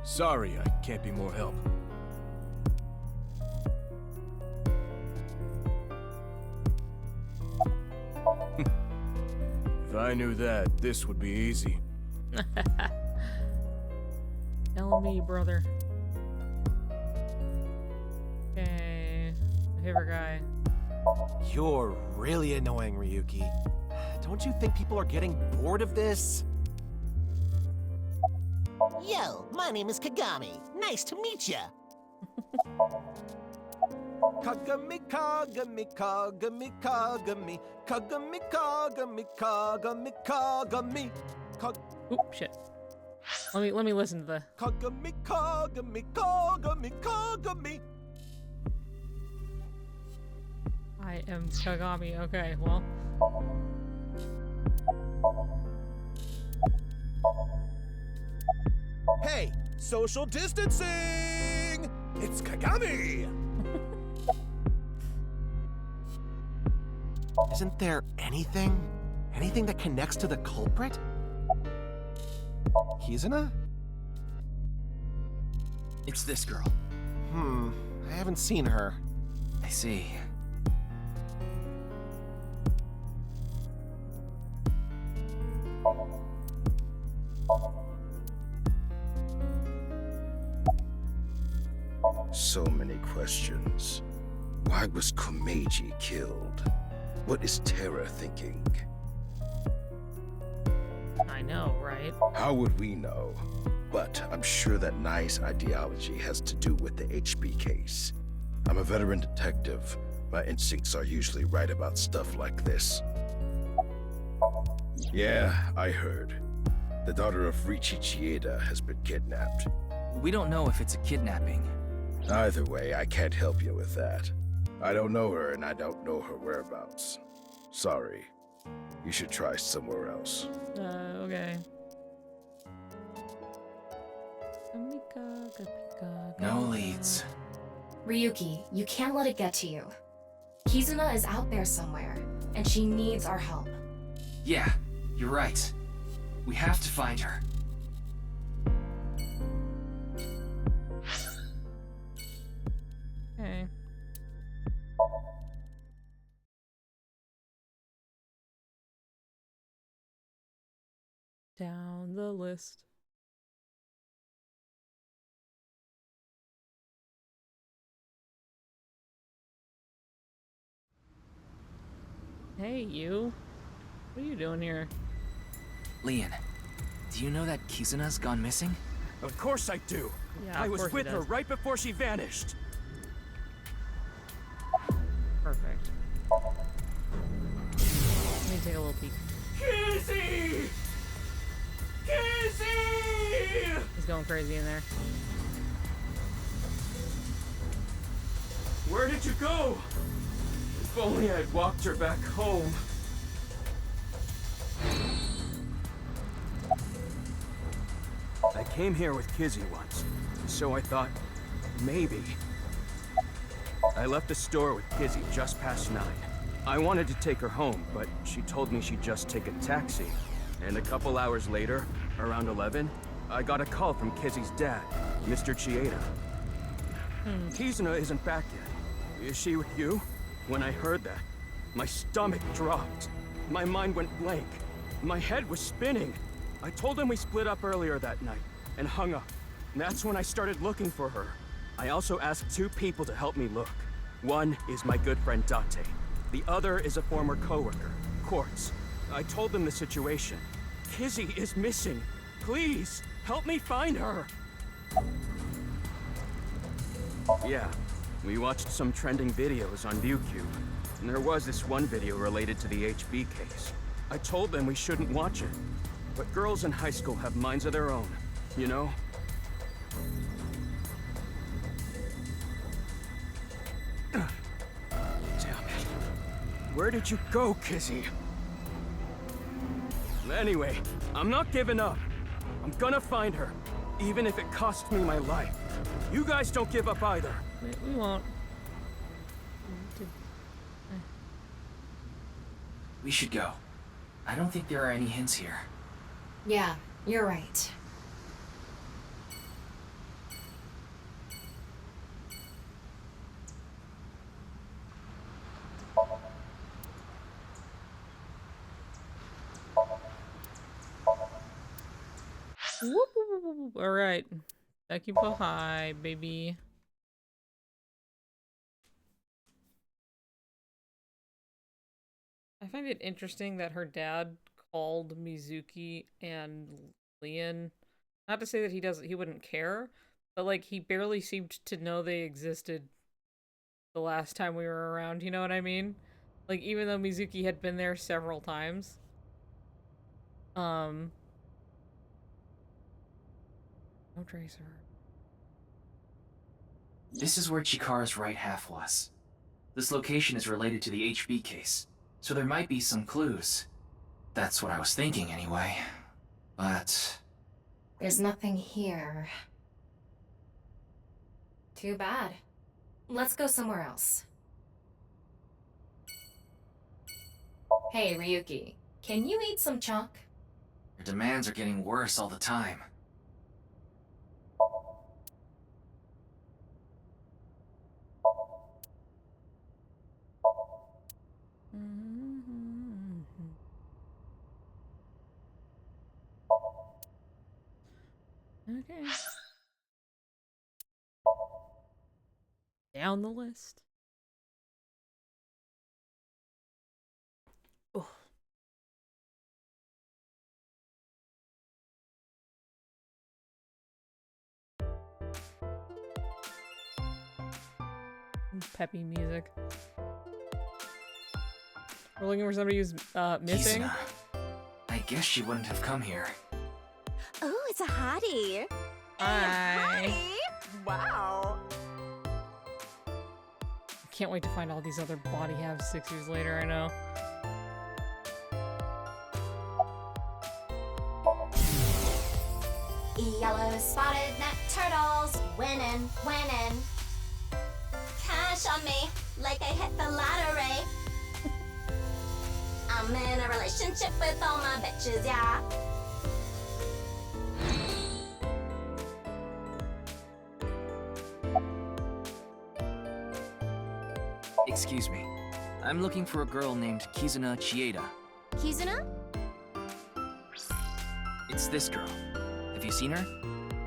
Sorry, I can't be more help. If I knew that, this would be easy. Tell me, brother. Okay. My favorite guy. You're really annoying, Ryuki. Don't you think people are getting bored of this? Yo, my name is Kagami. Nice to meet ya. Kagami, Kagami, Kagami, Kagami, Kagami, Kagami, Kagami, Kagami, Oop, shit. Let me listen to the... Kagami, Kagami, Kagami, Kagami. I am Kagami. Okay, well... Hey, social distancing! It's Kagami! Isn't there anything that connects to the culprit? Kizuna? It's this girl. I haven't seen her. I see. So many questions. Why was Komeji killed? What is Terra thinking? I know, right? How would we know? But I'm sure that Nye's ideology has to do with the HB case. I'm a veteran detective. My instincts are usually right about stuff like this. Yeah, I heard. The daughter of Riichi Chieda has been kidnapped. We don't know if it's a kidnapping. Either way, I can't help you with that. I don't know her and I don't know her whereabouts. Sorry. You should try somewhere else. Okay. No leads. Ryuki, you can't let it get to you. Kizuna is out there somewhere, and she needs our help. Yeah, you're right. We have to find her. Okay. Down the list. Hey, you. What are you doing here? Leon, do you know that Kizuna's gone missing? Of course I do. Yeah, I of was course he with her does. right before she vanished. Perfect. Let me take a little peek. Kizzy! Kizzy! He's going crazy in there. Where did you go? If only I'd walked her back home. I came here with Kizzy once, so I thought, maybe. I left the store with Kizzy just past 9. I wanted to take her home, but she told me she'd just take a taxi. And a couple hours later, around 11, I got a call from Kizzy's dad, Mr. Chieda. Kizuna isn't back yet. Is she with you? When I heard that, my stomach dropped. My mind went blank. My head was spinning. I told him we split up earlier that night and hung up. And that's when I started looking for her. I also asked 2 people to help me look. One is my good friend Date. The other is a former coworker, Quartz. I told them the situation. Kizzy is missing. Please, help me find her. Yeah, we watched some trending videos on ViewCube. And there was this one video related to the HB case. I told them we shouldn't watch it. But girls in high school have minds of their own, you know? Damn it. Where did you go, Kizzy? Anyway, I'm not giving up. I'm gonna find her, even if it costs me my life. You guys don't give up either. We won't. We should go. I don't think there are any hints here. Yeah, you're right. Whoop, whoop, whoop, whoop, whoop. All right. Akipo high, baby. I find it interesting that her dad called Mizuki and Leon. Not to say that he wouldn't care, but like he barely seemed to know they existed the last time we were around, you know what I mean? Like even though Mizuki had been there several times. No tracer. This is where Chikara's right half was. This location is related to the HB case, so there might be some clues. That's what I was thinking anyway. But... There's nothing here. Too bad. Let's go somewhere else. Hey, Ryuki. Can you eat some chalk? your demands are getting worse all the time. Okay. Down the list. Peppy music. We're looking for somebody who's missing. Kizuna. I guess she wouldn't have come here. Oh, it's a hottie. Hi. Wow. Can't wait to find all these other body halves 6 years later, I know. Yellow spotted net turtles, winning, winning. Cash on me, like I hit the lottery. I'm in a relationship with all my bitches, yeah. Excuse me. I'm looking for a girl named Kizuna Chieda. Kizuna? It's this girl. Have you seen her?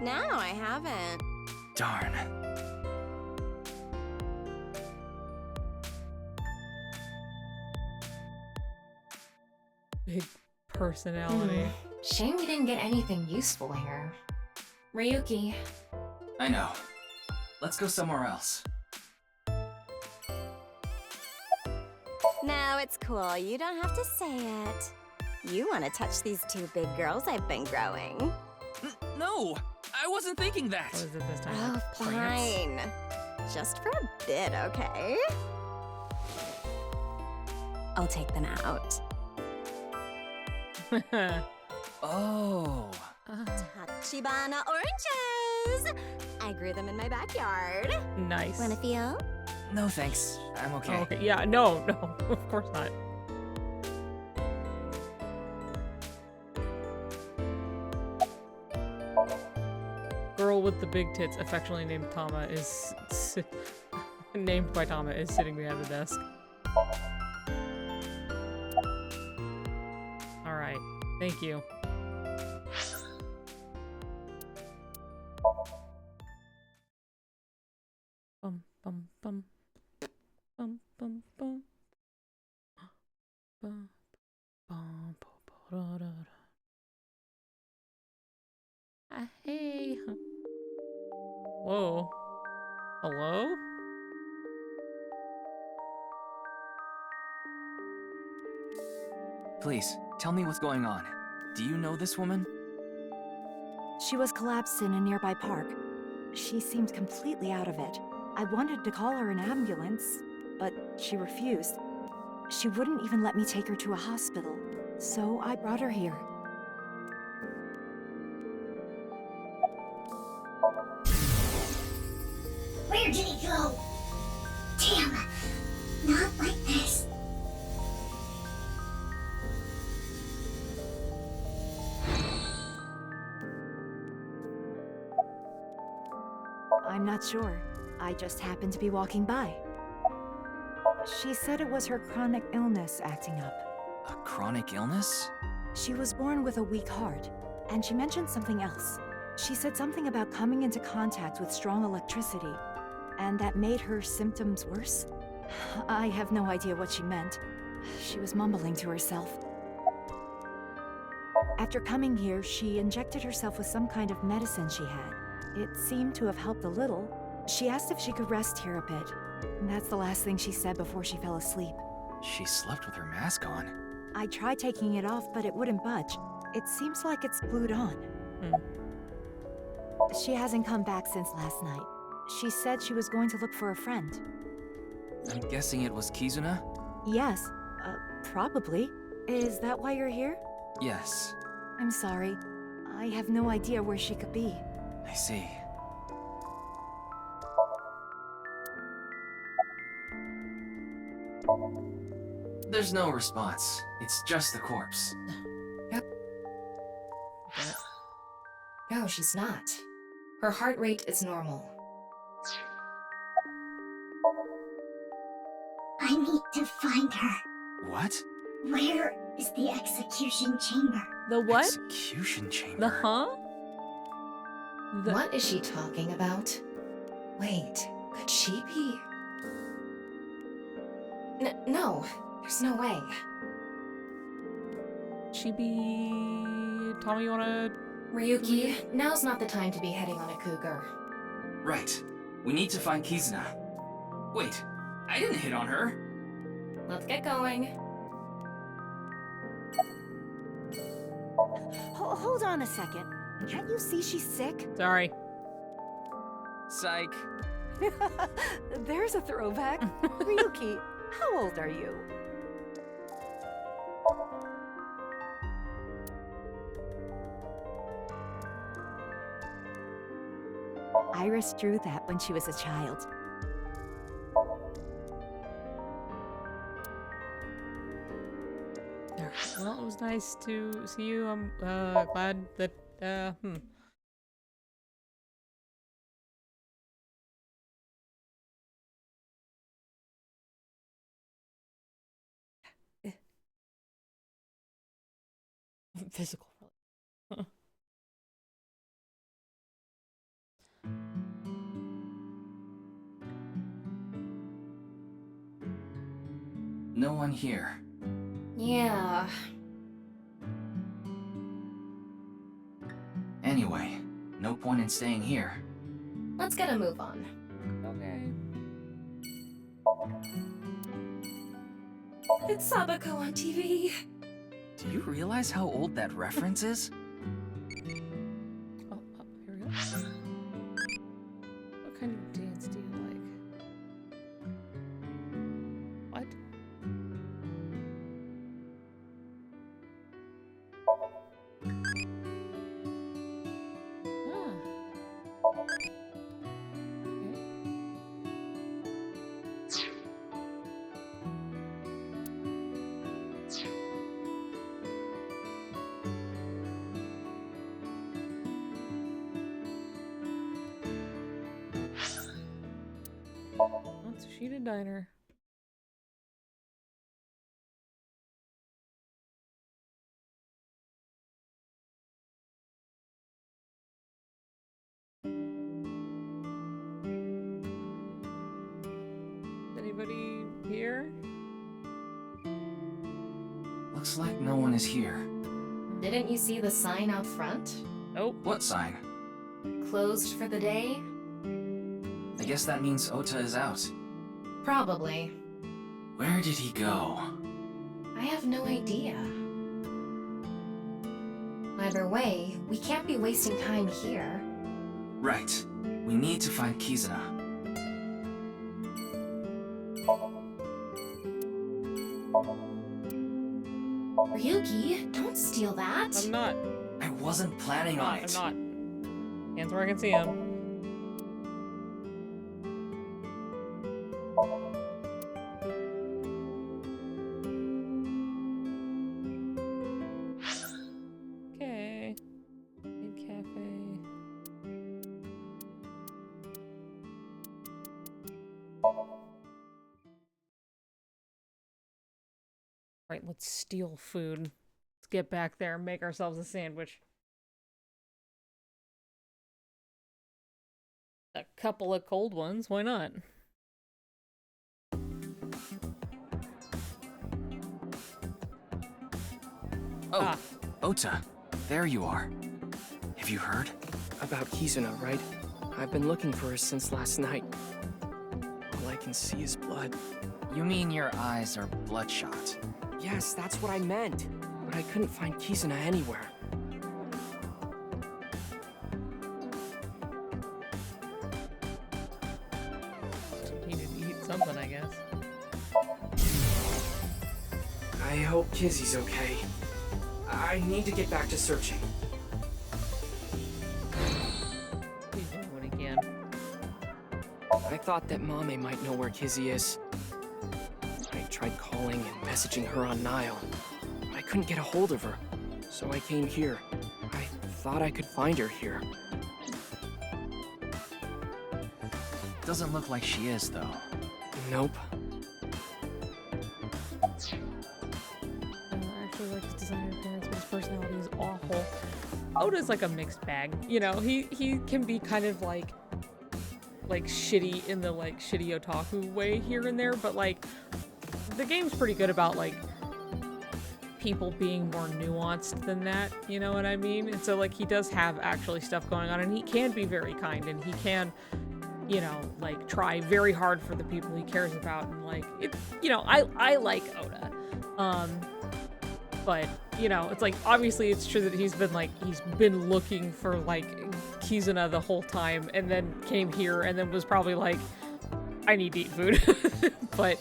No, I haven't. Darn. Big personality. Shame we didn't get anything useful here. Ryuki. I know. Let's go somewhere else. No, it's cool. You don't have to say it. You want to touch these two big girls I've been growing. No! I wasn't thinking that! What is it this time? Oh, fine. Just for a bit, okay? I'll take them out. Oh. Tachibana oranges! I grew them in my backyard. Nice. Wanna feel? No thanks. I'm okay. Oh, okay. Yeah, no, of course not. Girl with the big tits, affectionately named Tama, is named by Tama, is sitting behind the desk. All right, thank you. Bum bum bum. Bum bum bum. Bum bum bum da da. Hey. Whoa. Hello? Please, tell me what's going on. Do you know this woman? She was collapsed in a nearby park. She seemed completely out of it. I wanted to call her an ambulance, but she refused. She wouldn't even let me take her to a hospital, so I brought her here. Where did he go? Damn, not like this. I'm not sure. I just happened to be walking by. She said it was her chronic illness acting up. A chronic illness? She was born with a weak heart, and she mentioned something else. She said something about coming into contact with strong electricity, and that made her symptoms worse. I have no idea what she meant. She was mumbling to herself. After coming here, she injected herself with some kind of medicine she had. It seemed to have helped a little. She asked if she could rest here a bit. And that's the last thing she said before she fell asleep. She slept with her mask on. I tried taking it off, but it wouldn't budge. It seems like it's glued on. She hasn't come back since last night. She said she was going to look for a friend. I'm guessing it was Kizuna? Yes, probably. Is that why you're here? Yes. I'm sorry. I have no idea where she could be. I see. There's no response. It's just the corpse. No, she's not. Her heart rate is normal. I need to find her. What? Where is the execution chamber? The what? Execution chamber? The huh? What is she talking about? Wait, could she be? No, there's no way. She be... Tommy, you wanna... Ryuki, now's not the time to be heading on a cougar. Right. We need to find Kizuna. Wait, I didn't hit on her. Let's get going. Hold on a second. Can't you see she's sick? Sorry. Psych. There's a throwback. Ryuki, how old are you? Iris drew that when she was a child. Well, it was nice to see you. I'm glad that physical. No one here. Yeah. Anyway, no point in staying here. Let's get a move on. Okay. It's Sabako on TV. Do you realize how old that reference is? Oh, here we go. What kind of dance do you like? What? Matsushita Diner. Anybody here? Looks like no one is here. Didn't you see the sign out front? Nope. What sign? Closed for the day? I guess that means Ota is out. Probably. Where did he go? I have no idea. Either way, we can't be wasting time here. Right. We need to find Kizuna. Ryuki, don't steal that. I'm not. I wasn't planning on it. I'm not. Hands where I can see him. Okay. Maid cafe. Right, let's steal food. Let's get back there and make ourselves a sandwich. A couple of cold ones, why not? Oh, Ota, there you are. Have you heard? About Kizuna, right? I've been looking for her since last night. All I can see is blood. You mean your eyes are bloodshot? Yes, that's what I meant. But I couldn't find Kizuna anywhere. Needed to eat something, I guess. I hope Kizzy's okay. I need to get back to searching. He's doing what he can. I thought that Mame might know where Kizzy is. I tried calling and messaging her on Nile. I couldn't get a hold of her, so I came here. I thought I could find her here. Doesn't look like she is, though. Nope. I actually like his design appearance, but his personality is awful. Oda's like a mixed bag. You know, he can be kind of like shitty in the like shitty otaku way here and there, but like the game's pretty good about like people being more nuanced than that, you know what I mean? And so like he does have actually stuff going on, and he can be very kind, and he can you know, like try very hard for the people he cares about, and like it, you know, I like Oda. But, you know, it's like, obviously it's true that he's been looking for, like, Kizuna the whole time, and then came here, and then was probably like, I need to eat food. But...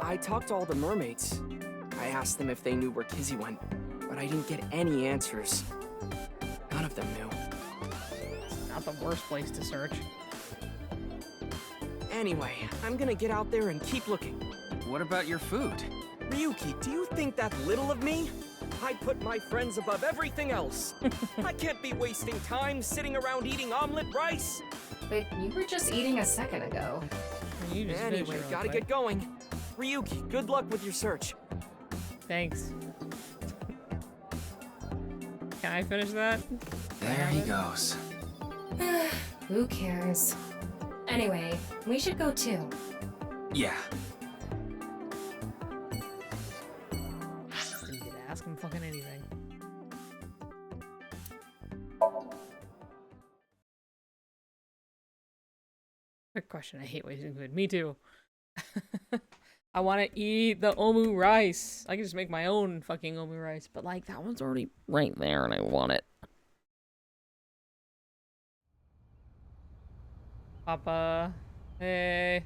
I talked to all the mermaids. I asked them if they knew where Kizzy went, but I didn't get any answers. None of them knew. It's not the worst place to search. Anyway, I'm gonna get out there and keep looking. What about your food? Ryuki, do you think that little of me? I put my friends above everything else. I can't be wasting time sitting around eating omelet rice. But you were just eating a second ago. Anyway, gotta get going. Ryuki, good luck with your search. Thanks. Can I finish that? There he goes. Who cares? Anyway, we should go too. Yeah. Didn't get to ask him fucking anything. Quick question. I hate wasting food. Me too. I want to eat the omu rice. I can just make my own fucking omu rice, but like that one's already right there and I want it. Papa. Hey.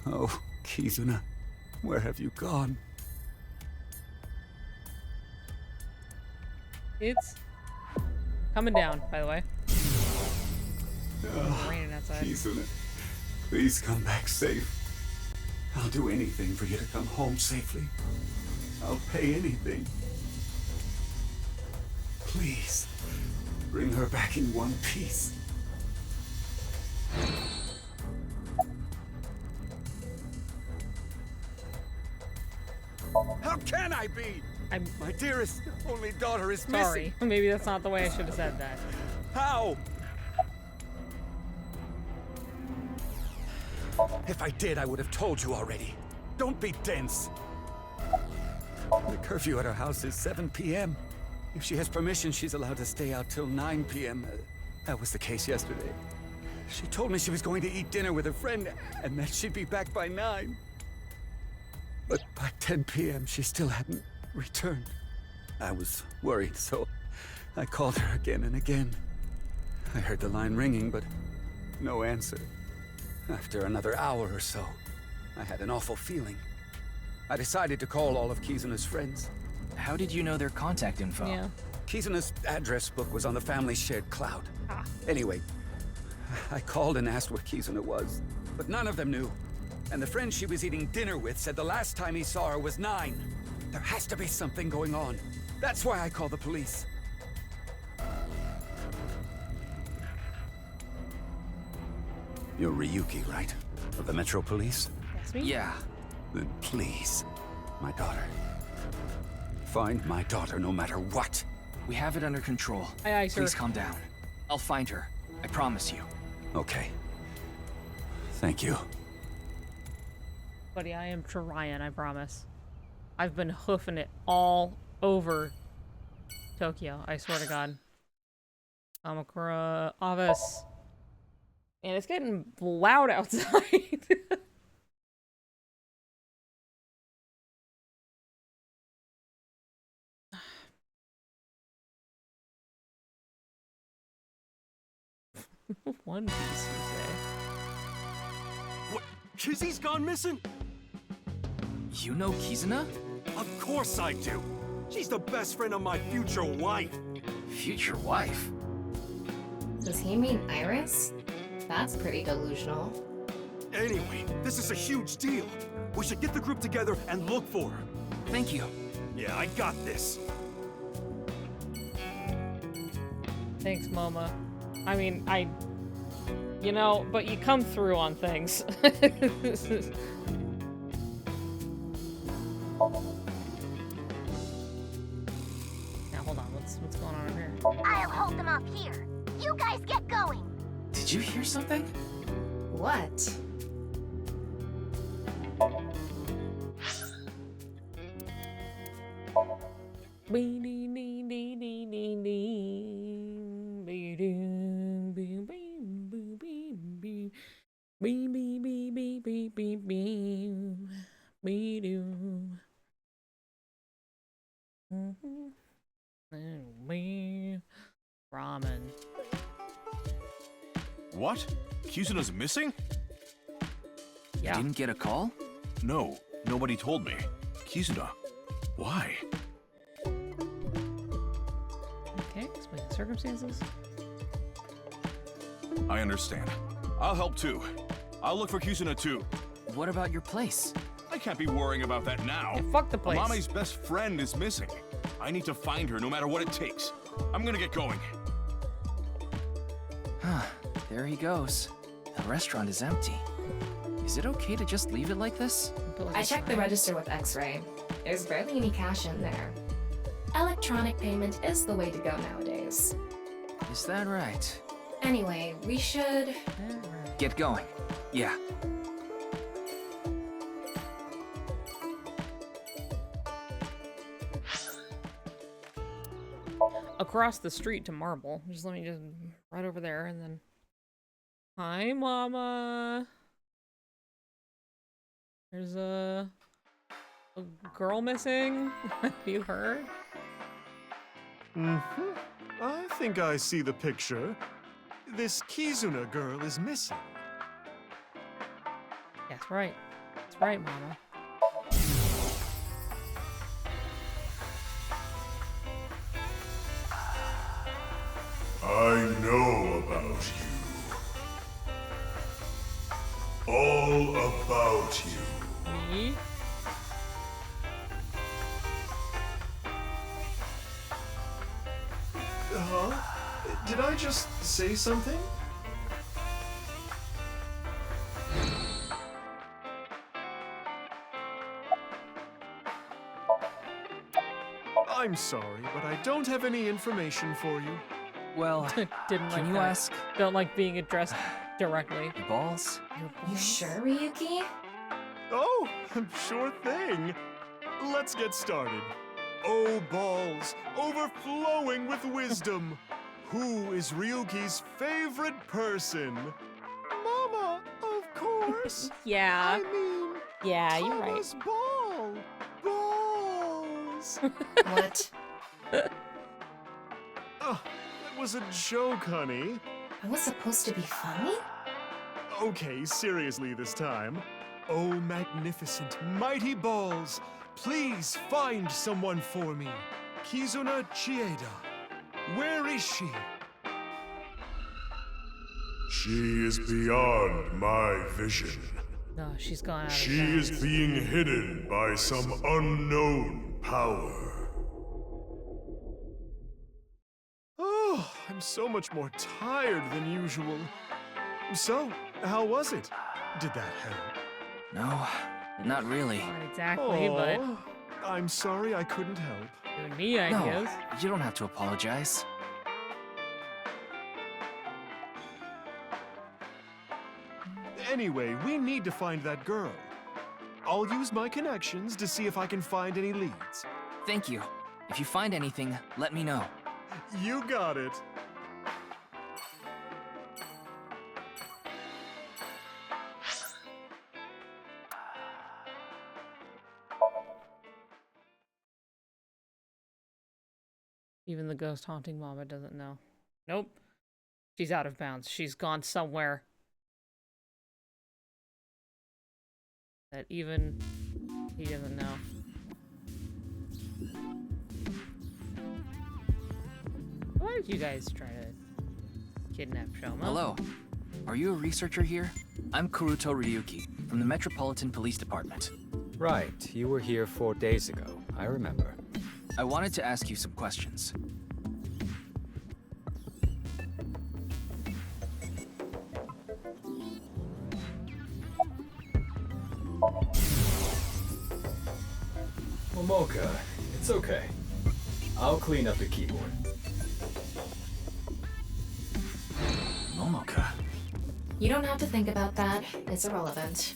Oh, Kizuna, where have you gone? It's coming down, by the way. Oh, raining outside. Kizuna, please come back safe. I'll do anything for you to come home safely. I'll pay anything. Please, bring her back in one piece. How can I be? My dearest, only daughter is sorry. missing. Maybe that's not the way I should have said that. How? If I did, I would have told you already. Don't be dense. The curfew at our house is 7 p.m. If she has permission, she's allowed to stay out till 9 p.m. That was the case yesterday. She told me she was going to eat dinner with a friend and that she'd be back by 9. But by 10 p.m., she still hadn't returned. I was worried, so I called her again and again. I heard the line ringing, but no answer. After another hour or so, I had an awful feeling. I decided to call all of Kizuna's friends. How did you know their contact info? Yeah. Kizuna's address book was on the family's shared cloud. Anyway, I called and asked where Kizuna was, but none of them knew. And the friend she was eating dinner with said the last time he saw her was 9. There has to be something going on. That's why I called the police. You're Ryuki, right? Of the Metro Police? That's me? Yeah. Then please, my daughter. Find my daughter no matter what. We have it under control. Aye, aye, sir. Please calm down. I'll find her. I promise you. Okay. Thank you. Buddy, I am trying, I promise. I've been hoofing it all over Tokyo, I swear to God. Kamakura office. And it's getting loud outside. One Piece, you say? What? Kizzy's gone missing? You know Kizuna? Of course I do. She's the best friend of my future wife. Future wife? Does he mean Iris? That's pretty delusional. Anyway, this is a huge deal. We should get the group together and look for her. Thank you. Yeah, I got this. Thanks, Moma. I mean, you know, but you come through on things. Now, hold on. What's going on over here? I'll hold them off here. You guys get going. Did you hear something? What? Beep, beep, beep, beep, beep, beep, beep. Beep, doo. Ramen. What? Kizuna's missing? You didn't get a call? No, nobody told me. Kizuna, why? Okay, explain the circumstances. I understand. I'll help too. I'll look for Kizuna too. What about your place? I can't be worrying about that now. Yeah, fuck the place. Amame's best friend is missing. I need to find her no matter what it takes. I'm gonna get going. There he goes. The restaurant is empty. Is it okay to just leave it like this? I checked the register with X-Ray. There's barely any cash in there. Electronic payment is the way to go nowadays. Is that right? Anyway, we should... Get going. Yeah. Across the street to Marble. Just let me just right over there and then. Hi, Mama. There's a girl missing. Have you heard? I think I see the picture. This Kizuna girl is missing. That's right. That's right, Mama. I know about you. All about you. Me? Huh? Did I just say something? I'm sorry, but I don't have any information for you. Well, Didn't like can you that. ask? Don't like being addressed directly. Your balls? You sure, Ryuki? Oh, sure thing. Let's get started. Oh, balls, overflowing with wisdom. Who is Ryuki's favorite person? Mama, of course. Yeah. I mean, Yeah, you're right. Mama's ball. Balls. What? Oh, that was a joke, honey. It was supposed to be funny? Okay, seriously this time. Oh, magnificent, mighty balls, please find someone for me. Kizuna Chieda. Where is she? She is beyond my vision. No, she's gone out of She bounds. is being hidden by some unknown power. Oh, I'm so much more tired than usual. So, how was it? Did that help? No, not really. Not exactly, but Aw, I'm sorry I couldn't help. giving me ideas. No, you don't have to apologize. Anyway, we need to find that girl. I'll use my connections to see if I can find any leads. Thank you. If you find anything, let me know. You got it. Even the ghost haunting Mama doesn't know. Nope. She's out of bounds. She's gone somewhere that even he doesn't know. Why did you guys try to kidnap Shoma? Hello. Are you a researcher here? I'm Kuruto Ryuki, from the Metropolitan Police Department. Right, you were here 4 days ago. I remember. I wanted to ask you some questions. Momoka, it's okay. I'll clean up the keyboard. Momoka. You don't have to think about that. It's irrelevant.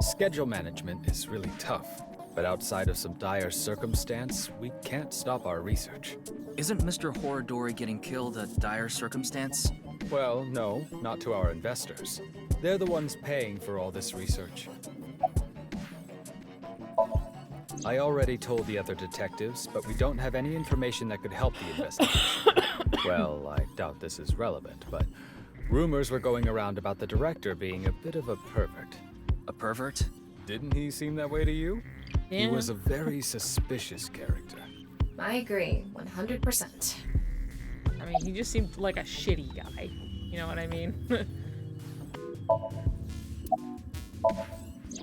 Schedule management is really tough. But outside of some dire circumstance, we can't stop our research. Isn't Mr. Horadori getting killed a dire circumstance? Well, no, not to our investors. They're the ones paying for all this research. I already told the other detectives, but we don't have any information that could help the investigation. Well, I doubt this is relevant, but rumors were going around about the director being a bit of a pervert. A pervert? Didn't he seem that way to you? Yeah. He was a very suspicious character. I agree, 100%. I mean, he just seemed like a shitty guy. You know what I mean?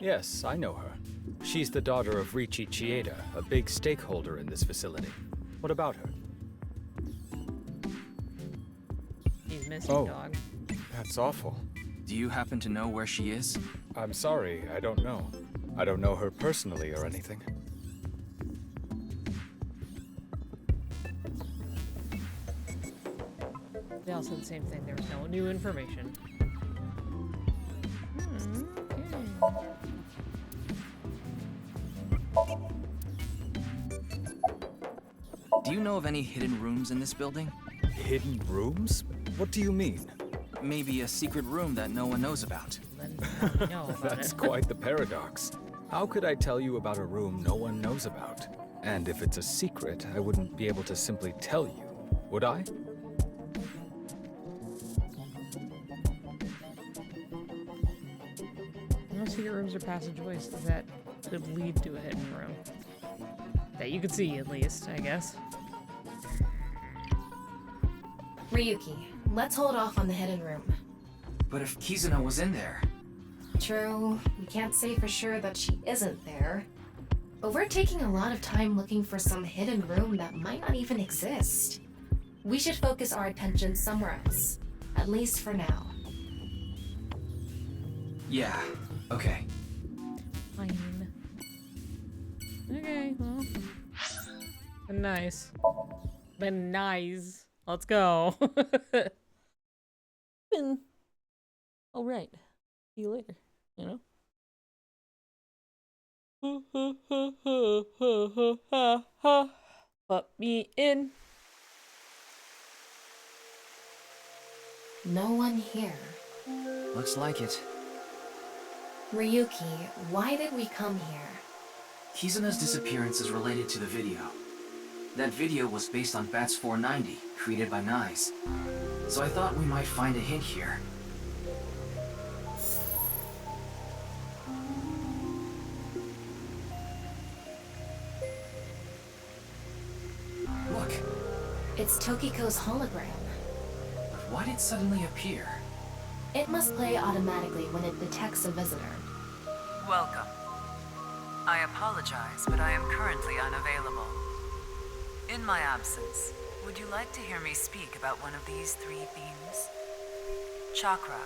Yes, I know her. She's the daughter of Riichi Chieda, a big stakeholder in this facility. What about her? He's missing, dog. That's awful. Do you happen to know where she is? I'm sorry, I don't know. I don't know her personally or anything. They all said the same thing. There was no new information. Do you know of any hidden rooms in this building? Hidden rooms? What do you mean? Maybe a secret room that no one knows about. That's quite the paradox. How could I tell you about a room no one knows about? And if it's a secret, I wouldn't be able to simply tell you, would I? No secret rooms or passageways that could lead to a hidden room. That you could see, at least, I guess. Ryuki, let's hold off on the hidden room. But if Kizuna was in there... True, we can't say for sure that she isn't there. But we're taking a lot of time looking for some hidden room that might not even exist. We should focus our attention somewhere else, at least for now. Yeah, okay. Fine. Okay, well. Been nice. Been nice. Let's go. Been alright. See you later, you know? Put me in. No one here. Looks like it. Ryuki, why did we come here? Kizuna's disappearance is related to the video. That video was based on Bats 490, created by Nyes. So I thought we might find a hint here. Look. It's Tokiko's hologram. But why did it suddenly appear? It must play automatically when it detects a visitor. Welcome. I apologize, but I am currently unavailable. In my absence, would you like to hear me speak about one of these 3 themes? Chakra,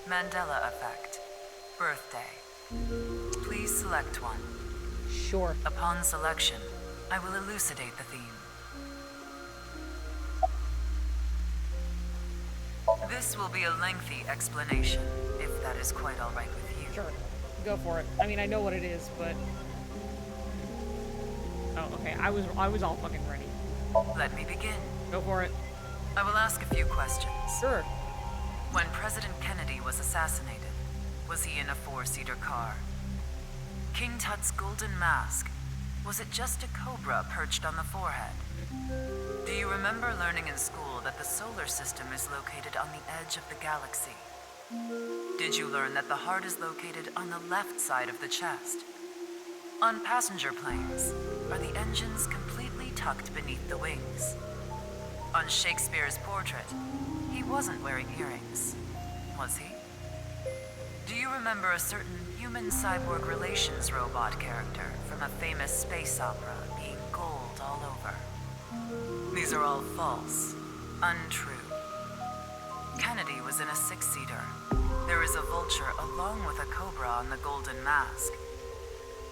Mandela effect, birthday. Please select one. Sure. Upon selection, I will elucidate the theme. This will be a lengthy explanation, if that is quite all right with you. Sure. Go for it. I mean, I know what it is, but... Oh, okay. I was all fucking ready. Let me begin. Go for it. I will ask a few questions. Sure. When President Kennedy was assassinated, was he in a 4-seater car? King Tut's golden mask, was it just a cobra perched on the forehead? Do you remember learning in school that the solar system is located on the edge of the galaxy? Did you learn that the heart is located on the left side of the chest? On passenger planes, are the engines completely tucked beneath the wings? On Shakespeare's portrait, he wasn't wearing earrings, was he? Do you remember a certain human-cyborg relations robot character from a famous space opera being gold all over? These are all false, untrue. Kennedy was in a 6-seater. There is a vulture along with a cobra on the golden mask.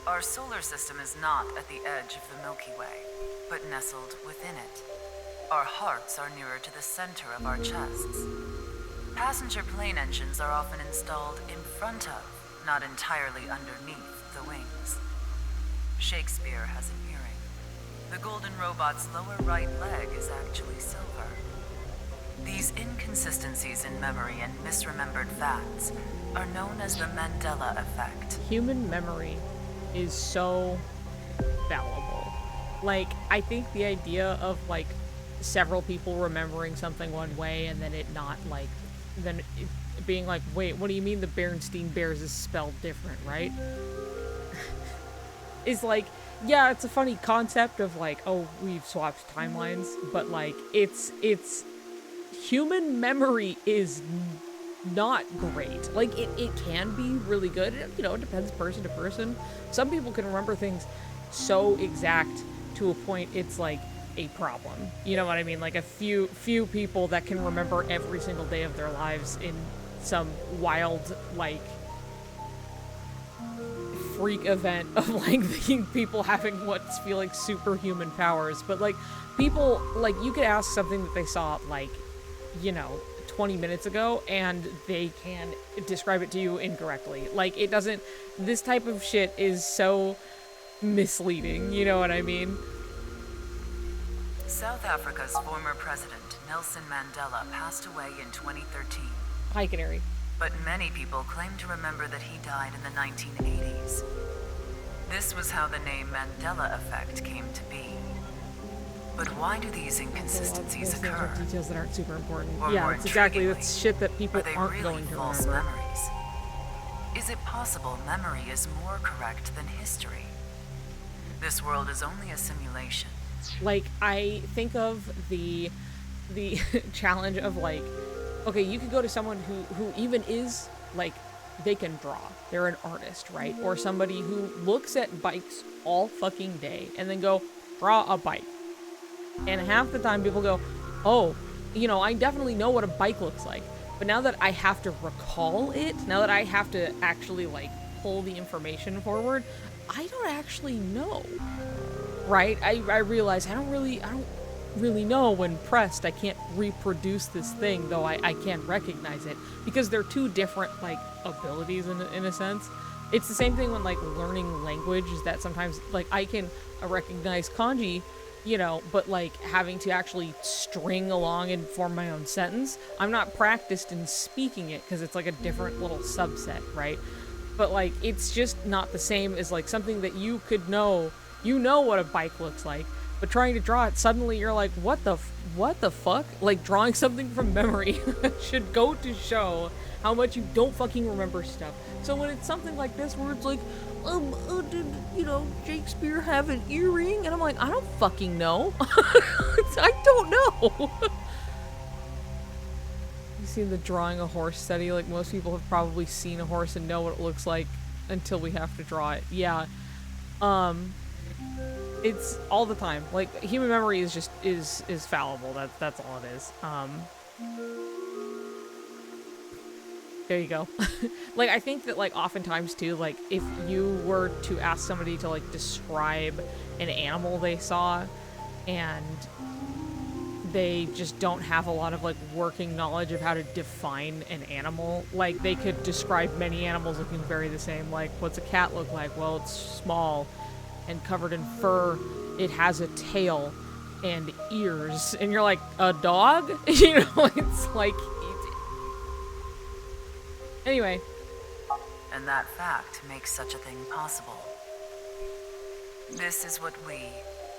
Our solar system is not at the edge of the Milky Way, but nestled within it. Our hearts are nearer to the center of our chests. Passenger plane engines are often installed in front of, not entirely underneath, the wings. Shakespeare has an earring. The golden robot's lower right leg is actually silver. These inconsistencies in memory and misremembered facts are known as the Mandela effect. Human memory is so fallible. Like, I think the idea of, like, several people remembering something one way and then it not, like, then it being like, wait, what do you mean the Berenstain Bears is spelled different, right? Is like, yeah, it's a funny concept of, like, oh, we've swapped timelines, but, like, it's human memory is not great. Like, it can be really good. You know, it depends person to person. Some people can remember things so exact to a point it's like a problem. You know what I mean? Like a few people that can remember every single day of their lives in some wild, like, freak event of, like, the people having what's feel like superhuman powers. But, like, people, like, you could ask something that they saw, like, you know, 20 minutes ago and they can describe it to you incorrectly. Like, it doesn't, this type of shit is so misleading, you know what I mean? South Africa's former president, Nelson Mandela, passed away in 2013. Hi, Canary. But many people claim to remember that he died in the 1980s. This was how the name Mandela effect came to be. But why do these inconsistencies occur? Details that aren't super important. Or Yeah, more it's exactly, intriguingly, that's shit that people are they aren't really going to false remember. memories? Is it possible memory is more correct than history? This world is only a simulation. Like, I think of the challenge of, like, okay, you could go to someone who even is, like, they can draw. They're an artist, right? Or somebody who looks at bikes all fucking day and then go, draw a bike. And half the time people go, oh, you know, I definitely know what a bike looks like. But now that I have to recall it, now that I have to actually, like, pull the information forward, I don't actually know. Right? I realize I don't really know when pressed. I can't reproduce this thing, though I can recognize it. Because they're two different, like, abilities in a sense. It's the same thing when, like, learning language, is that sometimes, like, I can recognize kanji, you know, but, like, having to actually string along and form my own sentence, I'm not practiced in speaking it because it's, like, a different little subset, right? But, like, it's just not the same as, like, something that you could know. You know what a bike looks like, but trying to draw it, suddenly you're like, what the fuck? Like, drawing something from memory should go to show how much you don't fucking remember stuff. So when it's something like this where it's like, did, you know, Shakespeare have an earring? And I'm like, I don't fucking know. I don't know. You seen the drawing a horse study? Like, most people have probably seen a horse and know what it looks like until we have to draw it. Yeah. It's all the time. Like, human memory is just is fallible. That's all it is. There you go. Like, I think that, like, oftentimes too, like, if you were to ask somebody to, like, describe an animal they saw and they just don't have a lot of, like, working knowledge of how to define an animal, like, they could describe many animals looking very the same. Like, what's a cat look like? Well, it's small and covered in fur. It has a tail and ears. And you're like, a dog? You know, it's like... Anyway. And that fact makes such a thing possible. This is what we,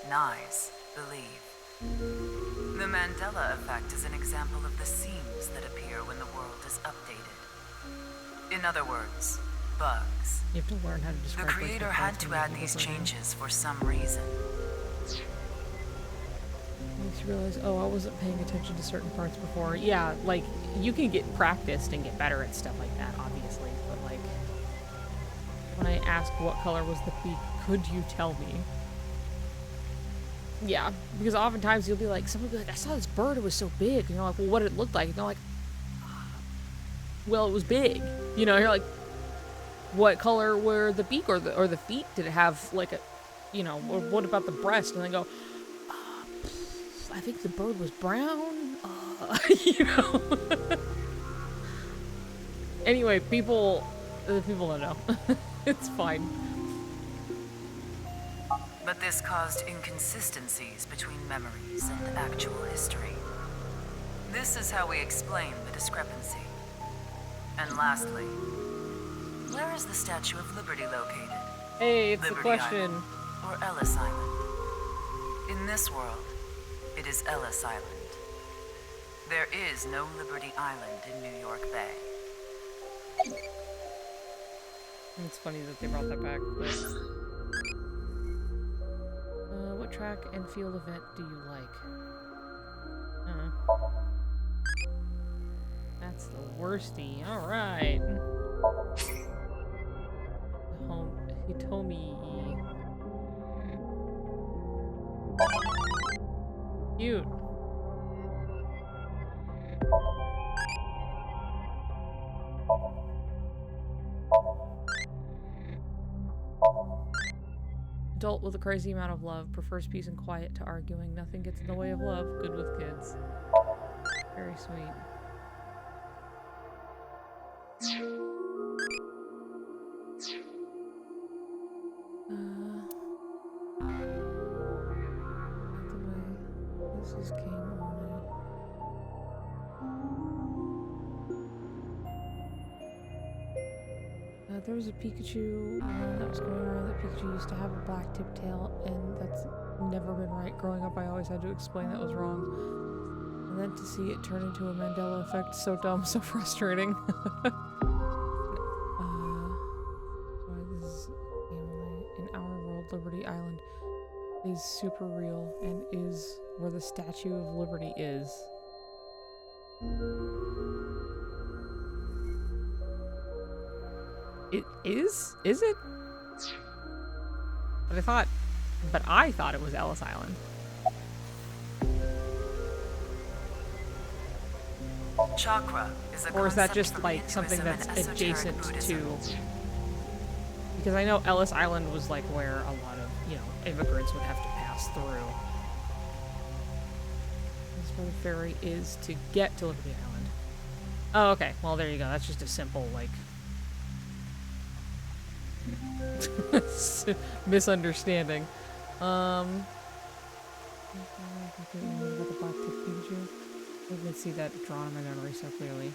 Nyes, believe. The Mandela effect is an example of the seams that appear when the world is updated. In other words, bugs. You have to learn how to describe the creator had to add these changes for some reason. Makes you realize, oh, I wasn't paying attention to certain parts before. Yeah, like, you can get practiced and get better at stuff like that, obviously. But, like, when I asked what color was the beak, could you tell me? Yeah, because oftentimes you'll be like, someone will be like, I saw this bird, it was so big. And you're like, well, what did it look like? And they're like, well, it was big. You know, you're like, what color were the beak or the feet? Did it have, like, a, you know, or what about the breast? And they go, I think the bird was brown. You know. Anyway, people don't know. It's fine. But this caused inconsistencies between memories and actual history. This is how we explain the discrepancy. And lastly, where is the Statue of Liberty located? Hey, it's Liberty a question. Island or Ellis Island? In this world, it is Ellis Island. There is no Liberty Island in New York Bay. It's funny that they brought that back. What track and field event do you like? That's the worsty. Alright. Hitomi. Cute. Adult with a crazy amount of love prefers peace and quiet to arguing. Nothing gets in the way of love. Good with kids. Very sweet. This is game only. There was a Pikachu that was going around that Pikachu used to have a black tip tail, and that's never been right. Growing up, I always had to explain that was wrong. And then to see it turn into a Mandela effect, so dumb, so frustrating. This is in our world, Liberty Island is super real and is where the Statue of Liberty is. It is? Is it? But I thought it was Ellis Island. Chakra is a Or is that concept just from like something Hinduism that's and esoteric adjacent Buddhism. to? Because I know Ellis Island was like where a lot of, immigrants would have to pass through. That's where the ferry is to get to Liberty Island. Oh, okay. Well, there you go. That's just a simple, like, misunderstanding. About the black tip Pikachu. I can see that drawn in my memory so clearly.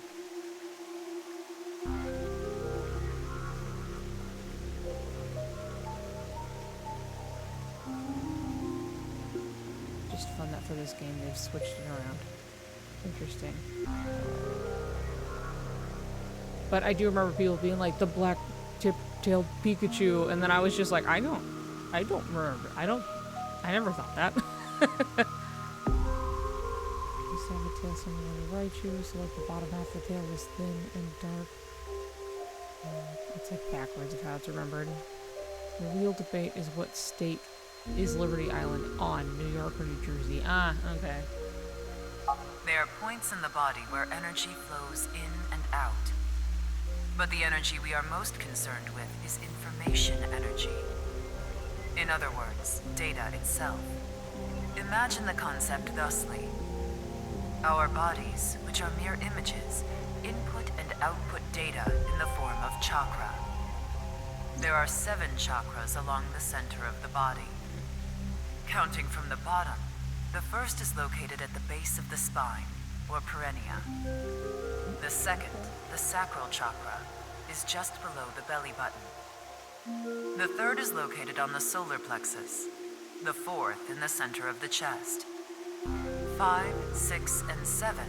Just fun that for this game they've switched it around. Interesting. But I do remember people being like, the black tip-tailed Pikachu, and then I was just like, I don't remember. I never thought that. Used to have a tail similar to Raichu, so like the bottom half of the tail was thin and dark. It's like backwards of how it's remembered. The real debate is what state is Liberty Island on, New York or New Jersey? Ah, okay. There are points in the body where energy flows in and out. But the energy we are most concerned with is information energy. In other words, data itself. Imagine the concept thusly. Our bodies, which are mere images, input and output data in the form of chakra. There are 7 chakras along the center of the body. Counting from the bottom, the first is located at the base of the spine, or perineum. The second, the sacral chakra, is just below the belly button. The third is located on the solar plexus. The fourth in the center of the chest. 5, 6, and 7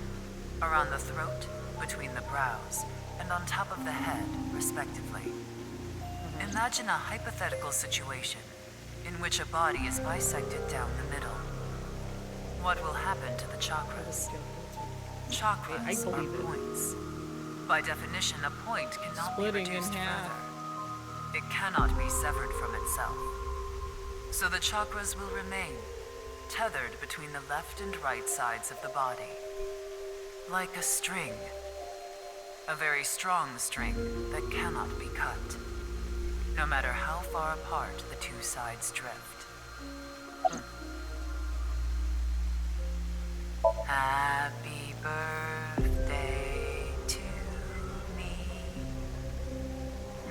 are on the throat, between the brows, and on top of the head, respectively. Imagine a hypothetical situation in which a body is bisected down the middle. What will happen to the chakras? Chakras are points. By definition, a point cannot be reduced further. It cannot be severed from itself. So the chakras will remain, tethered between the left and right sides of the body. Like a string. A very strong string that cannot be cut, no matter how far apart the two sides drift. Happy birthday to me.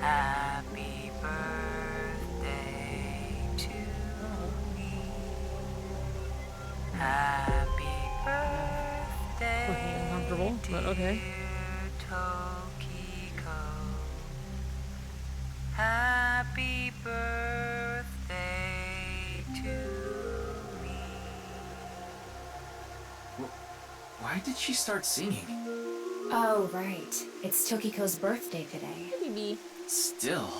Happy birthday to terrible, but okay. Happy birthday to me. Why did she start singing? Oh, right. It's Tokiko's birthday today. Maybe. Still.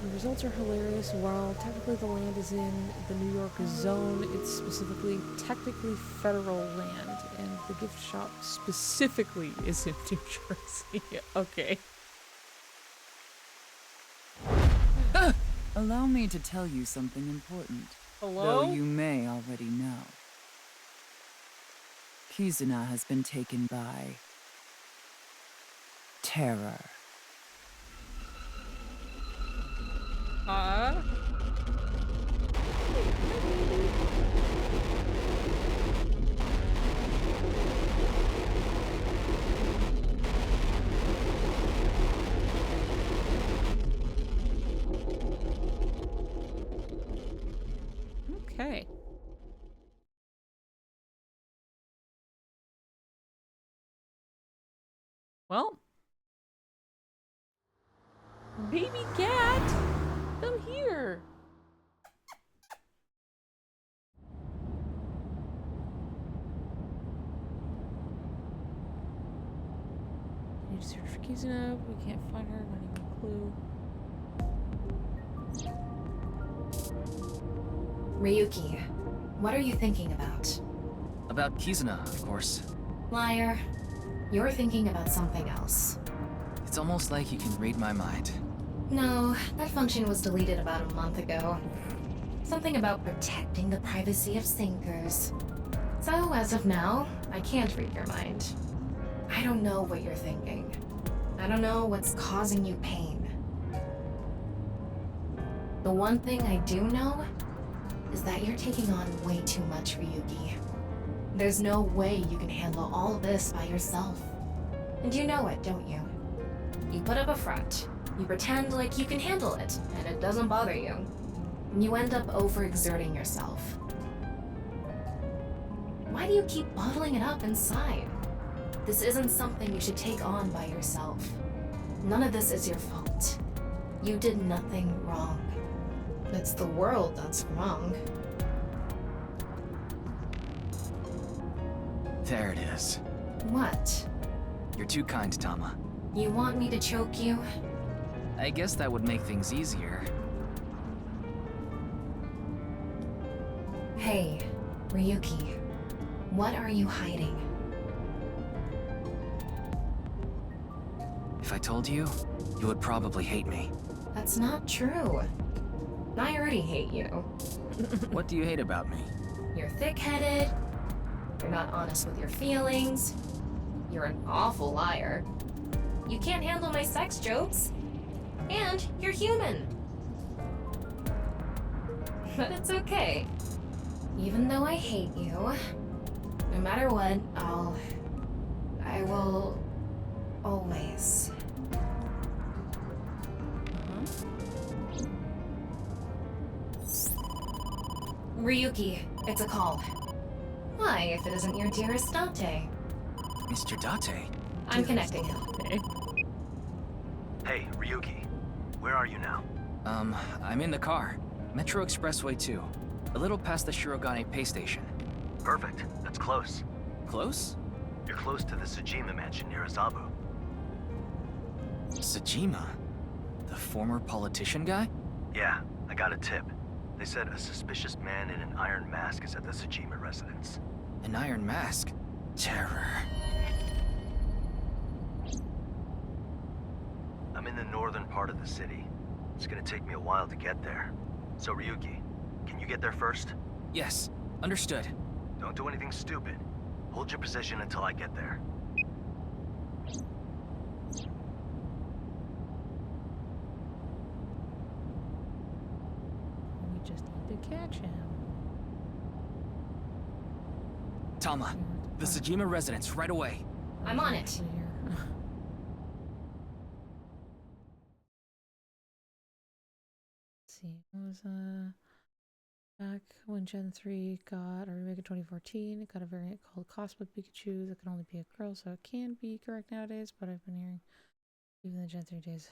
The results are hilarious. While technically the land is in the New York zone, it's specifically technically federal land, and the gift shop specifically is in New Jersey. Okay. Allow me to tell you something important. Hello? Though you may already know. Kizuna has been taken by terror. Okay. Well. Baby cat! Come here! Need to search for Kizuna. We can't find her. Not even a clue. Ryuki, what are you thinking about? About Kizuna, of course. Liar. You're thinking about something else. It's almost like you can read my mind. No, that function was deleted about a month ago. Something about protecting the privacy of sinkers. So, as of now, I can't read your mind. I don't know what you're thinking. I don't know what's causing you pain. The one thing I do know is that you're taking on way too much, Ryuki. There's no way you can handle all of this by yourself. And you know it, don't you? You put up a front. You pretend like you can handle it, and it doesn't bother you. And you end up overexerting yourself. Why do you keep bottling it up inside? This isn't something you should take on by yourself. None of this is your fault. You did nothing wrong. It's the world that's wrong. There it is. What? You're too kind, Tama. You want me to choke you? I guess that would make things easier. Hey, Ryuki. What are you hiding? If I told you, you would probably hate me. That's not true. I already hate you. What do you hate about me? You're thick-headed. You're not honest with your feelings. You're an awful liar. You can't handle my sex jokes. And you're human. But it's okay. Even though I hate you, no matter what, I will always. Ryuki, it's a call. Why, if it isn't your dearest Date? Mr. Date? I'm connecting him. Hey, Ryuki. Where are you now? I'm in the car. Metro Expressway 2. A little past the Shirogane pay station. Perfect. That's close. Close? You're close to the Tsujima mansion near Azabu. Tsujima? The former politician guy? Yeah, I got a tip. They said a suspicious man in an iron mask is at the Tsujima residence. An iron mask? Terror. I'm in the northern part of the city. It's gonna take me a while to get there. So Ryuki, can you get there first? Yes, understood. Don't do anything stupid. Hold your position until I get there. We just need to catch him. Tama, the Tsujima residence, right away. I'm on it. Let's see. What was back when Gen 3 got a remake in 2014, it got a variant called Cosmic Pikachu that can only be a girl, so it can be correct nowadays, but I've been hearing even the Gen 3 days.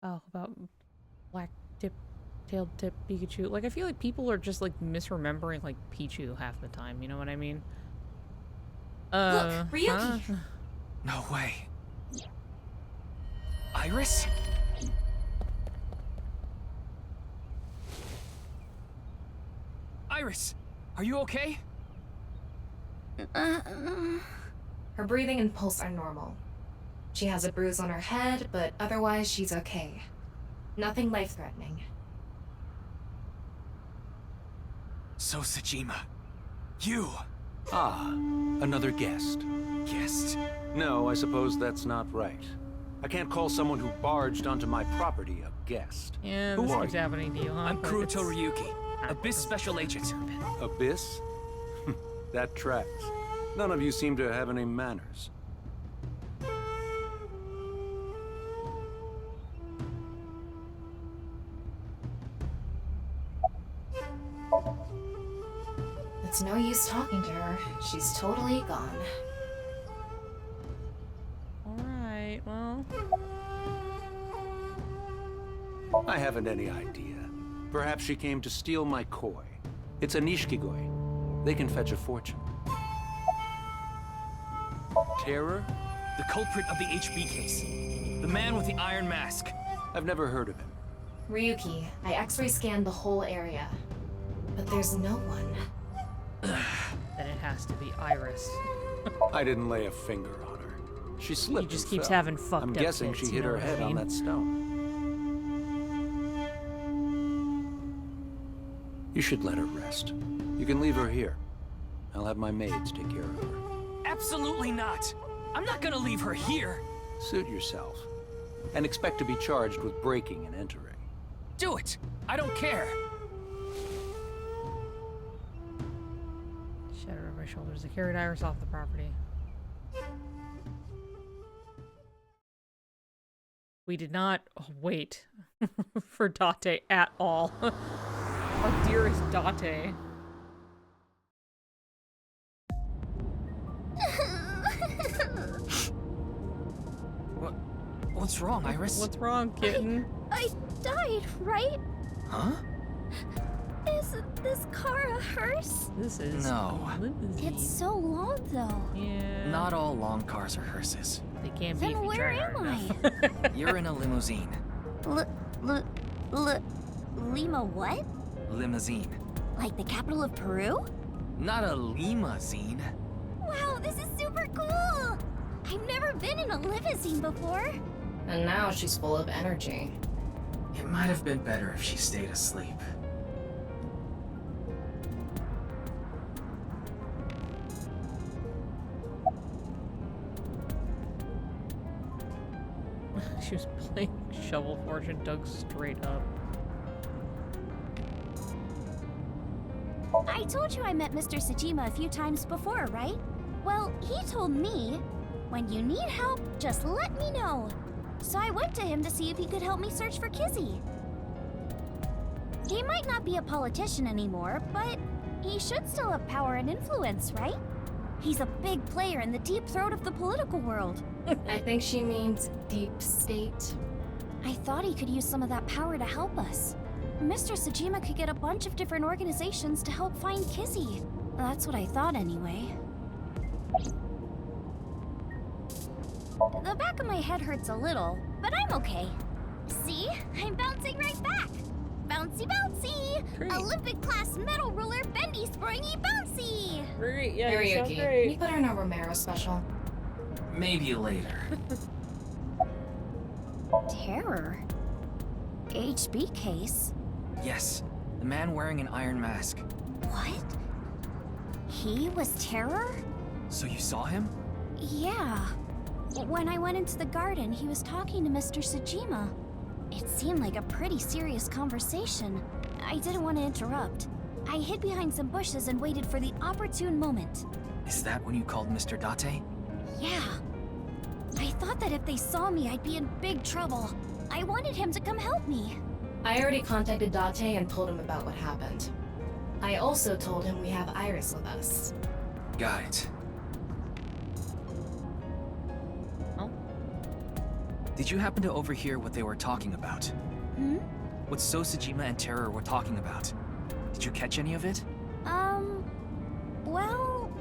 Oh, about black tailed tip Pikachu. Like, I feel like people are just like misremembering like Pichu half the time, you know what I mean? Look, Ryuki! Huh? No way. Iris? Iris, are you okay? Her breathing and pulse are normal. She has a bruise on her head, but otherwise she's okay. Nothing life-threatening. So, Sejima, you! Ah, another guest. Guest? No, I suppose that's not right. I can't call someone who barged onto my property a guest. Yeah, Who this are keeps you? happening to you, huh? I'm Like, Kuruto it's- Ryuki, Abyss Special Agent. Abyss? That tracks. None of you seem to have any manners. It's no use talking to her. She's totally gone. Alright, well. I haven't any idea. Perhaps she came to steal my koi. It's a nishikigoi. They can fetch a fortune. Terror? The culprit of the HB case. The man with the iron mask. I've never heard of him. Ryuki, I x-ray scanned the whole area. But there's no one. Then it has to be Iris. I didn't lay a finger on her. She slipped. He just and keeps fell. having fucked I'm up guessing kids, she you hit know her what I head on mean? that stone. You should let her rest. You can leave her here. I'll have my maids take care of her. Absolutely not! I'm not gonna leave her here! Suit yourself. And expect to be charged with breaking and entering. Do it! I don't care! Shadow over my shoulders. They carried Iris off the property. We did not wait for Date at all. Our dearest Date. What's wrong, Iris? What's wrong, kitten? I died, right? Huh? Is this car a hearse? This is No. a limousine. It's so long, though. Yeah. Not all long cars are hearses. They can't be if Then you where try am hard I? enough. You're in a limousine. Lima what? Limousine. Like the capital of Peru? Not a limousine. Wow, this is super cool! I've never been in a limousine before. And now she's full of energy. It might have been better if she stayed asleep. She was playing Shovel Fortune dug straight up. I told you I met Mr. Sejima a few times before, right? Well, he told me, when you need help, just let me know. So I went to him to see if he could help me search for Kizzy. He might not be a politician anymore, but he should still have power and influence, right? He's a big player in the deep throat of the political world. I think she means deep state. I thought he could use some of that power to help us. Mr. Sejima could get a bunch of different organizations to help find Kizzy. That's what I thought anyway. The back of my head hurts a little, but I'm okay. See? I'm bouncing right back. Bouncy bouncy! Great. Olympic class metal roller bendy springy bouncy! Great, yeah, you sound Ryuki, great. can you put her in a Romero special? Maybe later. Terror? HB case? Yes, the man wearing an iron mask. What? He was Terror? So you saw him? Yeah. When I went into the garden, he was talking to Mr. Sejima. It seemed like a pretty serious conversation. I didn't want to interrupt. I hid behind some bushes and waited for the opportune moment. Is that when you called Mr. Date? Yeah. I thought that if they saw me, I'd be in big trouble. I wanted him to come help me. I already contacted Date and told him about what happened. I also told him we have Iris with us. Got it. Oh. Did you happen to overhear what they were talking about? Hmm? What Sosajima and Terror were talking about? Did you catch any of it? Well...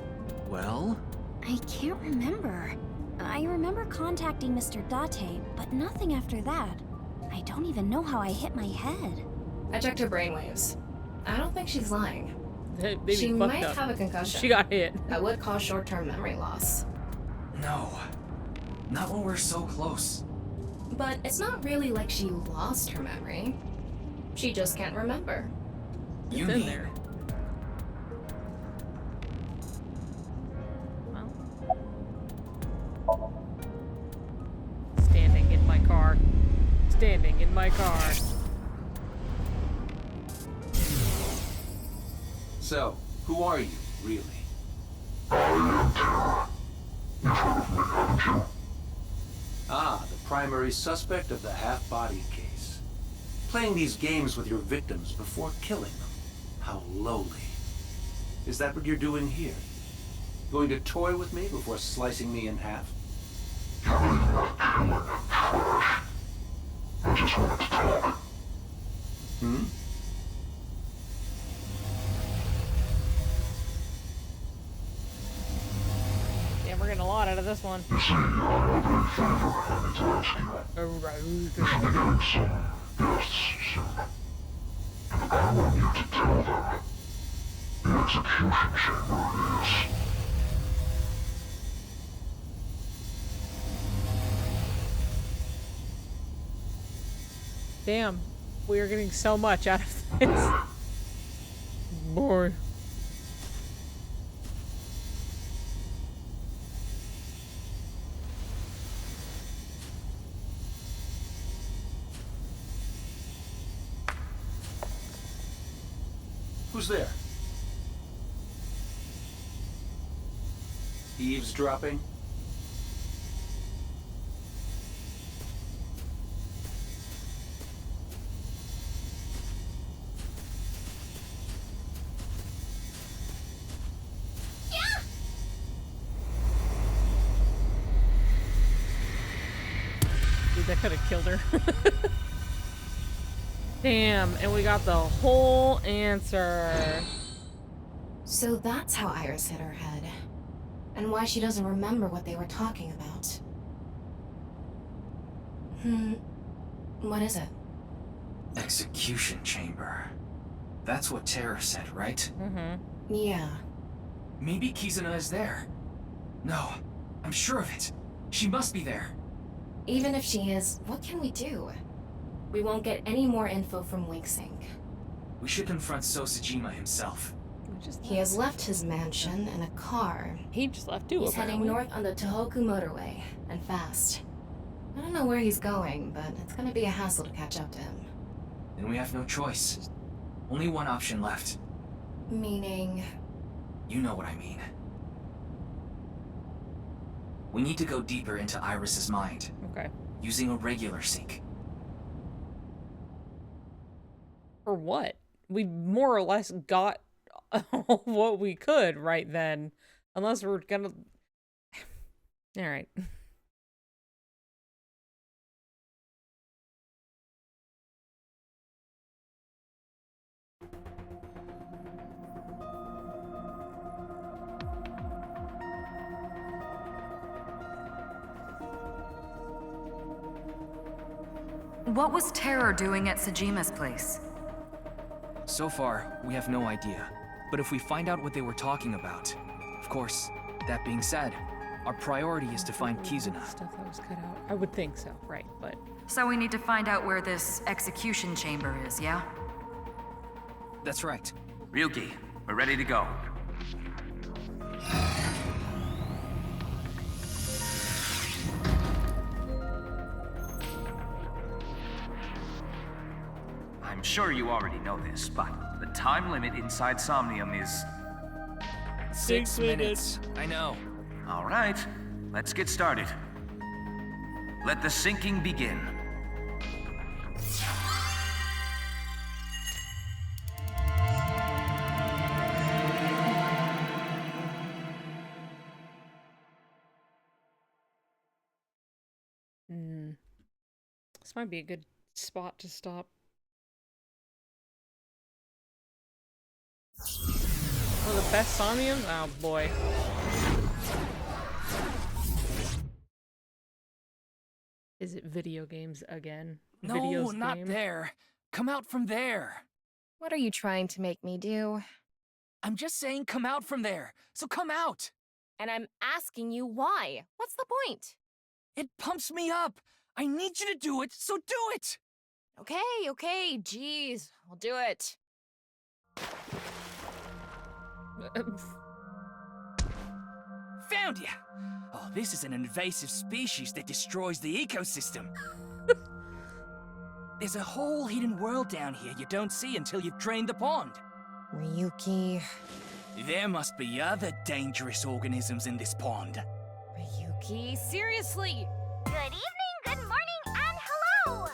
Well? I can't remember. I remember contacting Mr. Date, but nothing after that. I don't even know how I hit my head. I checked her brainwaves. I don't think she's lying. Baby She fucked might up. have a concussion. She got hit. That would cause short-term memory loss. No. Not when we're so close. But it's not really like she lost her memory. She just can't remember. You in mean... there. Standing in my car. Standing in my car. So, who are you, really? Ah, the primary suspect of the half-body case. Playing these games with your victims before killing them. How lowly. Is that what you're doing here? Going to toy with me before slicing me in half? I just wanted to talk. Hmm? Damn, we're getting a lot out of this one. You see, I have a favor I need to ask you. We'll be getting some guests soon. And I want you to tell them the execution chamber is... Damn, we are getting so much out of this. Boy. Who's there? Eavesdropping? Dude, that could have killed her. Damn, and we got the whole answer. So that's how Iris hit her head. And why she doesn't remember what they were talking about. What is it? Execution chamber. That's what Terror said, right? Mm-hmm. Yeah. Maybe Kizuna is there. No, I'm sure of it. She must be there. Even if she is, what can we do? We won't get any more info from Winksink. We should confront Sosajima himself. He has left his mansion in a car. He just left too, He's heading north on the Tohoku motorway, and fast. I don't know where he's going, but it's gonna be a hassle to catch up to him. Then we have no choice. Only one option left. Meaning... You know what I mean. We need to go deeper into Iris's mind. Okay. Using a regular sync. For what? We more or less got what we could right then. Unless we're gonna... Alright. What was Terror doing at Sajima's place? So far, we have no idea. But if we find out what they were talking about... Of course, that being said, our priority is to find Kizuna. Stuff that was cut out. I would think so, right, but... So we need to find out where this execution chamber is, yeah? That's right. Ryuki, we're ready to go. I'm sure you already know this, but the time limit inside Somnium is 6 minutes. I know. All right, let's get started. Let the sinking begin. This might be a good spot to stop. Oh, the best somniums? Oh boy. Is it video games again? No, Videos not game? there. Come out from there. What are you trying to make me do? I'm just saying come out from there. So come out. And I'm asking you why. What's the point? It pumps me up. I need you to do it, so do it. Okay, jeez. I'll do it. Found ya! Oh, this is an invasive species that destroys the ecosystem. There's a whole hidden world down here you don't see until you've drained the pond. Ryuki. There must be other dangerous organisms in this pond. Ryuki, seriously! Good evening, good morning, and hello!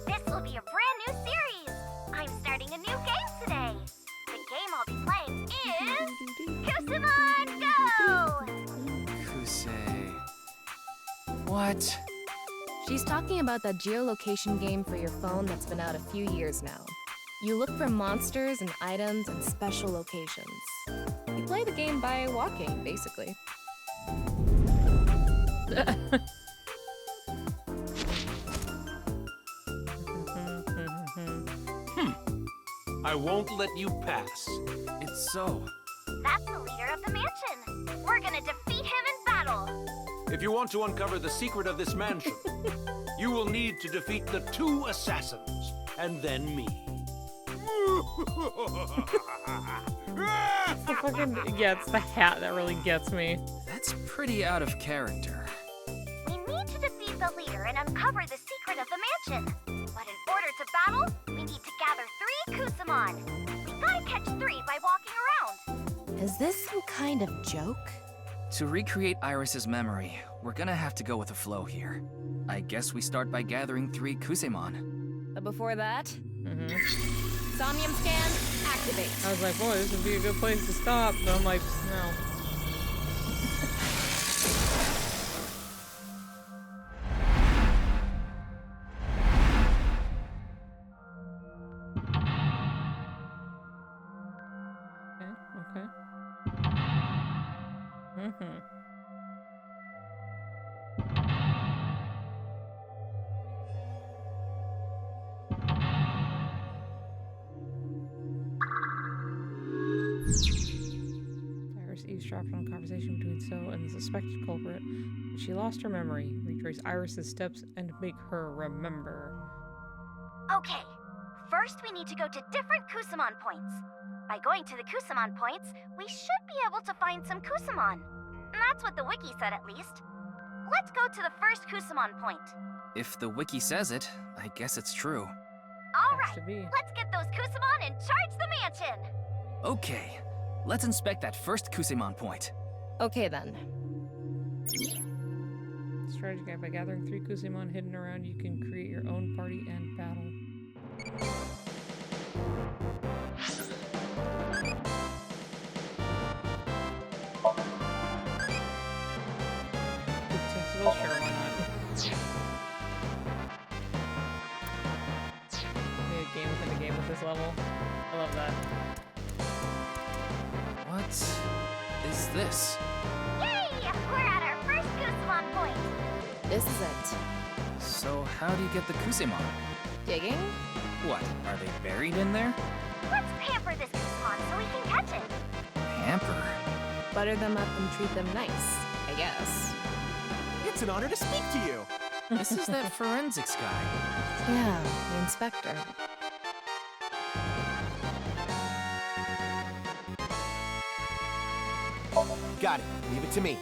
This will be a brand new series. I'm starting a new game today. The game I'll be playing is Kusamon Go! Kusei... What? She's talking about that geolocation game for your phone that's been out a few years now. You look for monsters and items in special locations. You play the game by walking, basically. I won't let you pass. It's so. That's the leader of the mansion. We're gonna defeat him in battle. If you want to uncover the secret of this mansion, you will need to defeat the 2 assassins, and then me. It's the fucking, yeah, it's the hat that really gets me. That's pretty out of character. We need to defeat the leader and uncover the secret of the mansion. But in order to battle, we need to gather 3 Kusamon. We gotta catch 3 by walking around. Is this some kind of joke? To recreate Iris's memory, we're gonna have to go with the flow here. I guess we start by gathering 3 Kusemon. But before that, Somnium scan, activate. I was like, boy, this would be a good place to stop, but I'm like, no. Okay. Iris eavesdropped on a conversation between So and the suspected culprit, but she lost her memory. Retrace Iris's steps and make her remember. Okay, first we need to go to different Kusamon points. By going to the Kusamon points, we should be able to find some Kusamon. That's what the wiki said, at least. Let's go to the first Kusamon point. If the wiki says it, I guess it's true. Alright, let's get those Kusamon and charge the mansion! Okay, let's inspect that first Kusemon point. Okay then. Strategy guide. By gathering 3 Kusemon hidden around, you can create your own party and battle. Accessible? Sure, why not? Need a game within a game with this level. I love that. What is this? Yay! We're at our first Kusamon point! This is it. So how do you get the Kusemon? Digging? What, are they buried in there? Let's pamper this Kusamon so we can catch it! Pamper? Butter them up and treat them nice, I guess. It's an honor to speak to you. This is that forensics guy. Yeah, the inspector. Got it. Leave it to me.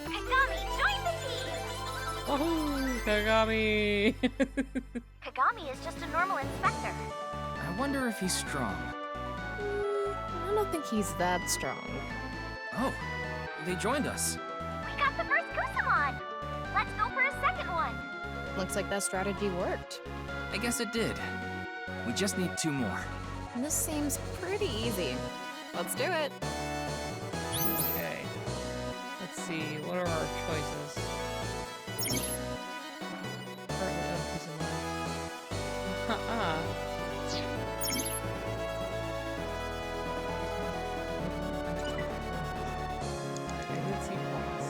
Kagami, join the team! Woohoo! Kagami! Tommy is just a normal inspector. I wonder if he's strong. I don't think he's that strong. Oh, they joined us. We got the first Kusamon! Let's go for a second one! Looks like that strategy worked. I guess it did. We just need 2 more. This seems pretty easy. Let's do it. Okay. Let's see. What are our choices? Currently I did see boss.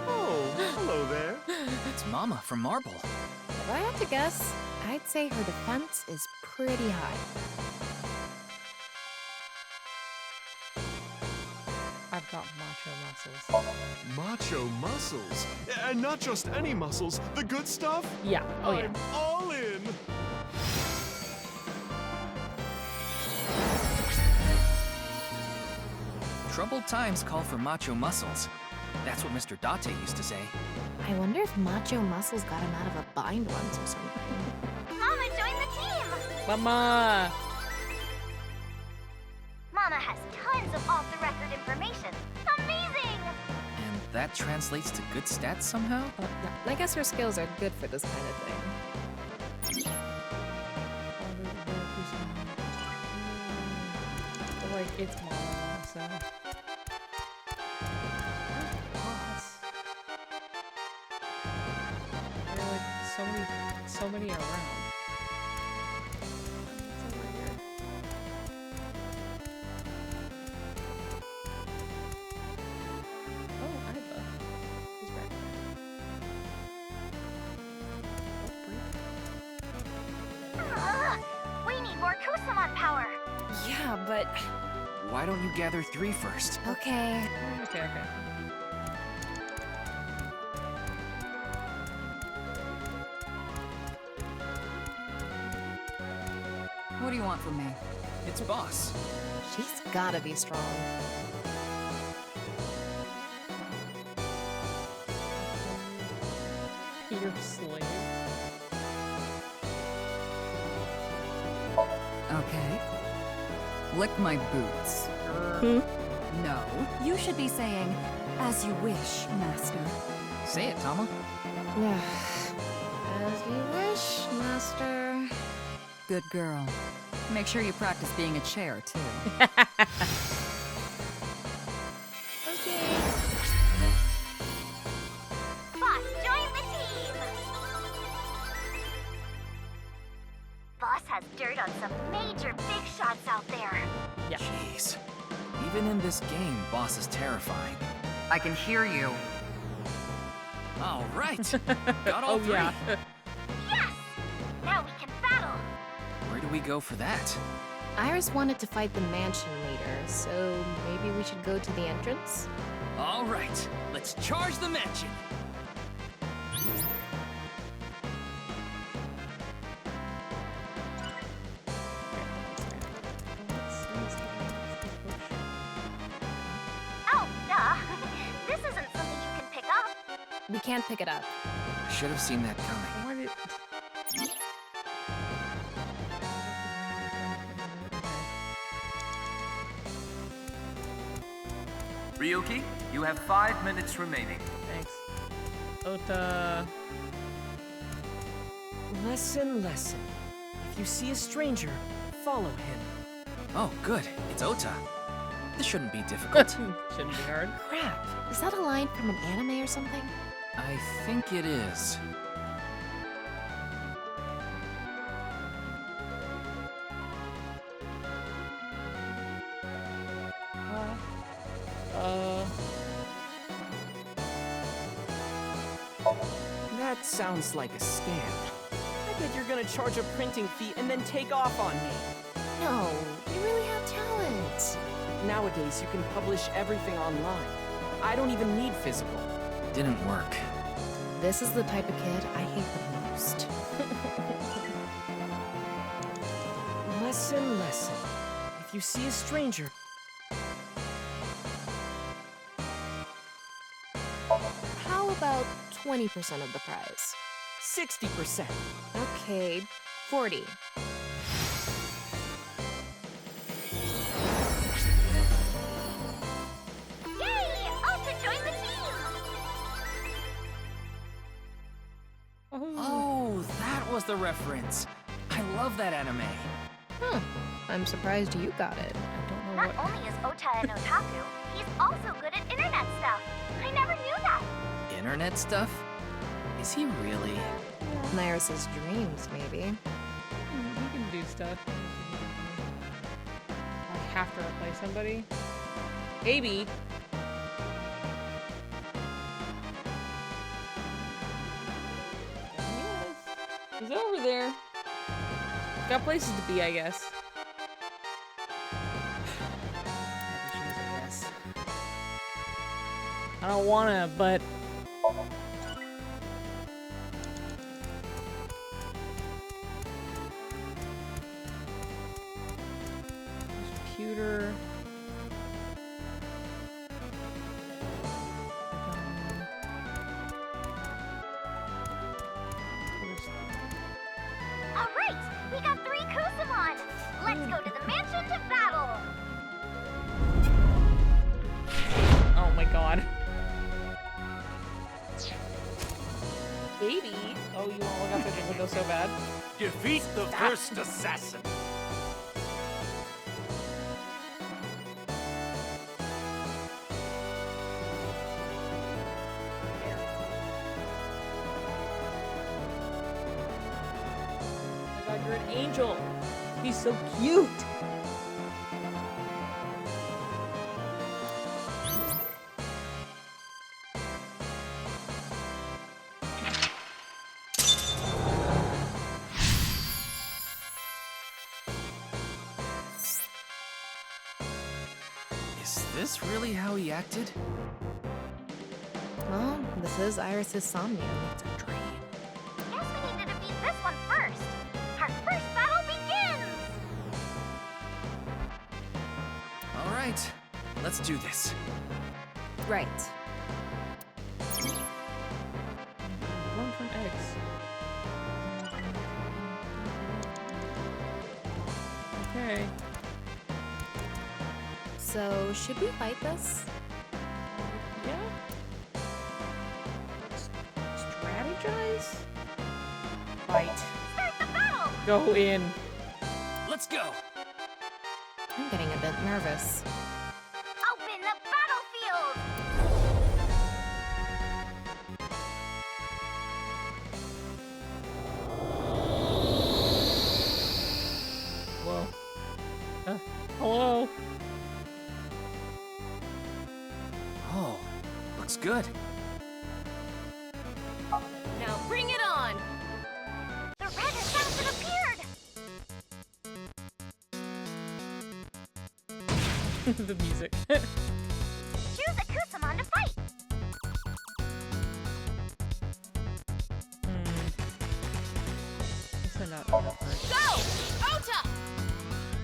Oh, hello there. It's Mama from Marble. If I had to guess, I'd say her defense is pretty high. I've got macho muscles. Macho muscles? And not just any muscles, the good stuff? Yeah. Oh, yeah. I'm all in. Troubled times call for macho muscles. That's what Mr. Date used to say. I wonder if Macho Muscles got him out of a bind once or something. Mama, join the team! Mama! Mama has tons of off-the-record information. Amazing! And that translates to good stats somehow? I guess her skills are good for this kind of thing. But, like, it's Mama, so... Boss. There are, like, so many around. What's over here? Oh, Iva. He's back We need more Kusamon power! Yeah, but... Why don't you gather 3 first? Okay. Okay. What do you want from me? It's Boss. She's gotta be strong. Your slave. Okay. Lick my boots. No, you should be saying, as you wish, master. Say it, Tama. As you wish, master. Good girl. Make sure you practice being a chair, too. Okay. Boss, join the team! Boss has dirt on some major big shots out there. Yeah. Jeez. Even in this game, Boss is terrifying. I can hear you. All right. Got all 3. Yeah. Yes! Now we can battle! Where do we go for that? Iris wanted to fight the mansion leader, so maybe we should go to the entrance? All right, let's charge the mansion. Oh, duh! This isn't something you can pick up. We can't pick it up. I should have seen that coming. Why did... Ryuki, you have 5 minutes remaining. Thanks. Ota... Lesson. If you see a stranger, follow him. Oh, good. It's Ota. This shouldn't be difficult. Shouldn't be hard. Crap. Is that a line from an anime or something? I think it is. That sounds like a scam. I bet you're gonna charge a printing fee and then take off on me. No, you really have talent. Nowadays, you can publish everything online. I don't even need physical. Didn't work. This is the type of kid I hate the most. Lesson. If you see a stranger... How about 20% of the prize. 60%. Okay, 40. Yay! Ulta joined the team! Oh, that was the reference. I love that anime. I'm surprised you got it. Not only is Ota an otaku, he's also good at internet stuff. I never knew that. Internet stuff? Is he really? Iris's dreams, maybe. You can do stuff. I have to replace somebody. Maybe. He's over there. Got places to be, I guess. I don't wanna, but computer. Alright, we got 3 Kusamon! Let's go to the mansion to battle! Oh my god. Baby? Oh, you wanna look out the window so bad? Defeat the first assassin. Oh my god, you're an angel. He's so cute. Is this really how he acted? Well, this is Iris's Somnium. It's a dream. Guess we need to defeat this one first. Our first battle begins! All right, let's do this. Right. One from X. Okay. So, should we fight this? Yeah. Strategize? Fight. Start the battle! Go in. Let's go. I'm getting a bit nervous. Open the battlefield! Whoa. Hello? Oh, looks good. Now bring it on! The red assassin appeared! The music. Choose a Kusamon to fight! Send out Ota first. Go! Ota!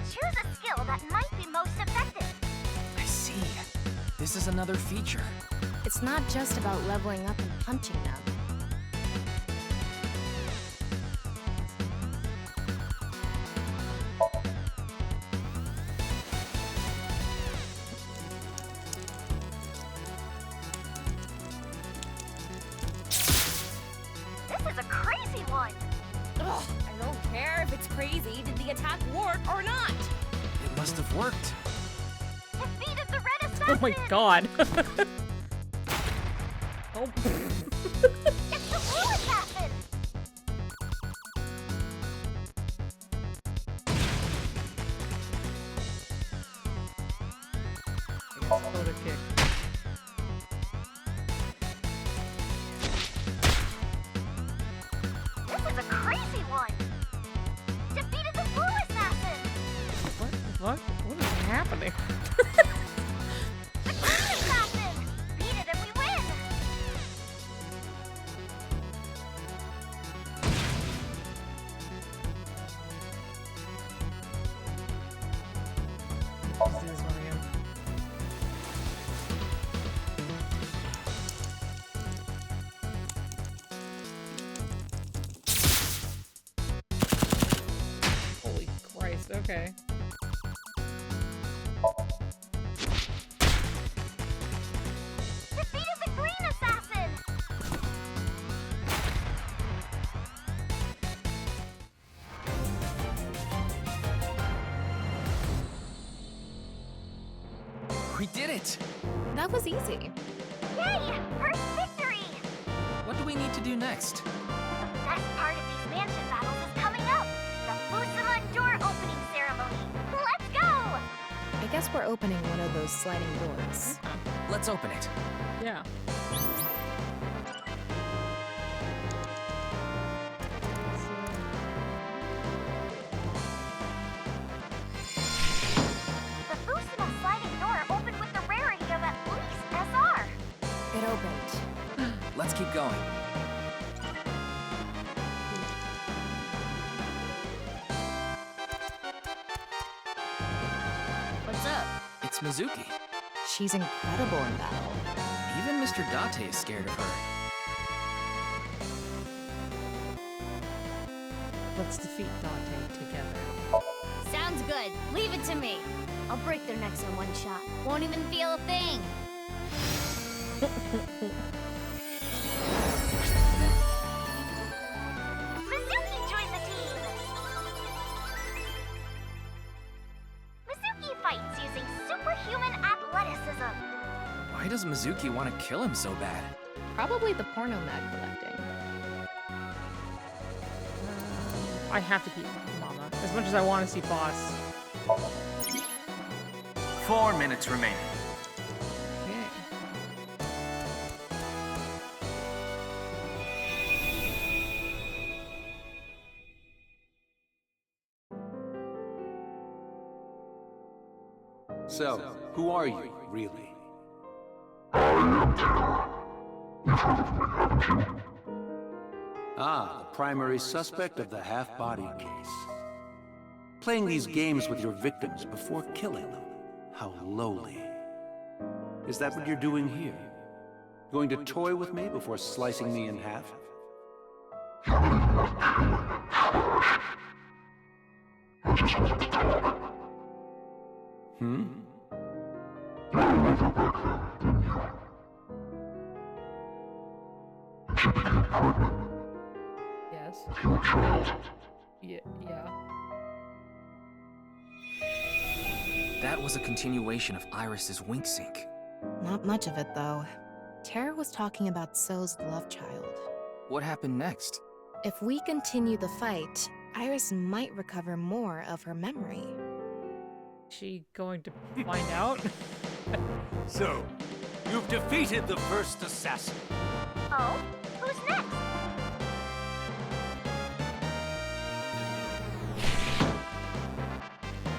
Choose a skill that might be most effective. I see. This is another feature. It's not just about leveling up and punching them. This is a crazy one! Ugh, I don't care if it's crazy. Did the attack work or not? It must have worked. Defeated the red assassin! Oh my god. Oh. It's the blue assassin! Ota kick. This is a crazy one! Defeated the blue assassin! What the fuck? What is happening? The green assassin! Beat it and we win! Let's do this one again. Okay. Defeated the green assassin! We did it! That was easy. Yay! First victory! What do we need to do next? The best part of these mansion battles is coming up! The Fusuma door opening ceremony! Let's go! I guess we're opening one of those sliding doors. Let's open it. Yeah. The Fusuma sliding door opened with the rarity of at least SR! It opened. Let's keep going. What's up? It's Mizuki. She's incredible in battle. Even Mr. Date is scared of her. Let's defeat Dante together. Sounds good. Leave it to me. I'll break their necks in one shot. Won't even feel a thing. Mizuki joined the team! Mizuki fights using superhuman athleticism. Why does Mizuki want to kill him so bad? Probably the porno mag collecting. I have to keep Mama. As much as I want to see Boss. 4 minutes remaining. Okay. So, who are you, really? Ah, the primary suspect of the half-body case. Playing these games with your victims before killing them. How lowly. Is that what you're doing here? Going to toy with me before slicing me in half? Hmm? Yes. Yeah. That was a continuation of Iris's wink sync. Not much of it, though. Tara was talking about So's love child. What happened next? If we continue the fight, Iris might recover more of her memory. She going to find out? So, you've defeated the first assassin. Oh? Who's next?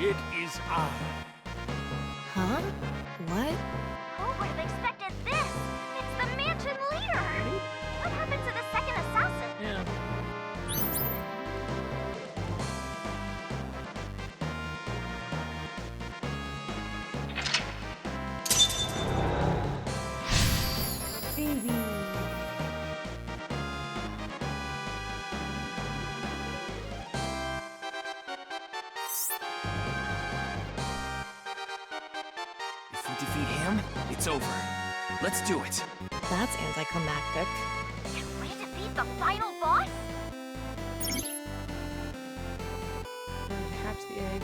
It is I. Huh? What? Who would have expected this? It's the mansion leader! What happened to the second assassin? Yeah. Baby. If we defeat him, it's over. Let's do it. That's anticlimactic. Can we defeat the final boss? Hatch the egg.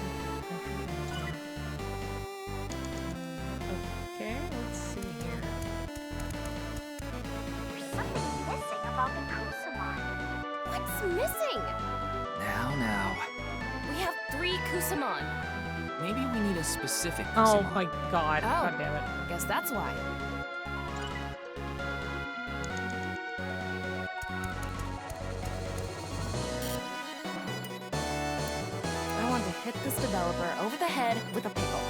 Okay, let's see here. There's something missing about the Kusamon. What's missing? Now. We have 3 Kusamon. Maybe we need a specific Oh Kusamon. my god. Oh. God damn it. Guess that's why. I want to hit this developer over the head with a pickle.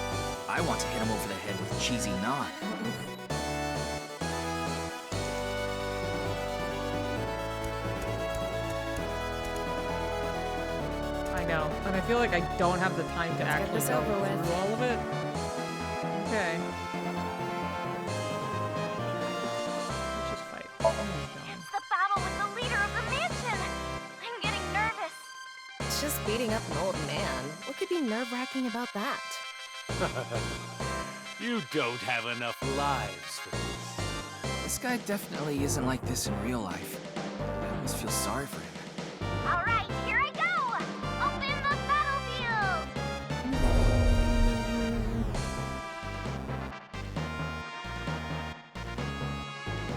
I want to hit him over the head with cheesy naan. I know. And I feel like I don't have the time to actually this go over with. through all of it. Okay. Let's just fight. Oh my god. It's the battle with the leader of the mansion! I'm getting nervous. It's just beating up an old man. What could be nerve-wracking about that? You don't have enough lives for this. This guy definitely isn't like this in real life. I almost feel sorry for him. Alright, here I go! Open the battlefield!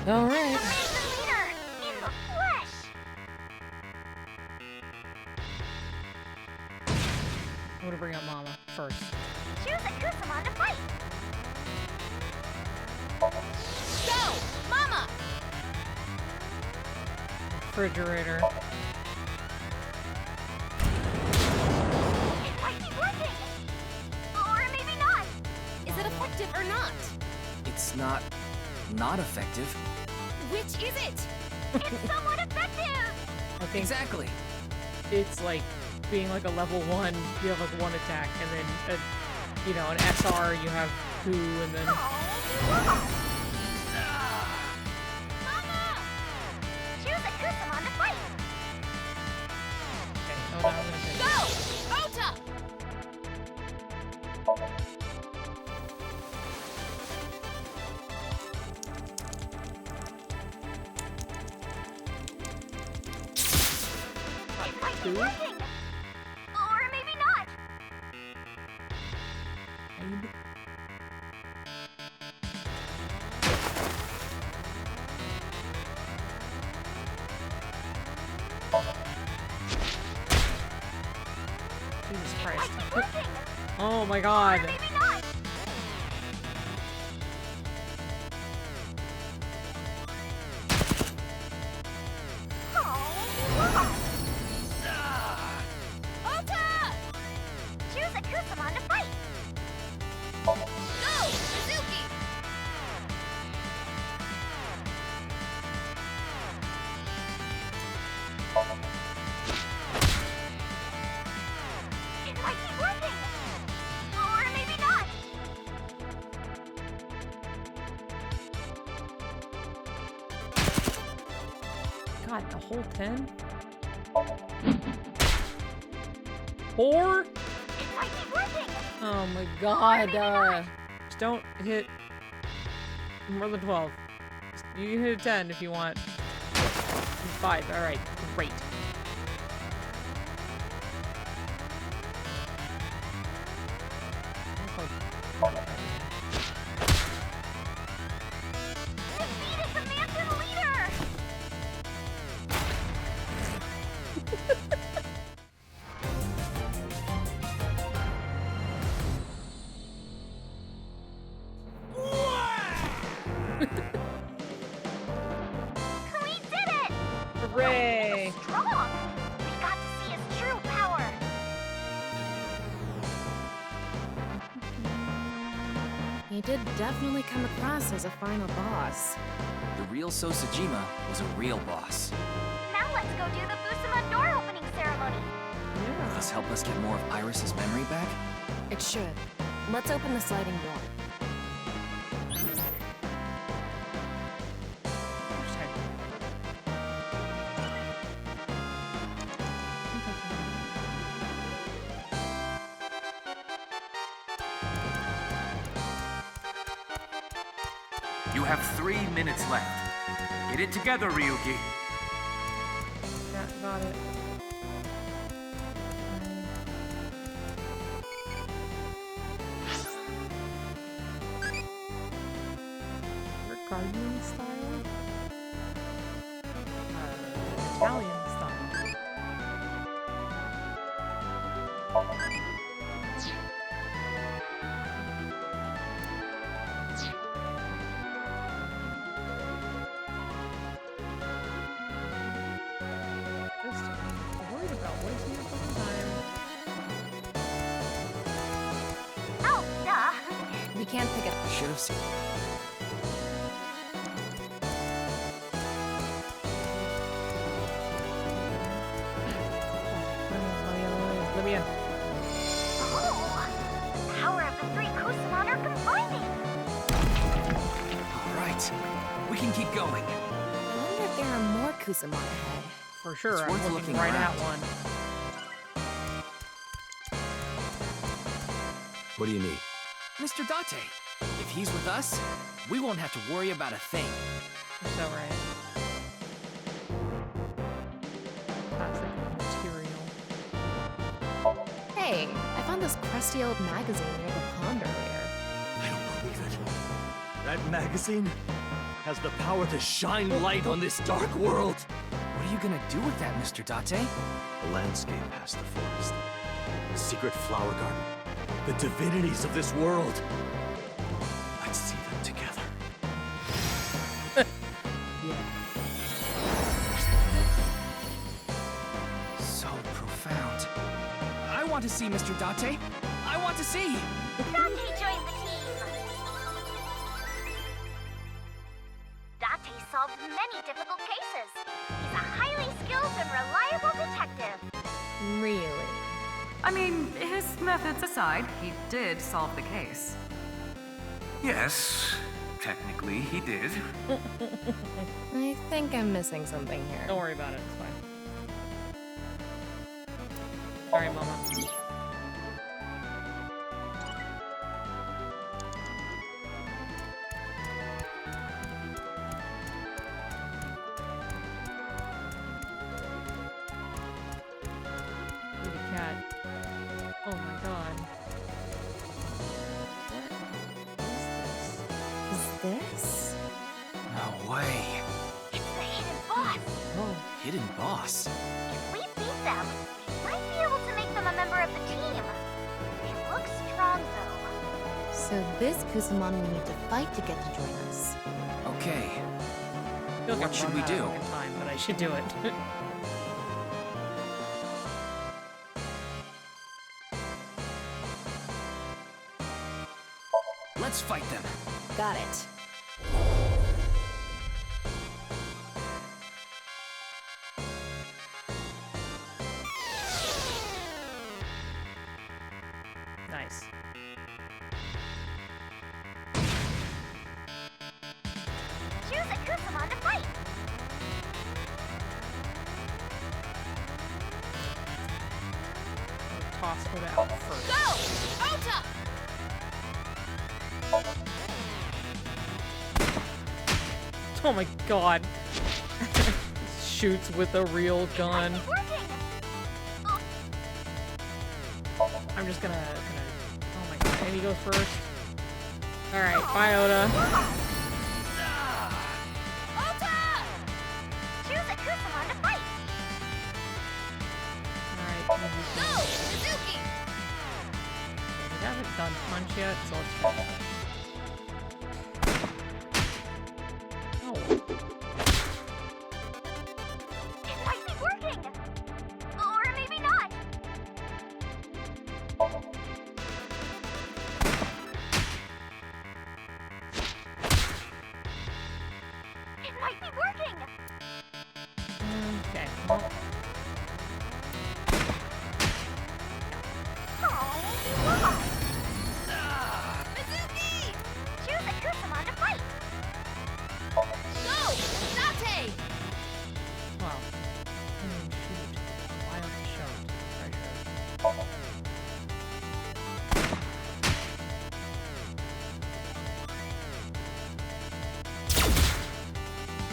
Alright. Leader, in the flesh! I'm gonna bring up Mama first. Choose a Kusamon to fight! Go! Mama! Refrigerator. It might be working! Or maybe not! Is it effective or not? It's not effective. Which is it? It's somewhat effective! I think Exactly. it's like being like a level 1, you have like 1 attack, and then an SR you have 2, and then Mama! Choose a Kusamon to fight! okay, oh, now I'm gonna take Go! Ota! It might be working! Or maybe not! Jesus It Christ. might be working! Oh my Or god. maybe not! Ota! Choose a Kusamon to fight! Go! Suzuki! It might be working! Or maybe not! God, the whole 10? 4? It might be working! Oh my god. Just don't hit more than 12. You can hit a 10 if you want. 5, alright, great. Defeated the Manton leader! We did it! Hooray! Strong! We got to see his true power! He did definitely come across as a final boss. The real Sosajima was a real boss. Now let's go do the Busama door opening ceremony! Will this help us get more of Iris's memory back? It should. Let's open the sliding door. You have 3 minutes left. Get it together, Ryuki. Yeah, got it. Guardian style? Italian style. Just worried about wasting your fucking time. Oh, duh! We can't pick it up. I should have seen. Let me in. Oh! The power of the 3 Kusamon are combining! All right, we can keep going. I wonder if there are more Kusamon ahead. For sure, It's I'm worth looking looking right around. at one. What do you need? Mr. Date. If he's with us, we won't have to worry about a thing. You're so right. Classic material. Hey, I found this crusty old magazine near the pond earlier. I don't believe it. That magazine has the power to shine light on this dark world. What are you gonna do with that, Mr. Date? The landscape past the forest. The secret flower garden. The divinities of this world. Let's see them together. So profound. I want to see Mr. Date. I want to see. Date joined the team. Date solves many difficult cases. He's a highly skilled and reliable detective. Really? I mean, his methods aside, he did solve the case. Yes, technically he did. I think I'm missing something here. Don't worry about it. It's fine. Sorry, Mama. Baby cat. Oh my god. What is this? No way. It's the hidden boss. Oh, hidden boss. If we beat them, we might be able to make them a member of the team. It looks strong, though. So this Kusamon we need to fight to get to join us. Okay. I feel like What I've should run we out do? of fucking time, but I should do it. Let's fight them. Got it. Nice. Choose a Kusamon to fight. Toss Ota out first. Go! Ota! Oh my god. Shoots with a real gun. I'm just gonna oh my god, and he goes first. Alright, bye Ota. Ota! Choose a Kusamon to fight. Alright. Go! Mizuki! We haven't done punch yet, so let's try that. Oh. It might be working. Or maybe not. It might be working. Okay. Well, Oh, he lost. Mizuki! Choose a Kusamon to fight. Go! Date! wow. Shoot. Wild shot. Treasure.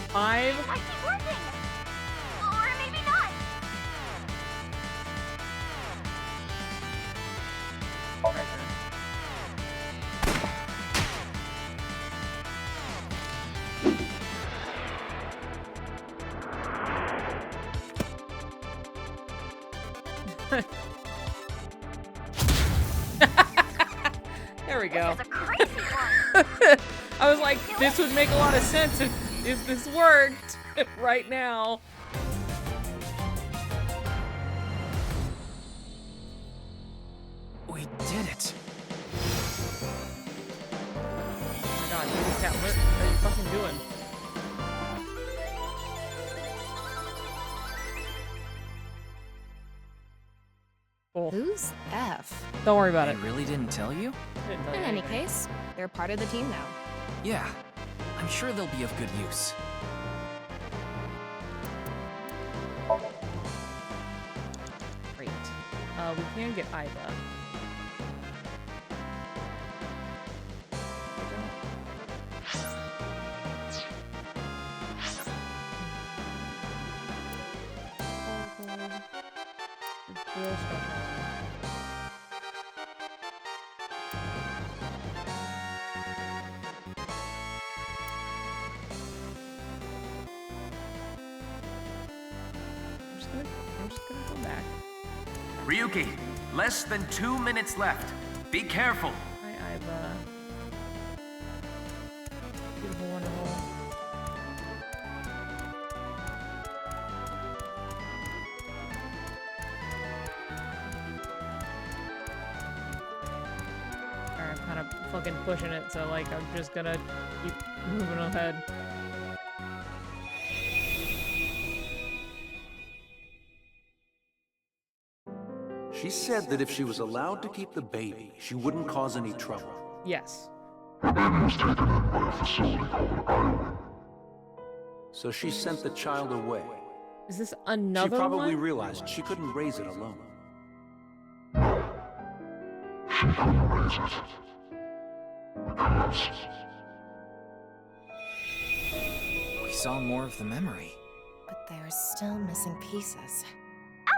Five. It might be working. Or maybe not. There we go. This is a crazy one. I was like, this would make a lot of sense if this worked right now. We did it. Oh my god, baby cat, what are you fucking doing? Cool. Who's F? Don't worry about it. They really didn't tell you? Didn't know In any anything. case, they're part of the team now. Yeah. I'm sure they'll be of good use. Great. We can get Iva. Come back. Ryuki, less than 2 minutes left. Be careful. Hi, Iva. Beautiful, wonderful. Alright, I'm kind of fucking pushing it, so like I'm just gonna keep moving ahead. She said that if she was allowed to keep the baby, she wouldn't cause any trouble. Yes. The baby was taken in by a facility called Iowa. So she sent the child away. Is this another She probably one? realized she couldn't raise it alone. She couldn't raise it. Because We saw more of the memory. But they're still missing pieces.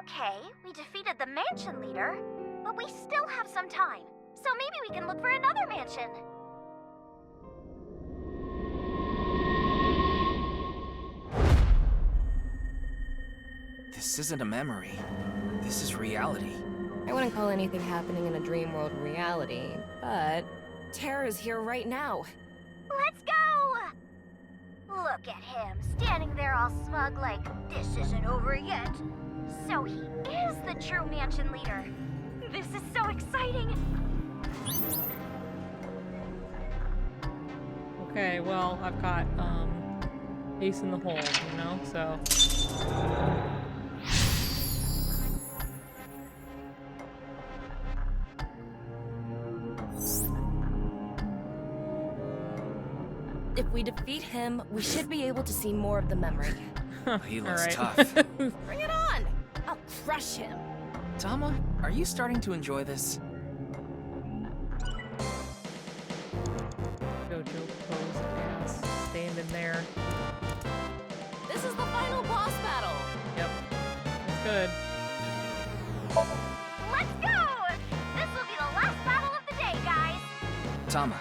Okay, we defeated the mansion leader, but we still have some time. So maybe we can look for another mansion. This isn't a memory. This is reality. I wouldn't call anything happening in a dream world reality, but Tara's here right now. Let's go! Look at him, standing there all smug like, this isn't over yet. So he is the true mansion leader. This is so exciting! Okay, well, I've got, ace in the hole, you know, so... If we defeat him, we should be able to see more of the memory. He looks Alright. tough. Bring it on! I'll crush him. Tama, are you starting to enjoy this? Jojo pose ass standing there. This is the final boss battle. Yep. It's good. Let's go! This will be the last battle of the day, guys! Tama,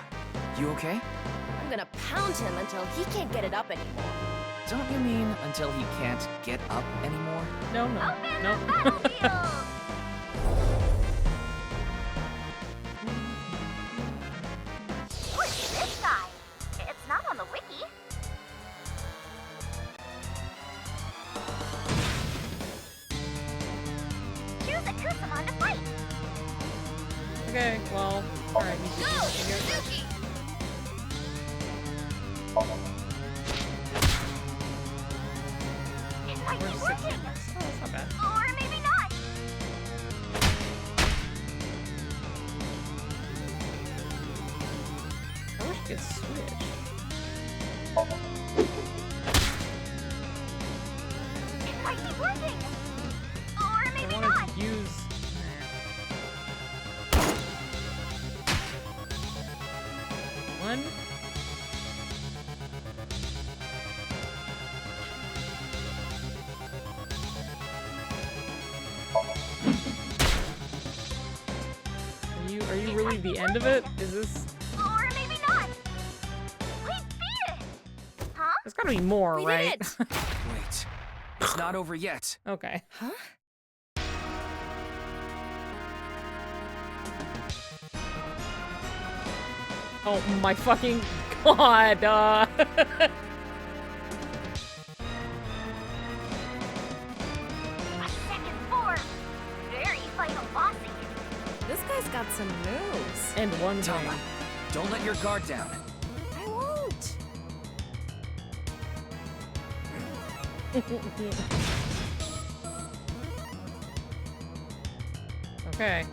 you okay? I'm gonna pound him until he can't get it up anymore. Don't you mean until he can't get up anymore? No, no. Open No. the battlefield! Who is this guy? It's not on the wiki. Choose a Kusamon to fight. Okay, well, alright, you Go, should here. Suzuki! It might be Where's working. 6? Oh, that's not bad. Or maybe not. I wish I could switch. It might be working. Or I maybe wanted not. to use... One. Are you really the end of it? Is this... Or maybe not. We beat it. Huh? There's gotta be more, We right? did it. Wait, it's not over yet. Okay. Huh? Oh my fucking god, A second form. Very final bossy. This guy's got some moves. And one Tama, thing. don't let your guard down. I won't. Okay.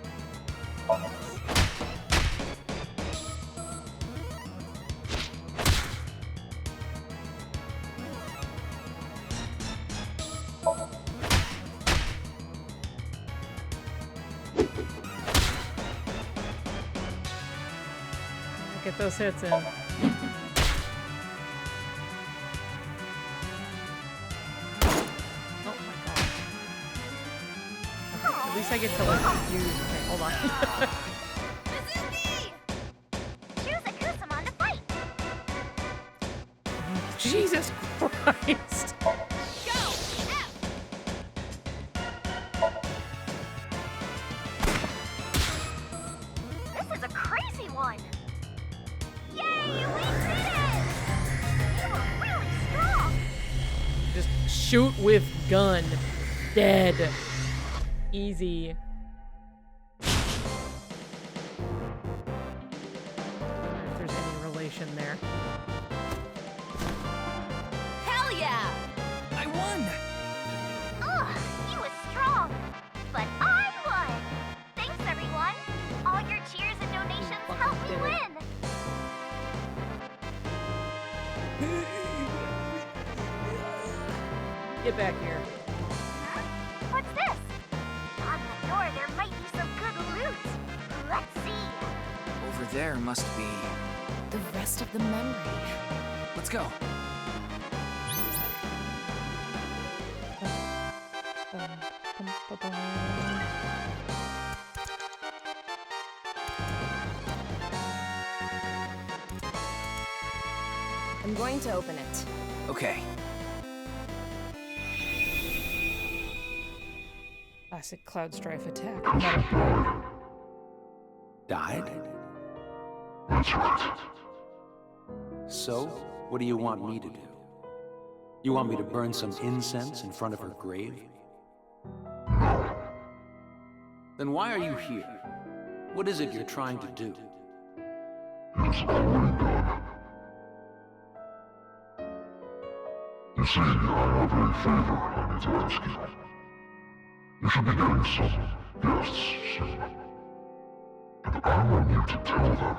Get those hits in. Oh my god. Okay, at least I get to like use. Okay, hold on. Suzuki! Choose a Kusamon to fight. Jesus Christ. Go! F! Shoot with gun. Dead. Easy. If there's any relation there. Hell yeah! I won! Ugh, he was strong. But I won! Thanks, everyone! All your cheers and donations helped me win! Get back here. Huh? What's this? On the door, there might be some good loot. Let's see. Over there must be... The rest of the memory. Let's go. I'm going to open it. Okay. Classic Cloud Strife attack. Died? That's right. So, what do you want me to do? You want me to burn some incense in front of her grave? No. Then why are you here? What is it you're trying to do? It's already done. You see, I have a favor I need to ask you. You should be getting some guests soon. And I want you to tell them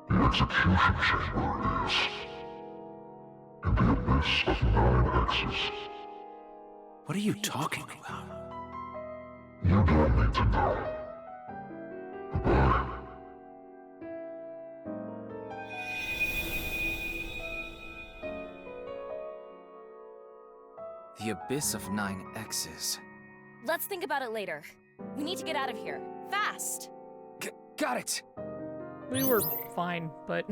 the execution chamber is in the abyss of 9 X's. What are you talking about? You don't need to know. Goodbye. The abyss of 9 X's. Let's think about it later. We need to get out of here. Fast! Got it! We were fine, but...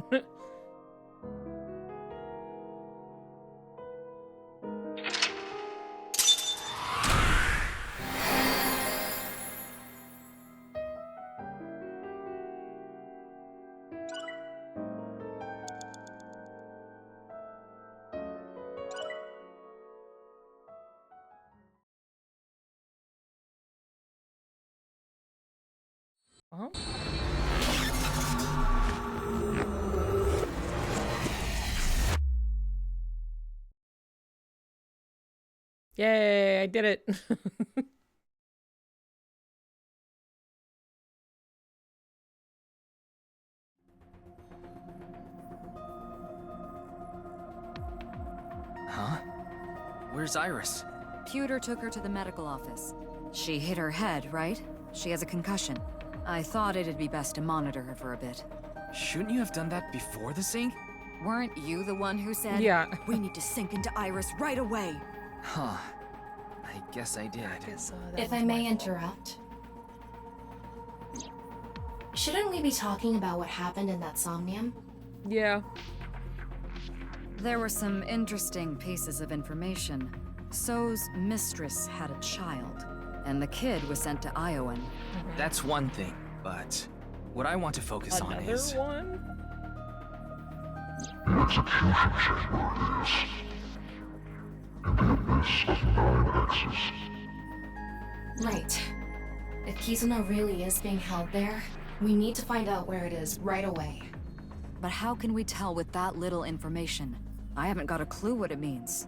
Uh-huh. Yay, I did it. Huh? Where's Iris? Pewter took her to the medical office. She hit her head, right? She has a concussion. I thought it'd be best to monitor her for a bit. Shouldn't you have done that before the sync? Weren't you the one who said, Yeah. we need to sink into Iris right away? Huh. I guess I did. If I may interrupt. Shouldn't we be talking about what happened in that somnium? Yeah. There were some interesting pieces of information. So's mistress had a child, and the kid was sent to Iowan. That's one thing, but what I want to focus on is... one? The execution chamber is in the abyss of 9 X's. Right. If Kizuna really is being held there, we need to find out where it is right away. But how can we tell with that little information? I haven't got a clue what it means.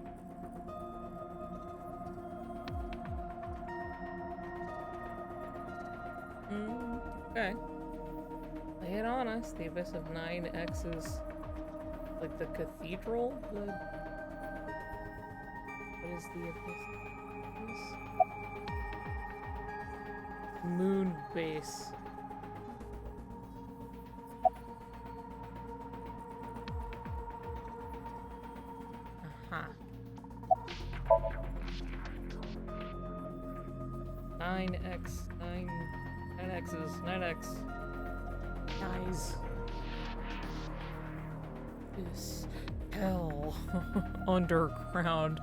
Okay. Lay it on us. The abyss of 9 X's. Like the cathedral? What is the abyss? Moon base. Aha. 9X. 9X's. 9X. Guys. This hell underground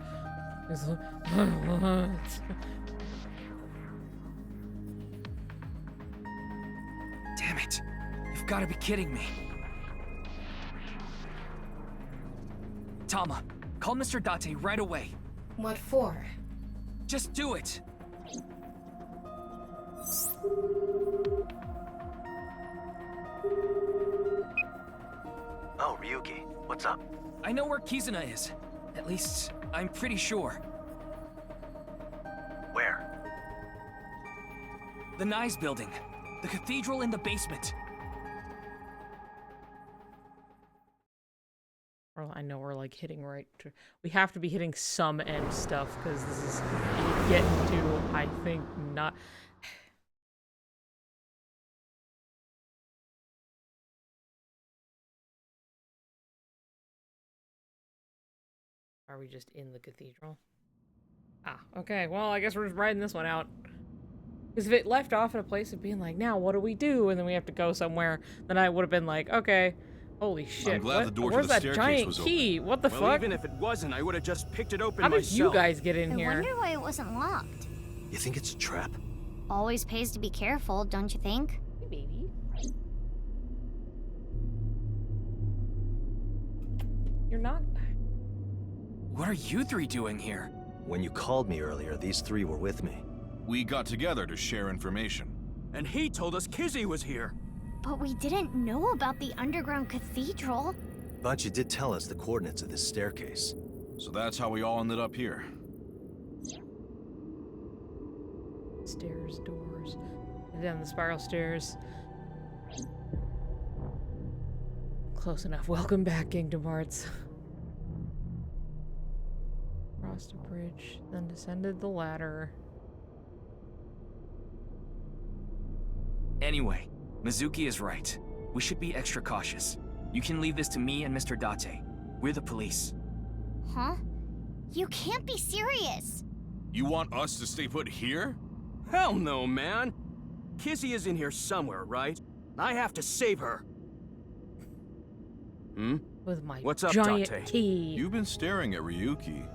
is Damn it! You've got to be kidding me. Tama, call Mr. Date right away. What for? Just do it! Oh, Ryuki, what's up? I know where Kizuna is. At least, I'm pretty sure. Where? The Nyes building. The cathedral in the basement. Well, I know we're like hitting right to, we have to be hitting some end stuff because this is getting to, I think, not. Are we just in the cathedral? Ah, okay. Well, I guess we're just riding this one out. Because if it left off at a place of being like, now what do we do? And then we have to go somewhere, then I would have been like, okay, holy shit. I'm glad the door Where's to the that staircase giant was key? open. What the Well, fuck? even if it wasn't, I would have just picked it open How did myself. you guys get in I here? wonder why it wasn't locked. You think it's a trap? Always pays to be careful, don't you think? Hey, baby. You're not. What are you three doing here? When you called me earlier, these three were with me. We got together to share information. And he told us Kizzy was here. But we didn't know about the underground cathedral. But you did tell us the coordinates of this staircase. So that's how we all ended up here. Stairs, doors, and down the spiral stairs. Close enough. Welcome back, Kingdom Hearts. Crossed a bridge, then descended the ladder. Anyway, Mizuki is right. We should be extra cautious. You can leave this to me and Mr. Date. We're the police. Huh? You can't be serious. You want us to stay put here? Hell no, man. Kizzy is in here somewhere, right? I have to save her. Hmm? With my What's up, giant Date? key. You've been staring at Ryuki.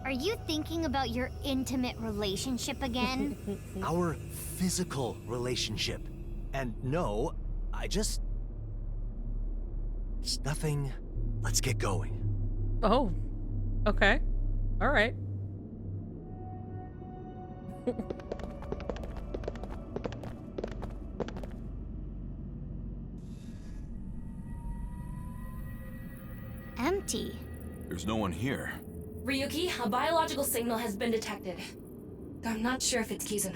Are you thinking about your intimate relationship again? Our physical relationship. And no, it's nothing. Let's get going. Oh. Okay. Alright. Empty. There's no one here. Ryuki, a biological signal has been detected. I'm not sure if it's Kizuna.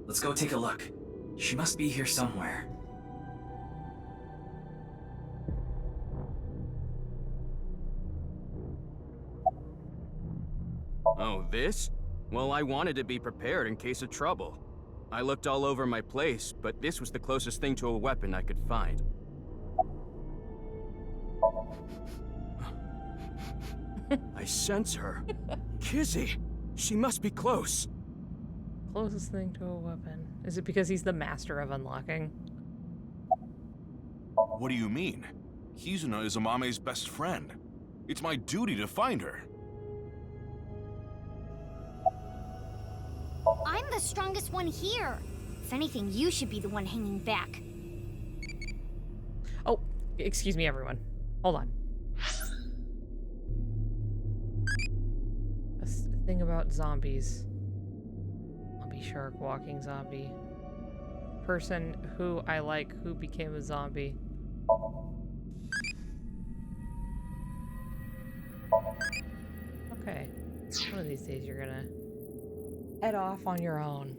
Let's go take a look. She must be here somewhere. Oh, this? Well, I wanted to be prepared in case of trouble. I looked all over my place, but this was the closest thing to a weapon I could find. I sense her. Kizzy! She must be close. Closest thing to a weapon. Is it because he's the master of unlocking? What do you mean? Kizuna is Amame's best friend. It's my duty to find her. I'm the strongest one here. If anything, you should be the one hanging back. Oh, excuse me, everyone. Hold on. A thing about zombies. Zombie shark, walking zombie. Person who I like who became a zombie. Okay. One of these days you're gonna head off on your own.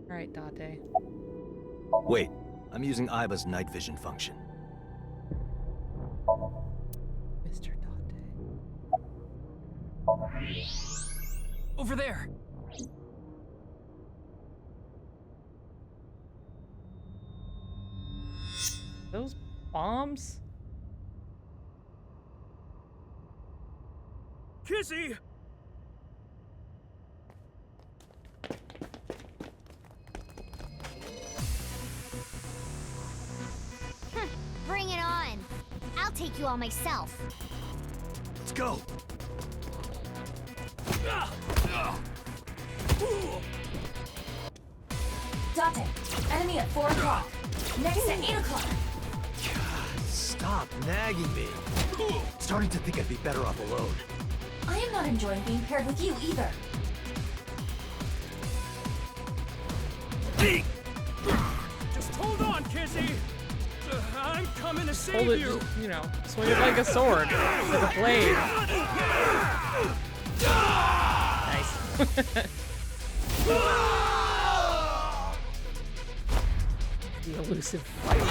Alright, Date. Wait, I'm using Aiba's night vision function. Mr. Date. Over there! Those bombs? Kizzy! Bring it on. I'll take you all myself. Let's go! Date, enemy at 4 o'clock. Next at 8 o'clock. Stop nagging me. Starting to think I'd be better off alone. I am not enjoying being paired with you either. Just hold on, Kizzy. I'm coming to save Hold it, you. just, you know, swing it like a sword, like a blade. Nice. The elusive fight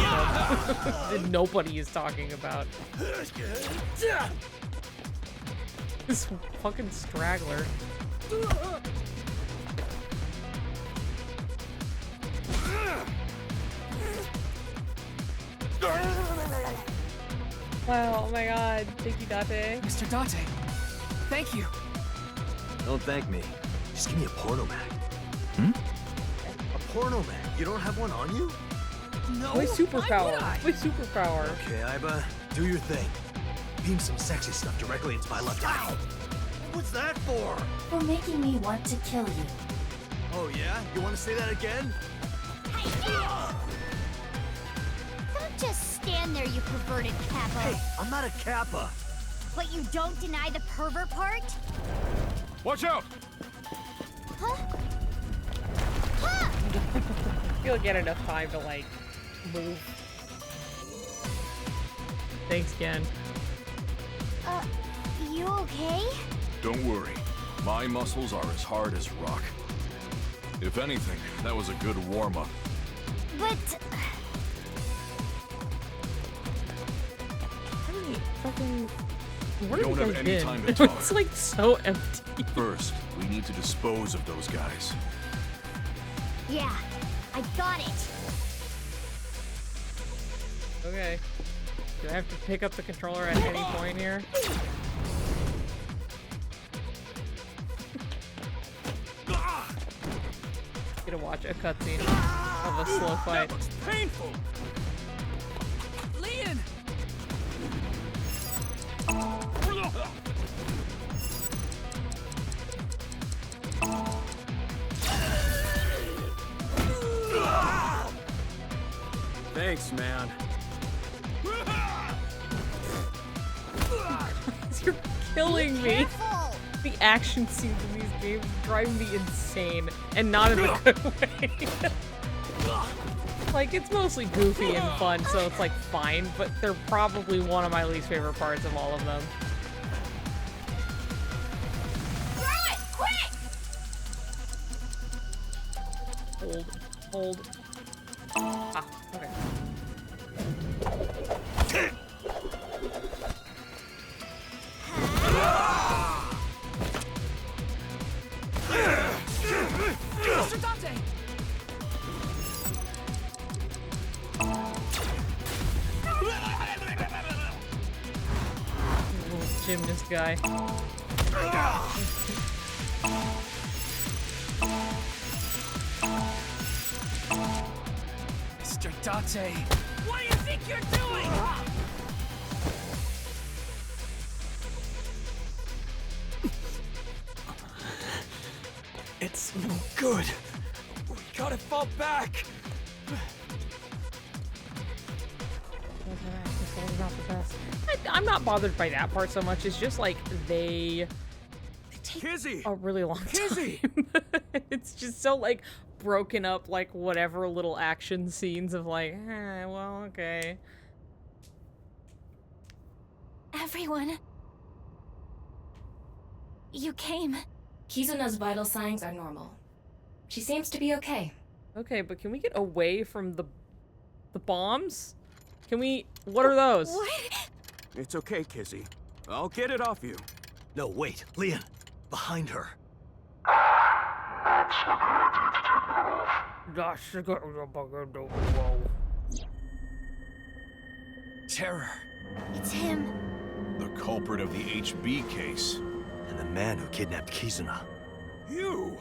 that nobody is talking about. This fucking straggler. Wow, oh my god. Thank you, Date. Mr. Date, thank you. Don't thank me. Just give me a porno mag. A porno mag? You don't have one on you? No. My superpower. My superpower. Okay, Iba, do your thing. Beam some sexy stuff directly into my left eye. What's that for? For making me want to kill you. Oh yeah? You want to say that again? Don't just stand there, you perverted Kappa. Hey, I'm not a Kappa. But you don't deny the pervert part? Watch out! Huh? You'll get enough time to, like, move. Thanks, Ken. You okay? Don't worry. My muscles are as hard as rock. If anything, that was a good warm-up. But... Fucking... We Where don't have have you any guys time been? to talk. It's, like, so empty. First, we need to dispose of those guys. Yeah, I got it. Okay. Do I have to pick up the controller at any point here? Get to watch a cutscene of a slow fight. That looks painful. Leon! Thanks, man. You're killing me. The action scenes in these games drive me insane, and not in a good way. Like, it's mostly goofy and fun, so it's like fine, but they're probably one of my least favorite parts of all of them. Hold. Ah, okay. Mr. Dante! Little gymnast guy. Mr. Date! What do you think you're doing? It's no good. We gotta fall back. Not the best. I'm not bothered by that part so much. It's just like they take Kizzy! a really long Kizzy! time. It's just so like broken up, like whatever little action scenes of like, well, okay. Everyone. You came. Kizuna's vital signs are normal. She seems to be okay. Okay, but can we get away from the bombs? Can we? What are those? What? It's okay, Kizzy. I'll get it off you. No, wait. Leon, behind her. Terror. It's him. The culprit of the HB case. And the man who kidnapped Kizuna. You!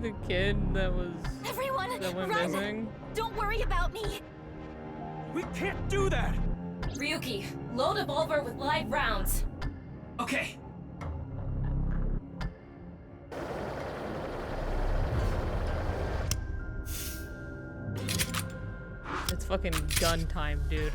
the kid that Everyone, went run! missing? Don't worry about me. We can't do that! Ryuki, load a revolver with live rounds. Okay. It's fucking gun time, dude.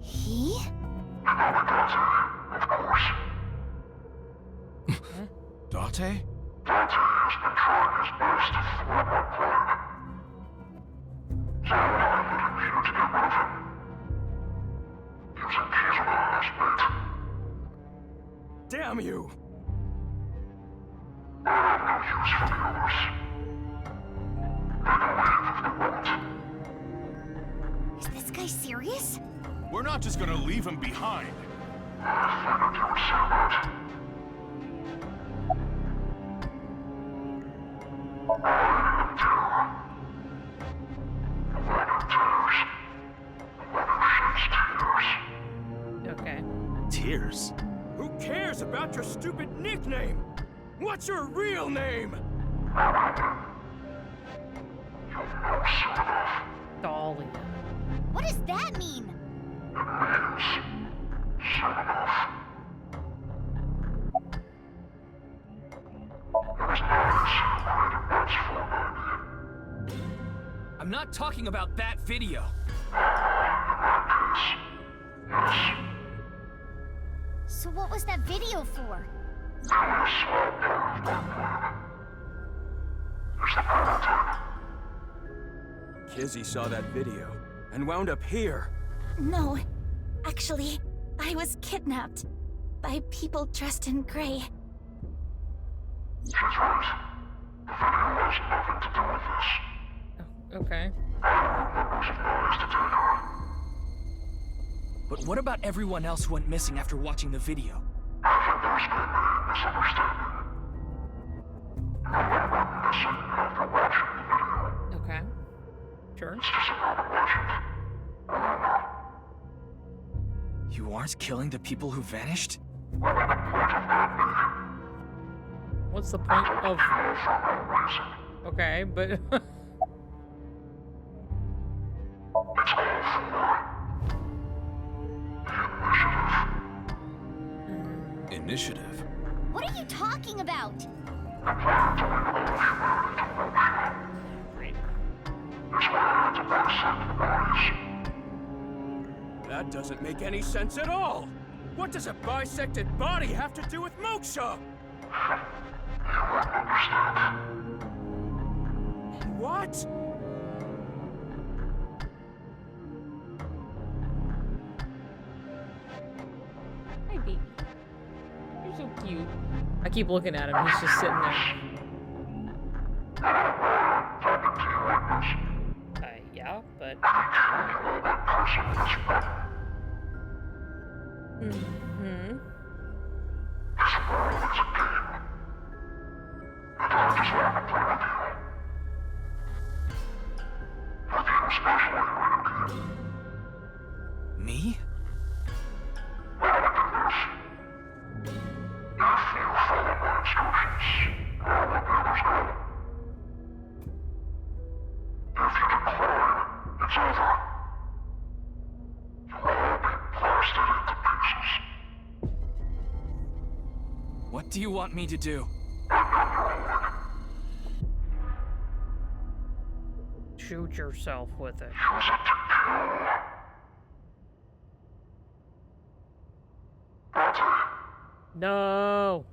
He? Date? Damn you! Is this guy serious? We're not just gonna leave him behind. Okay. Tears? Who cares about your stupid nickname? What's your real name? Dolly. What does that mean? I'm not talking about that video. So what was that video for? Kizzy saw that video and wound up here. No, actually, I was kidnapped by people dressed in gray. She's right. The video has nothing to do with this. Okay. I was advised to take her. But what about everyone else who went missing after watching the video? I think there's been a misunderstanding. No one went missing after watching the video. Okay. Sure. It's just another legend. Remember, You aren't killing the people who vanished? what would the point of that be? What's the point of... For no reason. Okay, but... It's all for the Initiative? What are you talking about? That doesn't make any sense at all. What does a bisected body have to do with moksha? What? Hi, baby. You're so cute. I keep looking at him. He's just sitting there. Yeah, but... Mm-hmm. Me? What do you want me to do? Shoot yourself with it. No.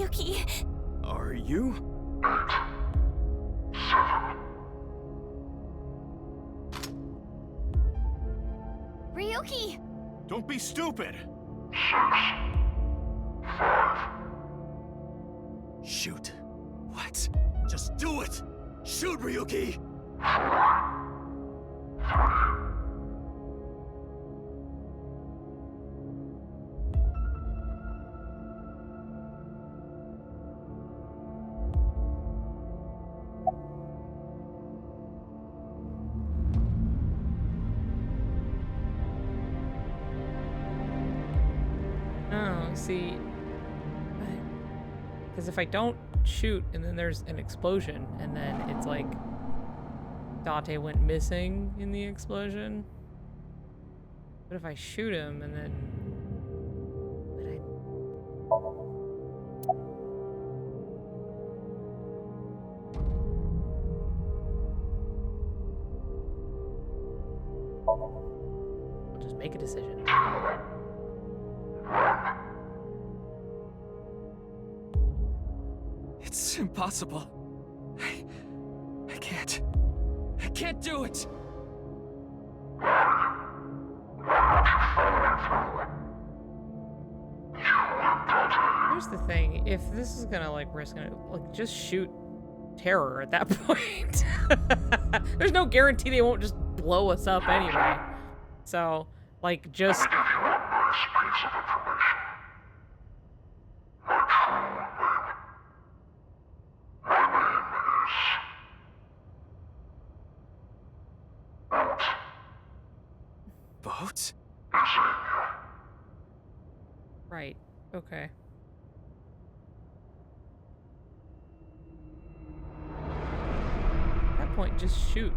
Ryuki. Are you? 7. Ryuki! Don't be stupid! 6. 5. Shoot. What? Just do it! Shoot, Ryuki! 4. 3. Oh, see, because if I don't shoot and then there's an explosion and then it's like Date went missing in the explosion. But if I shoot him and then I'll just make a decision. It's impossible. I can't. I can't do it! Here's the thing, if this is gonna like risk it, like just shoot terror at that point. There's no guarantee they won't just blow us up anyway. So, like, just Boat? right. Okay. At that point, just shoot.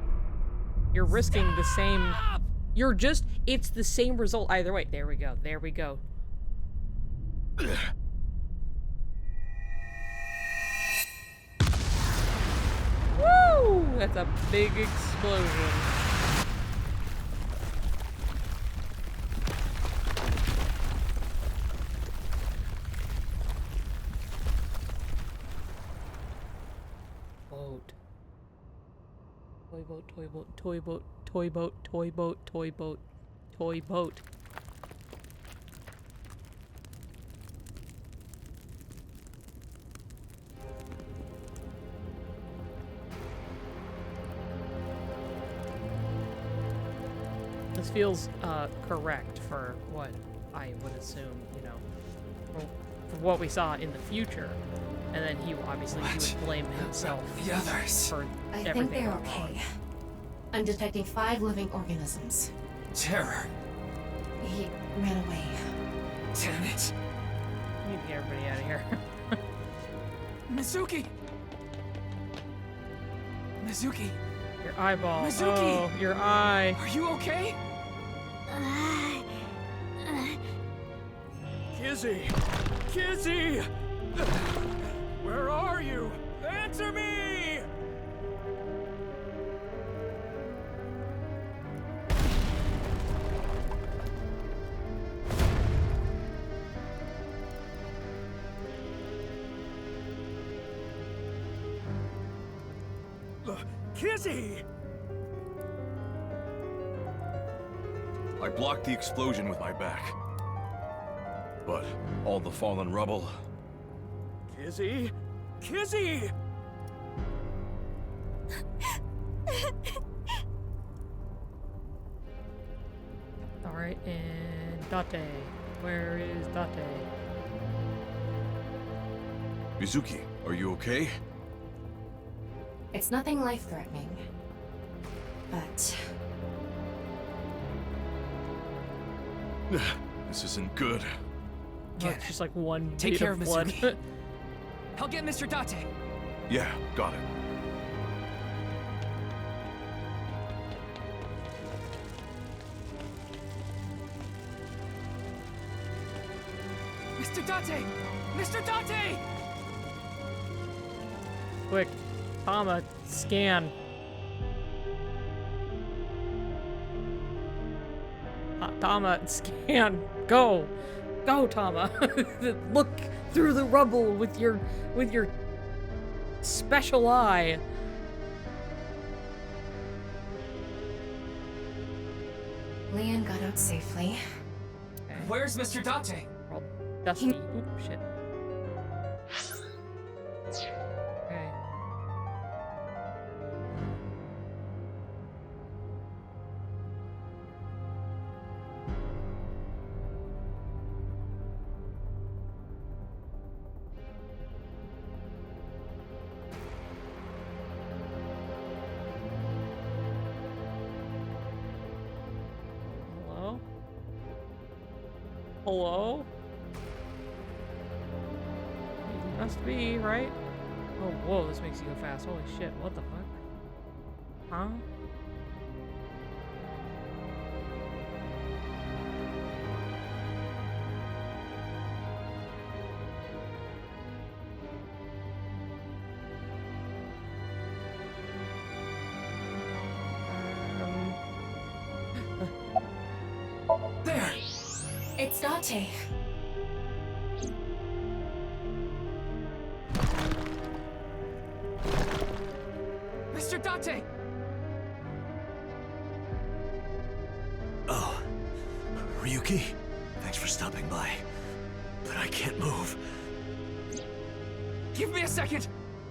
You're risking the same. You're just. It's the same result either way. There we go. There we go. Woo! That's a big explosion. Boat. Toy boat, toy boat, toy boat, toy boat, toy boat, toy boat, toy boat. This feels correct for what I would assume, you know, for what we saw in the future. And then he obviously he would blame himself The others. for I everything. think they're going wrong. okay. I'm detecting 5 living organisms. Terror. He ran away. Damn it. We need to get everybody out of here. Mizuki! Mizuki! Your eyeball. Mizuki! Oh, your eye. Are you okay? Kizzy! Kizzy! Where are you? Answer me! Kizzy! I blocked the explosion with my back. But all the fallen rubble... Kizzy! Kizzy! Alright, and Date. Where is Date? Mizuki, are you okay? It's nothing life-threatening. But This isn't good. Oh, it's just like one Take bead care of of blood. Mizuki. I'll get Mr. Date. Yeah, got it. Mr. Date! Mr. Date! Quick, Tama, scan. Tama, scan. Go. Go, Tama. Look through the rubble with your special eye. Leon got out safely. Okay. Where's Mr. Date? Well, Dusty. Oop, shit. Okay. Hello? Hello? Must be, right? Oh, whoa, this makes you go fast. Holy shit, what the fuck? Huh? There! It's Date. Mr. Date! Oh, Ryuki, thanks for stopping by. But I can't move. Give me a second!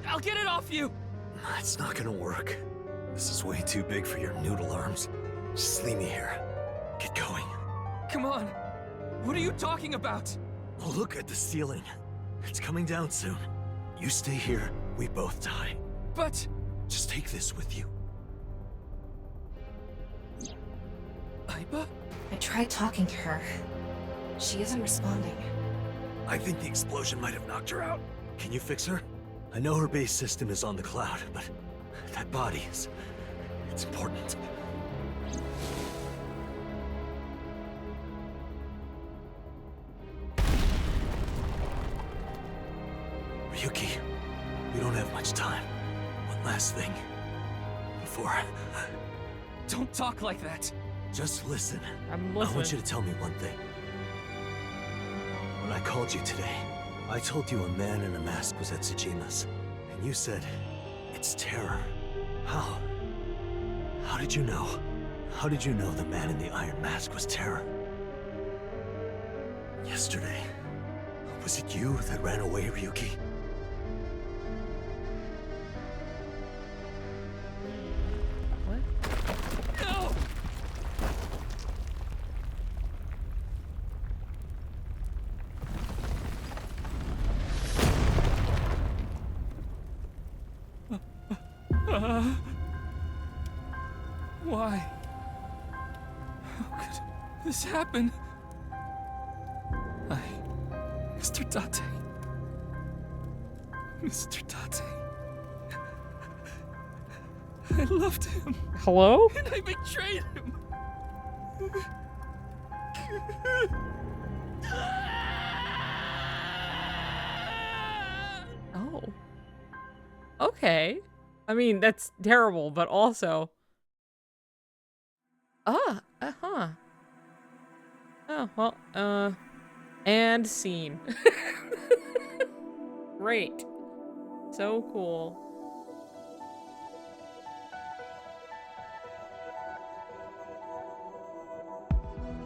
I'll get it off you! It's not gonna work. This is way too big for your noodle arms. Just leave me here. Get going. Come on! What are you talking about? Oh, look at the ceiling. It's coming down soon. You stay here, we both die. But... Just take this with you. Aiba? I tried talking to her. She isn't responding. I think the explosion might have knocked her out. Can you fix her? I know her base system is on the cloud, but that body is... it's important. Ryuki, we don't have much time. One last thing. Before... Don't talk like that. Just listen. I'm I want listening. you to tell me one thing. When I called you today, I told you a man in a mask was at Tsujima's. And you said, it's terror. How? How did you know? How did you know the man in the iron mask was terror? Yesterday, was it you that ran away, Ryuki? No! Why? How could this happen? Mr. Date. Mr. Date. I loved him. Hello? And I betrayed him. Oh. Okay. I mean, that's terrible, but also... uh-huh. Oh, well, and scene. Great. So cool.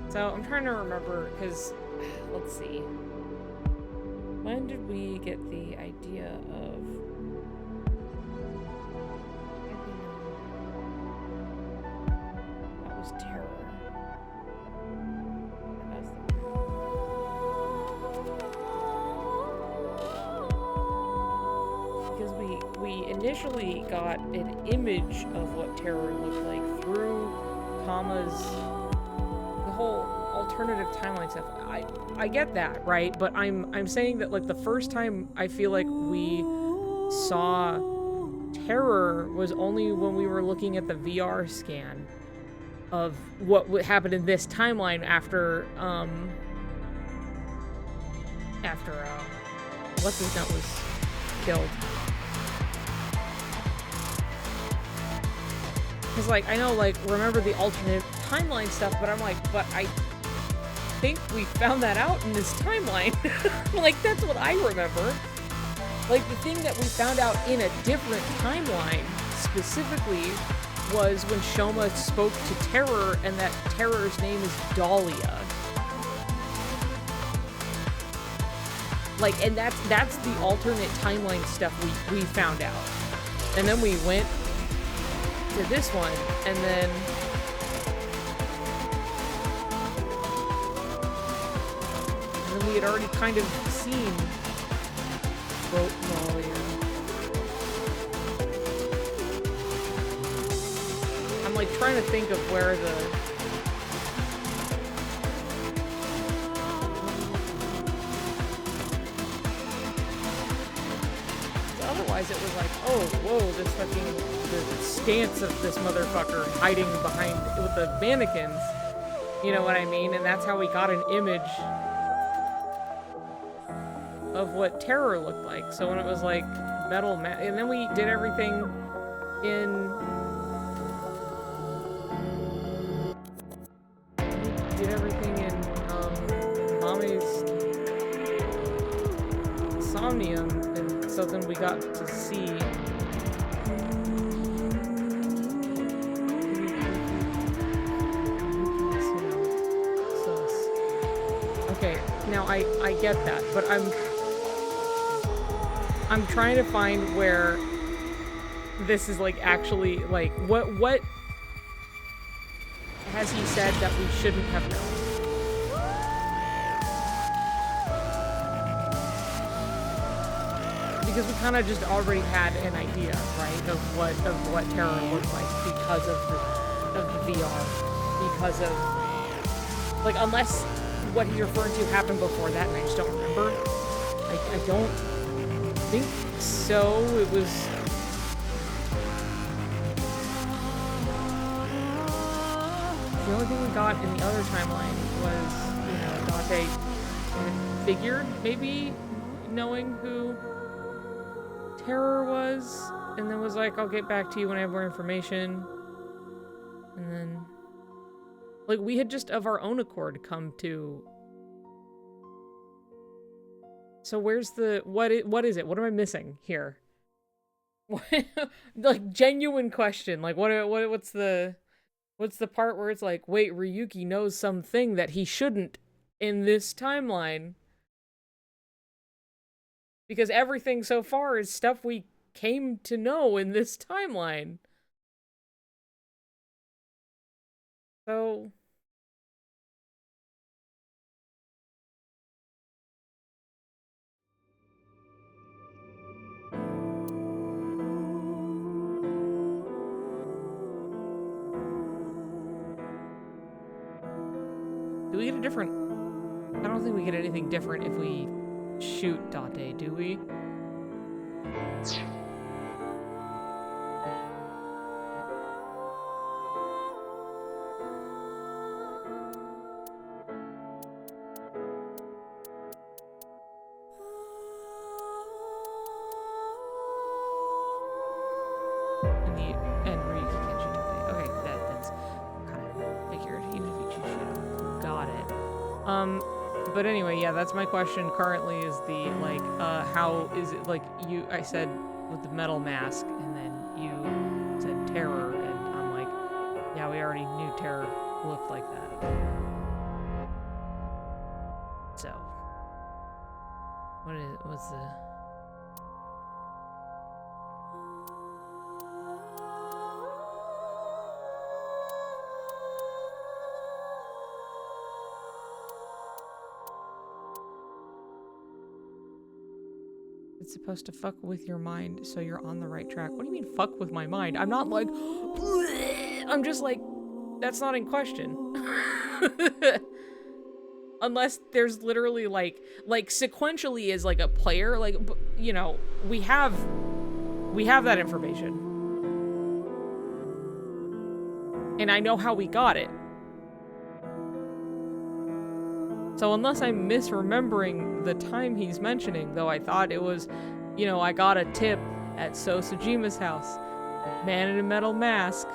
So, I'm trying to remember, because, let's see. When did we get the idea of... That was terror. Because we initially got an image of what terror looked like through Tama's the whole alternative timeline stuff. I get that, right? But I'm saying that like the first time I feel like we saw terror was only when we were looking at the VR scan of what happened in this timeline after what's his nut was killed. Because, like, I know, like, remember the alternate timeline stuff, but I'm like, but think we found that out in this timeline. Like, that's what I remember. Like, the thing that we found out in a different timeline, specifically, was when Shoma spoke to Terror, and that Terror's name is Dahlia. Like, and that's the alternate timeline stuff we found out. And then we went to this one, and then we had already kind of seen boat Dahlia. I'm like trying to think of where otherwise it was like, oh, whoa, this fucking, the stance of this motherfucker hiding behind with the mannequins. You know what I mean? And that's how we got an image of what Terror looked like. So when it was like metal and then we did everything in Mame's Somnium, and so then we got to see okay, now I get that, but I'm trying to find where this is like actually like what has he said that we shouldn't have known? Because we kind of just already had an idea, right, of what Terror looked like because of the VR, because of like, unless what he's referring to happened before that and I just don't remember. I don't think so. It was the only thing we got in the other timeline was, you know, Dante figured maybe knowing who Terror was, and then was like, I'll get back to you when I have more information. And then, like, we had just of our own accord come to. So where's the what is it? What am I missing here? Like, genuine question. Like, what's the part where it's like, wait, Ryuki knows something that he shouldn't in this timeline? Because everything so far is stuff we came to know in this timeline. So do we get a different... I don't think we get anything different if we shoot Date, do we? And Ryuki can shoot Date. Okay, that's kind of figured. Even if you choose shoot, got it. But anyway, yeah, that's my question currently is the, like, how is it, like, I said with the metal mask, and then you said Terror, and I'm like, yeah, we already knew Terror looked like that. So, what's the... It's supposed to fuck with your mind so you're on the right track. What do you mean fuck with my mind? I'm not like, I'm just like, that's not in question. Unless there's literally like sequentially as like a player, like, you know, we have that information. And I know how we got it. So unless I'm misremembering the time he's mentioning, though I thought it was, you know, I got a tip at So Tsujima's house. Man in a metal mask.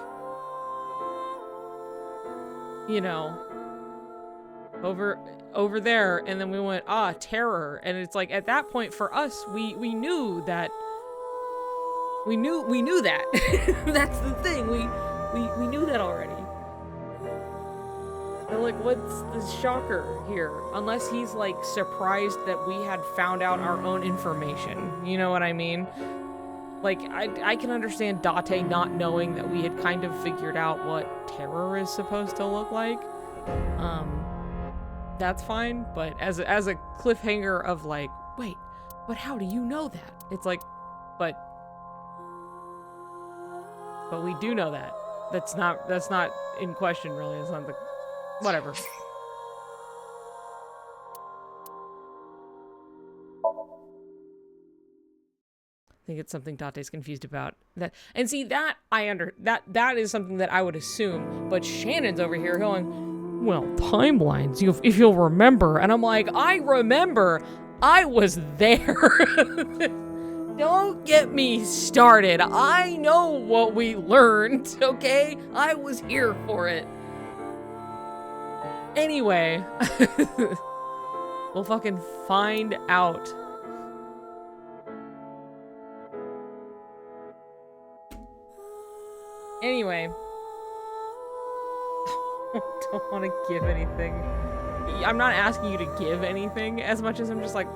You know. over there, and then we went, ah, terror. And it's like, at that point for us, we knew that. We knew that. That's the thing. We knew that already. So like, what's the shocker here? Unless he's like surprised that we had found out our own information. You know what I mean? Like, I can understand Date not knowing that we had kind of figured out what terror is supposed to look like. That's fine, but as a cliffhanger of like, wait, but how do you know that? It's like, but we do know that. That's not in question, really. It's not the... Whatever. I think it's something Date's confused about. That, and see, that is something that I would assume, but Shannon's over here going, well, timelines, if you'll remember. And I'm like, I remember. I was there. Don't get me started. I know what we learned, okay? I was here for it. Anyway, we'll fucking find out. Anyway, I don't want to give anything. I'm not asking you to give anything as much as I'm just like,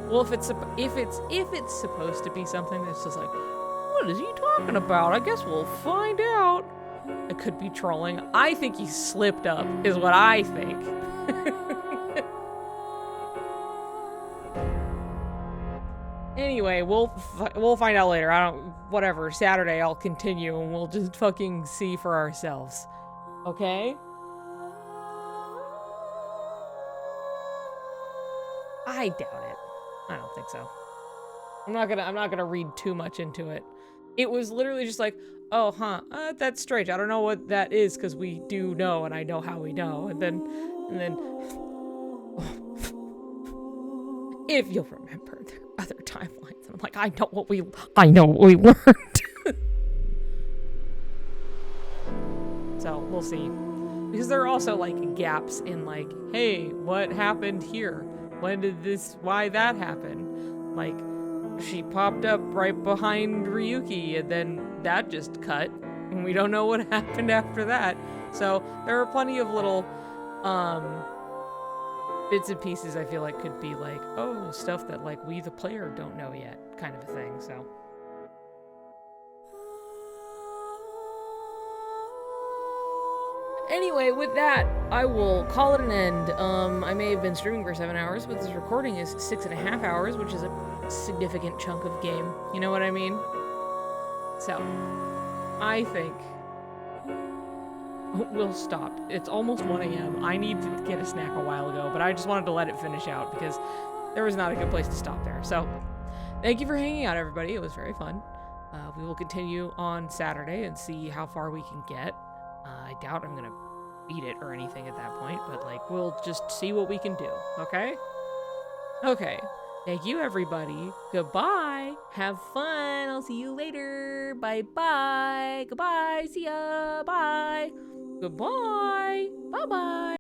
well, if it's supposed to be something that's just like, what is he talking about? I guess we'll find out. It could be trolling. I think he slipped up, is what I think. Anyway, we'll find out later. Whatever. Saturday, I'll continue, and we'll just fucking see for ourselves. Okay? I doubt it. I don't think so. I'm not gonna read too much into it. It was literally just like, oh, huh, that's strange. I don't know what that is, because we do know, and I know how we know. And then, if you'll remember, there are other timelines. And I'm like, I know what we learned. So, we'll see. Because there are also, like, gaps in, like, hey, what happened here? Why that happened? Like, she popped up right behind Ryuki, and then that just cut, and we don't know what happened after that. So there are plenty of little bits and pieces I feel like could be like, oh, stuff that like we the player don't know yet, kind of a thing. So anyway, with that, I will call it an end. I may have been streaming for 7 hours, but this recording is 6.5 hours, which is a significant chunk of game. You know what I mean? So, I think we'll stop. It's almost 1 a.m. I need to get a snack a while ago, but I just wanted to let it finish out because there was not a good place to stop there. So, thank you for hanging out, everybody. It was very fun. We will continue on Saturday and see how far we can get. I doubt I'm gonna beat it or anything at that point, but like, we'll just see what we can do, okay? Okay. Thank you, everybody. Goodbye. Have fun. I'll see you later. Bye-bye. Goodbye. See ya. Bye. Goodbye. Bye-bye.